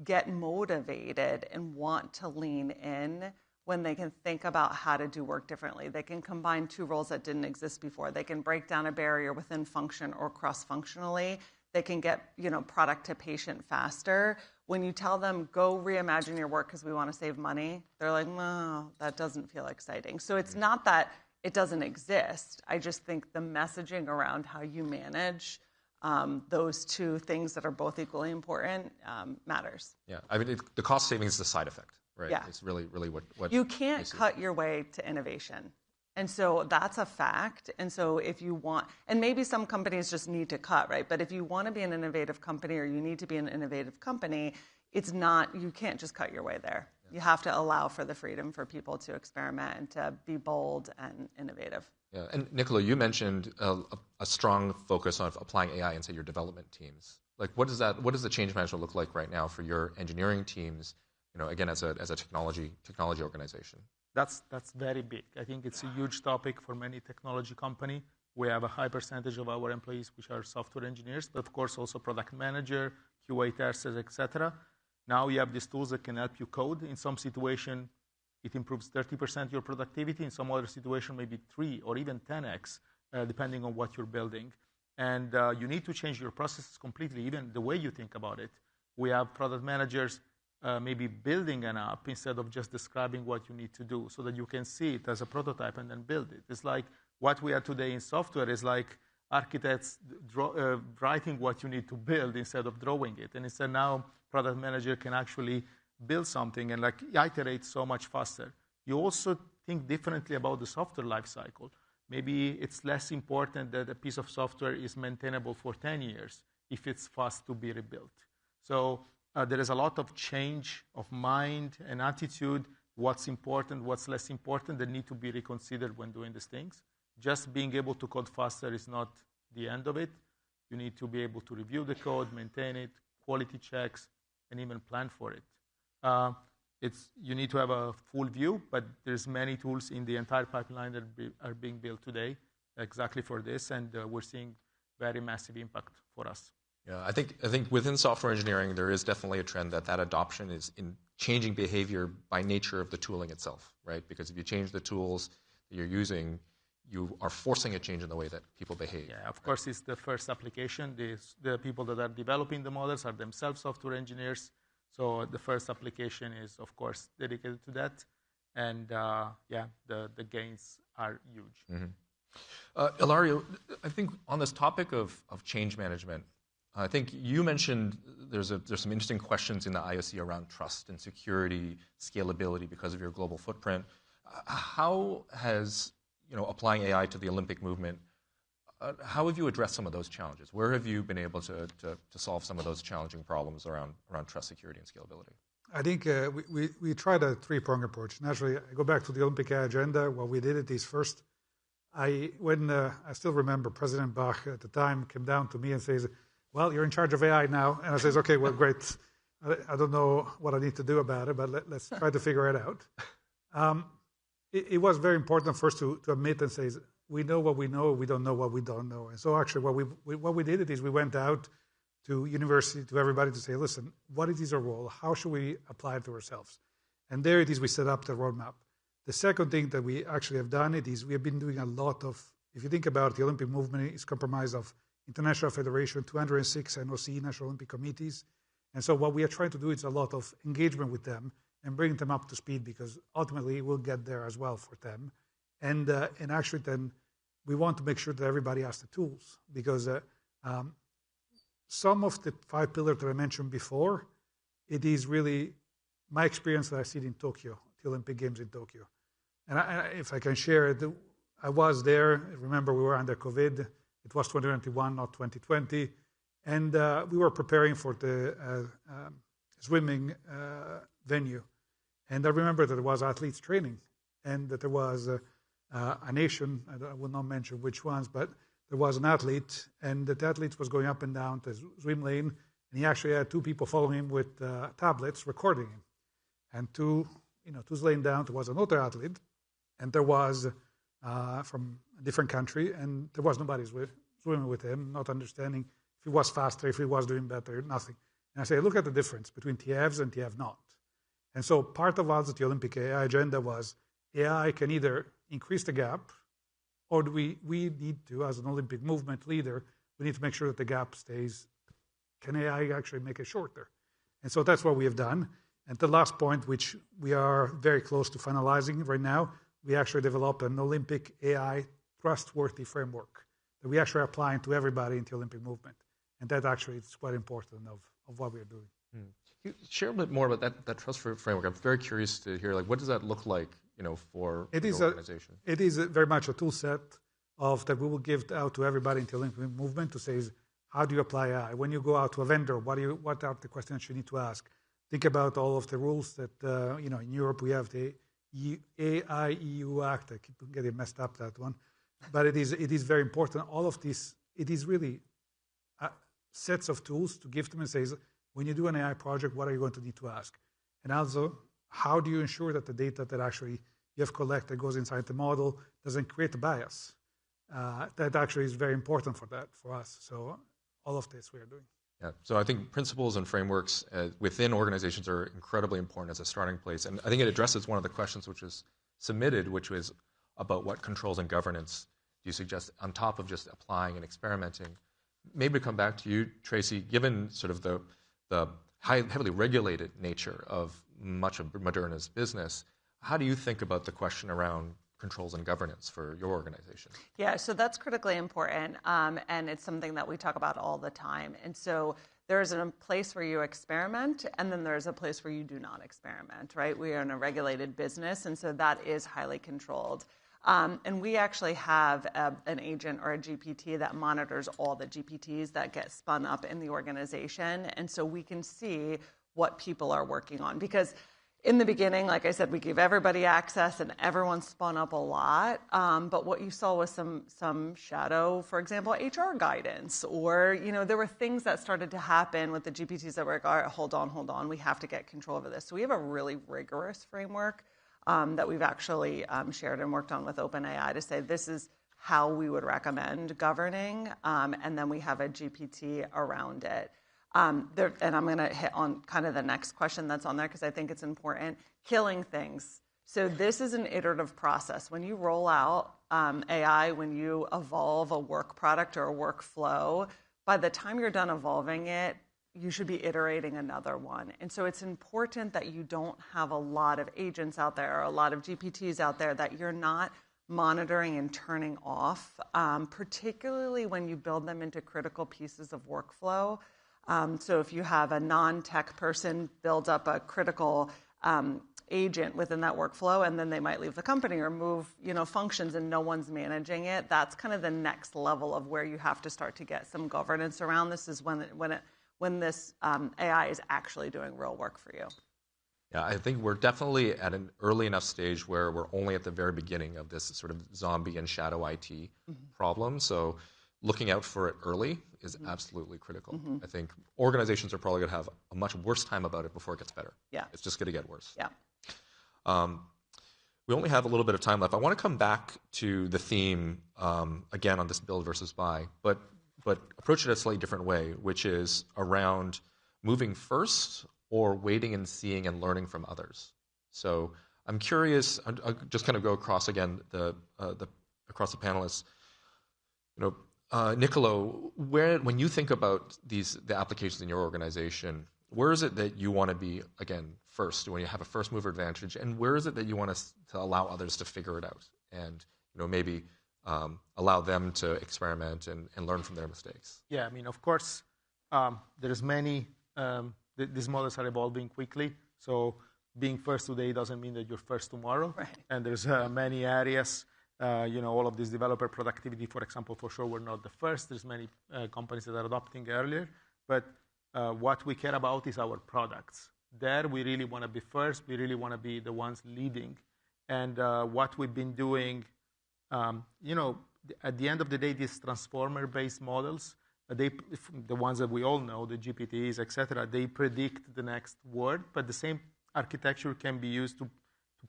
get motivated and want to lean in when they can think about how to do work differently. They can combine two roles that didn't exist before. They can break down a barrier within function or cross-functionally. They can get product to patient faster. When you tell them, go reimagine your work because we want to save money, they're like, no, that doesn't feel exciting. So it's not that it doesn't exist. I just think the messaging around how you manage those two things that are both equally important matters. Yeah, I mean, the cost savings is a side effect, right? Yeah. It's really what you can't cut your way to innovation. And so that's a fact. And so if you want, and maybe some companies just need to cut, right? But if you want to be an innovative company or you need to be an innovative company, it's not, you can't just cut your way there. You have to allow for the freedom for people to experiment and to be bold and innovative. Yeah, and Nicola, you mentioned a strong focus on applying AI into your development teams. Like, what does the change management look like right now for your engineering teams? Again, as a technology organization. That's very big. I think it's a huge topic for many technology company. We have a high percentage of our employees which are software engineers, but of course also product manager, QA testers, etc. Now you have these tools that can help you code. In some situation, it improves 30% your productivity. In some other situation, maybe 3 or even 10x, depending on what you're building. And you need to change your processes completely, even the way you think about it. We have product managers maybe building an app instead of just describing what you need to do so that you can see it as a prototype and then build it. It's like what we are today in software is like architects writing what you need to build instead of drawing it. And instead now product manager can actually build something and iterate so much faster. You also think differently about the software lifecycle. Maybe it's less important that a piece of software is maintainable for 10 years if it's fast to be rebuilt. So there is a lot of change of mind and attitude, what's important, what's less important, that need to be reconsidered when doing these things. Just being able to code faster is not the end of it. You need to be able to review the code, maintain it, quality checks, and even plan for it. You need to have a full view, but there's many tools in the entire pipeline that are being built today exactly for this, and we're seeing very massive impact for us. Yeah, I think within software engineering, there is definitely a trend that adoption is in changing behavior by nature of the tooling itself, right? Because if you change the tools that you're using, you are forcing a change in the way that people behave. Yeah, of course, it's the first application. The people that are developing the models are themselves software engineers. So the first application is, of course, dedicated to that. And the gains are huge. Mm-hmm. Ilario, I think on this topic of change management, I think you mentioned there's some interesting questions in the IOC around trust and security, scalability because of your global footprint. How has applying AI to the Olympic movement, how have you addressed some of those challenges? Where have you been able to solve some of those challenging problems around trust, security, and scalability? I think we tried a three-pronged approach. Naturally, I go back to the Olympic AI agenda. What we did is first, I still remember President Bach at the time came down to me and says, well, you're in charge of AI now. And I says, okay, well, great. I don't know what I need to do about it, but let's try to figure it out. It was very important first to admit and say, we know what we know, we don't know what we don't know. And so actually what we did is we went out to university, to everybody to say, listen, what is our role? How should we apply it to ourselves? And there it is, we set up the roadmap. The second thing that we actually have done is we have been doing a lot of, if you think about the Olympic movement, it's comprised of International Federation, 206 NOC, National Olympic Committees. And so what we are trying to do is a lot of engagement with them and bring them up to speed, because ultimately we'll get there as well for them. And actually then we want to make sure that everybody has the tools, because some of the 5 pillars that I mentioned before, it is really my experience that I see in Tokyo, the Olympic Games in Tokyo. And if I can share it, I was there. Remember, we were under COVID. It was 2021, not 2020. And we were preparing for the swimming venue. And I remember that there was athletes training, and that there was a nation, I will not mention which ones, but there was an athlete, and that athlete was going up and down the swim lane, and he actually had 2 people following him with tablets recording him. And 2 lanes down, there was another athlete, and there was from a different country, and there was nobody swimming with him, not understanding if he was faster, if he was doing better, nothing. And I say, look at the difference between TFs and TF not. And so part of us at the Olympic AI agenda was AI can either increase the gap, or we need to, as an Olympic movement leader, we need to make sure that the gap stays. Can AI actually make it shorter? And so that's what we have done. And the last point, which we are very close to finalizing right now, we actually developed an Olympic AI trustworthy framework that we actually are applying to everybody in the Olympic movement. And that actually is quite important of what we are doing. Can you share a bit more about that trust framework? I'm very curious to hear, what does that look like, for the organization? It is very much a tool set that we will give out to everybody in the Olympic movement to say, how do you apply AI? When you go out to a vendor, what are the questions you need to ask? Think about all of the rules that, in Europe we have the AI EU Act. I keep getting messed up, that one. But it is very important. All of this, it is really sets of tools to give them and say, when you do an AI project, what are you going to need to ask? And also, how do you ensure that the data that actually you have collected goes inside the model doesn't create a bias? That actually is very important for us. So all of this we are doing. Yeah, so I think principles and frameworks within organizations are incredibly important as a starting place. And I think it addresses one of the questions which was submitted, which was about what controls and governance do you suggest on top of just applying and experimenting. Maybe to come back to you, Tracy, given sort of the heavily regulated nature of much of Moderna's business, how do you think about the question around controls and governance for your organization? Yeah, so that's critically important, and it's something that we talk about all the time. And so there's a place where you experiment, and then there's a place where you do not experiment, right? We are in a regulated business, and so that is highly controlled. And we actually have an agent or a GPT that monitors all the GPTs that get spun up in the organization, and so we can see what people are working on. Because in the beginning, like I said, we gave everybody access and everyone spun up a lot. But what you saw was some shadow, for example, HR guidance, or there were things that started to happen with the GPTs that were like, all right, hold on, we have to get control over this. So we have a really rigorous framework that we've actually shared and worked on with OpenAI to say this is how we would recommend governing, and then we have a GPT around it. And I'm going to hit on kind of the next question that's on there because I think it's important. Killing things. So this is an iterative process. When you roll out AI, when you evolve a work product or a workflow, by the time you're done evolving it, you should be iterating another one. And so it's important that you don't have a lot of agents out there or a lot of GPTs out there that you're not monitoring and turning off, particularly when you build them into critical pieces of workflow. So if you have a non-tech person build up a critical agent within that workflow, and then they might leave the company or move, functions, and no one's managing it, that's kind of the next level of where you have to start to get some governance around this. Is when this AI is actually doing real work for you. Yeah, I think we're definitely at an early enough stage where we're only at the very beginning of this sort of zombie and shadow IT problem. So looking out for it early is absolutely critical. I think organizations are probably going to have a much worse time about it before it gets better. Yeah. It's just going to get worse. Yeah. We only have a little bit of time left. I want to come back to the theme again on this build versus buy, but approach it a slightly different way, which is around moving first or waiting and seeing and learning from others. So I'm curious. I'll just kind of go across again across the panelists. Nicolo, when you think about the applications in your organization, where is it that you want to be, again, first, when you have a first mover advantage, and where is it that you want to allow others to figure it out and maybe allow them to experiment and learn from their mistakes? Yeah, I mean, of course, there's many, these models are evolving quickly, so being first today doesn't mean that you're first tomorrow. Right. And there's many areas. All of this developer productivity, for example, for sure, we're not the first. There's many companies that are adopting earlier. But what we care about is our products. There, we really want to be first. We really want to be the ones leading. And what we've been doing, at the end of the day, these transformer-based models, the ones that we all know, the GPTs, et cetera, they predict the next word. But the same architecture can be used to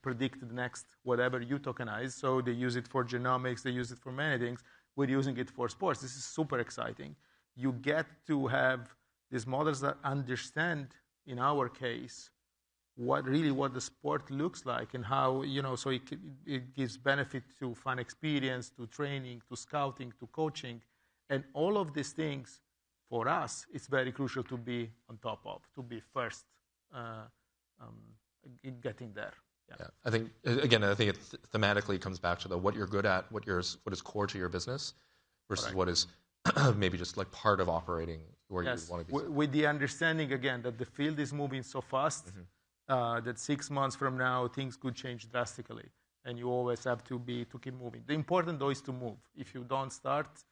predict the next whatever you tokenize. So they use it for genomics, they use it for many things. We're using it for sports. This is super exciting. You get to have these models that understand, in our case, what the sport looks like and how, so it gives benefit to fan experience, to training, to scouting, to coaching. And all of these things, for us, it's very crucial to be on top of, to be first in getting there. Yeah. I think it thematically comes back to what you're good at, what is core to your business, versus what is maybe just like part of operating where you want to be. With the understanding, again, that the field is moving so fast that 6 months from now, things could change drastically. And you always have to keep moving. The important, though, is to move. If you don't start,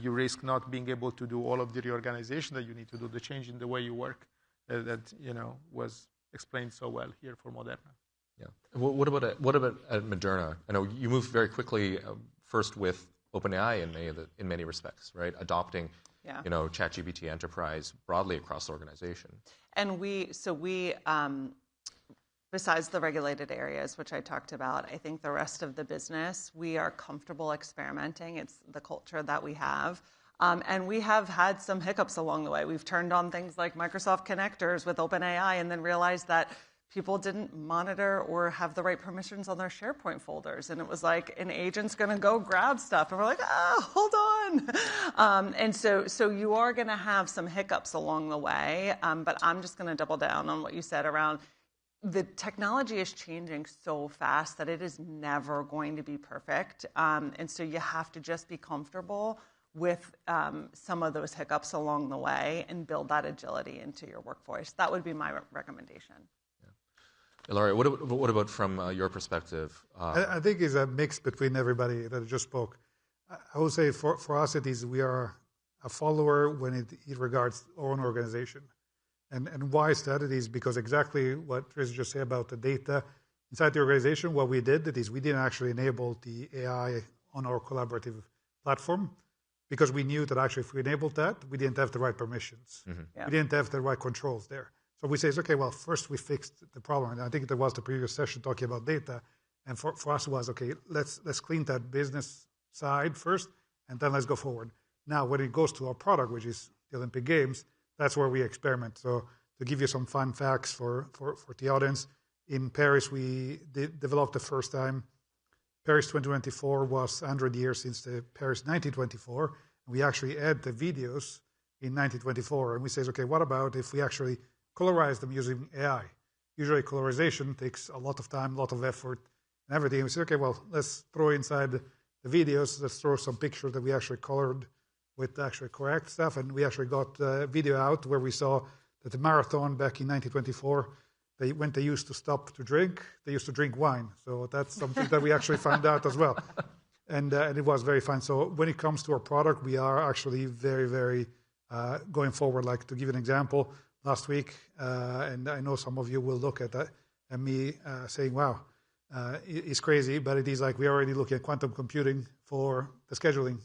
you risk not being able to do all of the reorganization that you need to do, the change in the way you work that was explained so well here for Moderna. Yeah. What about at Moderna? I know you moved very quickly first with OpenAI in many respects, right? Adopting, ChatGPT Enterprise broadly across the organization. And we besides the regulated areas, which I talked about, I think the rest of the business, we are comfortable experimenting. It's the culture that we have. And we have had some hiccups along the way. We've turned on things like Microsoft connectors with OpenAI and then realized that people didn't monitor or have the right permissions on their SharePoint folders. And it was like an agent's going to go grab stuff. And we're like, hold on. And so you are going to have some hiccups along the way. But I'm just going to double down on what you said around the technology is changing so fast that it is never going to be perfect. And so you have to just be comfortable with some of those hiccups along the way and build that agility into your workforce. That would be my recommendation. Ilario, what about from your perspective? I think it's a mix between everybody that just spoke. I would say for us, we are a follower when it regards our own organization. And why is that? It is because exactly what Tracy just said about the data. Inside the organization, what we did is we didn't actually enable the AI on our collaborative platform because we knew that actually if we enabled that, we didn't have the right permissions. We didn't have the right controls there. So we say, okay, well, first we fixed the problem. And I think there was the previous session talking about data. And for us it was, okay, let's clean that business side first, and then let's go forward. Now, when it goes to our product, which is the Olympic Games, that's where we experiment. So to give you some fun facts for the audience, in Paris, we developed the first time. Paris 2024 was 100 years since the Paris 1924. And we actually add the videos in 1924. And we say, okay, what about if we actually colorize them using AI? Usually colorization takes a lot of time, a lot of effort, and everything. And we say, okay, well, let's throw inside the videos, let's throw some picture that we actually colored with actually correct stuff. And we actually got a video out where we saw that the marathon back in 1924, when they used to stop to drink, they used to drink wine. So that's something that we actually found out as well. And it was very fun. So when it comes to our product, we are actually very, very going forward. Like to give you an example, last week, and I know some of you will look at that and me saying, wow, it's crazy, but it is like we're already looking at quantum computing for the scheduling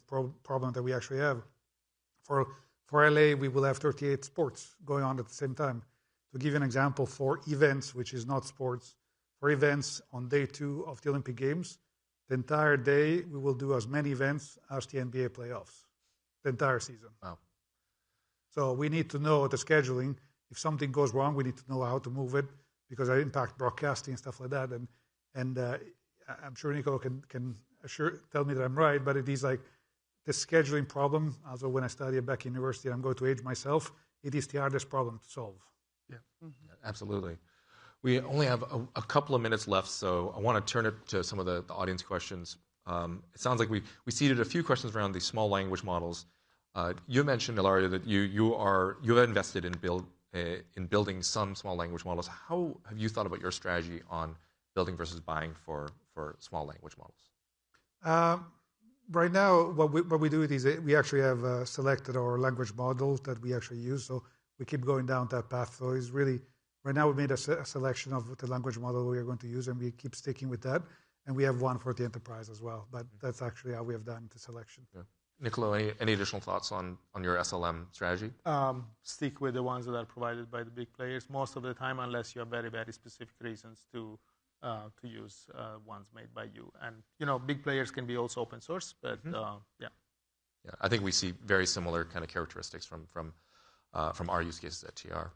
problem that we actually have. For LA, we will have 38 sports going on at the same time. To give you an example, for events, which is not sports, for events on day 2 of the Olympic Games, the entire day we will do as many events as the NBA playoffs, the entire season. Wow. So we need to know the scheduling. If something goes wrong, we need to know how to move it because it impacts broadcasting and stuff like that. And I'm sure Niccolo can tell me that I'm right, but it is like the scheduling problem. Also, when I studied back in university, I'm going to age myself. It is the hardest problem to solve. Yeah, absolutely. We only have a couple of minutes left, so I want to turn it to some of the audience questions. It sounds like we seeded a few questions around the small language models. You mentioned, Ilario, that you have invested in building some small language models. How have you thought about your strategy on building versus buying for small language models? Right now, what we do is we actually have selected our language models that we actually use. So we keep going down that path. So it's really, right now we made a selection of the language model we are going to use, and we keep sticking with that. And we have one for the enterprise as well. But that's actually how we have done the selection. Yeah. Niccolo, any additional thoughts on your SLM strategy? Stick with the ones that are provided by the big players most of the time, unless you have very, very specific reasons to use ones made by you. And big players can be also open source, but yeah. Yeah, I think we see very similar kind of characteristics from our use cases at TR.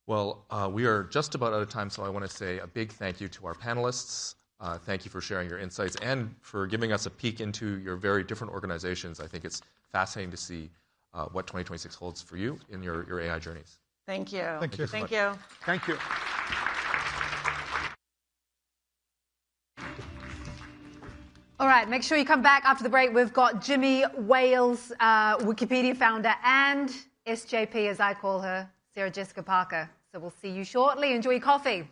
Well, we are just about out of time, so I want to say a big thank you to our panelists. Thank you for sharing your insights and for giving us a peek into your very different organizations. I think it's fascinating to see what 2026 holds for you in your AI journeys. Thank you. Thank you. Thank you. Thank you. All right, make sure you come back after the break. We've got Jimmy Wales, Wikipedia founder, and SJP, as I call her, Sarah Jessica Parker. So we'll see you shortly. Enjoy your coffee.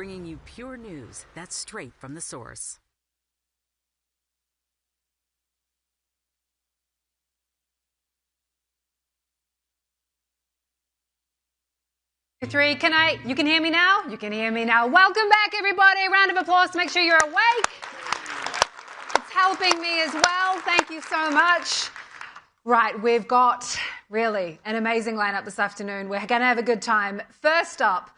bringing you pure news that's straight from the source. Three, you can hear me now? You can hear me now. Welcome back, everybody. A round of applause to make sure you're awake. It's helping me as well. Thank you so much. Right, we've got really an amazing lineup this afternoon. We're going to have a good time. First up,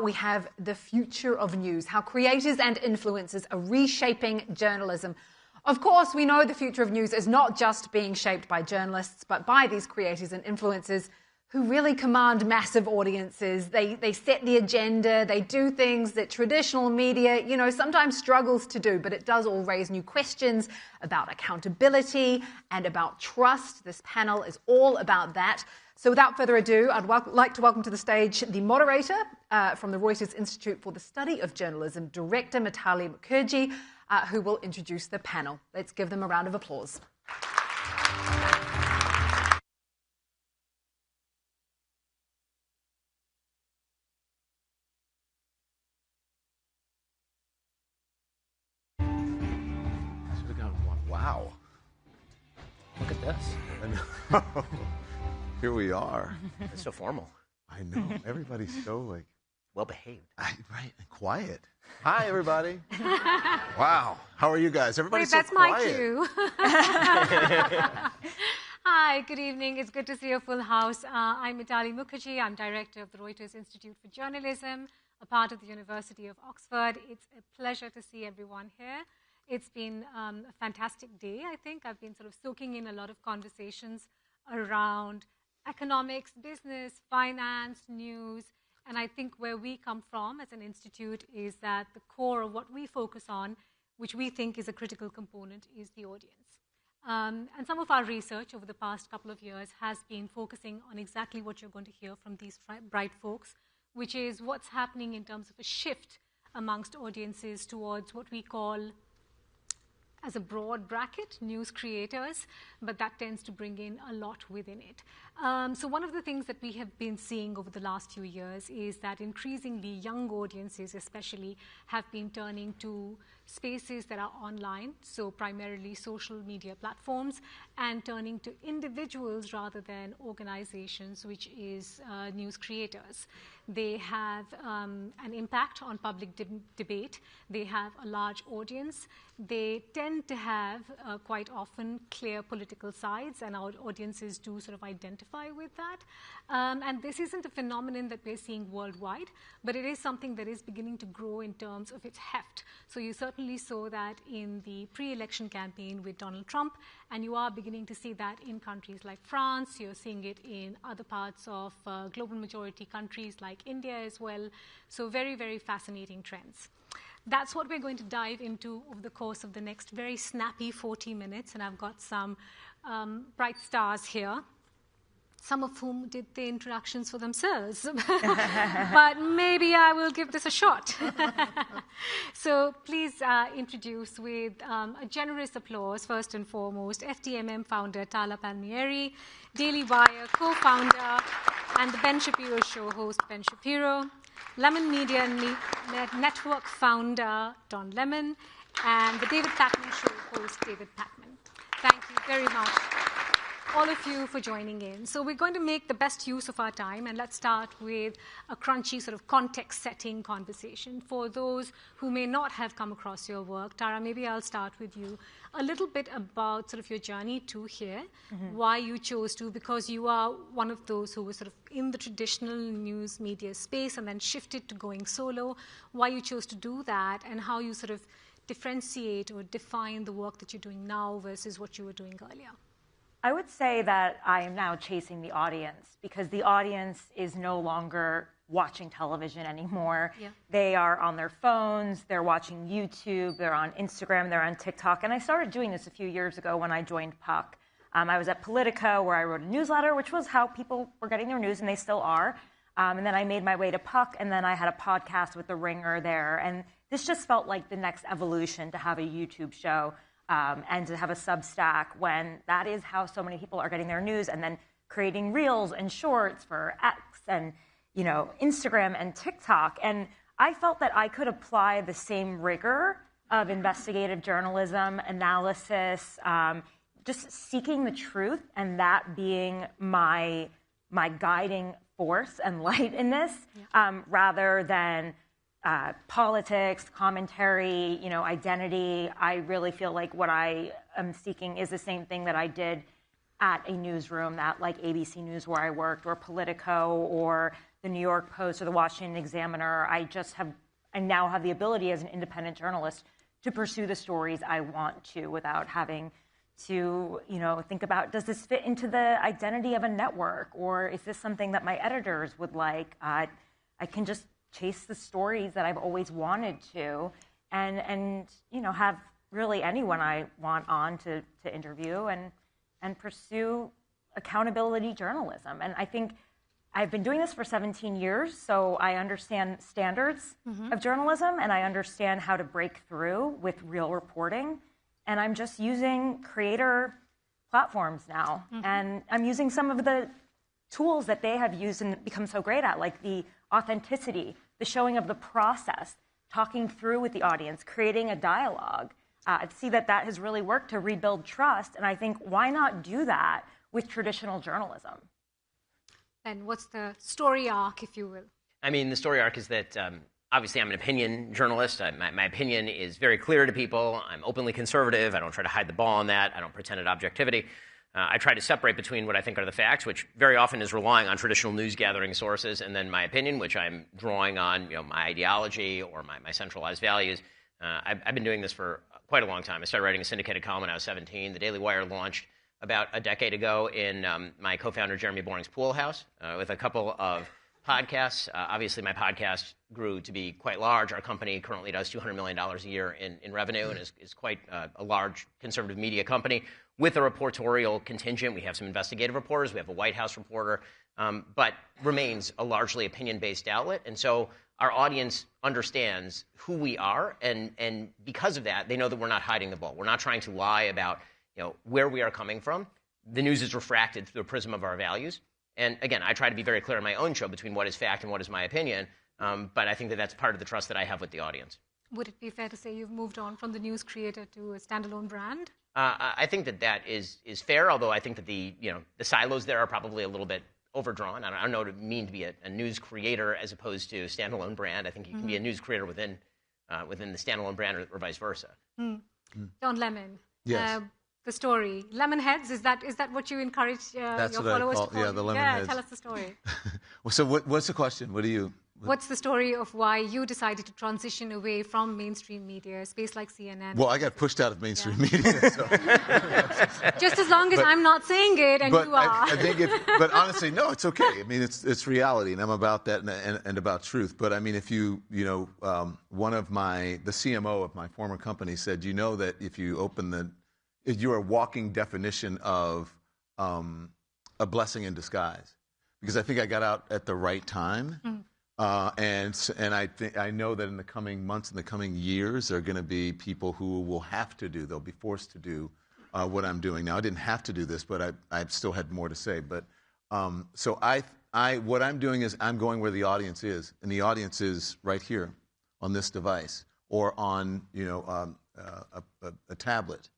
we have the future of news, how creators and influencers are reshaping journalism. Of course, we know the future of news is not just being shaped by journalists, but by these creators and influencers who really command massive audiences. They set the agenda, they do things that traditional media, sometimes struggles to do, but it does all raise new questions about accountability and about trust. This panel is all about that. So without further ado, I'd like to welcome to the stage the moderator from the Reuters Institute for the Study of Journalism, Director Mitali Mukherjee, who will introduce the panel. Let's give them a round of applause. Wow. Look at this. Here we are. It's so formal. I know. Everybody's so well behaved. Right, and quiet. Hi, everybody. Wow. How are you guys? Everybody's Wait, so quiet. that's my cue. Hi, good evening. It's good to see a full house. I'm Mitali Mukherjee. I'm director of the Reuters Institute for Journalism, a part of the University of Oxford. It's a pleasure to see everyone here. It's been a fantastic day, I think. I've been sort of soaking in a lot of conversations around economics, business, finance, news. And I think where we come from as an institute is that the core of what we focus on, which we think is a critical component, is the audience. And some of our research over the past couple of years has been focusing on exactly what you're going to hear from these bright folks, which is what's happening in terms of a shift amongst audiences towards what we call, as a broad bracket, news creators, but that tends to bring in a lot within it. So one of the things that we have been seeing over the last few years is that increasingly young audiences especially have been turning to spaces that are online, so primarily social media platforms, and turning to individuals rather than organizations, which is news creators. They have an impact on public debate. They have a large audience. They tend to have quite often clear political sides, and our audiences do sort of identify with that. And this isn't a phenomenon that we're seeing worldwide, but it is something that is beginning to grow in terms of its heft. So you certainly saw that in the pre-election campaign with Donald Trump, and you are beginning to see that in countries like France. You're seeing it in other parts of global majority countries like India as well. So very, very fascinating trends. That's what we're going to dive into over the course of the next very snappy 40 minutes. And I've got some bright stars here, some of whom did the introductions for themselves. But maybe I will give this a shot. So please introduce with a generous applause, first and foremost, FTMM founder Tala Palmieri, Daily Wire co-founder, and the Ben Shapiro Show host, Ben Shapiro, Lemon Media Network founder, Don Lemon, and the David Pakman Show host, David Pakman. Thank you very much, all of you, for joining in. So we're going to make the best use of our time, and let's start with a crunchy sort of context-setting conversation. For those who may not have come across your work, Tara, maybe I'll start with you. A little bit about sort of your journey to here, why you chose to, because you are one of those who was sort of in the traditional news media space and then shifted to going solo, why you chose to do that, and how you sort of differentiate or define the work that you're doing now versus what you were doing earlier. I would say that I am now chasing the audience, because the audience is no longer watching television anymore. Yeah. They are on their phones, they're watching YouTube, they're on Instagram, they're on TikTok. And I started doing this a few years ago when I joined Puck. I was at Politica, where I wrote a newsletter, which was how people were getting their news, and they still are. And then I made my way to Puck, and then I had a podcast with The Ringer there. And this just felt like the next evolution, to have a YouTube show and to have a Substack, when that is how so many people are getting their news, and then creating reels and shorts for X and Instagram and TikTok. And I felt that I could apply the same rigor of investigative journalism, analysis, just seeking the truth, and that being my guiding force and light in this, rather than politics, commentary, identity. I really feel like what I am seeking is the same thing that I did at a newsroom, at like ABC News where I worked, or Politico, or the New York Post, or the Washington Examiner. I now have the ability as an independent journalist to pursue the stories I want to without having to, think about, does this fit into the identity of a network, or is this something that my editors would like? I can just chase the stories that I've always wanted to, and have really anyone I want on to interview and pursue accountability journalism. And I think I've been doing this for 17 years, so I understand standards of journalism, and I understand how to break through with real reporting. And I'm just using creator platforms now. And I'm using some of the tools that they have used and become so great at, like the authenticity, the showing of the process, talking through with the audience, creating a dialogue. I see that has really worked to rebuild trust, and I think, why not do that with traditional journalism? And what's the story arc, if you will? I mean, the story arc is that obviously I'm an opinion journalist. My opinion is very clear to people. I'm openly conservative. I don't try to hide the ball on that. I don't pretend at objectivity. I try to separate between what I think are the facts, which very often is relying on traditional news gathering sources, and then my opinion, which I'm drawing on my ideology or my centralized values. I've been doing this for quite a long time. I started writing a syndicated column when I was 17. The Daily Wire launched about a decade ago in my co-founder Jeremy Boring's pool house with a couple of podcasts. Obviously, my podcast grew to be quite large. Our company currently does $200 million a year in revenue and is quite a large conservative media company with a reportorial contingent. We have some investigative reporters. We have a White House reporter, but remains a largely opinion-based outlet. And so our audience understands who we are, and because of that, they know that we're not hiding the ball. We're not trying to lie about where we are coming from. The news is refracted through the prism of our values. And again, I try to be very clear on my own show between what is fact and what is my opinion, but I think that that's part of the trust that I have with the audience. Would it be fair to say you've moved on from the news creator to a standalone brand? I think that is fair, although I think that the silos there are probably a little bit overdrawn. I don't know what it means to be a news creator as opposed to a standalone brand. I think you can be a news creator within the standalone brand or vice versa. Don Lemon. Yes. The story. Lemonheads, is that what you encourage your followers to call? Yeah, the Lemonheads. Yeah, tell us the story. So what's the question? What's the story of why you decided to transition away from mainstream media, a space like CNN? Well, I got pushed out of mainstream media. So. Just as long as I'm not saying it and you are. I think but honestly, no, it's okay. I mean, it's reality, and I'm about that and about truth. But I mean, if one of the CMO of my former company said, that if you open you're a walking definition of a blessing in disguise, because I think I got out at the right time, and I know that in the coming months, in the coming years, there are going to be people who will they'll be forced to do what I'm doing now. I didn't have to do this, but I still had more to say. But so what I'm doing is I'm going where the audience is, and the audience is right here on this device or on a tablet,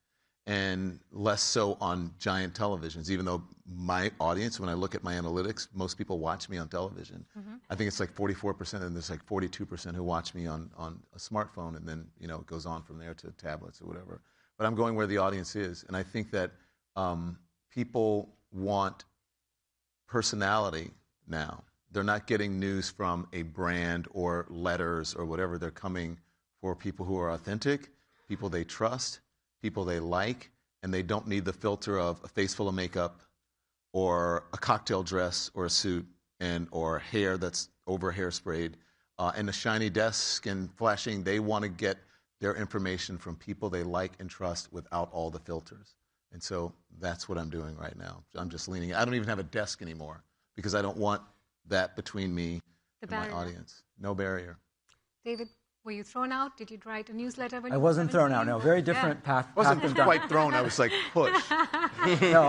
and less so on giant televisions, even though my audience, when I look at my analytics, most people watch me on television. I think it's like 44%, and there's like 42% who watch me on a smartphone, and then it goes on from there to tablets or whatever. But I'm going where the audience is, and I think that people want personality now. They're not getting news from a brand or letters or whatever. They're coming for people who are authentic, people they trust, people they like, and they don't need the filter of a face full of makeup or a cocktail dress or a suit or hair that's over hairsprayed and a shiny desk and flashing. They want to get their information from people they like and trust without all the filters. And so that's what I'm doing right now. I'm just leaning. I don't even have a desk anymore because I don't want that between me and my audience. No barrier. David, were you thrown out? Did you write a newsletter when I you were wasn't 17? thrown out, no. Very different path. I wasn't quite thrown. I was like pushed. No,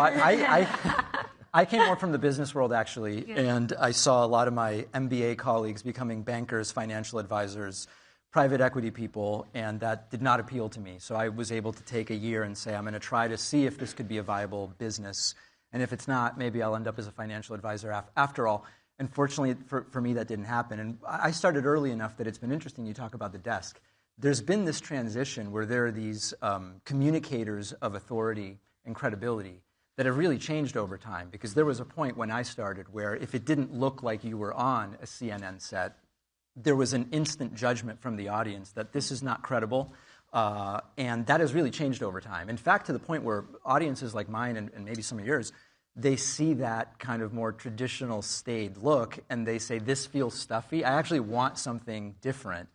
I came more from the business world, actually, and I saw a lot of my MBA colleagues becoming bankers, financial advisors, private equity people, and that did not appeal to me. So I was able to take a year and say, I'm going to try to see if this could be a viable business, and if it's not, maybe I'll end up as a financial advisor after all. And fortunately for me, that didn't happen. And I started early enough that it's been interesting. You talk about the desk. There's been this transition where there are these communicators of authority and credibility that have really changed over time, because there was a point when I started where if it didn't look like you were on a CNN set, there was an instant judgment from the audience that this is not credible, and that has really changed over time. In fact, to the point where audiences like mine and maybe some of yours, they see that kind of more traditional staid look, and they say, this feels stuffy. I actually want something different.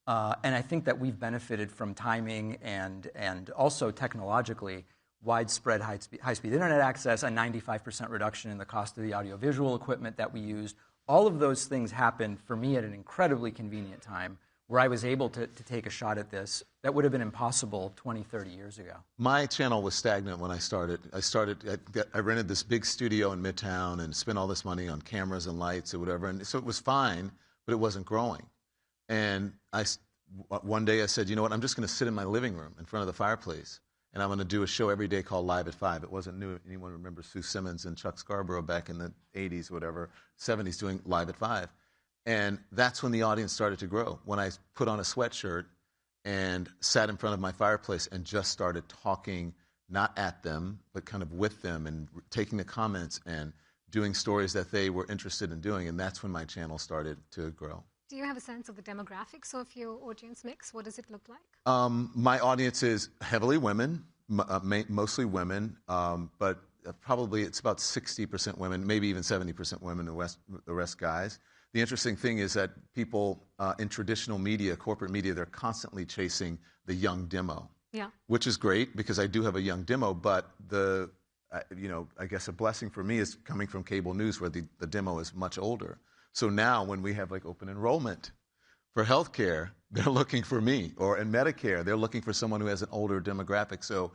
And I think that we've benefited from timing and also technologically widespread high-speed internet access, a 95% reduction in the cost of the audiovisual equipment that we used. All of those things happened for me at an incredibly convenient time where I was able to take a shot at this that would have been impossible 20, 30 years ago. My channel was stagnant when I started. I rented this big studio in Midtown and spent all this money on cameras and lights or whatever, and so it was fine, but it wasn't growing. And one day I said, you know what, I'm just going to sit in my living room in front of the fireplace, and I'm going to do a show every day called Live at 5. It wasn't new. Anyone remember Sue Simmons and Chuck Scarborough back in the 80s or whatever, 70s, doing Live at 5. And that's when the audience started to grow, when I put on a sweatshirt and sat in front of my fireplace and just started talking, not at them, but kind of with them, and taking the comments and doing stories that they were interested in doing. And that's when my channel started to grow. Do you have a sense of the demographics of your audience mix? What does it look like? My audience is heavily women, mostly women, but probably it's about 60% women, maybe even 70% women, the rest guys. The interesting thing is that people in traditional media, corporate media, they're constantly chasing the young demo, which is great because I do have a young demo, but I guess a blessing for me is coming from cable news where the demo is much older. So now when we have like open enrollment for healthcare, they're looking for me, or in Medicare, they're looking for someone who has an older demographic. So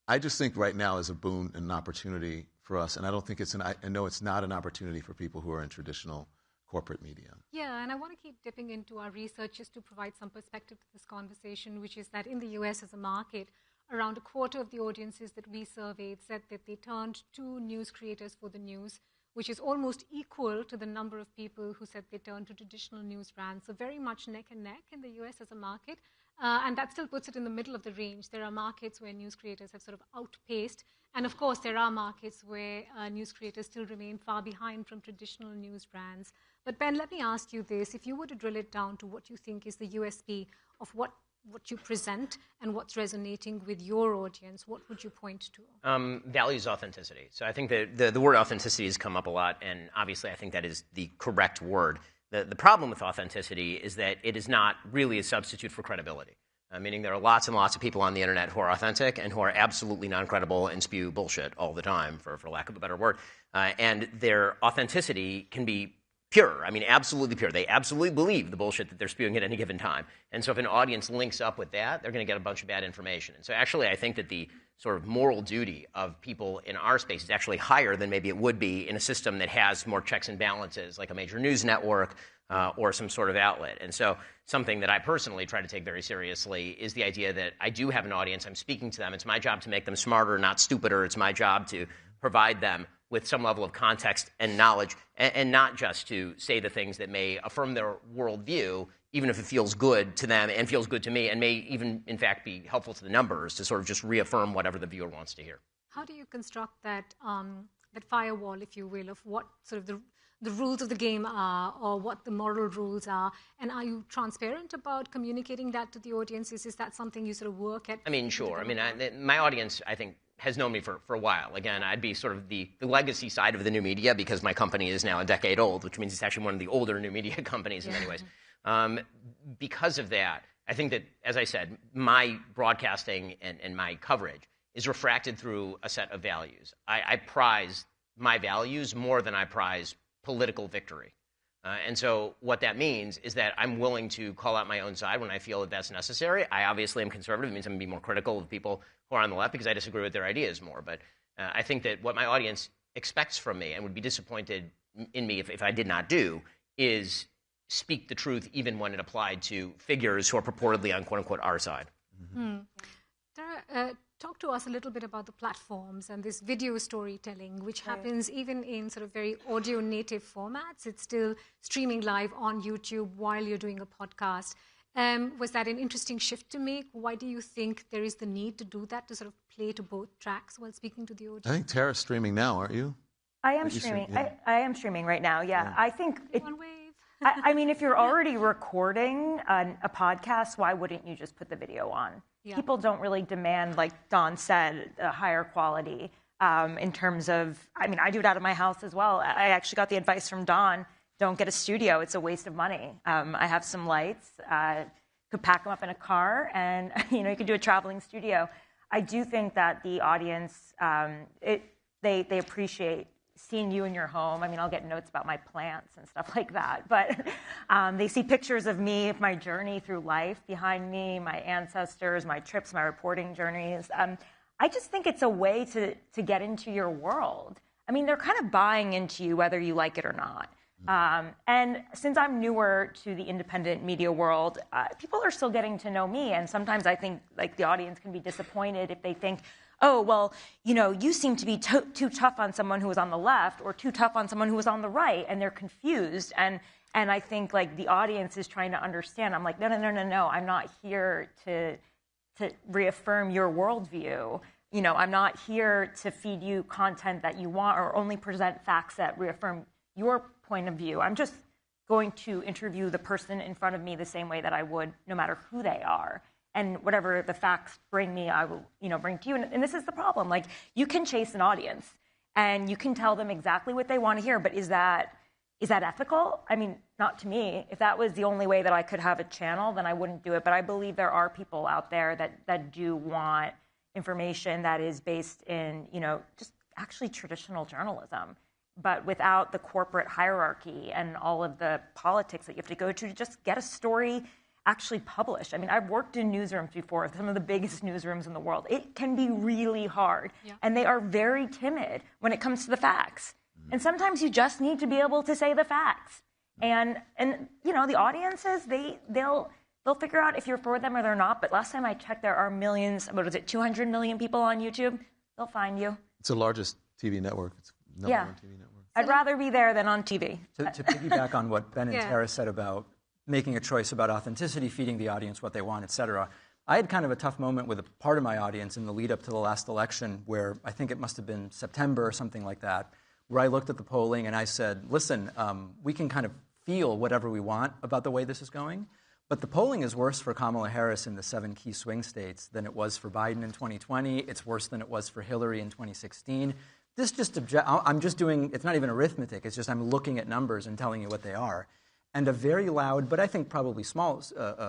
I just think right now is a boon and an opportunity for us, and I don't think I know it's not an opportunity for people who are in traditional corporate media. Yeah, and I want to keep dipping into our research just to provide some perspective to this conversation, which is that in the US as a market, around a quarter of the audiences that we surveyed said that they turned to news creators for the news, which is almost equal to the number of people who said they turned to traditional news brands. So very much neck and neck in the US as a market. And that still puts it in the middle of the range. There are markets where news creators have sort of outpaced. And of course, there are markets where news creators still remain far behind from traditional news brands. But Ben, let me ask you this. If you were to drill it down to what you think is the USP of what you present and what's resonating with your audience, what would you point to? Values authenticity. So I think that the word authenticity has come up a lot, and obviously I think that is the correct word. The problem with authenticity is that it is not really a substitute for credibility, meaning there are lots and lots of people on the internet who are authentic and who are absolutely non-credible and spew bullshit all the time, for lack of a better word. And their authenticity can be pure. I mean, absolutely pure. They absolutely believe the bullshit that they're spewing at any given time. And so if an audience links up with that, they're going to get a bunch of bad information. And so actually, I think that the sort of moral duty of people in our space is actually higher than maybe it would be in a system that has more checks and balances, like a major news network or some sort of outlet. And so something that I personally try to take very seriously is the idea that I do have an audience. I'm speaking to them. It's my job to make them smarter, not stupider. It's my job to provide them with some level of context and knowledge, and not just to say the things that may affirm their worldview, even if it feels good to them and feels good to me, and may even, in fact, be helpful to the numbers to sort of just reaffirm whatever the viewer wants to hear. How do you construct that firewall, if you will, of what sort of the rules of the game are, or what the moral rules are, and are you transparent about communicating that to the audiences? Is that something you sort of work at? I mean, sure. I mean, my audience, I think, has known me for a while. Again, I'd be sort of the legacy side of the new media because my company is now a decade old, which means it's actually one of the older new media companies in many ways. Because of that, I think that, as I said, my broadcasting and my coverage is refracted through a set of values. I prize my values more than I prize political victory. And so what that means is that I'm willing to call out my own side when I feel that that's necessary. I obviously am conservative. It means I'm going to be more critical of people who are on the left because I disagree with their ideas more. But I think that what my audience expects from me and would be disappointed in me if I did not do is speak the truth even when it applied to figures who are purportedly on quote-unquote our side. Tara, talk to us a little bit about the platforms and this video storytelling, which happens even in sort of very audio native formats. It's still streaming live on YouTube while you're doing a podcast. Was that an interesting shift to make? Why do you think there is the need to do that, to sort of play to both tracks while speaking to the audience? I think Tara's streaming now, aren't you? I am streaming. I am streaming right now, yeah. I think... One wave. I mean, if you're already recording a podcast, why wouldn't you just put the video on? Yeah. People don't really demand, like Don said, a higher quality in terms of... I mean, I do it out of my house as well. I actually got the advice from Don, don't get a studio. It's a waste of money. I have some lights. Could pack them up in a car, and you could do a traveling studio. I do think that the audience, they appreciate seeing you in your home. I mean, I'll get notes about my plants and stuff like that. But they see pictures of me, of my journey through life behind me, my ancestors, my trips, my reporting journeys. I just think it's a way to get into your world. I mean, they're kind of buying into you whether you like it or not. And since I'm newer to the independent media world, people are still getting to know me. And sometimes I think like the audience can be disappointed if they think, oh, well, you seem to be too tough on someone who was on the left or too tough on someone who was on the right, and they're confused. And I think like the audience is trying to understand. I'm like, no. I'm not here to reaffirm your worldview. I'm not here to feed you content that you want or only present facts that reaffirm your point of view. I'm just going to interview the person in front of me the same way that I would no matter who they are. And whatever the facts bring me, I will, bring to you. And this is the problem. Like, you can chase an audience, and you can tell them exactly what they want to hear. But is that ethical? I mean, not to me. If that was the only way that I could have a channel, then I wouldn't do it. But I believe there are people out there that do want information that is based in, just actually traditional journalism, but without the corporate hierarchy and all of the politics that you have to go to just get a story actually published. I mean, I've worked in newsrooms before, some of the biggest newsrooms in the world. It can be really hard, and they are very timid when it comes to the facts. And sometimes you just need to be able to say the facts. And the audiences, they'll figure out if you're for them or they're not. But last time I checked, there are millions, 200 million people on YouTube. They'll find you. It's the largest TV network. It's number one TV network. I'd rather be there than on TV. To piggyback on what Ben and Tara said about making a choice about authenticity, feeding the audience what they want, et cetera, I had kind of a tough moment with a part of my audience in the lead up to the last election where I think it must have been September or something like that, where I looked at the polling and I said, listen, we can kind of feel whatever we want about the way this is going, but the polling is worse for Kamala Harris in the 7 key swing states than it was for Biden in 2020. It's worse than it was for Hillary in 2016. I'm just doing, it's not even arithmetic, it's just I'm looking at numbers and telling you what they are. And a very loud, but I think probably small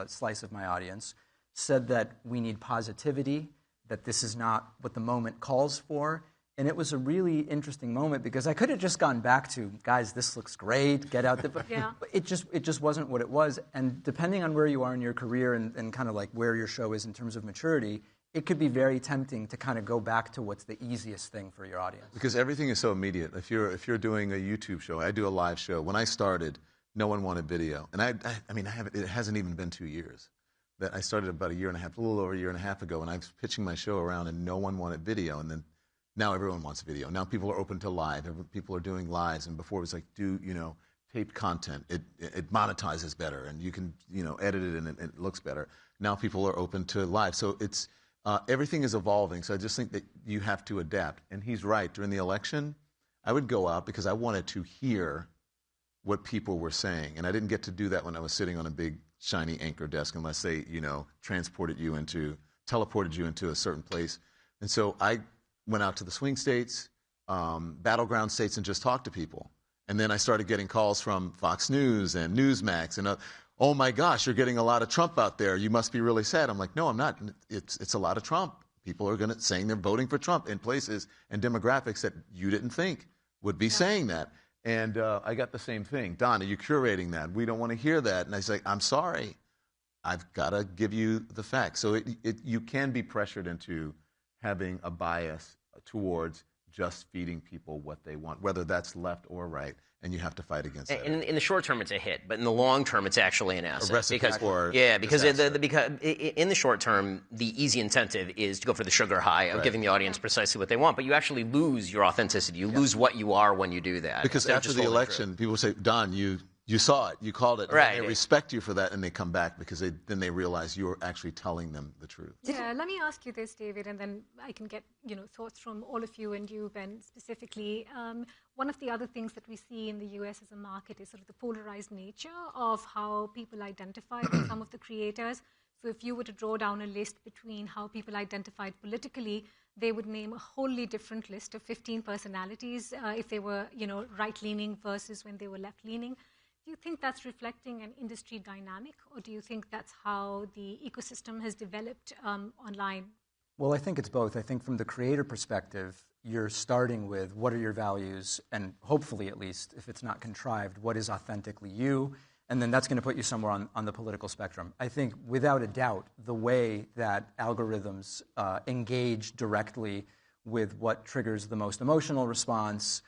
slice of my audience said that we need positivity, that this is not what the moment calls for. And it was a really interesting moment because I could have just gone back to, guys, this looks great, get out there. But it just wasn't what it was. And depending on where you are in your career and kind of like where your show is in terms of maturity, it could be very tempting to kind of go back to what's the easiest thing for your audience. Because everything is so immediate. If you're doing a YouTube show, I do a live show. When I started, no one wanted video. And it hasn't even been 2 years. That I started about a little over a year and a half ago, and I was pitching my show around, and no one wanted video. And then now everyone wants video. Now people are open to live. People are doing lives, and before it was like, taped content. It monetizes better, and you can, edit it, and it looks better. Now people are open to live. So it's everything is evolving. So I just think that you have to adapt. And he's right. During the election, I would go out because I wanted to hear what people were saying. And I didn't get to do that when I was sitting on a big, shiny anchor desk unless they, teleported you into a certain place. And so I went out to the swing states, battleground states, and just talked to people. And then I started getting calls from Fox News and Newsmax and, oh my gosh, you're getting a lot of Trump out there. You must be really sad. I'm like, no, I'm not. It's a lot of Trump. People are saying they're voting for Trump in places and demographics that you didn't think would be saying that. And I got the same thing. Don, are you curating that? We don't want to hear that. And I say, I'm sorry. I've got to give you the facts. So you can be pressured into having a bias towards just feeding people what they want, whether that's left or right, and you have to fight against that. In the short term, it's a hit, but in the long term, it's actually an asset. A recipe for because in the short term, the easy incentive is to go for the sugar high of giving the audience precisely what they want, but you actually lose your authenticity. You lose what you are when you do that. Because after the election, people say, Don, you saw it, you called it, right. and they respect you for that, and they come back because then they realize you're actually telling them the truth. Yeah, let me ask you this, David, and then I can get thoughts from all of you and you, Ben, specifically. One of the other things that we see in the US as a market is sort of the polarized nature of how people identify with some of the creators. So if you were to draw down a list between how people identified politically, they would name a wholly different list of 15 personalities if they were, right-leaning versus when they were left-leaning. Do you think that's reflecting an industry dynamic, or do you think that's how the ecosystem has developed online? Well, I think it's both. I think from the creator perspective, you're starting with what are your values, and hopefully at least, if it's not contrived, what is authentically you, and then that's going to put you somewhere on the political spectrum. I think without a doubt, the way that algorithms engage directly with what triggers the most emotional response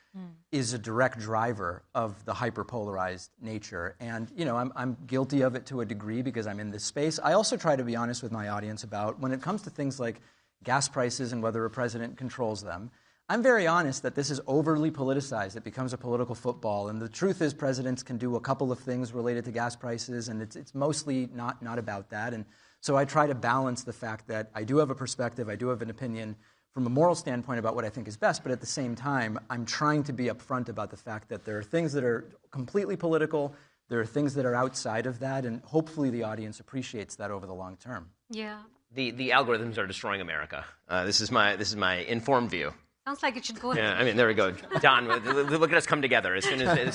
is a direct driver of the hyperpolarized nature. And, I'm guilty of it to a degree because I'm in this space. I also try to be honest with my audience about when it comes to things like gas prices and whether a president controls them. I'm very honest that this is overly politicized. It becomes a political football. And the truth is presidents can do a couple of things related to gas prices, and it's mostly not about that. And so I try to balance the fact that I do have a perspective, I do have an opinion, from a moral standpoint about what I think is best, but at the same time, I'm trying to be upfront about the fact that there are things that are completely political, there are things that are outside of that, and hopefully the audience appreciates that over the long term. Yeah. The algorithms are destroying America. This is my informed view. Sounds like it should go ahead. Yeah, I mean, there we go. Don, look at us come together. As soon as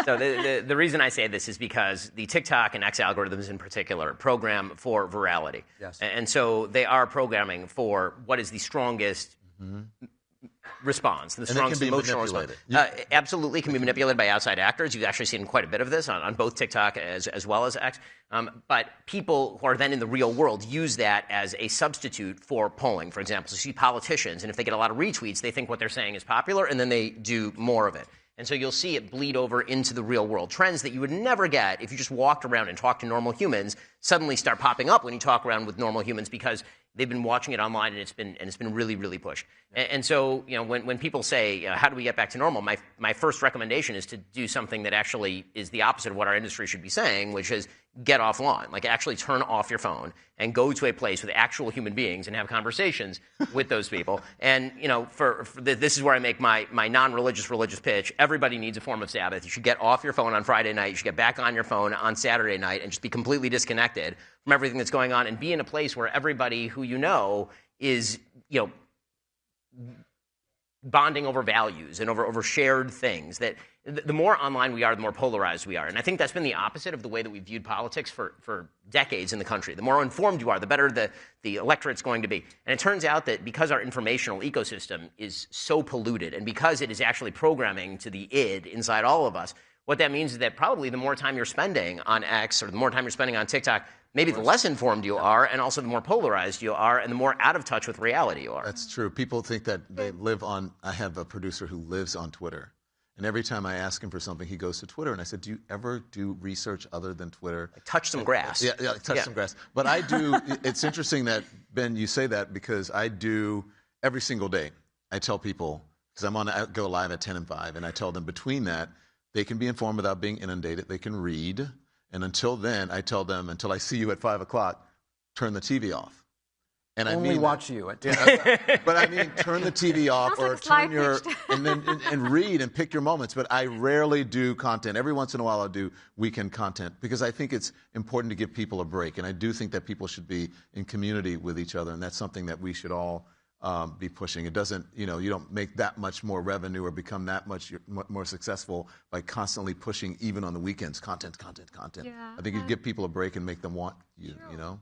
the reason I say this is because the TikTok and X algorithms in particular program for virality. Yes. And so they are programming for what is the strongest response, the strongest emotional response. Absolutely can be manipulated by outside actors. You've actually seen quite a bit of this on both TikTok as well as X. But people who are then in the real world use that as a substitute for polling. For example, so you see politicians, and if they get a lot of retweets, they think what they're saying is popular, and then they do more of it. And so you'll see it bleed over into the real world. Trends that you would never get if you just walked around and talked to normal humans suddenly start popping up when you talk around with normal humans because they've been watching it online and it's been really, really pushed. And so when people say, how do we get back to normal, my first recommendation is to do something that actually is the opposite of what our industry should be saying, which is get offline. Like actually turn off your phone and go to a place with actual human beings and have conversations with those people. And this is where I make my non-religious religious pitch. Everybody needs a form of Sabbath. You should get off your phone on Friday night. You should get back on your phone on Saturday night and just be completely disconnected from everything that's going on and be in a place where everybody who is bonding over values and over shared things. That the more online we are, the more polarized we are. And I think that's been the opposite of the way that we've viewed politics for decades in the country. The more informed you are, the better the electorate's going to be. And it turns out that because our informational ecosystem is so polluted and because it is actually programming to the id inside all of us, what that means is that probably the more time you're spending on X or the more time you're spending on TikTok, maybe the less informed you are, and also the more polarized you are, and the more out of touch with reality you are. That's true. People think that they live on. I have a producer who lives on Twitter. And every time I ask him for something, he goes to Twitter. And I said, do you ever do research other than Twitter? Touch some grass. Yeah, touch some grass. But I do. It's interesting that, Ben, you say that because I do every single day. I tell people, because I go live at 10 and 5, and I tell them between that, they can be informed without being inundated. They can read. And until then, I tell them, until I see you at 5 o'clock, turn the TV off. And only watch you at 10. But I mean, turn the TV off or turn your and read and pick your moments. But I rarely do content. Every once in a while, I'll do weekend content because I think it's important to give people a break. And I do think that people should be in community with each other, and that's something that we should all be pushing. It doesn't, you don't make that much more revenue or become that much more successful by constantly pushing, even on the weekends, content. Yeah, I think you give people a break and make them want you,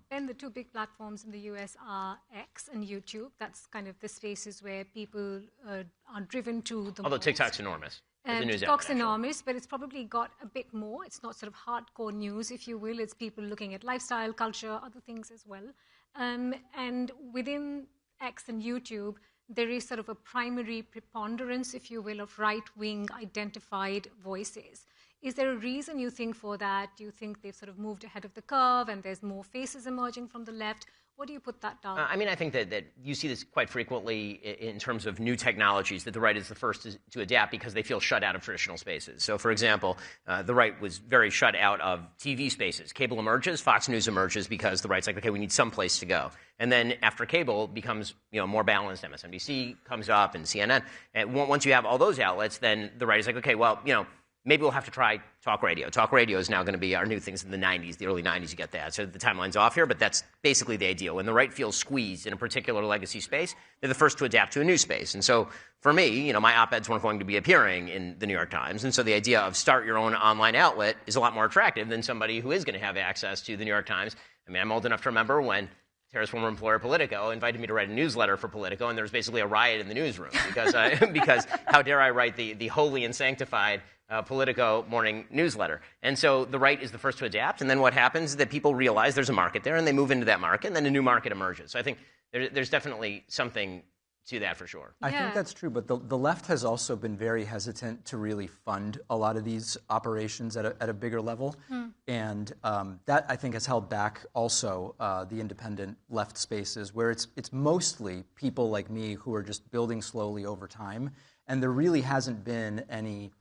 And the two big platforms in the US are X and YouTube. That's kind of the spaces where people are driven to the Although most. TikTok's enormous. TikTok's enormous, but it's probably got a bit more. It's not sort of hardcore news, if you will. It's people looking at lifestyle, culture, other things as well. And within X and YouTube, there is sort of a primary preponderance, if you will, of right-wing identified voices. Is there a reason you think for that? Do you think they've sort of moved ahead of the curve and there's more faces emerging from the left? What do you put that down? I mean, I think that you see this quite frequently in terms of new technologies, that the right is the first to adapt because they feel shut out of traditional spaces. So, for example, the right was very shut out of TV spaces. Cable emerges, Fox News emerges because the right's like, okay, we need some place to go. And then after cable becomes more balanced, MSNBC comes up and CNN. And once you have all those outlets, then the right is like, okay, well, maybe we'll have to try talk radio. Talk radio is now going to be our new things in the 90s, the early 90s, you get that. So the timeline's off here, but that's basically the idea. When the right feels squeezed in a particular legacy space, they're the first to adapt to a new space. And so for me, my op-eds weren't going to be appearing in the New York Times. And so the idea of start your own online outlet is a lot more attractive than somebody who is going to have access to the New York Times. I mean, I'm old enough to remember when Tara's former employer, Politico, invited me to write a newsletter for Politico, and there was basically a riot in the newsroom because how dare I write the holy and sanctified Politico morning newsletter. And so the right is the first to adapt, and then what happens is that people realize there's a market there, and they move into that market, and then a new market emerges. So I think there's definitely something to that for sure. I think that's true, but the left has also been very hesitant to really fund a lot of these operations at a bigger level. And that, I think, has held back also the independent left spaces, where it's mostly people like me who are just building slowly over time. And there really hasn't been any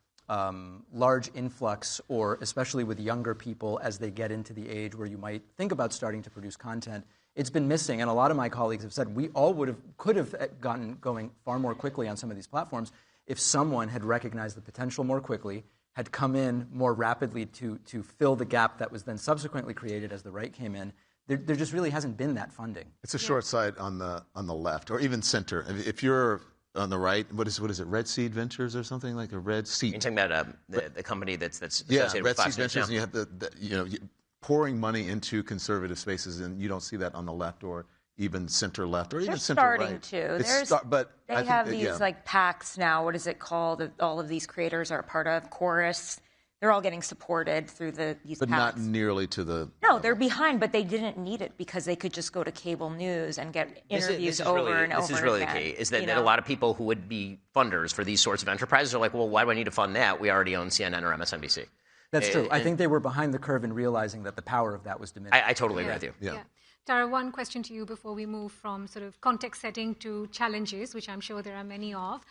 large influx, or especially with younger people as they get into the age where you might think about starting to produce content. It's been missing, and a lot of my colleagues have said we all could have gotten going far more quickly on some of these platforms if someone had recognized the potential more quickly, had come in more rapidly to fill the gap that was then subsequently created as the right came in. There just really hasn't been that funding. It's a short side on the left, or even center. If you're on the right, what is it? Red Seed Ventures or something like a Red Seed. You're talking about the company that's associated with Fox Red Seed Ventures, now. and you have pouring money into conservative spaces, and you don't see that on the left or even center left or even center right. They're starting to. They have these like PACs now. What is it called? All of these creators are a part of Chorus. They're all getting supported through these But PACs. not nearly to the... No, they're behind, but they didn't need it because they could just go to cable news and get interviews over and over again. This is really the key, is that a lot of people who would be funders for these sorts of enterprises are like, well, why do I need to fund that? We already own CNN or MSNBC. That's true. I think they were behind the curve in realizing that the power of that was diminished. I totally agree with you. Yeah. Tara, one question to you before we move from sort of context setting to challenges, which I'm sure there are many of.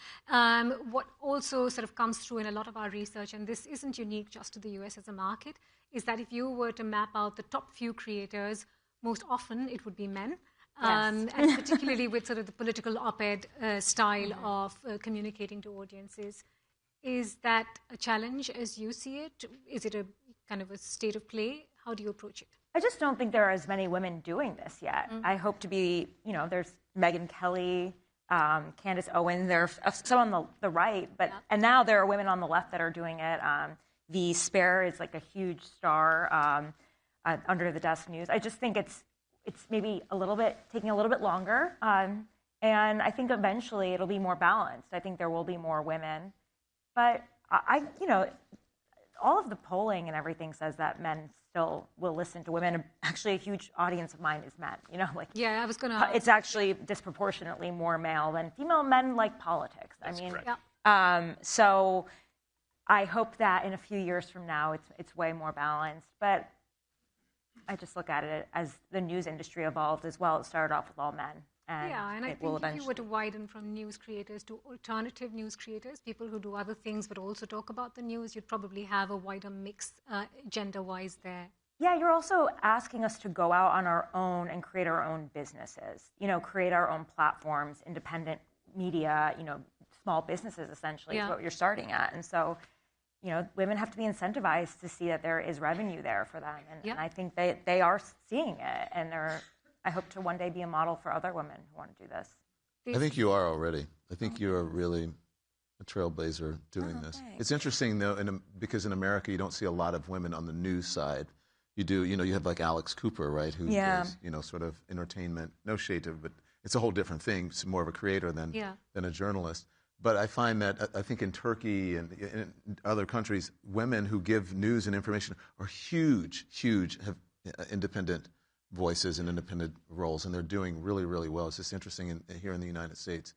What also sort of comes through in a lot of our research, and this isn't unique just to the US as a market, is that if you were to map out the top few creators, most often it would be men. And particularly with sort of the political op-ed style of communicating to audiences. Is that a challenge as you see it? Is it a kind of a state of play? How do you approach it? I just don't think there are as many women doing this yet. I hope to be, there's Megyn Kelly, Candace Owens, there are some on the right, and now there are women on the left that are doing it. The Spare is like a huge star under the desk news. I just think it's maybe taking a little bit longer, and I think eventually it'll be more balanced. I think there will be more women. But all of the polling and everything says that men still will listen to women. Actually, a huge audience of mine is men. I was going to. It's actually disproportionately more male than female. Men like politics. That's correct. So I hope that in a few years from now, it's way more balanced. But I just look at it as the news industry evolved as well. It started off with all men. And I think if you were to widen from news creators to alternative news creators, people who do other things but also talk about the news, you'd probably have a wider mix gender-wise there. Yeah, you're also asking us to go out on our own and create our own businesses, create our own platforms, independent media, small businesses essentially is what you're starting at. And so, women have to be incentivized to see that there is revenue there for them. And I think they are seeing it, and I hope to one day be a model for other women who want to do this. I think you are already. I think you're really a trailblazer doing this. Thanks. It's interesting, though, because in America you don't see a lot of women on the news side. You do, you have like Alex Cooper, right, who does, sort of entertainment. No shade to, but it's a whole different thing. It's more of a creator than a journalist. But I find that, I think in Turkey and in other countries, women who give news and information are huge, have independent voices and independent roles, and they're doing really, really well. It's just interesting here in the United States.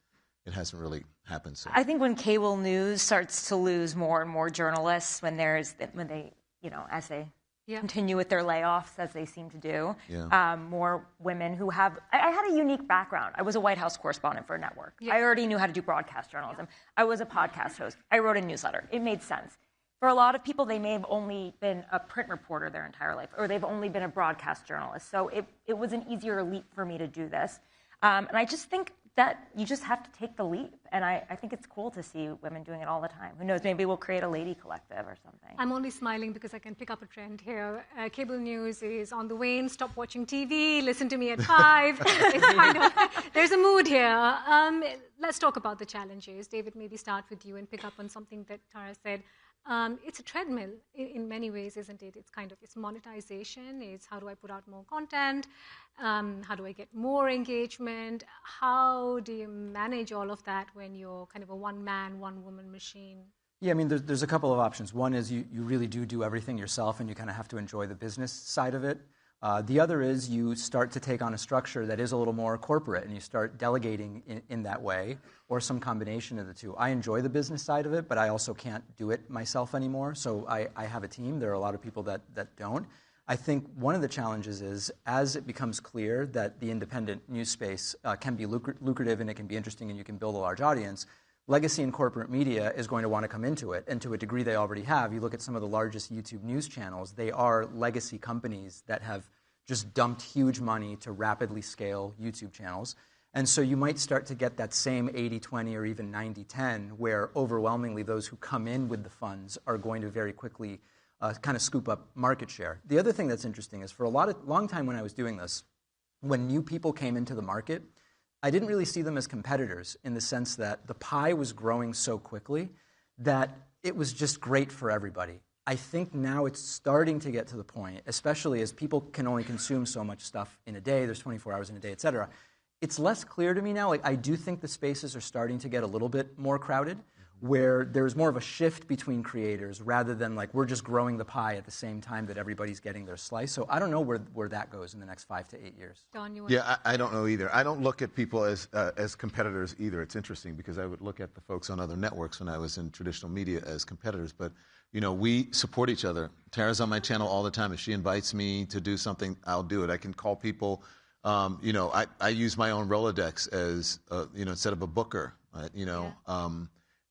it hasn't really happened. So I think when cable news starts to lose more and more journalists, when they, as they continue with their layoffs, as they seem to do, more women who have. I had a unique background. I was a White House correspondent for a network. I already knew how to do broadcast journalism. I was a podcast host. I wrote a newsletter. It made sense. For a lot of people, they may have only been a print reporter their entire life, or they've only been a broadcast journalist. So it was an easier leap for me to do this. And I just think that you just have to take the leap. And I think it's cool to see women doing it all the time. Who knows, maybe we'll create a lady collective or something. I'm only smiling because I can pick up a trend here. Cable news is on the wane. Stop watching TV. Listen to me at 5. There's a mood here. Let's talk about the challenges. David, maybe start with you and pick up on something that Tara said. It's a treadmill in many ways, isn't it? It's monetization. It's how do I put out more content? How do I get more engagement? How do you manage all of that when you're kind of a one-man, one-woman machine? Yeah, I mean, there's a couple of options. One is you really do everything yourself, and you kind of have to enjoy the business side of it. The other is you start to take on a structure that is a little more corporate, and you start delegating in that way, or some combination of the two. I enjoy the business side of it, but I also can't do it myself anymore, so I have a team. There are a lot of people that don't. I think one of the challenges is, as it becomes clear that the independent news space can be lucrative and it can be interesting and you can build a large audience, legacy and corporate media is going to want to come into it, and to a degree they already have. You look at some of the largest YouTube news channels, they are legacy companies that have just dumped huge money to rapidly scale YouTube channels. And so you might start to get that same 80-20 or even 90-10, where overwhelmingly those who come in with the funds are going to very quickly kind of scoop up market share. The other thing that's interesting is for a long time when I was doing this, when new people came into the market, I didn't really see them as competitors in the sense that the pie was growing so quickly that it was just great for everybody. I think now it's starting to get to the point, especially as people can only consume so much stuff in a day, there's 24 hours in a day, et cetera. It's less clear to me now. I do think the spaces are starting to get a little bit more crowded, where there's more of a shift between creators rather than we're just growing the pie at the same time that everybody's getting their slice. So I don't know where that goes in the next 5 to 8 years. Don, you yeah, I don't know either. I don't look at people as competitors either. It's interesting because I would look at the folks on other networks when I was in traditional media as competitors. But, we support each other. Tara's on my channel all the time. If she invites me to do something, I'll do it. I can call people. I use my own Rolodex as, instead of a booker,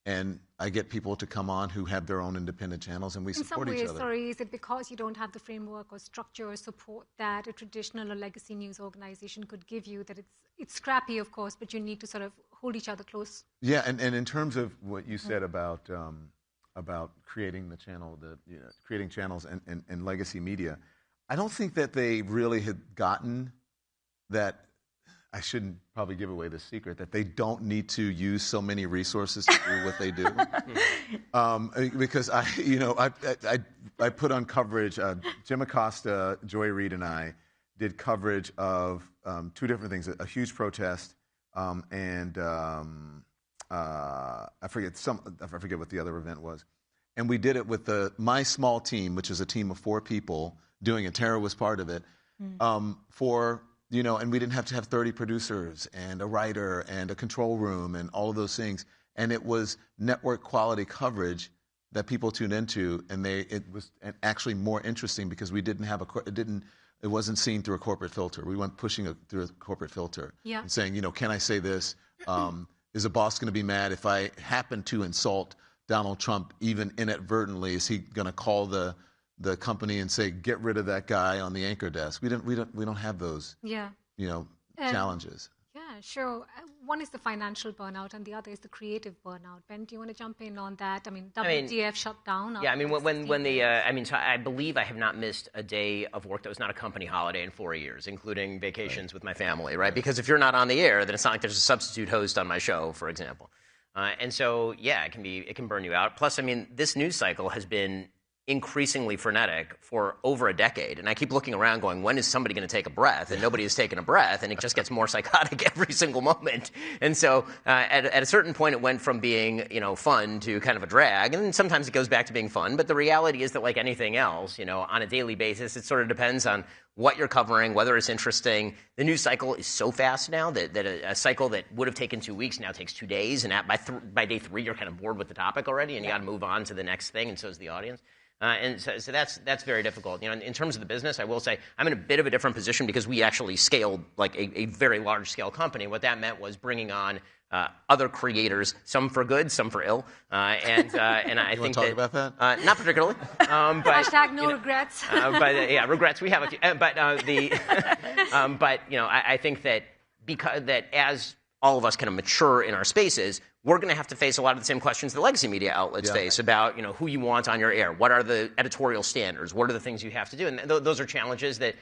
and I get people to come on who have their own independent channels, and we support each other. In some ways, is it because you don't have the framework or structure or support that a traditional or legacy news organization could give you, that it's scrappy, of course, but you need to sort of hold each other close? Yeah, and in terms of what you said about creating the channel, creating channels and legacy media, I don't think that they really had gotten that. I shouldn't probably give away the secret that they don't need to use so many resources to do what they do, because I put on coverage. Jim Acosta, Joy Reid, and I did coverage of 2 different things: a huge protest and I forget what the other event was, and we did it with my small team, which is a team of 4 people doing it. Tara was part of it and we didn't have to have 30 producers and a writer and a control room and all of those things. And it was network quality coverage that people tuned into, and it was actually more interesting because we didn't have it wasn't seen through a corporate filter. We went pushing through a corporate filter and saying, can I say this? Is a boss going to be mad if I happen to insult Donald Trump even inadvertently? Is he going to call the company and say, get rid of that guy on the anchor desk? We don't have those challenges. Yeah, sure. One is the financial burnout, and the other is the creative burnout. Ben, do you want to jump in on that? WTF shut down. Yeah, so I believe I have not missed a day of work that was not a company holiday in 4 years, including vacations with my family, right? Because if you're not on the air, then it's not like there's a substitute host on my show, for example. And so, yeah, it can burn you out. Plus, this news cycle has been increasingly frenetic for over a decade. And I keep looking around going, when is somebody going to take a breath? And nobody has taken a breath, and it just gets more psychotic every single moment. And so at a certain point, it went from being, fun to kind of a drag. And sometimes it goes back to being fun. But the reality is that like anything else, on a daily basis, it sort of depends on what you're covering, whether it's interesting. The news cycle is so fast now that a cycle that would have taken 2 weeks now takes 2 days. And by day 3, you're kind of bored with the topic already, and you got to move on to the next thing, and so is the audience. And so that's very difficult. In terms of the business, I will say I'm in a bit of a different position because we actually scaled like a very large scale company. What that meant was bringing on other creators, some for good, some for ill. And I think talk about that? Not particularly. Hashtag no regrets. Regrets we have a few. But I think that that as all of us kind of mature in our spaces, we're going to have to face a lot of the same questions the legacy media outlets face about who you want on your air, what are the editorial standards, what are the things you have to do, and those are challenges that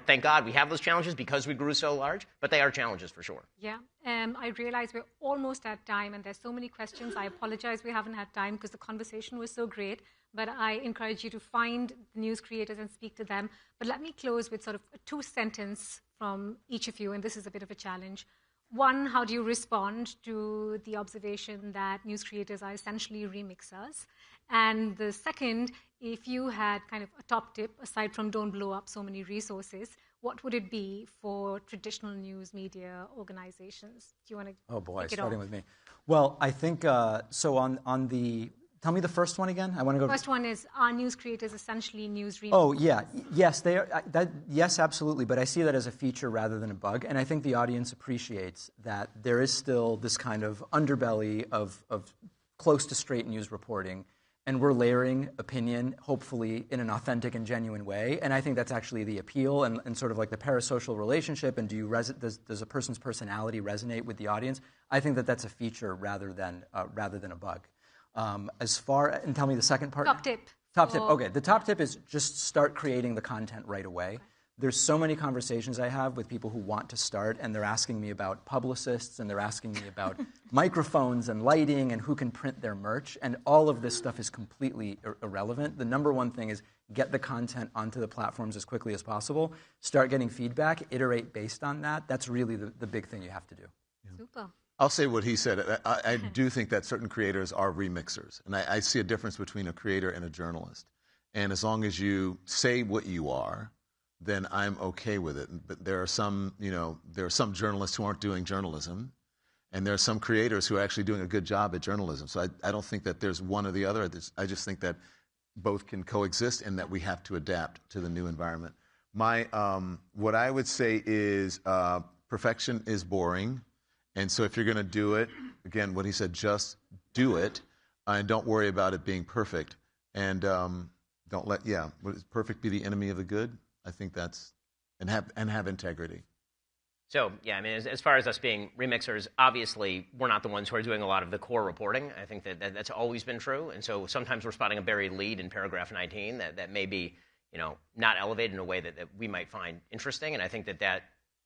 thank God we have those challenges because we grew so large, but they are challenges for sure. Yeah, I realize we're almost at time, and there's so many questions. I apologize we haven't had time because the conversation was so great, but I encourage you to find the news creators and speak to them. But let me close with sort of a 2-sentence from each of you, and this is a bit of a challenge. One, how do you respond to the observation that news creators are essentially remixers? And the second, if you had kind of a top tip, aside from don't blow up so many resources, what would it be for traditional news media organizations? Do you want to Oh boy, starting with me. Well, I think, so on the, tell me the first one again. I want to go. First one is, are news creators essentially news remixers? Oh, yeah. Yes, they are. Yes, absolutely. But I see that as a feature rather than a bug. And I think the audience appreciates that there is still this kind of underbelly of close to straight news reporting. And we're layering opinion, hopefully, in an authentic and genuine way. And I think that's actually the appeal and sort of like the parasocial relationship. And does a person's personality resonate with the audience? I think that's a feature rather than a bug. And tell me the second part. Top tip. Top tip. Okay, the top tip is just start creating the content right away. Okay. There's so many conversations I have with people who want to start, and they're asking me about publicists, and they're asking me about microphones and lighting and who can print their merch, and all of this stuff is completely irrelevant. The number one thing is get the content onto the platforms as quickly as possible, start getting feedback, iterate based on that. That's really the big thing you have to do. Yeah. Super. I'll say what he said. I do think that certain creators are remixers, and I see a difference between a creator and a journalist. And as long as you say what you are, then I'm okay with it. But there are some journalists who aren't doing journalism, and there are some creators who are actually doing a good job at journalism. So I don't think that there's one or the other. I just think that both can coexist, and that we have to adapt to the new environment. What I would say is perfection is boring. And so if you're going to do it, again, what he said, just do it, and don't worry about it being perfect. And don't let, perfect be the enemy of the good? I think and have integrity. So, yeah, I mean, as far as us being remixers, obviously, we're not the ones who are doing a lot of the core reporting. I think that's always been true. And so sometimes we're spotting a buried lead in paragraph 19 that may be, not elevated in a way that we might find interesting. And I think that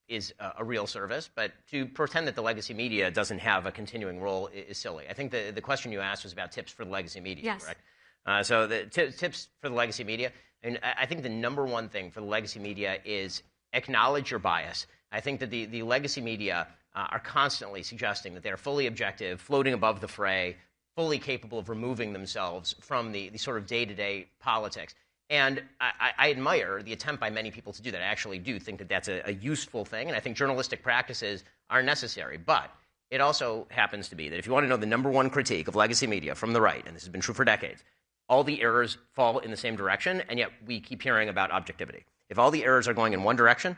is a real service, but to pretend that the legacy media doesn't have a continuing role is silly. I think the question you asked was about tips for the legacy media, correct? So the tips for the legacy media, and I think the number one thing for the legacy media is acknowledge your bias. I think that the legacy media are constantly suggesting that they're fully objective, floating above the fray, fully capable of removing themselves from the sort of day-to-day politics. And I admire the attempt by many people to do that. I actually do think that that's a useful thing, and I think journalistic practices are necessary. But it also happens to be that if you want to know the number one critique of legacy media from the right, and this has been true for decades, all the errors fall in the same direction, and yet we keep hearing about objectivity. If all the errors are going in one direction,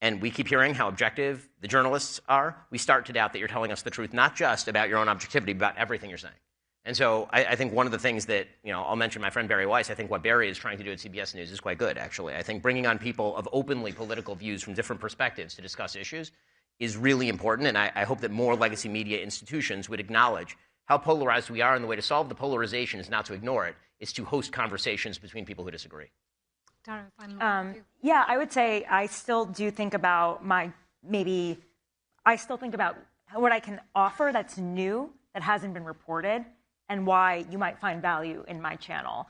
and we keep hearing how objective the journalists are, we start to doubt that you're telling us the truth, not just about your own objectivity, but about everything you're saying. And so I think one of the things that, I'll mention my friend Barry Weiss, I think what Barry is trying to do at CBS News is quite good, actually. I think bringing on people of openly political views from different perspectives to discuss issues is really important, and I hope that more legacy media institutions would acknowledge how polarized we are, and the way to solve the polarization is not to ignore it, it's to host conversations between people who disagree. Tara, yeah, I would say I still do think about I still think about what I can offer that's new, that hasn't been reported, and why you might find value in my channel.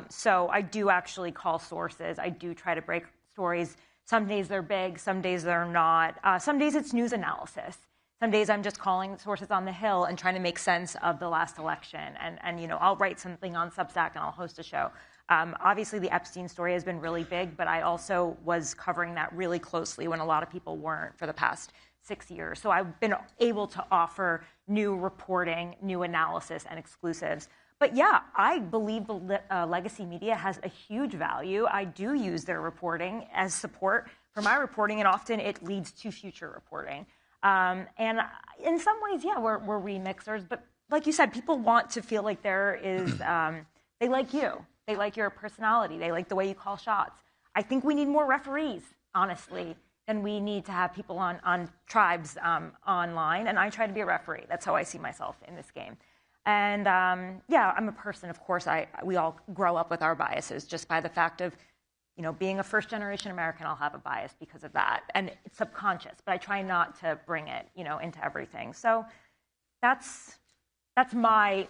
So I do actually call sources. I do try to break stories. Some days they're big, some days they're not. Some days it's news analysis. Some days I'm just calling sources on the Hill and trying to make sense of the last election. And you know, I'll write something on Substack and I'll host a show. Obviously, the Epstein story has been really big, but I also was covering that really closely when a lot of people weren't for the past 6 years. So I've been able to offer new reporting, new analysis, and exclusives. But yeah, I believe the legacy media has a huge value. I do use their reporting as support for my reporting, and often it leads to future reporting. And in some ways, yeah, we're remixers. But like you said, people want to feel like there is, they like you. They like your personality. They like the way you call shots. I think we need more referees, honestly, than we need to have people on tribes online. And I try to be a referee. That's how I see myself in this game. And yeah, I'm a person. Of course, we all grow up with our biases just by the fact of, you know, being a first-generation American. I'll have a bias because of that, and it's subconscious. But I try not to bring it, you know, into everything. So that's my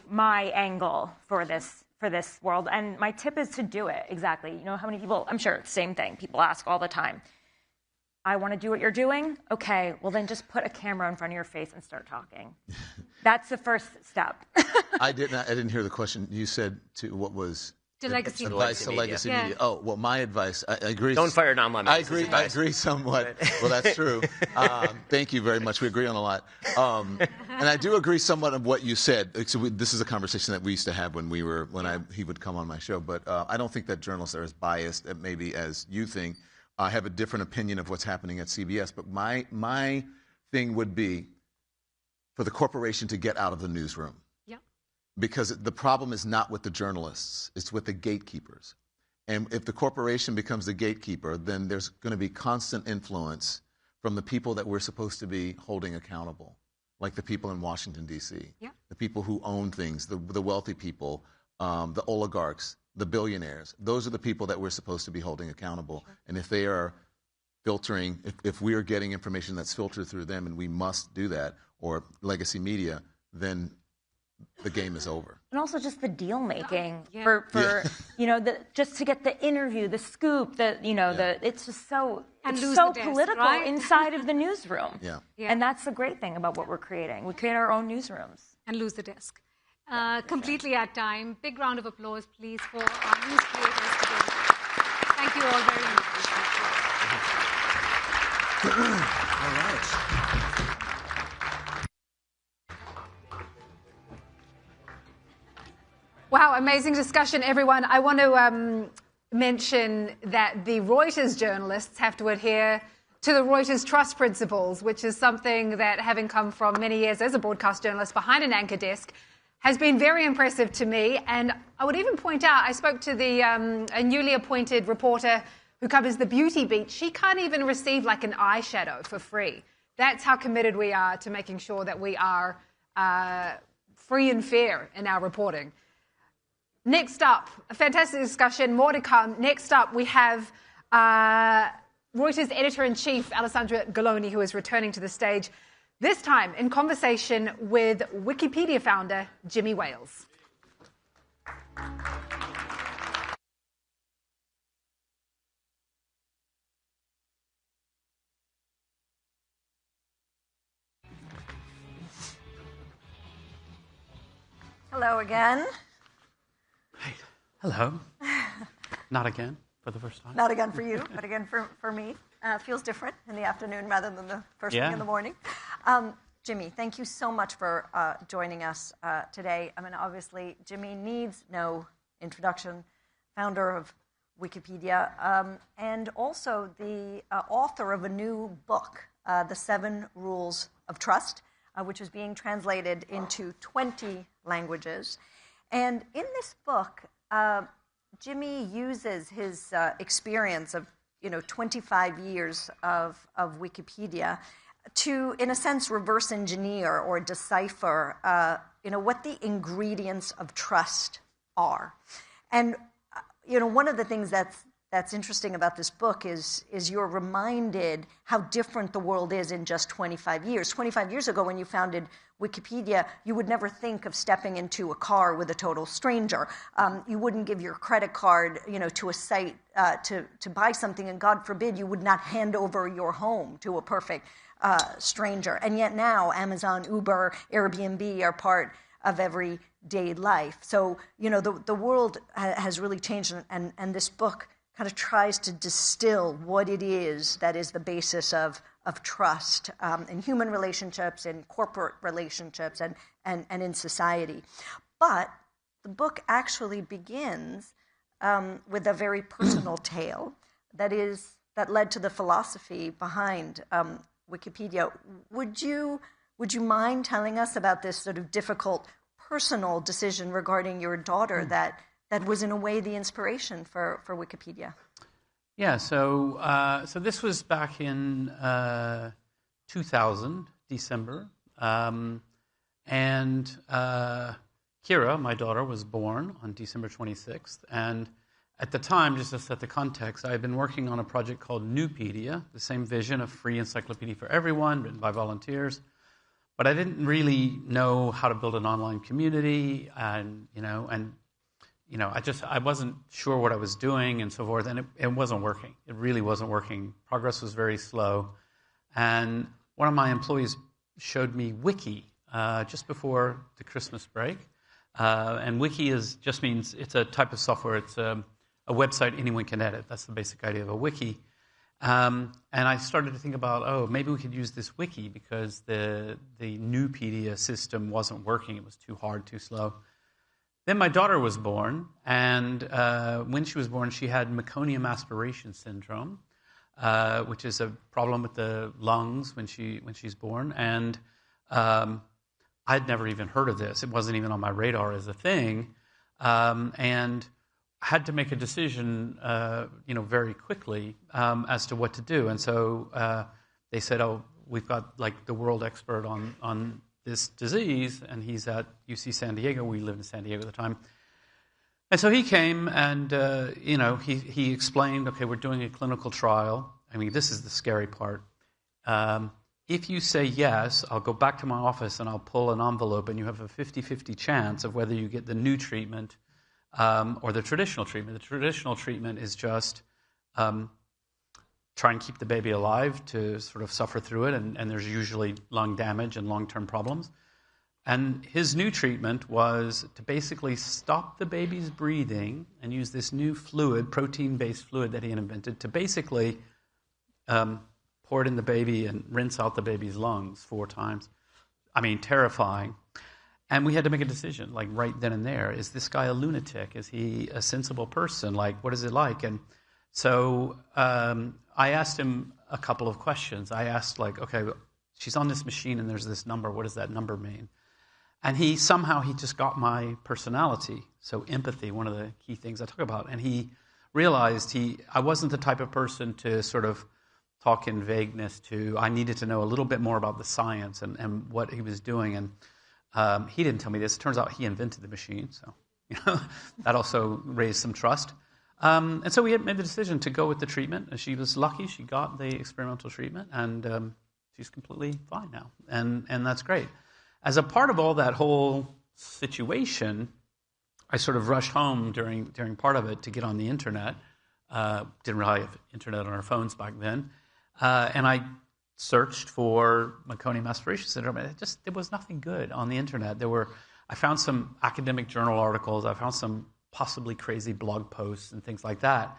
angle for this world. And my tip is to do it. Exactly. You know how many people? I'm sure it's the same thing. People ask all the time. I want to do what you're doing. Okay, well then just put a camera in front of your face and start talking. That's the first step. I didn't hear the question. You said what was to legacy advice to legacy media. Oh, well, my advice. I agree. Don't fire non-lemon. I agree somewhat. Well, that's true. Thank you very much. We agree on a lot. And I do agree somewhat of what you said. This is a conversation that we used to have when he would come on my show. But I don't think that journalists are as biased, maybe as you think. I have a different opinion of what's happening at CBS. But my thing would be for the corporation to get out of the newsroom. Because the problem is not with the journalists, it's with the gatekeepers. And if the corporation becomes the gatekeeper, then there's going to be constant influence from the people that we're supposed to be holding accountable, like the people in Washington, D.C., the people who own things, the wealthy people, the oligarchs, the billionaires. Those are the people that we're supposed to be holding accountable. And if they are filtering, if we are getting information that's filtered through them, and we must do that, or legacy media, then the game is over. And also just the deal making for you know, just to get the interview, the scoop, it's just so political inside of the newsroom. And that's the great thing about what we're creating. We create our own newsrooms. And lose the desk. Completely at time. Big round of applause, please, for our news creators today. Thank you all very much. All right. Wow, amazing discussion, everyone. I want to mention that the Reuters journalists have to adhere to the Reuters trust principles, which is something that, having come from many years as a broadcast journalist behind an anchor desk, has been very impressive to me. And I would even point out, I spoke to a newly appointed reporter who covers the beauty beat. She can't even receive like an eyeshadow for free. That's how committed we are to making sure that we are free and fair in our reporting. Next up, a fantastic discussion, more to come. Next up, we have Reuters editor-in-chief, Alessandra Galloni, who is returning to the stage, this time in conversation with Wikipedia founder Jimmy Wales. Hello again. Hello. Not again for the first time. Not again for you, but again for me. Feels different in the afternoon rather than the first thing in the morning. Jimmy, thank you so much for joining us today. I mean, obviously, Jimmy needs no introduction, founder of Wikipedia, and also the author of a new book, The 7 Rules of Trust, which is being translated into 20 languages. And in this book, Jimmy uses his experience of 25 years of Wikipedia to, in a sense, reverse engineer or decipher what the ingredients of trust are. And one of the things that's that's interesting about this book is you're reminded how different the world is in just 25 years. 25 years ago, when you founded Wikipedia, you would never think of stepping into a car with a total stranger. You wouldn't give your credit card, to a site to buy something, and God forbid you would not hand over your home to a perfect stranger. And yet now, Amazon, Uber, Airbnb are part of everyday life. So, the world has really changed, and this book kind of tries to distill what it is that is the basis of trust in human relationships, in corporate relationships, and in society. But the book actually begins with a very personal tale that led to the philosophy behind Wikipedia. Would you mind telling us about this sort of difficult personal decision regarding your daughter that was in a way the inspiration for Wikipedia? Yeah, so this was back in 2000, December, and Kira, my daughter, was born on December 26th, and at the time, just to set the context, I had been working on a project called Newpedia, the same vision of free encyclopedia for everyone, written by volunteers, but I didn't really know how to build an online community, and I wasn't sure what I was doing and so forth, and it wasn't working. It really wasn't working. Progress was very slow. And one of my employees showed me Wiki just before the Christmas break. And Wiki just means it's a type of software. It's a website anyone can edit. That's the basic idea of a wiki. And I started to think about, maybe we could use this wiki because the Newpedia system wasn't working. It was too hard, too slow. Then my daughter was born, and when she was born, she had meconium aspiration syndrome, which is a problem with the lungs when she's born. And I'd never even heard of this. It wasn't even on my radar as a thing, and had to make a decision, very quickly as to what to do. And so they said, we've got like the world expert on this disease, and he's at UC San Diego. We lived in San Diego at the time. And so he came and, he explained, okay, we're doing a clinical trial. I mean, this is the scary part. If you say yes, I'll go back to my office and I'll pull an envelope, and you have a 50-50 chance of whether you get the new treatment or the traditional treatment. The traditional treatment is just try and keep the baby alive to sort of suffer through it, and there's usually lung damage and long-term problems. And his new treatment was to basically stop the baby's breathing and use this new fluid, protein-based fluid that he had invented, to basically pour it in the baby and rinse out the baby's lungs 4 times. I mean, terrifying. And we had to make a decision, like right then and there. Is this guy a lunatic? Is he a sensible person? Like, what is it like? And so I asked him a couple of questions. I asked, like, okay, she's on this machine and there's this number. What does that number mean? And he just got my personality. So empathy, one of the key things I talk about. And he realized I wasn't the type of person to sort of talk in vagueness to. I needed to know a little bit more about the science and what he was doing. And he didn't tell me this. It turns out he invented the machine. So that also raised some trust. And so we had made the decision to go with the treatment. And she was lucky. She got the experimental treatment, and she's completely fine now. And that's great. As a part of all that whole situation, I sort of rushed home during part of it to get on the internet. Didn't really have internet on our phones back then. And I searched for meconium aspiration syndrome, and there was nothing good on the internet. I found some academic journal articles. I found some possibly crazy blog posts and things like that.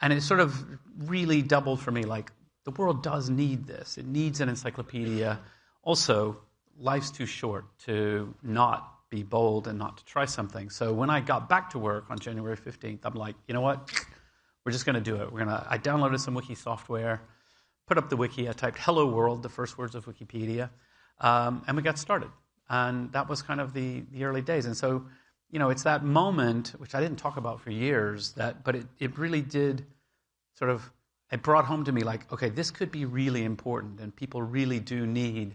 And it sort of really doubled for me, like, the world does need this. It needs an encyclopedia. Also, life's too short to not be bold and not to try something. So when I got back to work on January 15th, I'm like, you know what? We're just going to do it. I downloaded some wiki software, put up the wiki. I typed "Hello World," the first words of Wikipedia, and we got started. And that was kind of the early days. And so, it's that moment, which I didn't talk about for years, but it really did sort of, it brought home to me, like, okay, this could be really important, and people really do need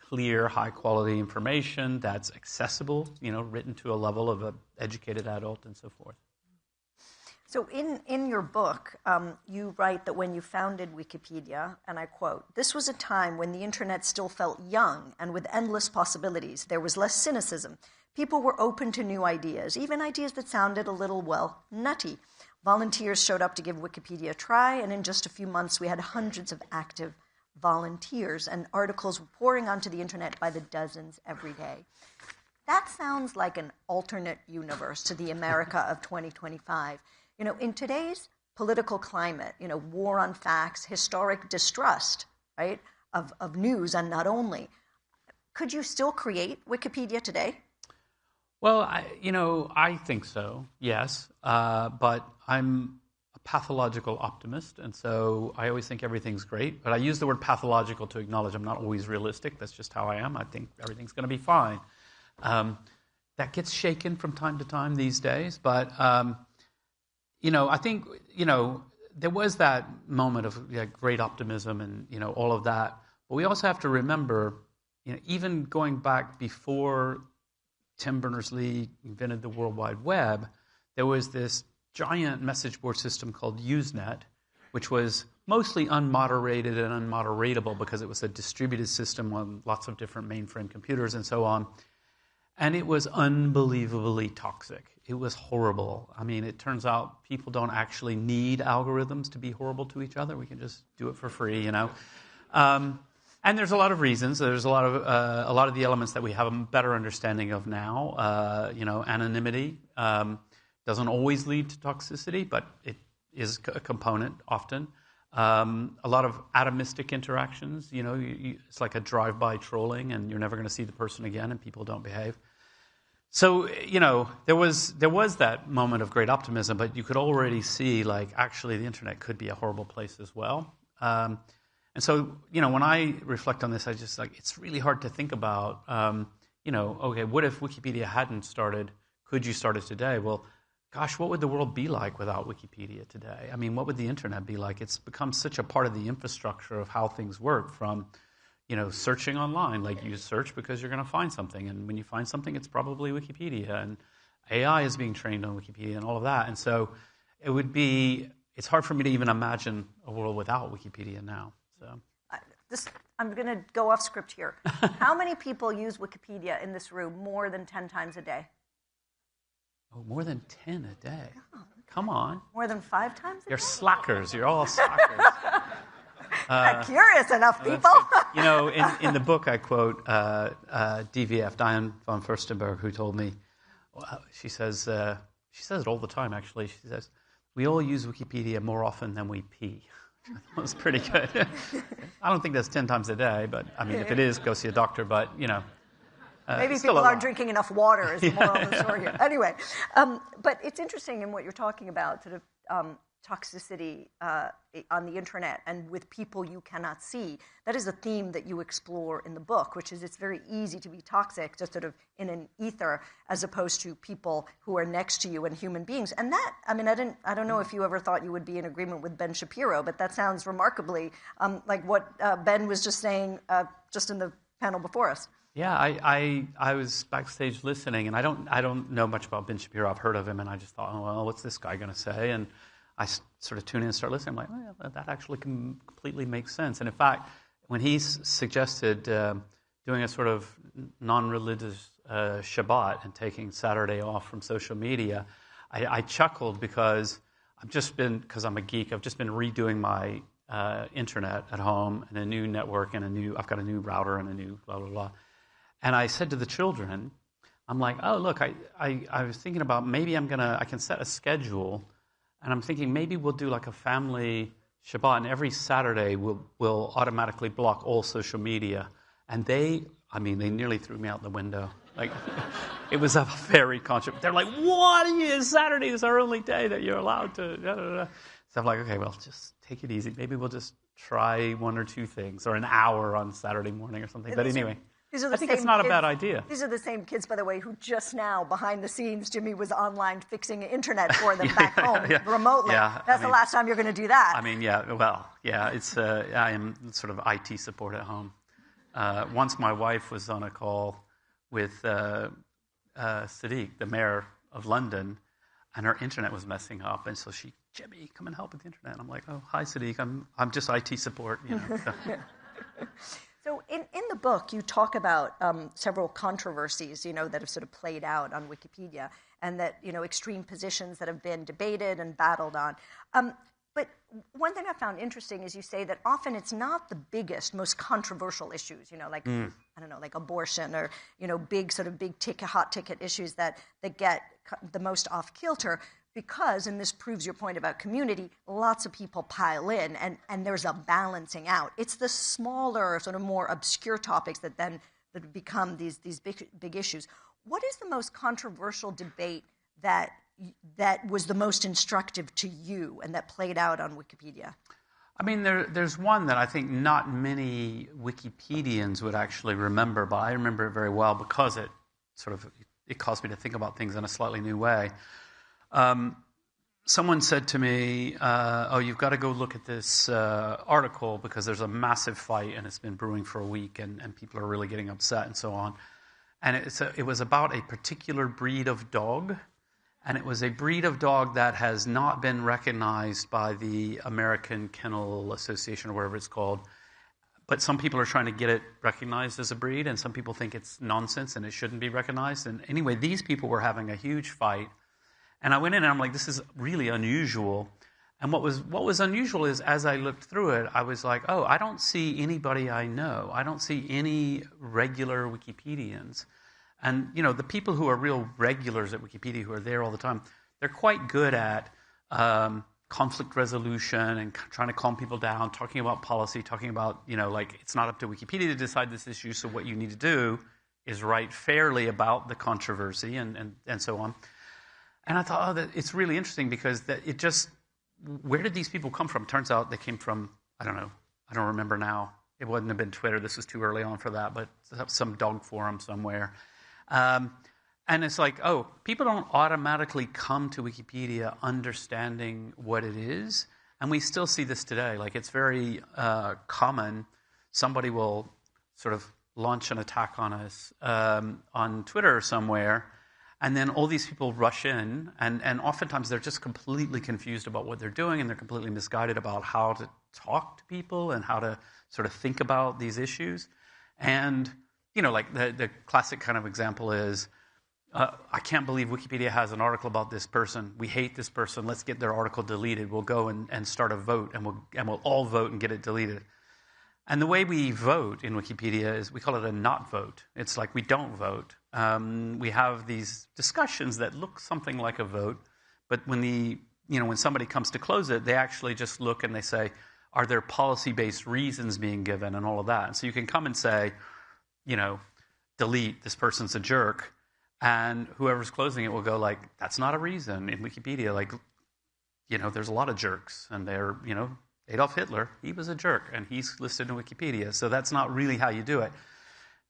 clear, high-quality information that's accessible, written to a level of an educated adult and so forth. So in your book, you write that when you founded Wikipedia, and I quote, "This was a time when the internet still felt young and with endless possibilities. There was less cynicism. People were open to new ideas, even ideas that sounded a little, well, nutty. Volunteers showed up to give Wikipedia a try, and in just a few months we had hundreds of active volunteers, and articles were pouring onto the internet by the dozens every day." That sounds like an alternate universe to the America of 2025. In today's political climate, war on facts, historic distrust, right, of news and not only, could you still create Wikipedia today? Well, I think so, yes. But I'm a pathological optimist, and so I always think everything's great. But I use the word pathological to acknowledge I'm not always realistic. That's just how I am. I think everything's going to be fine. That gets shaken from time to time these days. But, I think, there was that moment of great optimism and, all of that. But we also have to remember, even going back before Tim Berners-Lee invented the World Wide Web, there was this giant message board system called Usenet, which was mostly unmoderated and unmoderatable because it was a distributed system on lots of different mainframe computers and so on. And it was unbelievably toxic. It was horrible. I mean, it turns out people don't actually need algorithms to be horrible to each other. We can just do it for free, And there's a lot of reasons. There's a lot of the elements that we have a better understanding of now. Anonymity doesn't always lead to toxicity, but it is a component often. A lot of atomistic interactions. It's like a drive-by trolling, and you're never going to see the person again, and people don't behave. So there was that moment of great optimism, but you could already see actually the internet could be a horrible place as well. And so, when I reflect on this, I just it's really hard to think about, okay, what if Wikipedia hadn't started? Could you start it today? Well, gosh, what would the world be like without Wikipedia today? I mean, what would the internet be like? It's become such a part of the infrastructure of how things work from, searching online. You search because you're going to find something. And when you find something, it's probably Wikipedia. And AI is being trained on Wikipedia and all of that. And so it's hard for me to even imagine a world without Wikipedia now. So. I'm going to go off script here. How many people use Wikipedia in this room more than 10 times a day? Oh, more than 10 a day? Oh, come on. More than 5 times a day? You're slackers. You're all slackers. Not curious enough, people. In the book I quote DVF, Diane von Furstenberg, who told me, she says it all the time, actually. She says, we all use Wikipedia more often than we pee. That was pretty good. I don't think that's 10 times a day, but I mean, if it is, go see a doctor. But maybe people aren't drinking enough water. Is the moral of the story here. Anyway, but it's interesting in what you're talking about, sort of toxicity on the internet and with people you cannot see. That is a theme that you explore in the book, which is it's very easy to be toxic, just sort of in an ether, as opposed to people who are next to you and human beings. And that, I mean, I don't know if you ever thought you would be in agreement with Ben Shapiro, but that sounds remarkably like what Ben was just saying just in the panel before us. Yeah, I was backstage listening, and I don't know much about Ben Shapiro. I've heard of him, and I just thought, oh, well, what's this guy going to say? And I sort of tune in and start listening. I'm like, oh, yeah, that actually completely makes sense. And in fact, when he suggested doing a sort of non-religious Shabbat and taking Saturday off from social media, I chuckled because because I'm a geek, I've just been redoing my internet at home and a new network and I've got a new router and a new blah, blah, blah. And I said to the children, I'm like, oh, look, I was thinking about maybe I can set a schedule. And I'm thinking maybe we'll do like a family Shabbat, and every Saturday we'll automatically block all social media. And they nearly threw me out the window. Like, it was a very conscious. They're like, what? Saturday is our only day that you're allowed to. Da, da, da. So I'm like, okay, well, just take it easy. Maybe we'll just try 1 or 2 things, or an hour on Saturday morning or something. But anyway. I think it's not a bad idea. These are the same kids, by the way, who just now, behind the scenes, Jimmy was online fixing internet for them back home remotely. Yeah, That's the last time you're going to do that. I mean, it's I am sort of IT support at home. Once my wife was on a call with Sadiq, the mayor of London, and her internet was messing up. And so Jimmy, come and help with the internet. And I'm like, oh, hi, Sadiq. I'm just IT support, you know. So in the book, you talk about several controversies, you know, that have sort of played out on Wikipedia, and that, you know, extreme positions that have been debated and battled on. But one thing I found interesting is you say that often it's not the biggest, most controversial issues, you know, like, I don't know, like abortion or, you know, big ticket, hot ticket issues that get the most off kilter because, and this proves your point about community, lots of people pile in and there's a balancing out. It's the smaller, sort of more obscure topics that become these big issues. What is the most controversial debate that was the most instructive to you and that played out on Wikipedia? I mean, there's one that I think not many Wikipedians would actually remember, but I remember it very well because it caused me to think about things in a slightly new way. Someone said to me, oh, you've got to go look at this article because there's a massive fight and it's been brewing for a week and people are really getting upset and so on. And it was about a particular breed of dog. And it was a breed of dog that has not been recognized by the American Kennel Association or whatever it's called. But some people are trying to get it recognized as a breed, and some people think it's nonsense and it shouldn't be recognized. And anyway, these people were having a huge fight. And I went in and I'm like, this is really unusual. And what was unusual is as I looked through it, I was like, oh, I don't see anybody I know. I don't see any regular Wikipedians. And, you know, the people who are real regulars at Wikipedia, who are there all the time, they're quite good at conflict resolution and trying to calm people down, talking about policy, talking about, you know, like, it's not up to Wikipedia to decide this issue, so what you need to do is write fairly about the controversy and so on. And I thought, oh, that it's really interesting because where did these people come from? Turns out they came from, I don't know, I don't remember now. It wouldn't have been Twitter. This was too early on for that, but some dog forum somewhere. And it's like, oh, people don't automatically come to Wikipedia understanding what it is. And we still see this today. Like, it's very common. Somebody will sort of launch an attack on us on Twitter or somewhere, and then all these people rush in, and oftentimes they're just completely confused about what they're doing, and they're completely misguided about how to talk to people and how to sort of think about these issues. And you know, like the classic kind of example is, I can't believe Wikipedia has an article about this person. We hate this person. Let's get their article deleted. We'll go and start a vote, and we'll all vote and get it deleted. And the way we vote in Wikipedia is we call it a not vote. It's like we don't vote. We have these discussions that look something like a vote, but when somebody comes to close it, they actually just look and they say, are there policy-based reasons being given and all of that? And so you can come and say, you know, delete, this person's a jerk, and whoever's closing it will go like, that's not a reason in Wikipedia. Like, you know, there's a lot of jerks, and they're, you know, Adolf Hitler, he was a jerk, and he's listed in Wikipedia, so that's not really how you do it.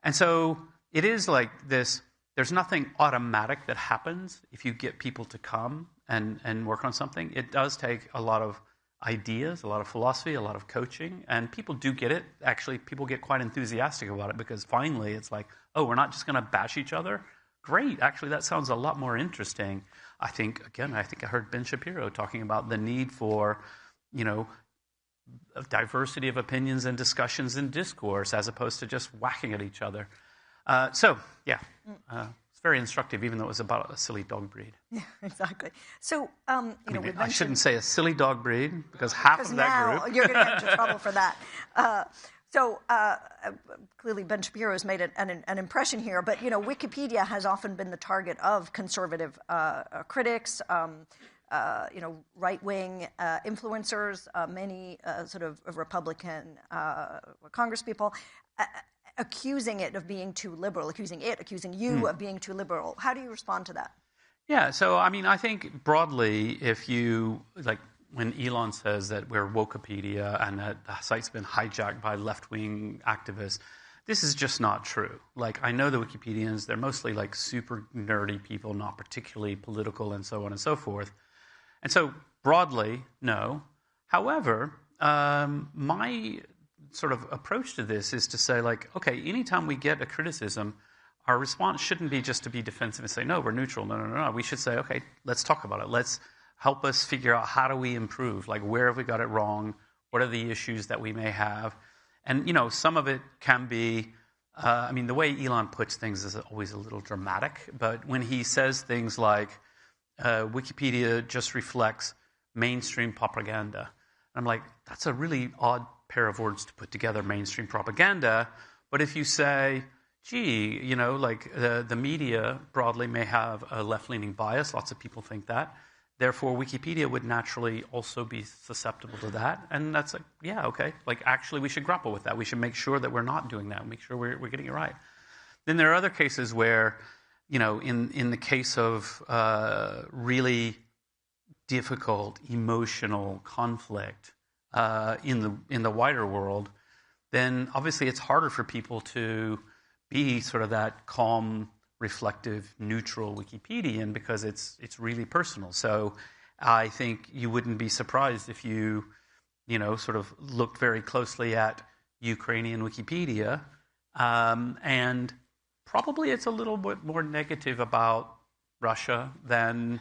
And so it is like this, there's nothing automatic that happens if you get people to come and work on something. It does take a lot of ideas, a lot of philosophy, a lot of coaching, and people do get it. Actually, people get quite enthusiastic about it because finally it's like, oh, we're not just going to bash each other? Great. Actually, that sounds a lot more interesting. I think I heard Ben Shapiro talking about the need for, you know, a diversity of opinions and discussions and discourse as opposed to just whacking at each other. It's very instructive, even though it was about a silly dog breed. Yeah, exactly. So, I shouldn't say a silly dog breed because half of that group. You're going to get into trouble for that. Clearly, Ben Shapiro has made an impression here. But Wikipedia has often been the target of conservative critics, right-wing influencers, many sort of Republican congresspeople. Accusing it of being too liberal, accusing you of being too liberal. How do you respond to that? Yeah, so I mean, I think broadly, if you, like when Elon says that we're Wokepedia and that the site's been hijacked by left-wing activists, this is just not true. Like, I know the Wikipedians, they're mostly like super nerdy people, not particularly political and so on and so forth. And so broadly, no. However, my sort of approach to this is to say, like, okay, anytime we get a criticism, our response shouldn't be just to be defensive and say, no, we're neutral. No. We should say, okay, let's talk about it. Let's help us figure out how do we improve? Like, where have we got it wrong? What are the issues that we may have? And, some of it can be, the way Elon puts things is always a little dramatic. But when he says things like, Wikipedia just reflects mainstream propaganda, I'm like, that's a really odd pair of words to put together, mainstream propaganda. But if you say, gee, the media broadly may have a left-leaning bias, lots of people think that, therefore Wikipedia would naturally also be susceptible to that. And that's like, yeah, okay. Like, actually, we should grapple with that. We should make sure that we're not doing that, make sure we're getting it right. Then there are other cases where, in the case of really difficult emotional conflict in the wider world, then obviously it's harder for people to be sort of that calm, reflective, neutral Wikipedian because it's really personal. So I think you wouldn't be surprised if you sort of looked very closely at Ukrainian Wikipedia, and probably it's a little bit more negative about Russia than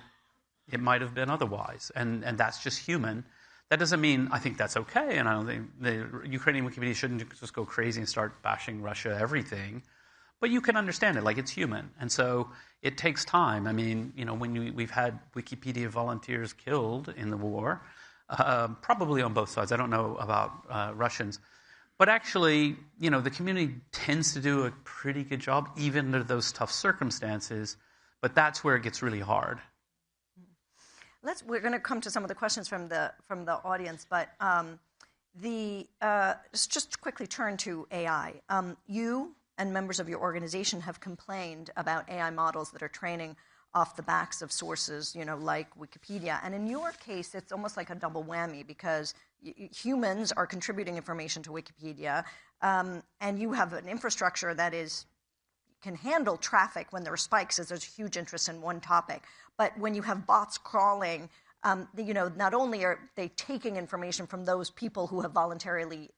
it might have been otherwise, and that's just human. That doesn't mean I think that's okay, and I don't think the Ukrainian Wikipedia shouldn't just go crazy and start bashing Russia everything. But you can understand it, like it's human. And so it takes time. I mean, when we've had Wikipedia volunteers killed in the war, probably on both sides. I don't know about Russians. But actually, the community tends to do a pretty good job, even under those tough circumstances. But that's where it gets really hard. We're going to come to some of the questions from the audience, but just quickly turn to AI. You and members of your organization have complained about AI models that are training off the backs of sources, like Wikipedia. And in your case, it's almost like a double whammy because humans are contributing information to Wikipedia, and you have an infrastructure that can handle traffic when there are spikes, as there's huge interest in one topic. But when you have bots crawling, not only are they taking information from those people who have voluntarily,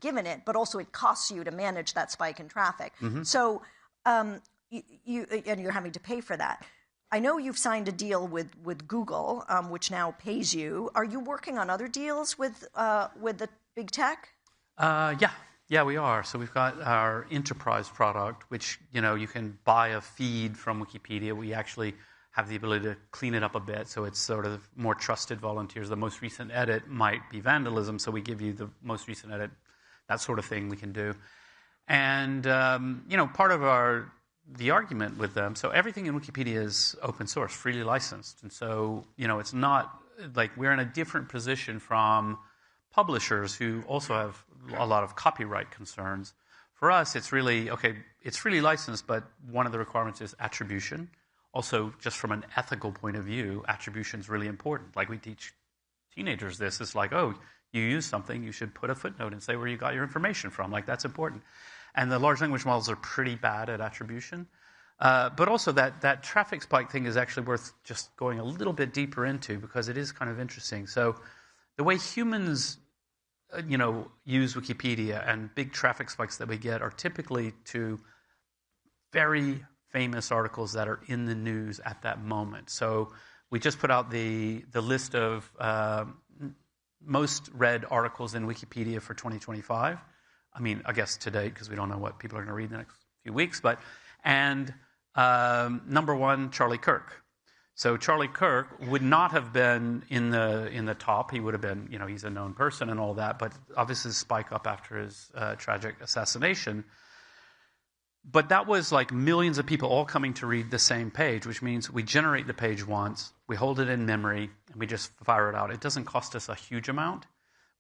given it, but also it costs you to manage that spike in traffic. Mm-hmm. So, and you're having to pay for that. I know you've signed a deal with Google, which now pays you. Are you working on other deals with the big tech? Yeah, we are. So we've got our enterprise product, which you can buy a feed from Wikipedia. We actually have the ability to clean it up a bit, so it's sort of more trusted volunteers. The most recent edit might be vandalism, so we give you the most recent edit, that sort of thing we can do. And, part of the argument with them, so everything in Wikipedia is open source, freely licensed. And so, it's not like we're in a different position from publishers who also have a lot of copyright concerns. For us, it's really, it's freely licensed, but one of the requirements is attribution. Also, just from an ethical point of view, attribution is really important. Like we teach teenagers this. It's like, you use something, you should put a footnote and say where you got your information from. Like, that's important. And the large language models are pretty bad at attribution. But also that traffic spike thing is actually worth just going a little bit deeper into because it is kind of interesting. So the way humans, use Wikipedia and big traffic spikes that we get are typically to very famous articles that are in the news at that moment. So we just put out the list of most read articles in Wikipedia for 2025. I mean, I guess to date, because we don't know what people are going to read in the next few weeks. And number one, Charlie Kirk. So Charlie Kirk would not have been in the top. He would have been, he's a known person and all that, but obviously spike up after his tragic assassination. But that was like millions of people all coming to read the same page, which means we generate the page once, we hold it in memory, and we just fire it out. It doesn't cost us a huge amount.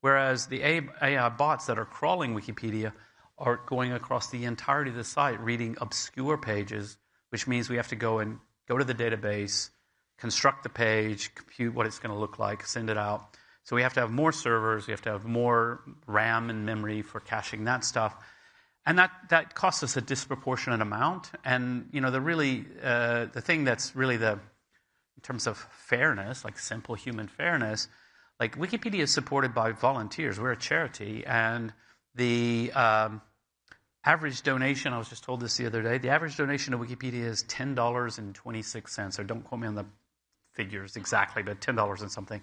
Whereas the AI bots that are crawling Wikipedia are going across the entirety of the site, reading obscure pages, which means we have to go to the database, construct the page, compute what it's going to look like, send it out. So we have to have more servers, we have to have more RAM and memory for caching that stuff. And that costs us a disproportionate amount. And, the thing that's really in terms of fairness, like simple human fairness, like Wikipedia is supported by volunteers. We're a charity. And the average donation, I was just told this the other day, the average donation to Wikipedia is $10.26. So don't quote me on the figures exactly, but $10 and something.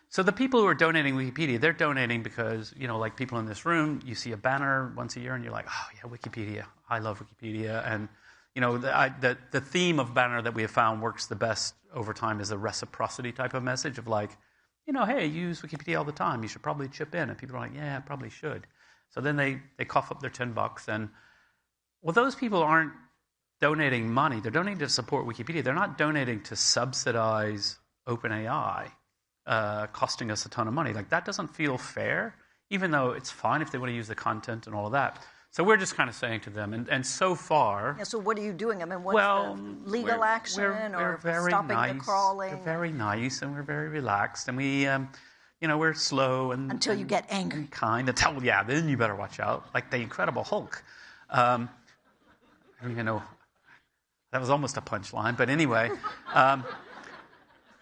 So the people who are donating Wikipedia, they're donating because, like people in this room, you see a banner once a year and you're like, oh yeah, Wikipedia. I love Wikipedia. And, the theme of banner that we have found works the best over time is a reciprocity type of message of like, hey, you use Wikipedia all the time. You should probably chip in. And people are like, yeah, I probably should. So then they cough up their $10 and, well, those people aren't donating money. They're donating to support Wikipedia. They're not donating to subsidize OpenAI, costing us a ton of money. Like, that doesn't feel fair, even though it's fine if they want to use the content and all of that. So we're just kind of saying to them, and so far... Yeah, so what are you doing? I mean, what's the legal action or stopping the crawling? We're very nice and we're very relaxed, and we... we're slow and... Until you get angry. And kind. Then you better watch out. Like the Incredible Hulk. I don't even know. That was almost a punchline, but anyway.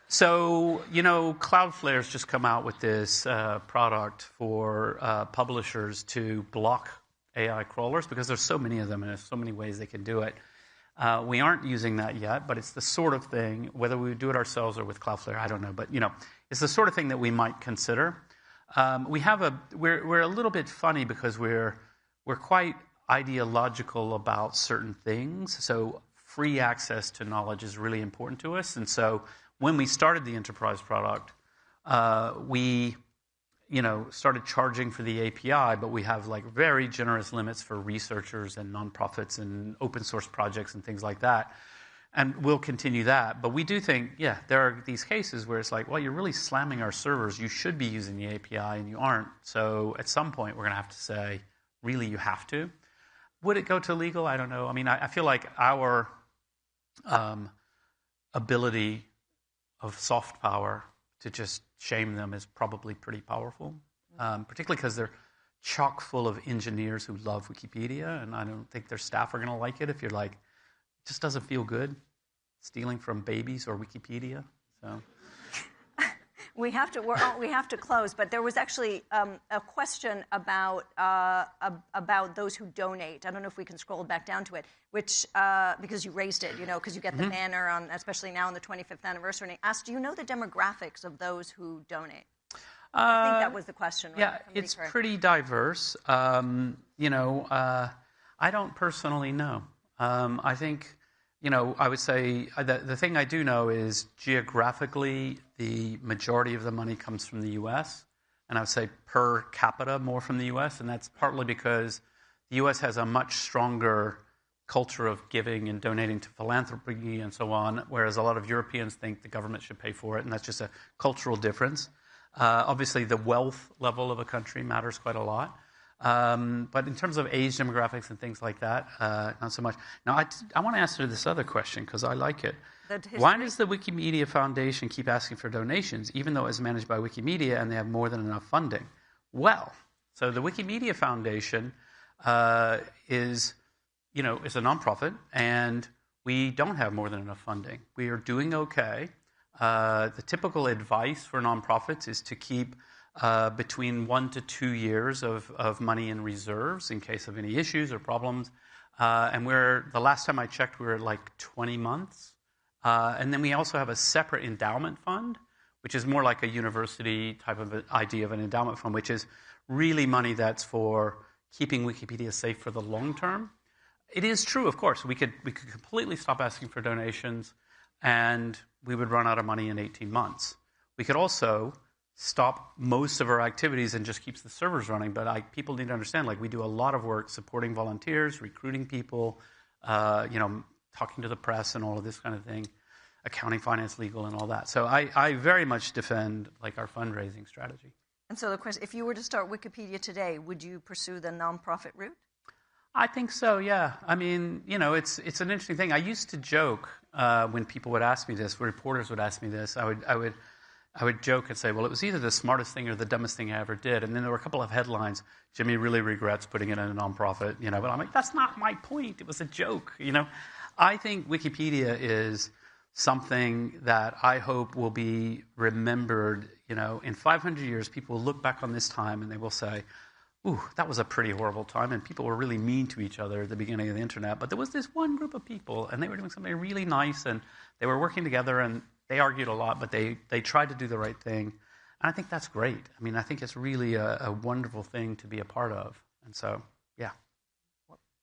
So, Cloudflare's just come out with this product for publishers to block AI crawlers because there's so many of them and there's so many ways they can do it. We aren't using that yet, but it's the sort of thing, whether we do it ourselves or with Cloudflare, I don't know, but it's the sort of thing that we might consider. We're a little bit funny because we're quite ideological about certain things. So free access to knowledge is really important to us. And so when we started the enterprise product, we started charging for the API, but we have like very generous limits for researchers and nonprofits and open source projects and things like that. And we'll continue that. But we do think, there are these cases where it's like, well, you're really slamming our servers. You should be using the API and you aren't. So at some point, we're going to have to say, really, you have to. Would it go to legal? I don't know. I mean, I feel like our ability of soft power to just shame them is probably pretty powerful, particularly because they're chock full of engineers who love Wikipedia, and I don't think their staff are going to like it if you're like, it just doesn't feel good stealing from babies or Wikipedia. So we have to close, but there was actually a question about those who donate. I don't know if we can scroll back down to it, which because you raised it, because you get the banner on, especially now on the 25th anniversary. And asked, do you know the demographics of those who donate? I think that was the question. Right? Yeah, it's pretty diverse. I don't personally know. I think. I would say the thing I do know is geographically, the majority of the money comes from the U.S., and I would say per capita more from the U.S., and that's partly because the U.S. has a much stronger culture of giving and donating to philanthropy and so on, whereas a lot of Europeans think the government should pay for it, and that's just a cultural difference. Obviously, the wealth level of a country matters quite a lot. But in terms of age demographics and things like that, not so much. Now, I want to answer this other question because I like it. Why does the Wikimedia Foundation keep asking for donations, even though it's managed by Wikimedia and they have more than enough funding? Well, so the Wikimedia Foundation is a nonprofit, and we don't have more than enough funding. We are doing okay. The typical advice for nonprofits is to keep between 1 to 2 years of money in reserves in case of any issues or problems. And the last time I checked, we were at like 20 months. And then we also have a separate endowment fund, which is more like a university type of idea of an endowment fund, which is really money that's for keeping Wikipedia safe for the long term. It is true, of course. We could completely stop asking for donations, and we would run out of money in 18 months. We could also stop most of our activities and just keeps the servers running. But people need to understand, we do a lot of work supporting volunteers, recruiting people, talking to the press and all of this kind of thing, accounting, finance, legal, and all that. So I very much defend our fundraising strategy. And so the question, if you were to start Wikipedia today, would you pursue the nonprofit route? I think so, yeah. I mean, it's an interesting thing. I used to joke when people would ask me this, when reporters would ask me this, I would joke and say, well, it was either the smartest thing or the dumbest thing I ever did. And then there were a couple of headlines, Jimmy really regrets putting it in a nonprofit, but I'm like, that's not my point. It was a joke, I think Wikipedia is something that I hope will be remembered, in 500 years, people will look back on this time and they will say, that was a pretty horrible time, and people were really mean to each other at the beginning of the internet. But there was this one group of people, and they were doing something really nice, and they were working together, and they argued a lot, but they tried to do the right thing. And I think that's great. I mean, I think it's really a wonderful thing to be a part of. And so, yeah.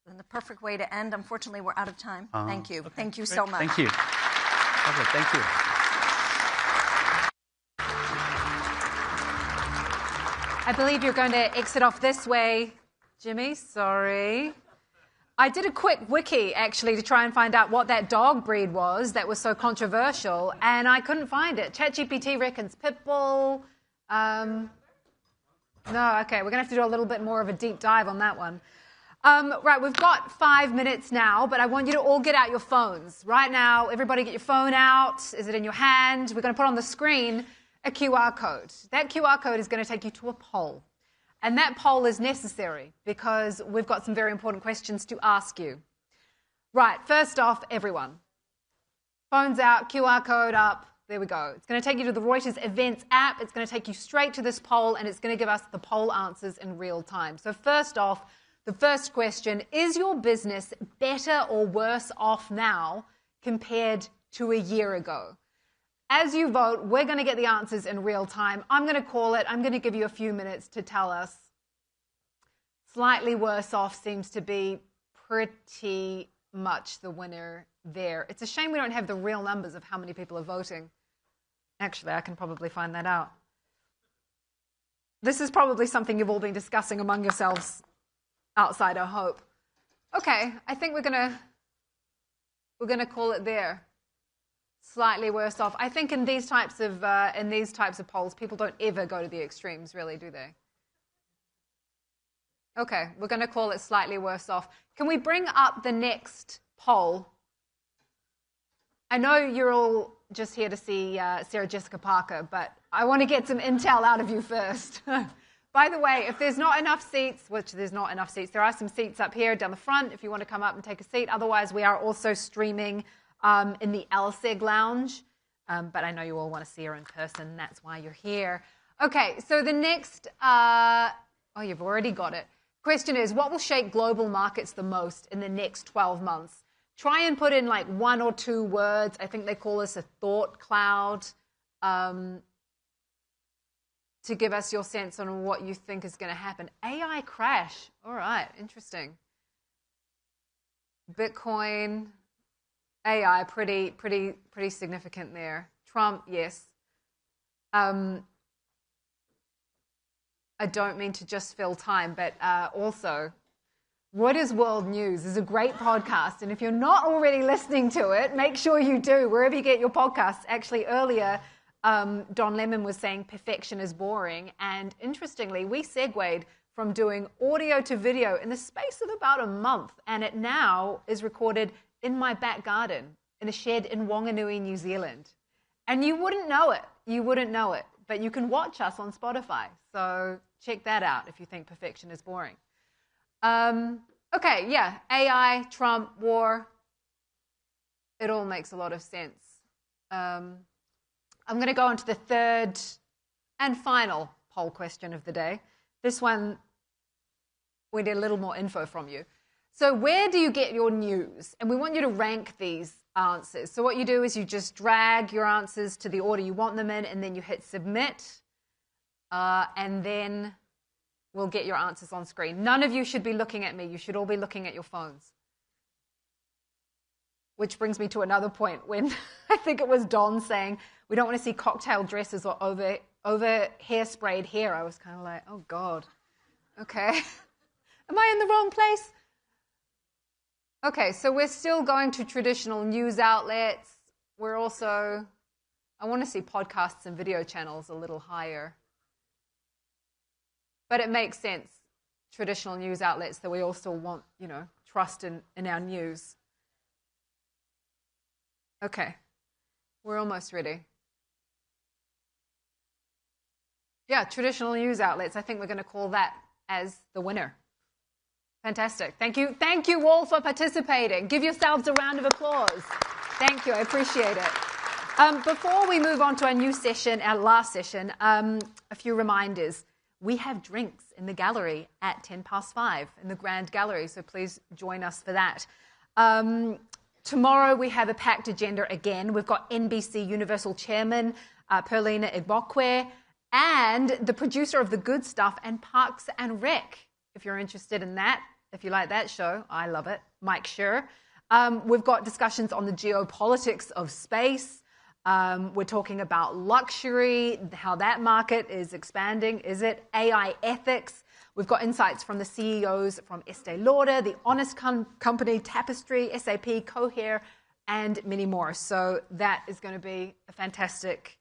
And the perfect way to end. Unfortunately, we're out of time. Thank you. Okay, Thank you great. so much. Thank you. Okay, thank you. I believe you're going to exit off this way, Jimmy. Sorry. I did a quick wiki, actually, to try and find out what that dog breed was that was so controversial, and I couldn't find it. ChatGPT reckons pit bull. No, okay, we're going to have to do a little bit more of a deep dive on that one. Right, we've got 5 minutes now, but I want you to all get out your phones. Right now, everybody get your phone out. Is it in your hand? We're going to put on the screen a QR code. That QR code is going to take you to a poll. And that poll is necessary because we've got some very important questions to ask you. Right, first off, everyone. Phones out, QR code up. There we go. It's going to take you to the Reuters Events app. It's going to take you straight to this poll, and it's going to give us the poll answers in real time. So first off, the first question, is your business better or worse off now compared to a year ago? As you vote, we're going to get the answers in real time. I'm going to call it. I'm going to give you a few minutes to tell us. Slightly worse off seems to be pretty much the winner there. It's a shame we don't have the real numbers of how many people are voting. Actually, I can probably find that out. This is probably something you've all been discussing among yourselves outside our hope. Okay, I think we're going to call it there. Slightly worse off. I think in these types of polls, people don't ever go to the extremes, really, do they? Okay, we're going to call it slightly worse off. Can we bring up the next poll? I know you're all just here to see Sarah Jessica Parker, but I want to get some intel out of you first. By the way, if there's not enough seats, which there's not enough seats, there are some seats up here down the front if you want to come up and take a seat. Otherwise, we are also streaming in the LSEG lounge, but I know you all want to see her in person. That's why you're here. Okay, so the next, you've already got it. Question is, what will shape global markets the most in the next 12 months? Try and put in like 1 or 2 words. I think they call this a thought cloud, to give us your sense on what you think is going to happen. AI crash. All right, interesting. Bitcoin. AI, pretty significant there. Trump, yes. I don't mean to just fill time, but also, Reuters World News is a great podcast, and if you're not already listening to it, make sure you do, wherever you get your podcasts. Actually, earlier, Don Lemon was saying perfection is boring, and interestingly, we segued from doing audio to video in the space of about a month, and it now is recorded in my back garden, in a shed in Wanganui, New Zealand. And you wouldn't know it. You wouldn't know it. But you can watch us on Spotify. So check that out if you think perfection is boring. Okay, yeah. AI, Trump, war. It all makes a lot of sense. I'm going to go on to the third and final poll question of the day. This one, we need a little more info from you. So where do you get your news? And we want you to rank these answers. So what you do is you just drag your answers to the order you want them in, and then you hit submit, and then we'll get your answers on screen. None of you should be looking at me. You should all be looking at your phones. Which brings me to another point when I think it was Don saying, we don't want to see cocktail dresses or over hairsprayed hair. I was kind of like, oh, God. Okay. Am I in the wrong place? Okay, so we're still going to traditional news outlets. We're also, I want to see podcasts and video channels a little higher. But it makes sense, traditional news outlets, that we also want, trust in our news. Okay, we're almost ready. Yeah, traditional news outlets. I think we're going to call that as the winner. Fantastic. Thank you. Thank you all for participating. Give yourselves a round of applause. Thank you. I appreciate it. Before we move on to our new session, our last session, a few reminders. we have drinks in the gallery at 5:10 in the Grand Gallery, so please join us for that. Tomorrow we have a packed agenda again. We've got NBC Universal Chairman Perlina Igbokwe and the producer of The Good Stuff and Parks and Rec. If you're interested in that, if you like that show, I love it, Mike Schur. We've got discussions on the geopolitics of space. We're talking about luxury, how that market is expanding. Is it AI ethics? We've got insights from the CEOs from Estee Lauder, The Honest Company, Tapestry, SAP, Cohere, and many more. So that is going to be a fantastic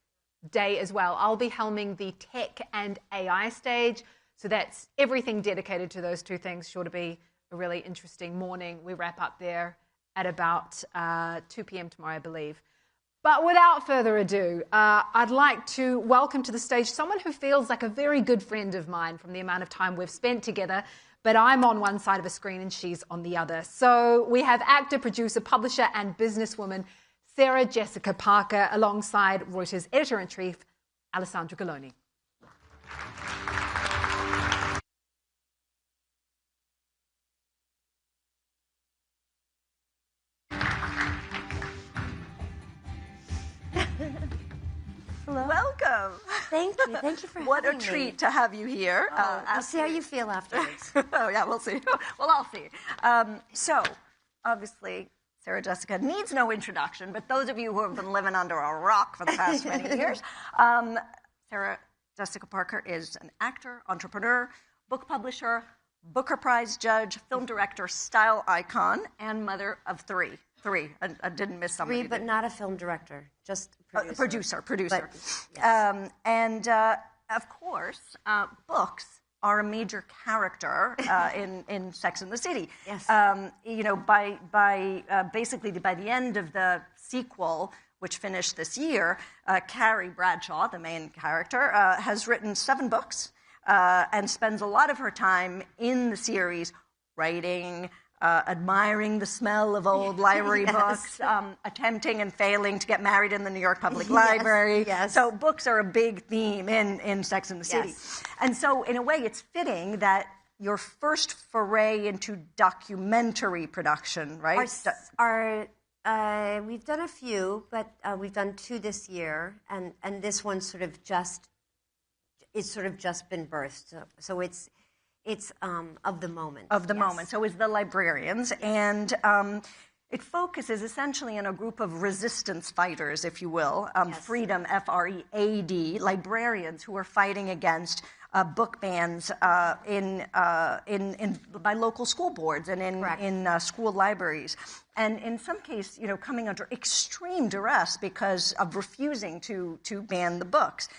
day as well. I'll be helming the tech and AI stage. So that's everything dedicated to those two things. Sure to be a really interesting morning. We wrap up there at about 2 p.m. tomorrow, I believe. But without further ado, I'd like to welcome to the stage someone who feels like a very good friend of mine from the amount of time we've spent together, but I'm on one side of a screen and she's on the other. So we have actor, producer, publisher, and businesswoman Sarah Jessica Parker alongside Reuters editor-in-chief Alessandra Galloni. Hello. Welcome. Thank you. Thank you for having me. What a treat to have you here. I'll see how you feel afterwards. Oh, yeah, we'll see. Well, I'll see. So, obviously, Sarah Jessica needs no introduction, but those of you who have been living under a rock for the past many years, Sarah Jessica Parker is an actor, entrepreneur, book publisher, Booker Prize judge, film director, style icon, and mother of three. I didn't miss somebody. 3, but not a film director, just a producer. But, yes. And of course, books are a major character in Sex and the City. Yes. You know, basically by the end of the sequel, which finished this year, Carrie Bradshaw, the main character, has written 7 books and spends a lot of her time in the series writing, admiring the smell of old library books, attempting and failing to get married in the New York Public Library. Yes. So books are a big theme in Sex and the City. Yes. And so in a way, it's fitting that your first foray into documentary production, right? We've done a few, but we've done 2 this year, and this one's sort of just been birthed. So it's of the moment. Of the moment. So is The Librarians. And it focuses essentially on a group of resistance fighters, if you will. Freedom, F-R-E-A-D, librarians who are fighting against book bans by local school boards and in school libraries. And in some case, you know, coming under extreme duress because of refusing to ban the books.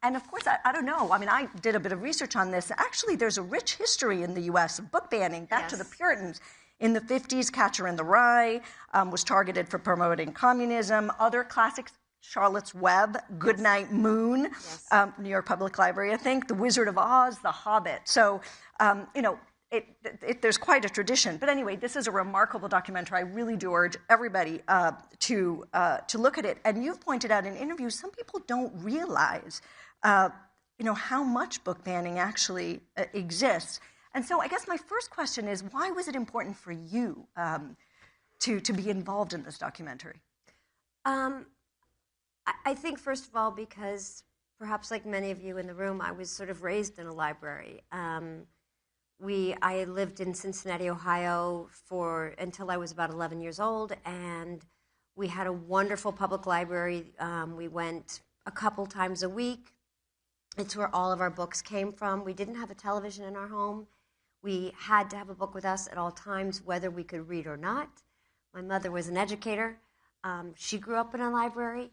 And of course, I don't know. I mean, I did a bit of research on this. Actually, there's a rich history in the U.S. of book banning back to the Puritans. In the 50s, Catcher in the Rye was targeted for promoting communism. Other classics, Charlotte's Web, Goodnight Moon, New York Public Library, I think, The Wizard of Oz, The Hobbit. So, you know, there's quite a tradition. But anyway, this is a remarkable documentary. I really do urge everybody to look at it. And you've pointed out in interviews, some people don't realize, you know, how much book banning actually exists. And so I guess my first question is, why was it important for you to be involved in this documentary? I think, first of all, because perhaps like many of you in the room, I was sort of raised in a library. I lived in Cincinnati, Ohio until I was about 11 years old, and we had a wonderful public library. We went a couple times a week. It's where all of our books came from. We didn't have a television in our home. We had to have a book with us at all times, whether we could read or not. My mother was an educator. She grew up in a library.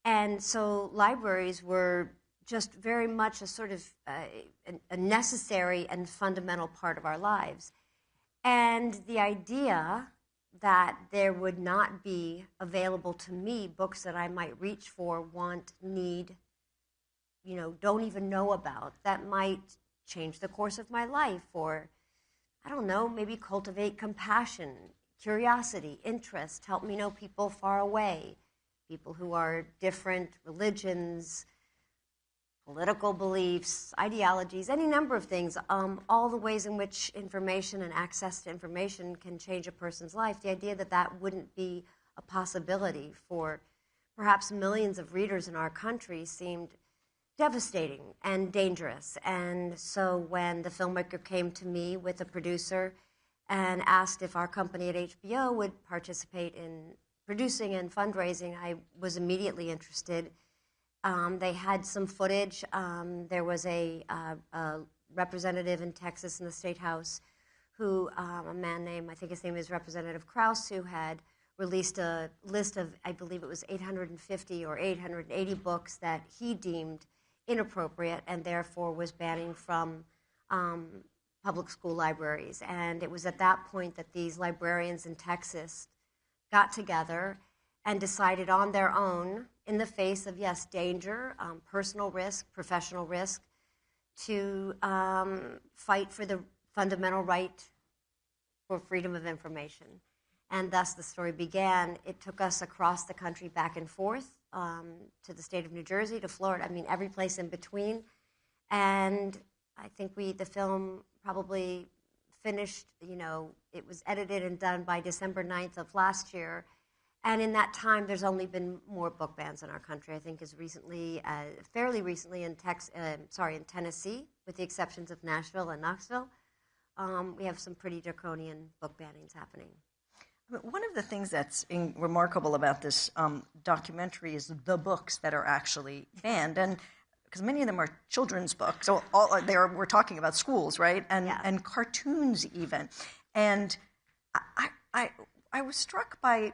And so libraries were just very much a sort of a necessary and fundamental part of our lives. And the idea that there would not be available to me books that I might reach for, want, need, you know, don't even know about, that might change the course of my life, or, I don't know, maybe cultivate compassion, curiosity, interest, help me know people far away, people who are different religions, political beliefs, ideologies, any number of things, all the ways in which information and access to information can change a person's life, the idea that that wouldn't be a possibility for perhaps millions of readers in our country seemed devastating and dangerous. And so when the filmmaker came to me with a producer and asked if our company at HBO would participate in producing and fundraising, I was immediately interested. They had some footage. There was a representative in Texas in the State House who, a man named, I think his name is Representative Krause, who had released a list of, I believe it was 850 or 880 books that he deemed inappropriate and therefore was banning from public school libraries. And it was at that point that these librarians in Texas got together and decided on their own, in the face of, yes, danger, personal risk, professional risk, to fight for the fundamental right for freedom of information. And thus the story began. It took us across the country back and forth to the state of New Jersey, to Florida, I mean, every place in between. And I think the film probably finished, it was edited and done by December 9th of last year. And in that time, there's only been more book bans in our country. I think as recently, fairly recently in Tennessee, with the exceptions of Nashville and Knoxville, we have some pretty draconian book bannings happening. One of the things that's remarkable about this documentary is the books that are actually banned, and because many of them are children's books, so we're talking about schools, right? And cartoons even. And I was struck by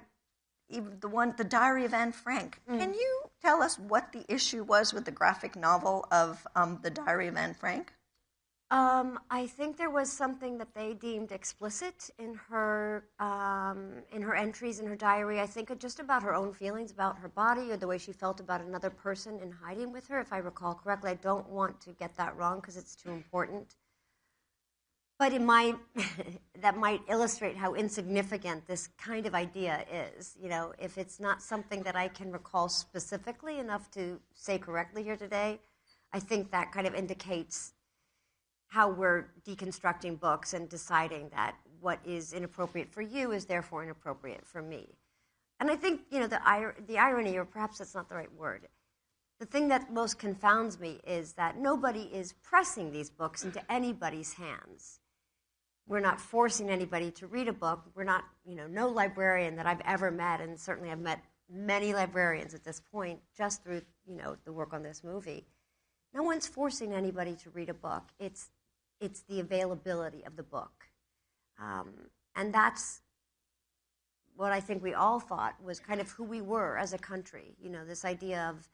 even the Diary of Anne Frank. Can you tell us what the issue was with the graphic novel of the Diary of Anne Frank? I think there was something that they deemed explicit in her entries in her diary. I think just about her own feelings about her body or the way she felt about another person in hiding with her, if I recall correctly. I don't want to get that wrong because it's too important. But that might illustrate how insignificant this kind of idea is. If it's not something that I can recall specifically enough to say correctly here today, I think that kind of indicates how we're deconstructing books and deciding that what is inappropriate for you is therefore inappropriate for me. And I think, the irony, or perhaps that's not the right word, the thing that most confounds me is that nobody is pressing these books into anybody's hands. We're not forcing anybody to read a book. We're not, no librarian that I've ever met, and certainly I've met many librarians at this point just through, the work on this movie. No one's forcing anybody to read a book. It's the availability of the book. And that's what I think we all thought was kind of who we were as a country. This idea of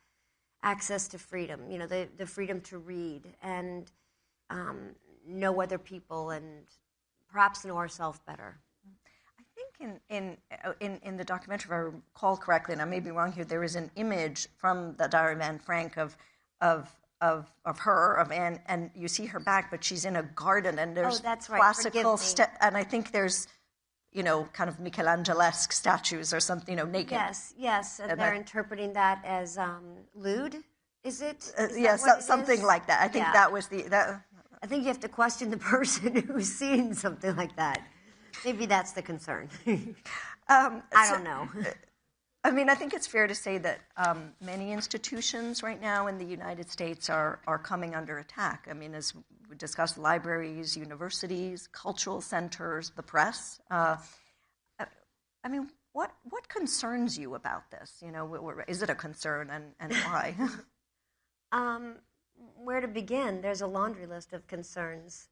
access to freedom, the freedom to read and know other people and perhaps know ourselves better. I think in the documentary, if I recall correctly, and I may be wrong here, there is an image from the Diary of Anne Frank of Anne, and you see her back, but she's in a garden, and there's classical and I think there's, kind of Michelangelesque statues or something, naked. Yes, and they're interpreting that as lewd. Is it? Yes, something like that. I think that was I think you have to question the person who's seen something like that. Maybe that's the concern. I don't know. I think it's fair to say that many institutions right now in the United States are coming under attack. As we discussed, libraries, universities, cultural centers, the press. What concerns you about this? Is it a concern, and why? Where to begin? There's a laundry list of concerns.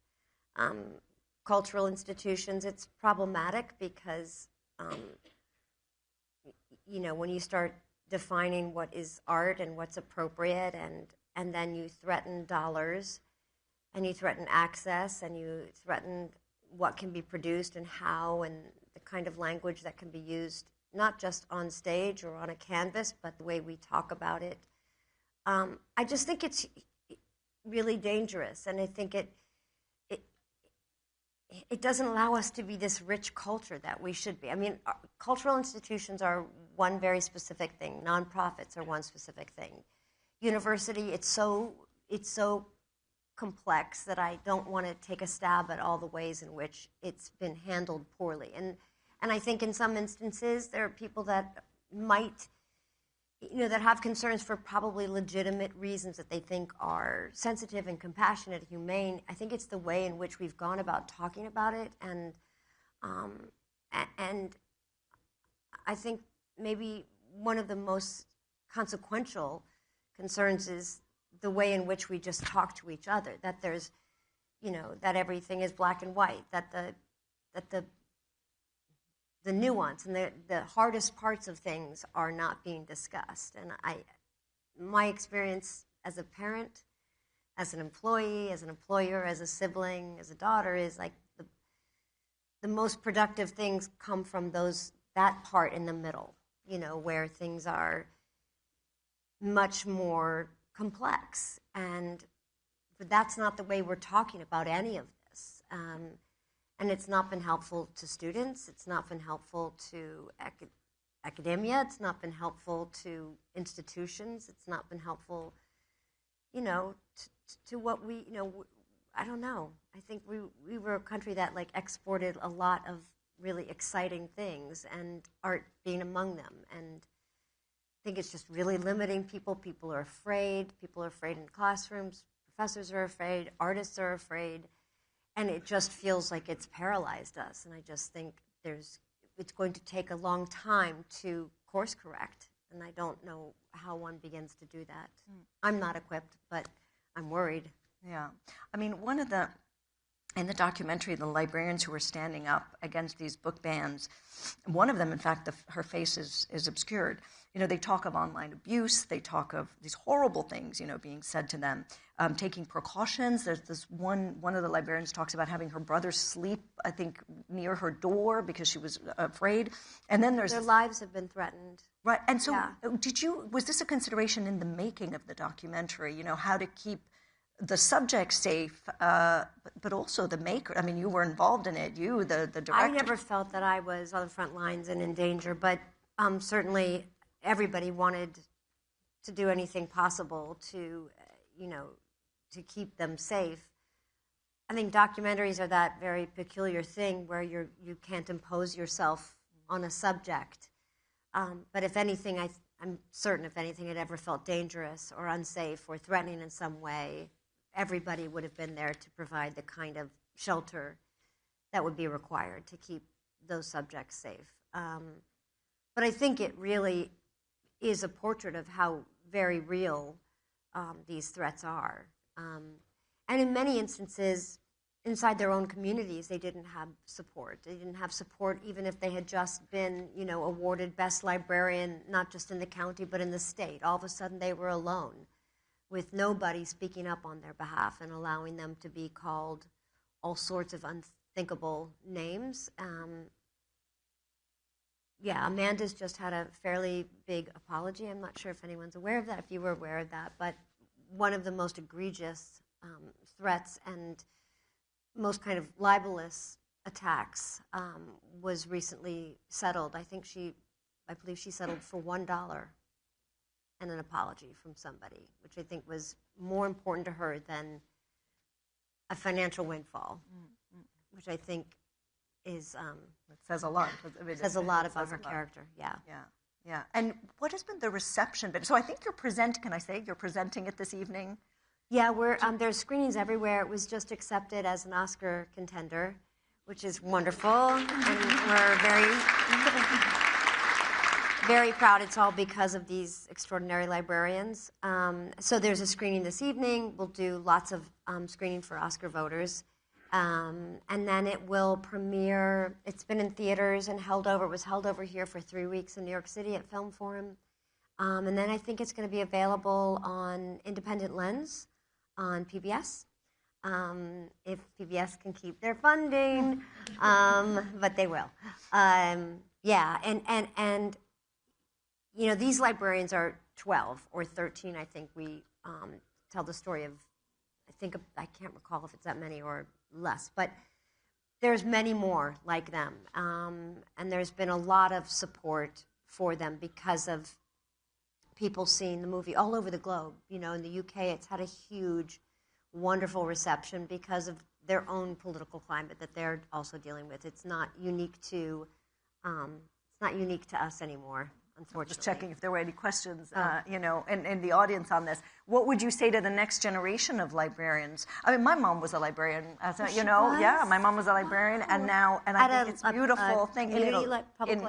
Cultural institutions, it's problematic because when you start defining what is art and what's appropriate, and then you threaten dollars, and you threaten access, and you threaten what can be produced and how, and the kind of language that can be used, not just on stage or on a canvas, but the way we talk about it. I just think it's really dangerous, and I think it doesn't allow us to be this rich culture that we should be. Cultural institutions are one very specific thing. Nonprofits are one specific thing. University, it's so it's so complex that I don't want to take a stab at all the ways in which it's been handled poorly. And I think in some instances there are people that might, that have concerns for probably legitimate reasons that they think are sensitive and compassionate, humane. I think it's the way in which we've gone about talking about it, and I think maybe one of the most consequential concerns is the way in which we just talk to each other, that there's, that everything is black and white, that the nuance and the hardest parts of things are not being discussed. And my experience as a parent, as an employee, as an employer, as a sibling, as a daughter is like the most productive things come from that part in the middle, where things are much more complex. But that's not the way we're talking about any of this. And it's not been helpful to students. It's not been helpful to academia. It's not been helpful to institutions. It's not been helpful, to what we, I don't know. I think we were a country that exported a lot of really exciting things, and art being among them. And I think it's just really limiting people. People are afraid. People are afraid in classrooms. Professors are afraid. Artists are afraid. And it just feels like it's paralyzed us. And I just think it's going to take a long time to course correct. And I don't know how one begins to do that. I'm not equipped, but I'm worried. Yeah. I mean, in the documentary, the librarians who were standing up against these book bans, one of them, in fact, her face is obscured. They talk of online abuse. They talk of these horrible things, being said to them, taking precautions. There's this one of the librarians talks about having her brother sleep, I think, near her door because she was afraid. And then their lives have been threatened. Right. And so was this a consideration in the making of the documentary, how to keep the subject safe, but also the maker? I mean, you were involved in it, the director. I never felt that I was on the front lines and in danger, but certainly everybody wanted to do anything possible to, to keep them safe. I think documentaries are that very peculiar thing where you can't impose yourself on a subject. But if anything, I'm certain if anything had ever felt dangerous or unsafe or threatening in some way, everybody would have been there to provide the kind of shelter that would be required to keep those subjects safe. But I think it really is a portrait of how very real these threats are. And in many instances, inside their own communities, they didn't have support. They didn't have support even if they had just been, awarded best librarian, not just in the county, but in the state. All of a sudden, they were alone with nobody speaking up on their behalf and allowing them to be called all sorts of unthinkable names. Amanda's just had a fairly big apology. I'm not sure if anyone's aware of that, if you were aware of that, but one of the most egregious threats and most kind of libelous attacks was recently settled. I believe she settled for $1 and an apology from somebody, which I think was more important to her than a financial windfall, which I think is it says a lot. Says a lot about her character. Yeah. And what has been the reception been? So I think you're presenting it this evening. Yeah, there's screenings everywhere. It was just accepted as an Oscar contender, which is wonderful, and we're very, very proud. It's all because of these extraordinary librarians. So there's a screening this evening. We'll do lots of screening for Oscar voters. And then it will premiere. It's been in theaters and it was held over here for 3 weeks in New York City at Film Forum. And then I think it's going to be available on Independent Lens on PBS, if PBS can keep their funding, but they will. And these librarians are 12 or 13, I think. We tell the story of, I can't recall if it's that many or less, but there's many more like them. And there's been a lot of support for them because of people seeing the movie all over the globe. You know, in the UK, it's had a huge, wonderful reception because of their own political climate that they're also dealing with. It's not unique to us anymore, unfortunately. Just checking if there were any questions, you know, in the audience on this. What would you say to the next generation of librarians? I mean, my mom was a librarian, you know. Yeah, my mom was a librarian, and now, and I think it's a beautiful thing in Italy.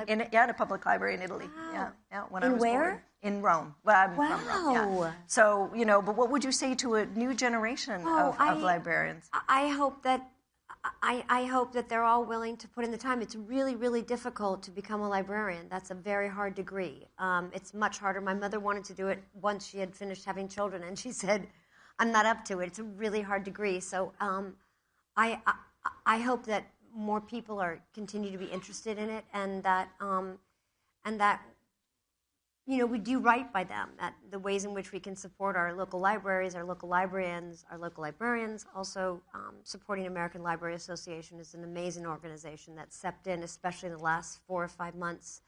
In a public library in Italy. Wow. Yeah. When I was where? Born. In Rome. Well, I'm from Rome. Yeah. So, you know, but what would you say to a new generation of librarians? I hope that they're all willing to put in the time. It's really, really difficult to become a librarian. That's a very hard degree. It's much harder. My mother wanted to do it once she had finished having children, and she said, I'm not up to it. It's a really hard degree. So I hope that more people continue to be interested in it, and that you know, we do right by them, that the ways in which we can support our local libraries, our local librarians, also supporting American Library Association is an amazing organization that stepped in, especially in the last 4 or 5 months,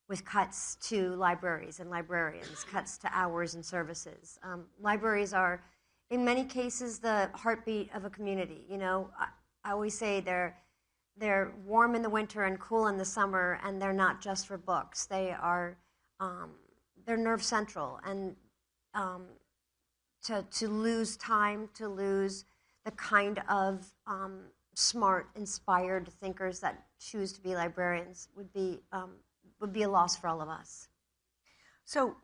with cuts to libraries and librarians, cuts to hours and services. Libraries are, in many cases, the heartbeat of a community. You know, I always say they're warm in the winter and cool in the summer, and they're not just for books. They're nerve central, and to lose time, to lose the kind of smart, inspired thinkers that choose to be librarians would be a loss for all of us. So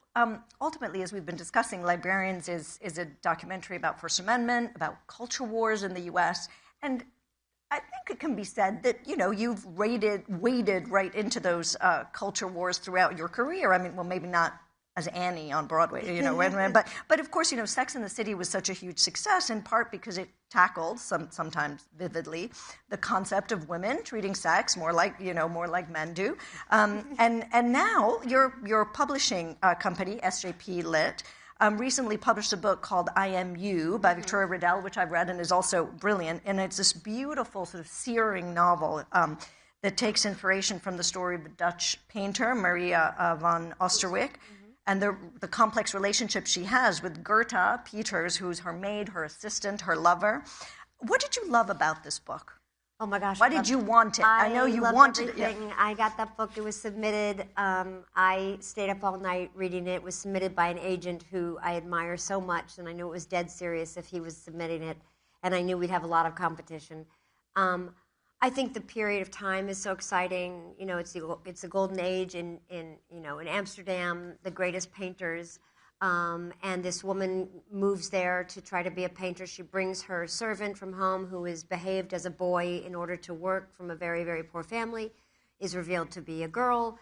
ultimately, as we've been discussing, Librarians is a documentary about First Amendment, about culture wars in the U.S., and I think it can be said that, you know, you've waded right into those culture wars throughout your career. I mean, well, maybe not as Annie on Broadway, you know, but of course, you know, Sex and the City was such a huge success in part because it tackled, sometimes vividly, the concept of women treating sex more like men do. And now your publishing company, SJP Lit, recently published a book called I Am You by Victoria Riddell, which I've read and is also brilliant. And it's this beautiful sort of searing novel that takes inspiration from the story of the Dutch painter, Maria van Oosterwijk, and the complex relationship she has with Gerta Peters, who's her maid, her assistant, her lover. What did you love about this book? Oh my gosh. Why did you want it? I know you wanted everything. it. Yeah. I got that book. It was submitted. I stayed up all night reading it. It was submitted by an agent who I admire so much, and I knew it was dead serious if he was submitting it, and I knew we'd have a lot of competition. I think the period of time is so exciting. You know, it's the golden age in Amsterdam, the greatest painters. And this woman moves there to try to be a painter. She brings her servant from home who is behaved as a boy in order to work from a very, very poor family, is revealed to be a girl.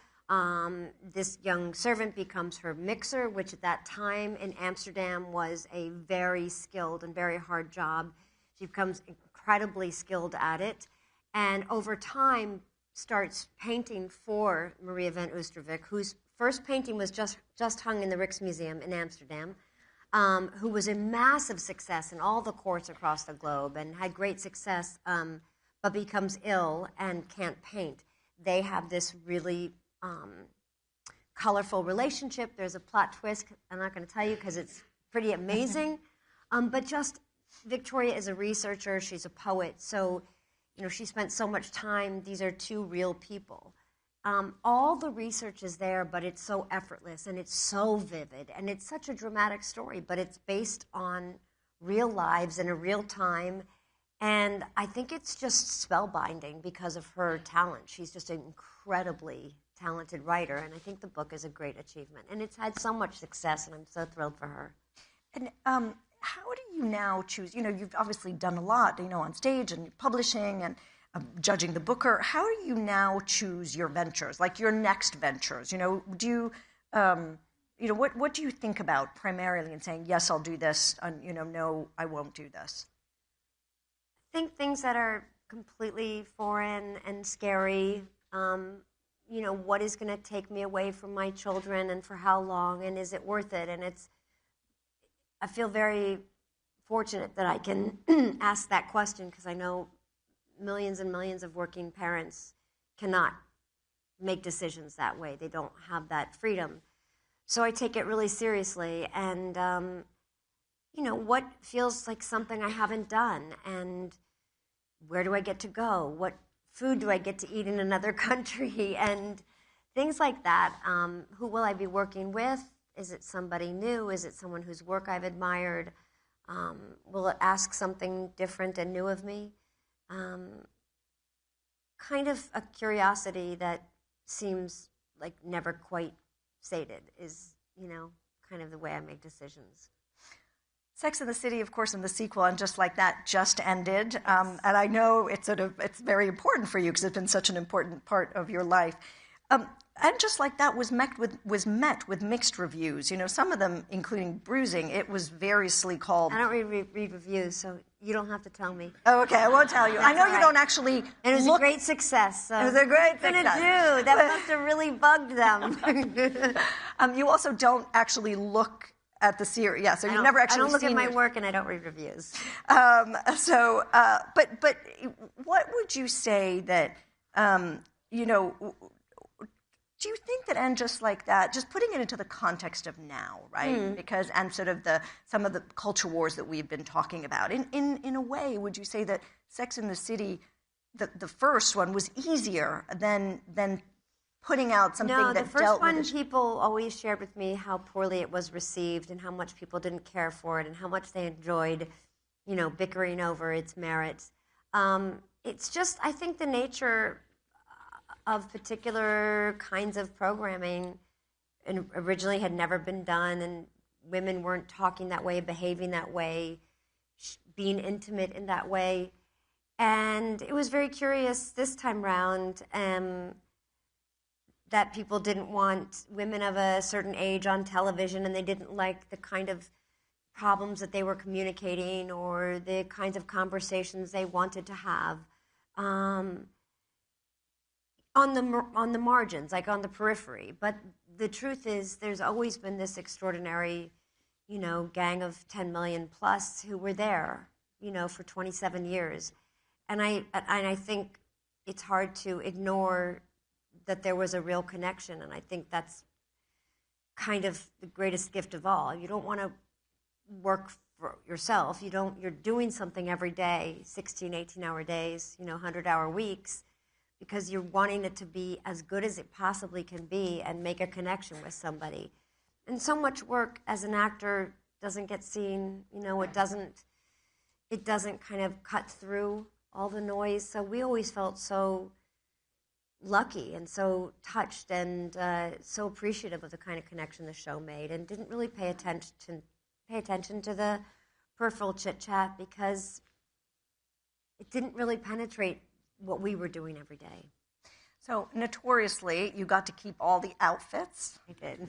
This young servant becomes her mixer, which at that time in Amsterdam was a very skilled and very hard job. She becomes incredibly skilled at it. And over time starts painting for Maria van Oosterwijk, whose first painting was just hung in the Rijksmuseum in Amsterdam, who was a massive success in all the courts across the globe and had great success, but becomes ill and can't paint. They have this really colorful relationship. There's a plot twist I'm not going to tell you because it's pretty amazing. But just Victoria is a researcher. She's a poet. So, you know, she spent so much time. These are two real people. All the research is there, but it's so effortless and it's so vivid and it's such a dramatic story, but it's based on real lives in a real time. And I think it's just spellbinding because of her talent. She's just an incredibly talented writer, and I think the book is a great achievement. And it's had so much success, and I'm so thrilled for her. And how do you now choose? You know, you've obviously done a lot, you know, on stage and publishing and judging the booker. How do you now choose your ventures, like your next ventures? You know, do you, you know, what do you think about primarily in saying, yes, I'll do this, and, you know, no, I won't do this? I think things that are completely foreign and scary, you know, what is going to take me away from my children and for how long, and is it worth it? And I feel very fortunate that I can ask that question because I know millions and millions of working parents cannot make decisions that way. They don't have that freedom. So I take it really seriously. And, what feels like something I haven't done? And where do I get to go? What food do I get to eat in another country? And things like that. Who will I be working with? Is it somebody new? Is it someone whose work I've admired? Will it ask something different and new of me? Kind of a curiosity that seems like never quite sated is, kind of the way I make decisions. Sex and the City, of course, in the sequel, and Just Like That, just ended. Yes. And I know it's very important for you because it's been such an important part of your life. And Just Like That was met with mixed reviews. Some of them, including bruising, it was variously called. I don't read reviews, so you don't have to tell me. Oh, okay, I won't tell you. I know you don't actually. And it was a great success. So it was a great success. What are you gonna do? That must have really bugged them. You also don't actually look at the series. Yeah, so you've never actually seen. I don't look at my work, and I don't read reviews. But what would you say that do you think that And Just Like That, just putting it into the context of now, right? Because and sort of some of the culture wars that we've been talking about, in a way, would you say that Sex and the City, the first one, was easier than putting out something that dealt with... No, the first one, people always shared with me how poorly it was received and how much people didn't care for it and how much they enjoyed, bickering over its merits. It's just, I think, the nature of particular kinds of programming and originally had never been done, and women weren't talking that way, behaving that way, being intimate in that way. And it was very curious this time round that people didn't want women of a certain age on television, and they didn't like the kind of problems that they were communicating or the kinds of conversations they wanted to have. On the margins, like on the periphery. But the truth is there's always been this extraordinary, gang of 10 million plus who were there, for 27 years. And I think it's hard to ignore that there was a real connection, and I think that's kind of the greatest gift of all. You don't want to work for yourself. You're doing something every day, 16, 18-hour days, 100-hour weeks, because you're wanting it to be as good as it possibly can be and make a connection with somebody. And so much work as an actor doesn't get seen, it doesn't kind of cut through all the noise. So we always felt so lucky and so touched and so appreciative of the kind of connection the show made, and didn't really pay attention to the peripheral chit-chat because it didn't really penetrate what we were doing every day. So notoriously, you got to keep all the outfits. I did.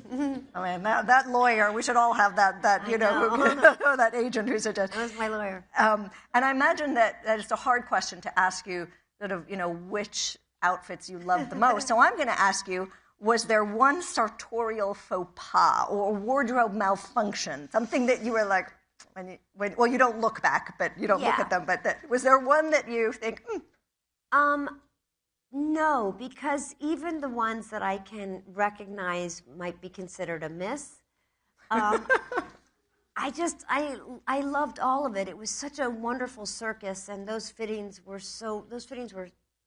I mean, that lawyer, we should all have that that agent who's a judge. That was my lawyer. And I imagine that it's a hard question to ask you, sort of, which outfits you loved the most. So I'm going to ask you, was there one sartorial faux pas or wardrobe malfunction, something that you were like, well, you don't look back, but you don't look at them, but was there one that you think, No, because even the ones that I can recognize might be considered a miss, I loved all of it. It was such a wonderful circus, and those fittings were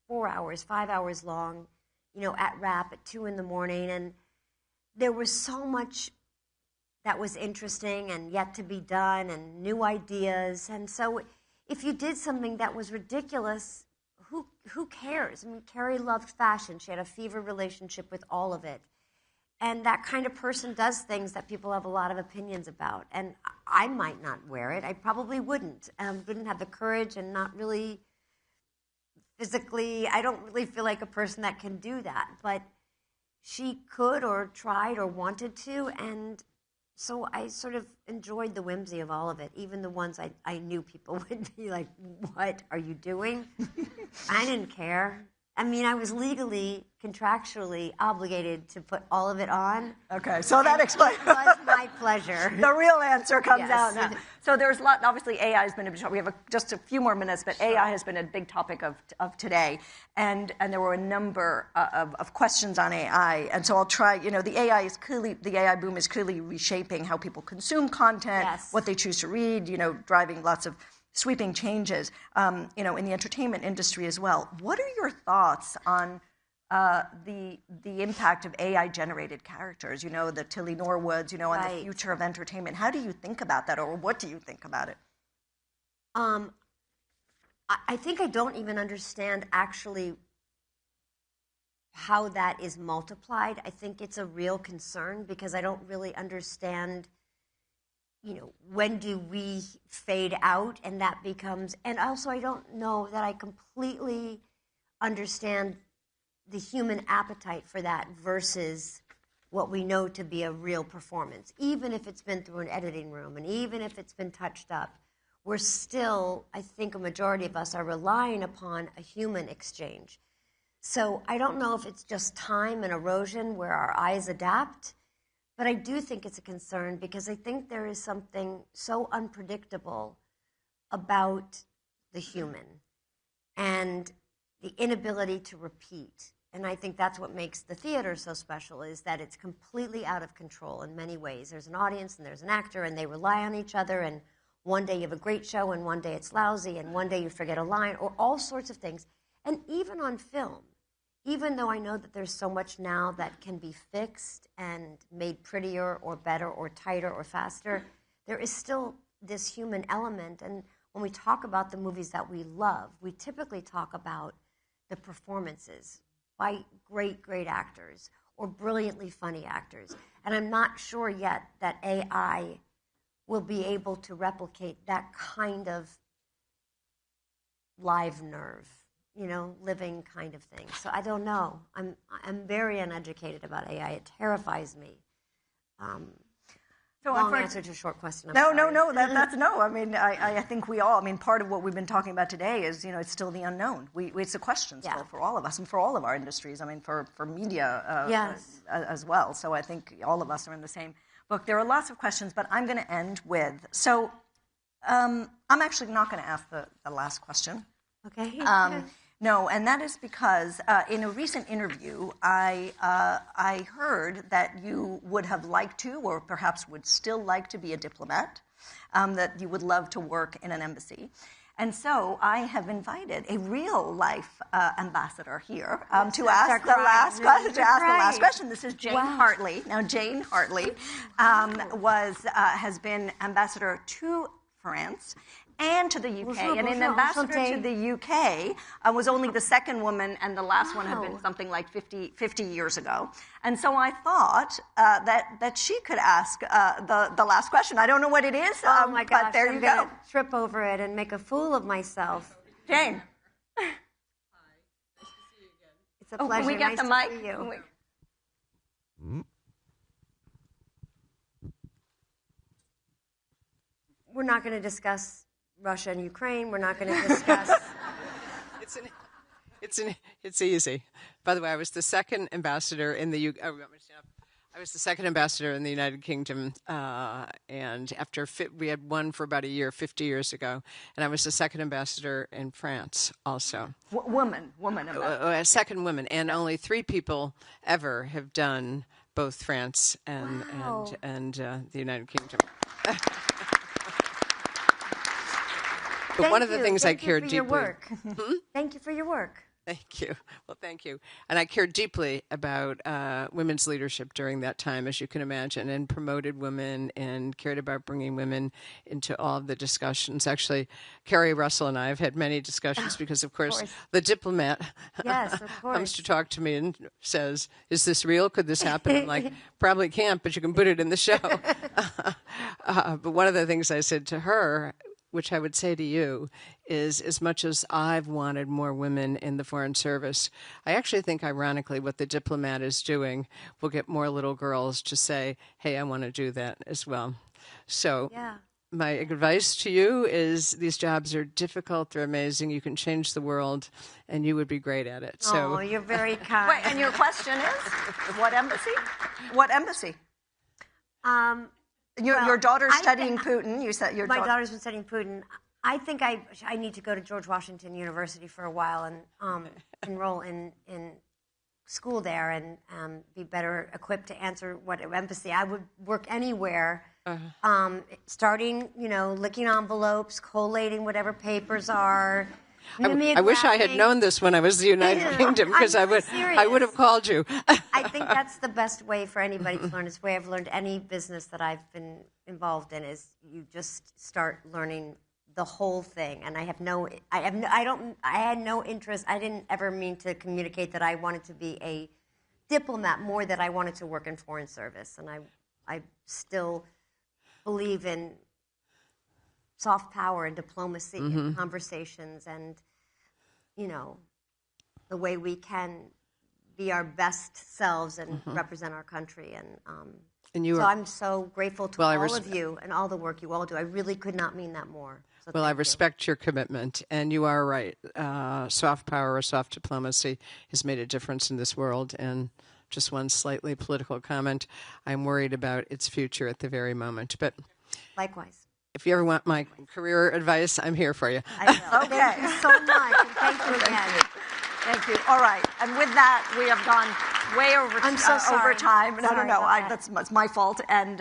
4 hours, 5 hours long, at wrap at 2 a.m, and there was so much that was interesting and yet to be done and new ideas. And so if you did something that was ridiculous, who cares? I mean, Carrie loved fashion. She had a fever relationship with all of it. And that kind of person does things that people have a lot of opinions about. And I might not wear it. I probably wouldn't have the courage, and not really physically, I don't really feel like a person that can do that. But she could, or tried, or wanted to, and so I sort of enjoyed the whimsy of all of it, even the ones I knew people would be like, what are you doing? I didn't care. I mean, I was legally, contractually obligated to put all of it on. Okay, so that explains. It was my My pleasure. The real answer comes Yes. out now. So there's a lot, obviously AI has been a big topic. We have just a few more minutes, but AI has been a big topic of today. And there were a number of questions on AI. And so I'll try, the AI boom is clearly reshaping how people consume content, what they choose to read, driving lots of sweeping changes, in the entertainment industry as well. What are your thoughts on the impact of AI-generated characters, the Tilly Norwoods, on the future of entertainment? How do you think about that, or what do you think about it? I think I don't even understand actually how that is multiplied. I think it's a real concern because I don't really understand, when do we fade out and that becomes, and also I don't know that I completely understand the human appetite for that versus what we know to be a real performance. Even if it's been through an editing room and even if it's been touched up, we're still, I think a majority of us are relying upon a human exchange. So I don't know if it's just time and erosion where our eyes adapt, but I do think it's a concern because I think there is something so unpredictable about the human and the inability to repeat. And I think that's what makes the theater so special, is that it's completely out of control in many ways. There's an audience and there's an actor and they rely on each other, and one day you have a great show and one day it's lousy and one day you forget a line or all sorts of things. And even on film, even though I know that there's so much now that can be fixed and made prettier or better or tighter or faster, there is still this human element. And when we talk about the movies that we love, we typically talk about the performances by great, great actors or brilliantly funny actors. And I'm not sure yet that AI will be able to replicate that kind of live nerve, living kind of thing. So I don't know. I'm very uneducated about AI. It terrifies me. Long answer to a short question. No, that's no. I mean, I think we all, part of what we've been talking about today is, it's still the unknown. It's a question still for all of us and for all of our industries. For media as well. So I think all of us are in the same book. There are lots of questions, but I'm going to end with, I'm actually not going to ask the last question. Okay. No, and that is because in a recent interview, I heard that you would have liked to, or perhaps would still like to be a diplomat, that you would love to work in an embassy. And so I have invited a real-life ambassador here to ask the last question. This is Jane Hartley. Now, Jane Hartley has been ambassador to France and to the UK. And an ambassador to the UK was only the second woman, and the last one had been something like 50 years ago. And so I thought that she could ask the last question. I don't know what it is, oh my gosh, but there I'm you go. Trip over it and make a fool of myself. Jane. Hi. Nice to see you again. It's a pleasure. Can we get the mic? We're not going to discuss Russia and Ukraine. We're not going to discuss. It's easy. By the way, I was the second ambassador in the UK. Oh, I was the second ambassador in the United Kingdom, and after we had one for about a year, 50 years ago, and I was the second ambassador in France also. Woman ambassador. Second woman, and only 3 people ever have done both France and the United Kingdom. But one of the things I cared deeply. Thank you for your work. Thank you. Well, thank you. And I cared deeply about women's leadership during that time, as you can imagine, and promoted women and cared about bringing women into all of the discussions. Actually, Carrie Russell and I have had many discussions because, of course, the diplomat comes to talk to me and says, "Is this real? Could this happen?" I'm like, "Probably can't, but you can put it in the show." But one of the things I said to her, which I would say to you, is as much as I've wanted more women in the Foreign Service, I actually think, ironically, what the diplomat is doing will get more little girls to say, hey, I want to do that as well. So my advice to you is these jobs are difficult, they're amazing, you can change the world, and you would be great at it. So, you're very kind. Wait, and your question is, what embassy? What embassy? Your daughter's studying Putin. You said my daughter's been studying Putin. I think I need to go to George Washington University for a while and enroll in school there and be better equipped to answer what empathy. I would work anywhere, starting, licking envelopes, collating whatever papers are. I wish I had known this when I was in the United Kingdom, because I would have called you. I think that's the best way for anybody to learn. It's the way I've learned any business that I've been involved in, is you just start learning the whole thing. And I had no interest. I didn't ever mean to communicate that I wanted to be a diplomat, more that I wanted to work in foreign service. And I still believe in soft power and diplomacy and conversations and, the way we can be our best selves and represent our country. And I'm so grateful to all of you and all the work you all do. I really could not mean that more. So I respect your commitment, and you are right. Soft power or soft diplomacy has made a difference in this world. And just one slightly political comment, I'm worried about its future at the very moment. But likewise. If you ever want my career advice, I'm here for you. I will. Okay. Thank you so much. And thank you again. Thank you. All right. And with that, we have gone way over time. No. That's my fault. And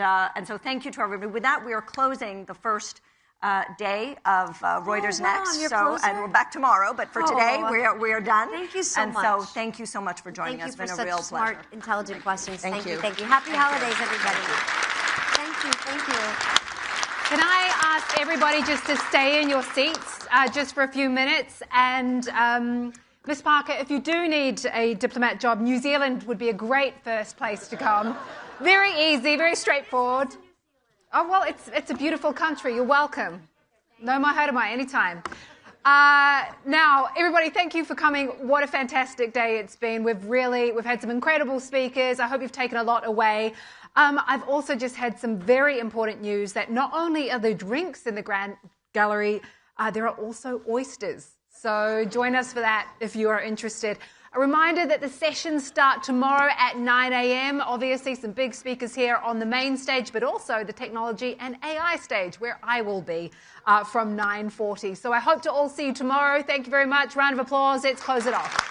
so thank you to everybody. With that, we are closing the first day of Reuters Next. And we're back tomorrow. But for today, we are done. Thank you so much. And so thank you so much for joining us. It's been a real pleasure. Smart, intelligent questions. Thank you. Thank you. Happy holidays, everybody. Thank you. Can I ask everybody just to stay in your seats just for a few minutes? And Ms. Parker, if you do need a diplomat job, New Zealand would be a great first place to come. Very easy, very straightforward. Oh, well, it's a beautiful country. You're welcome. No more hurt am I, anytime. Now, everybody, thank you for coming. What a fantastic day it's been. We've had some incredible speakers. I hope you've taken a lot away. I've also just had some very important news that not only are there drinks in the Grand Gallery, there are also oysters. So join us for that if you are interested. A reminder that the sessions start tomorrow at 9 a.m. Obviously, some big speakers here on the main stage, but also the technology and AI stage, where I will be from 9:40. So I hope to all see you tomorrow. Thank you very much. Round of applause. Let's close it off.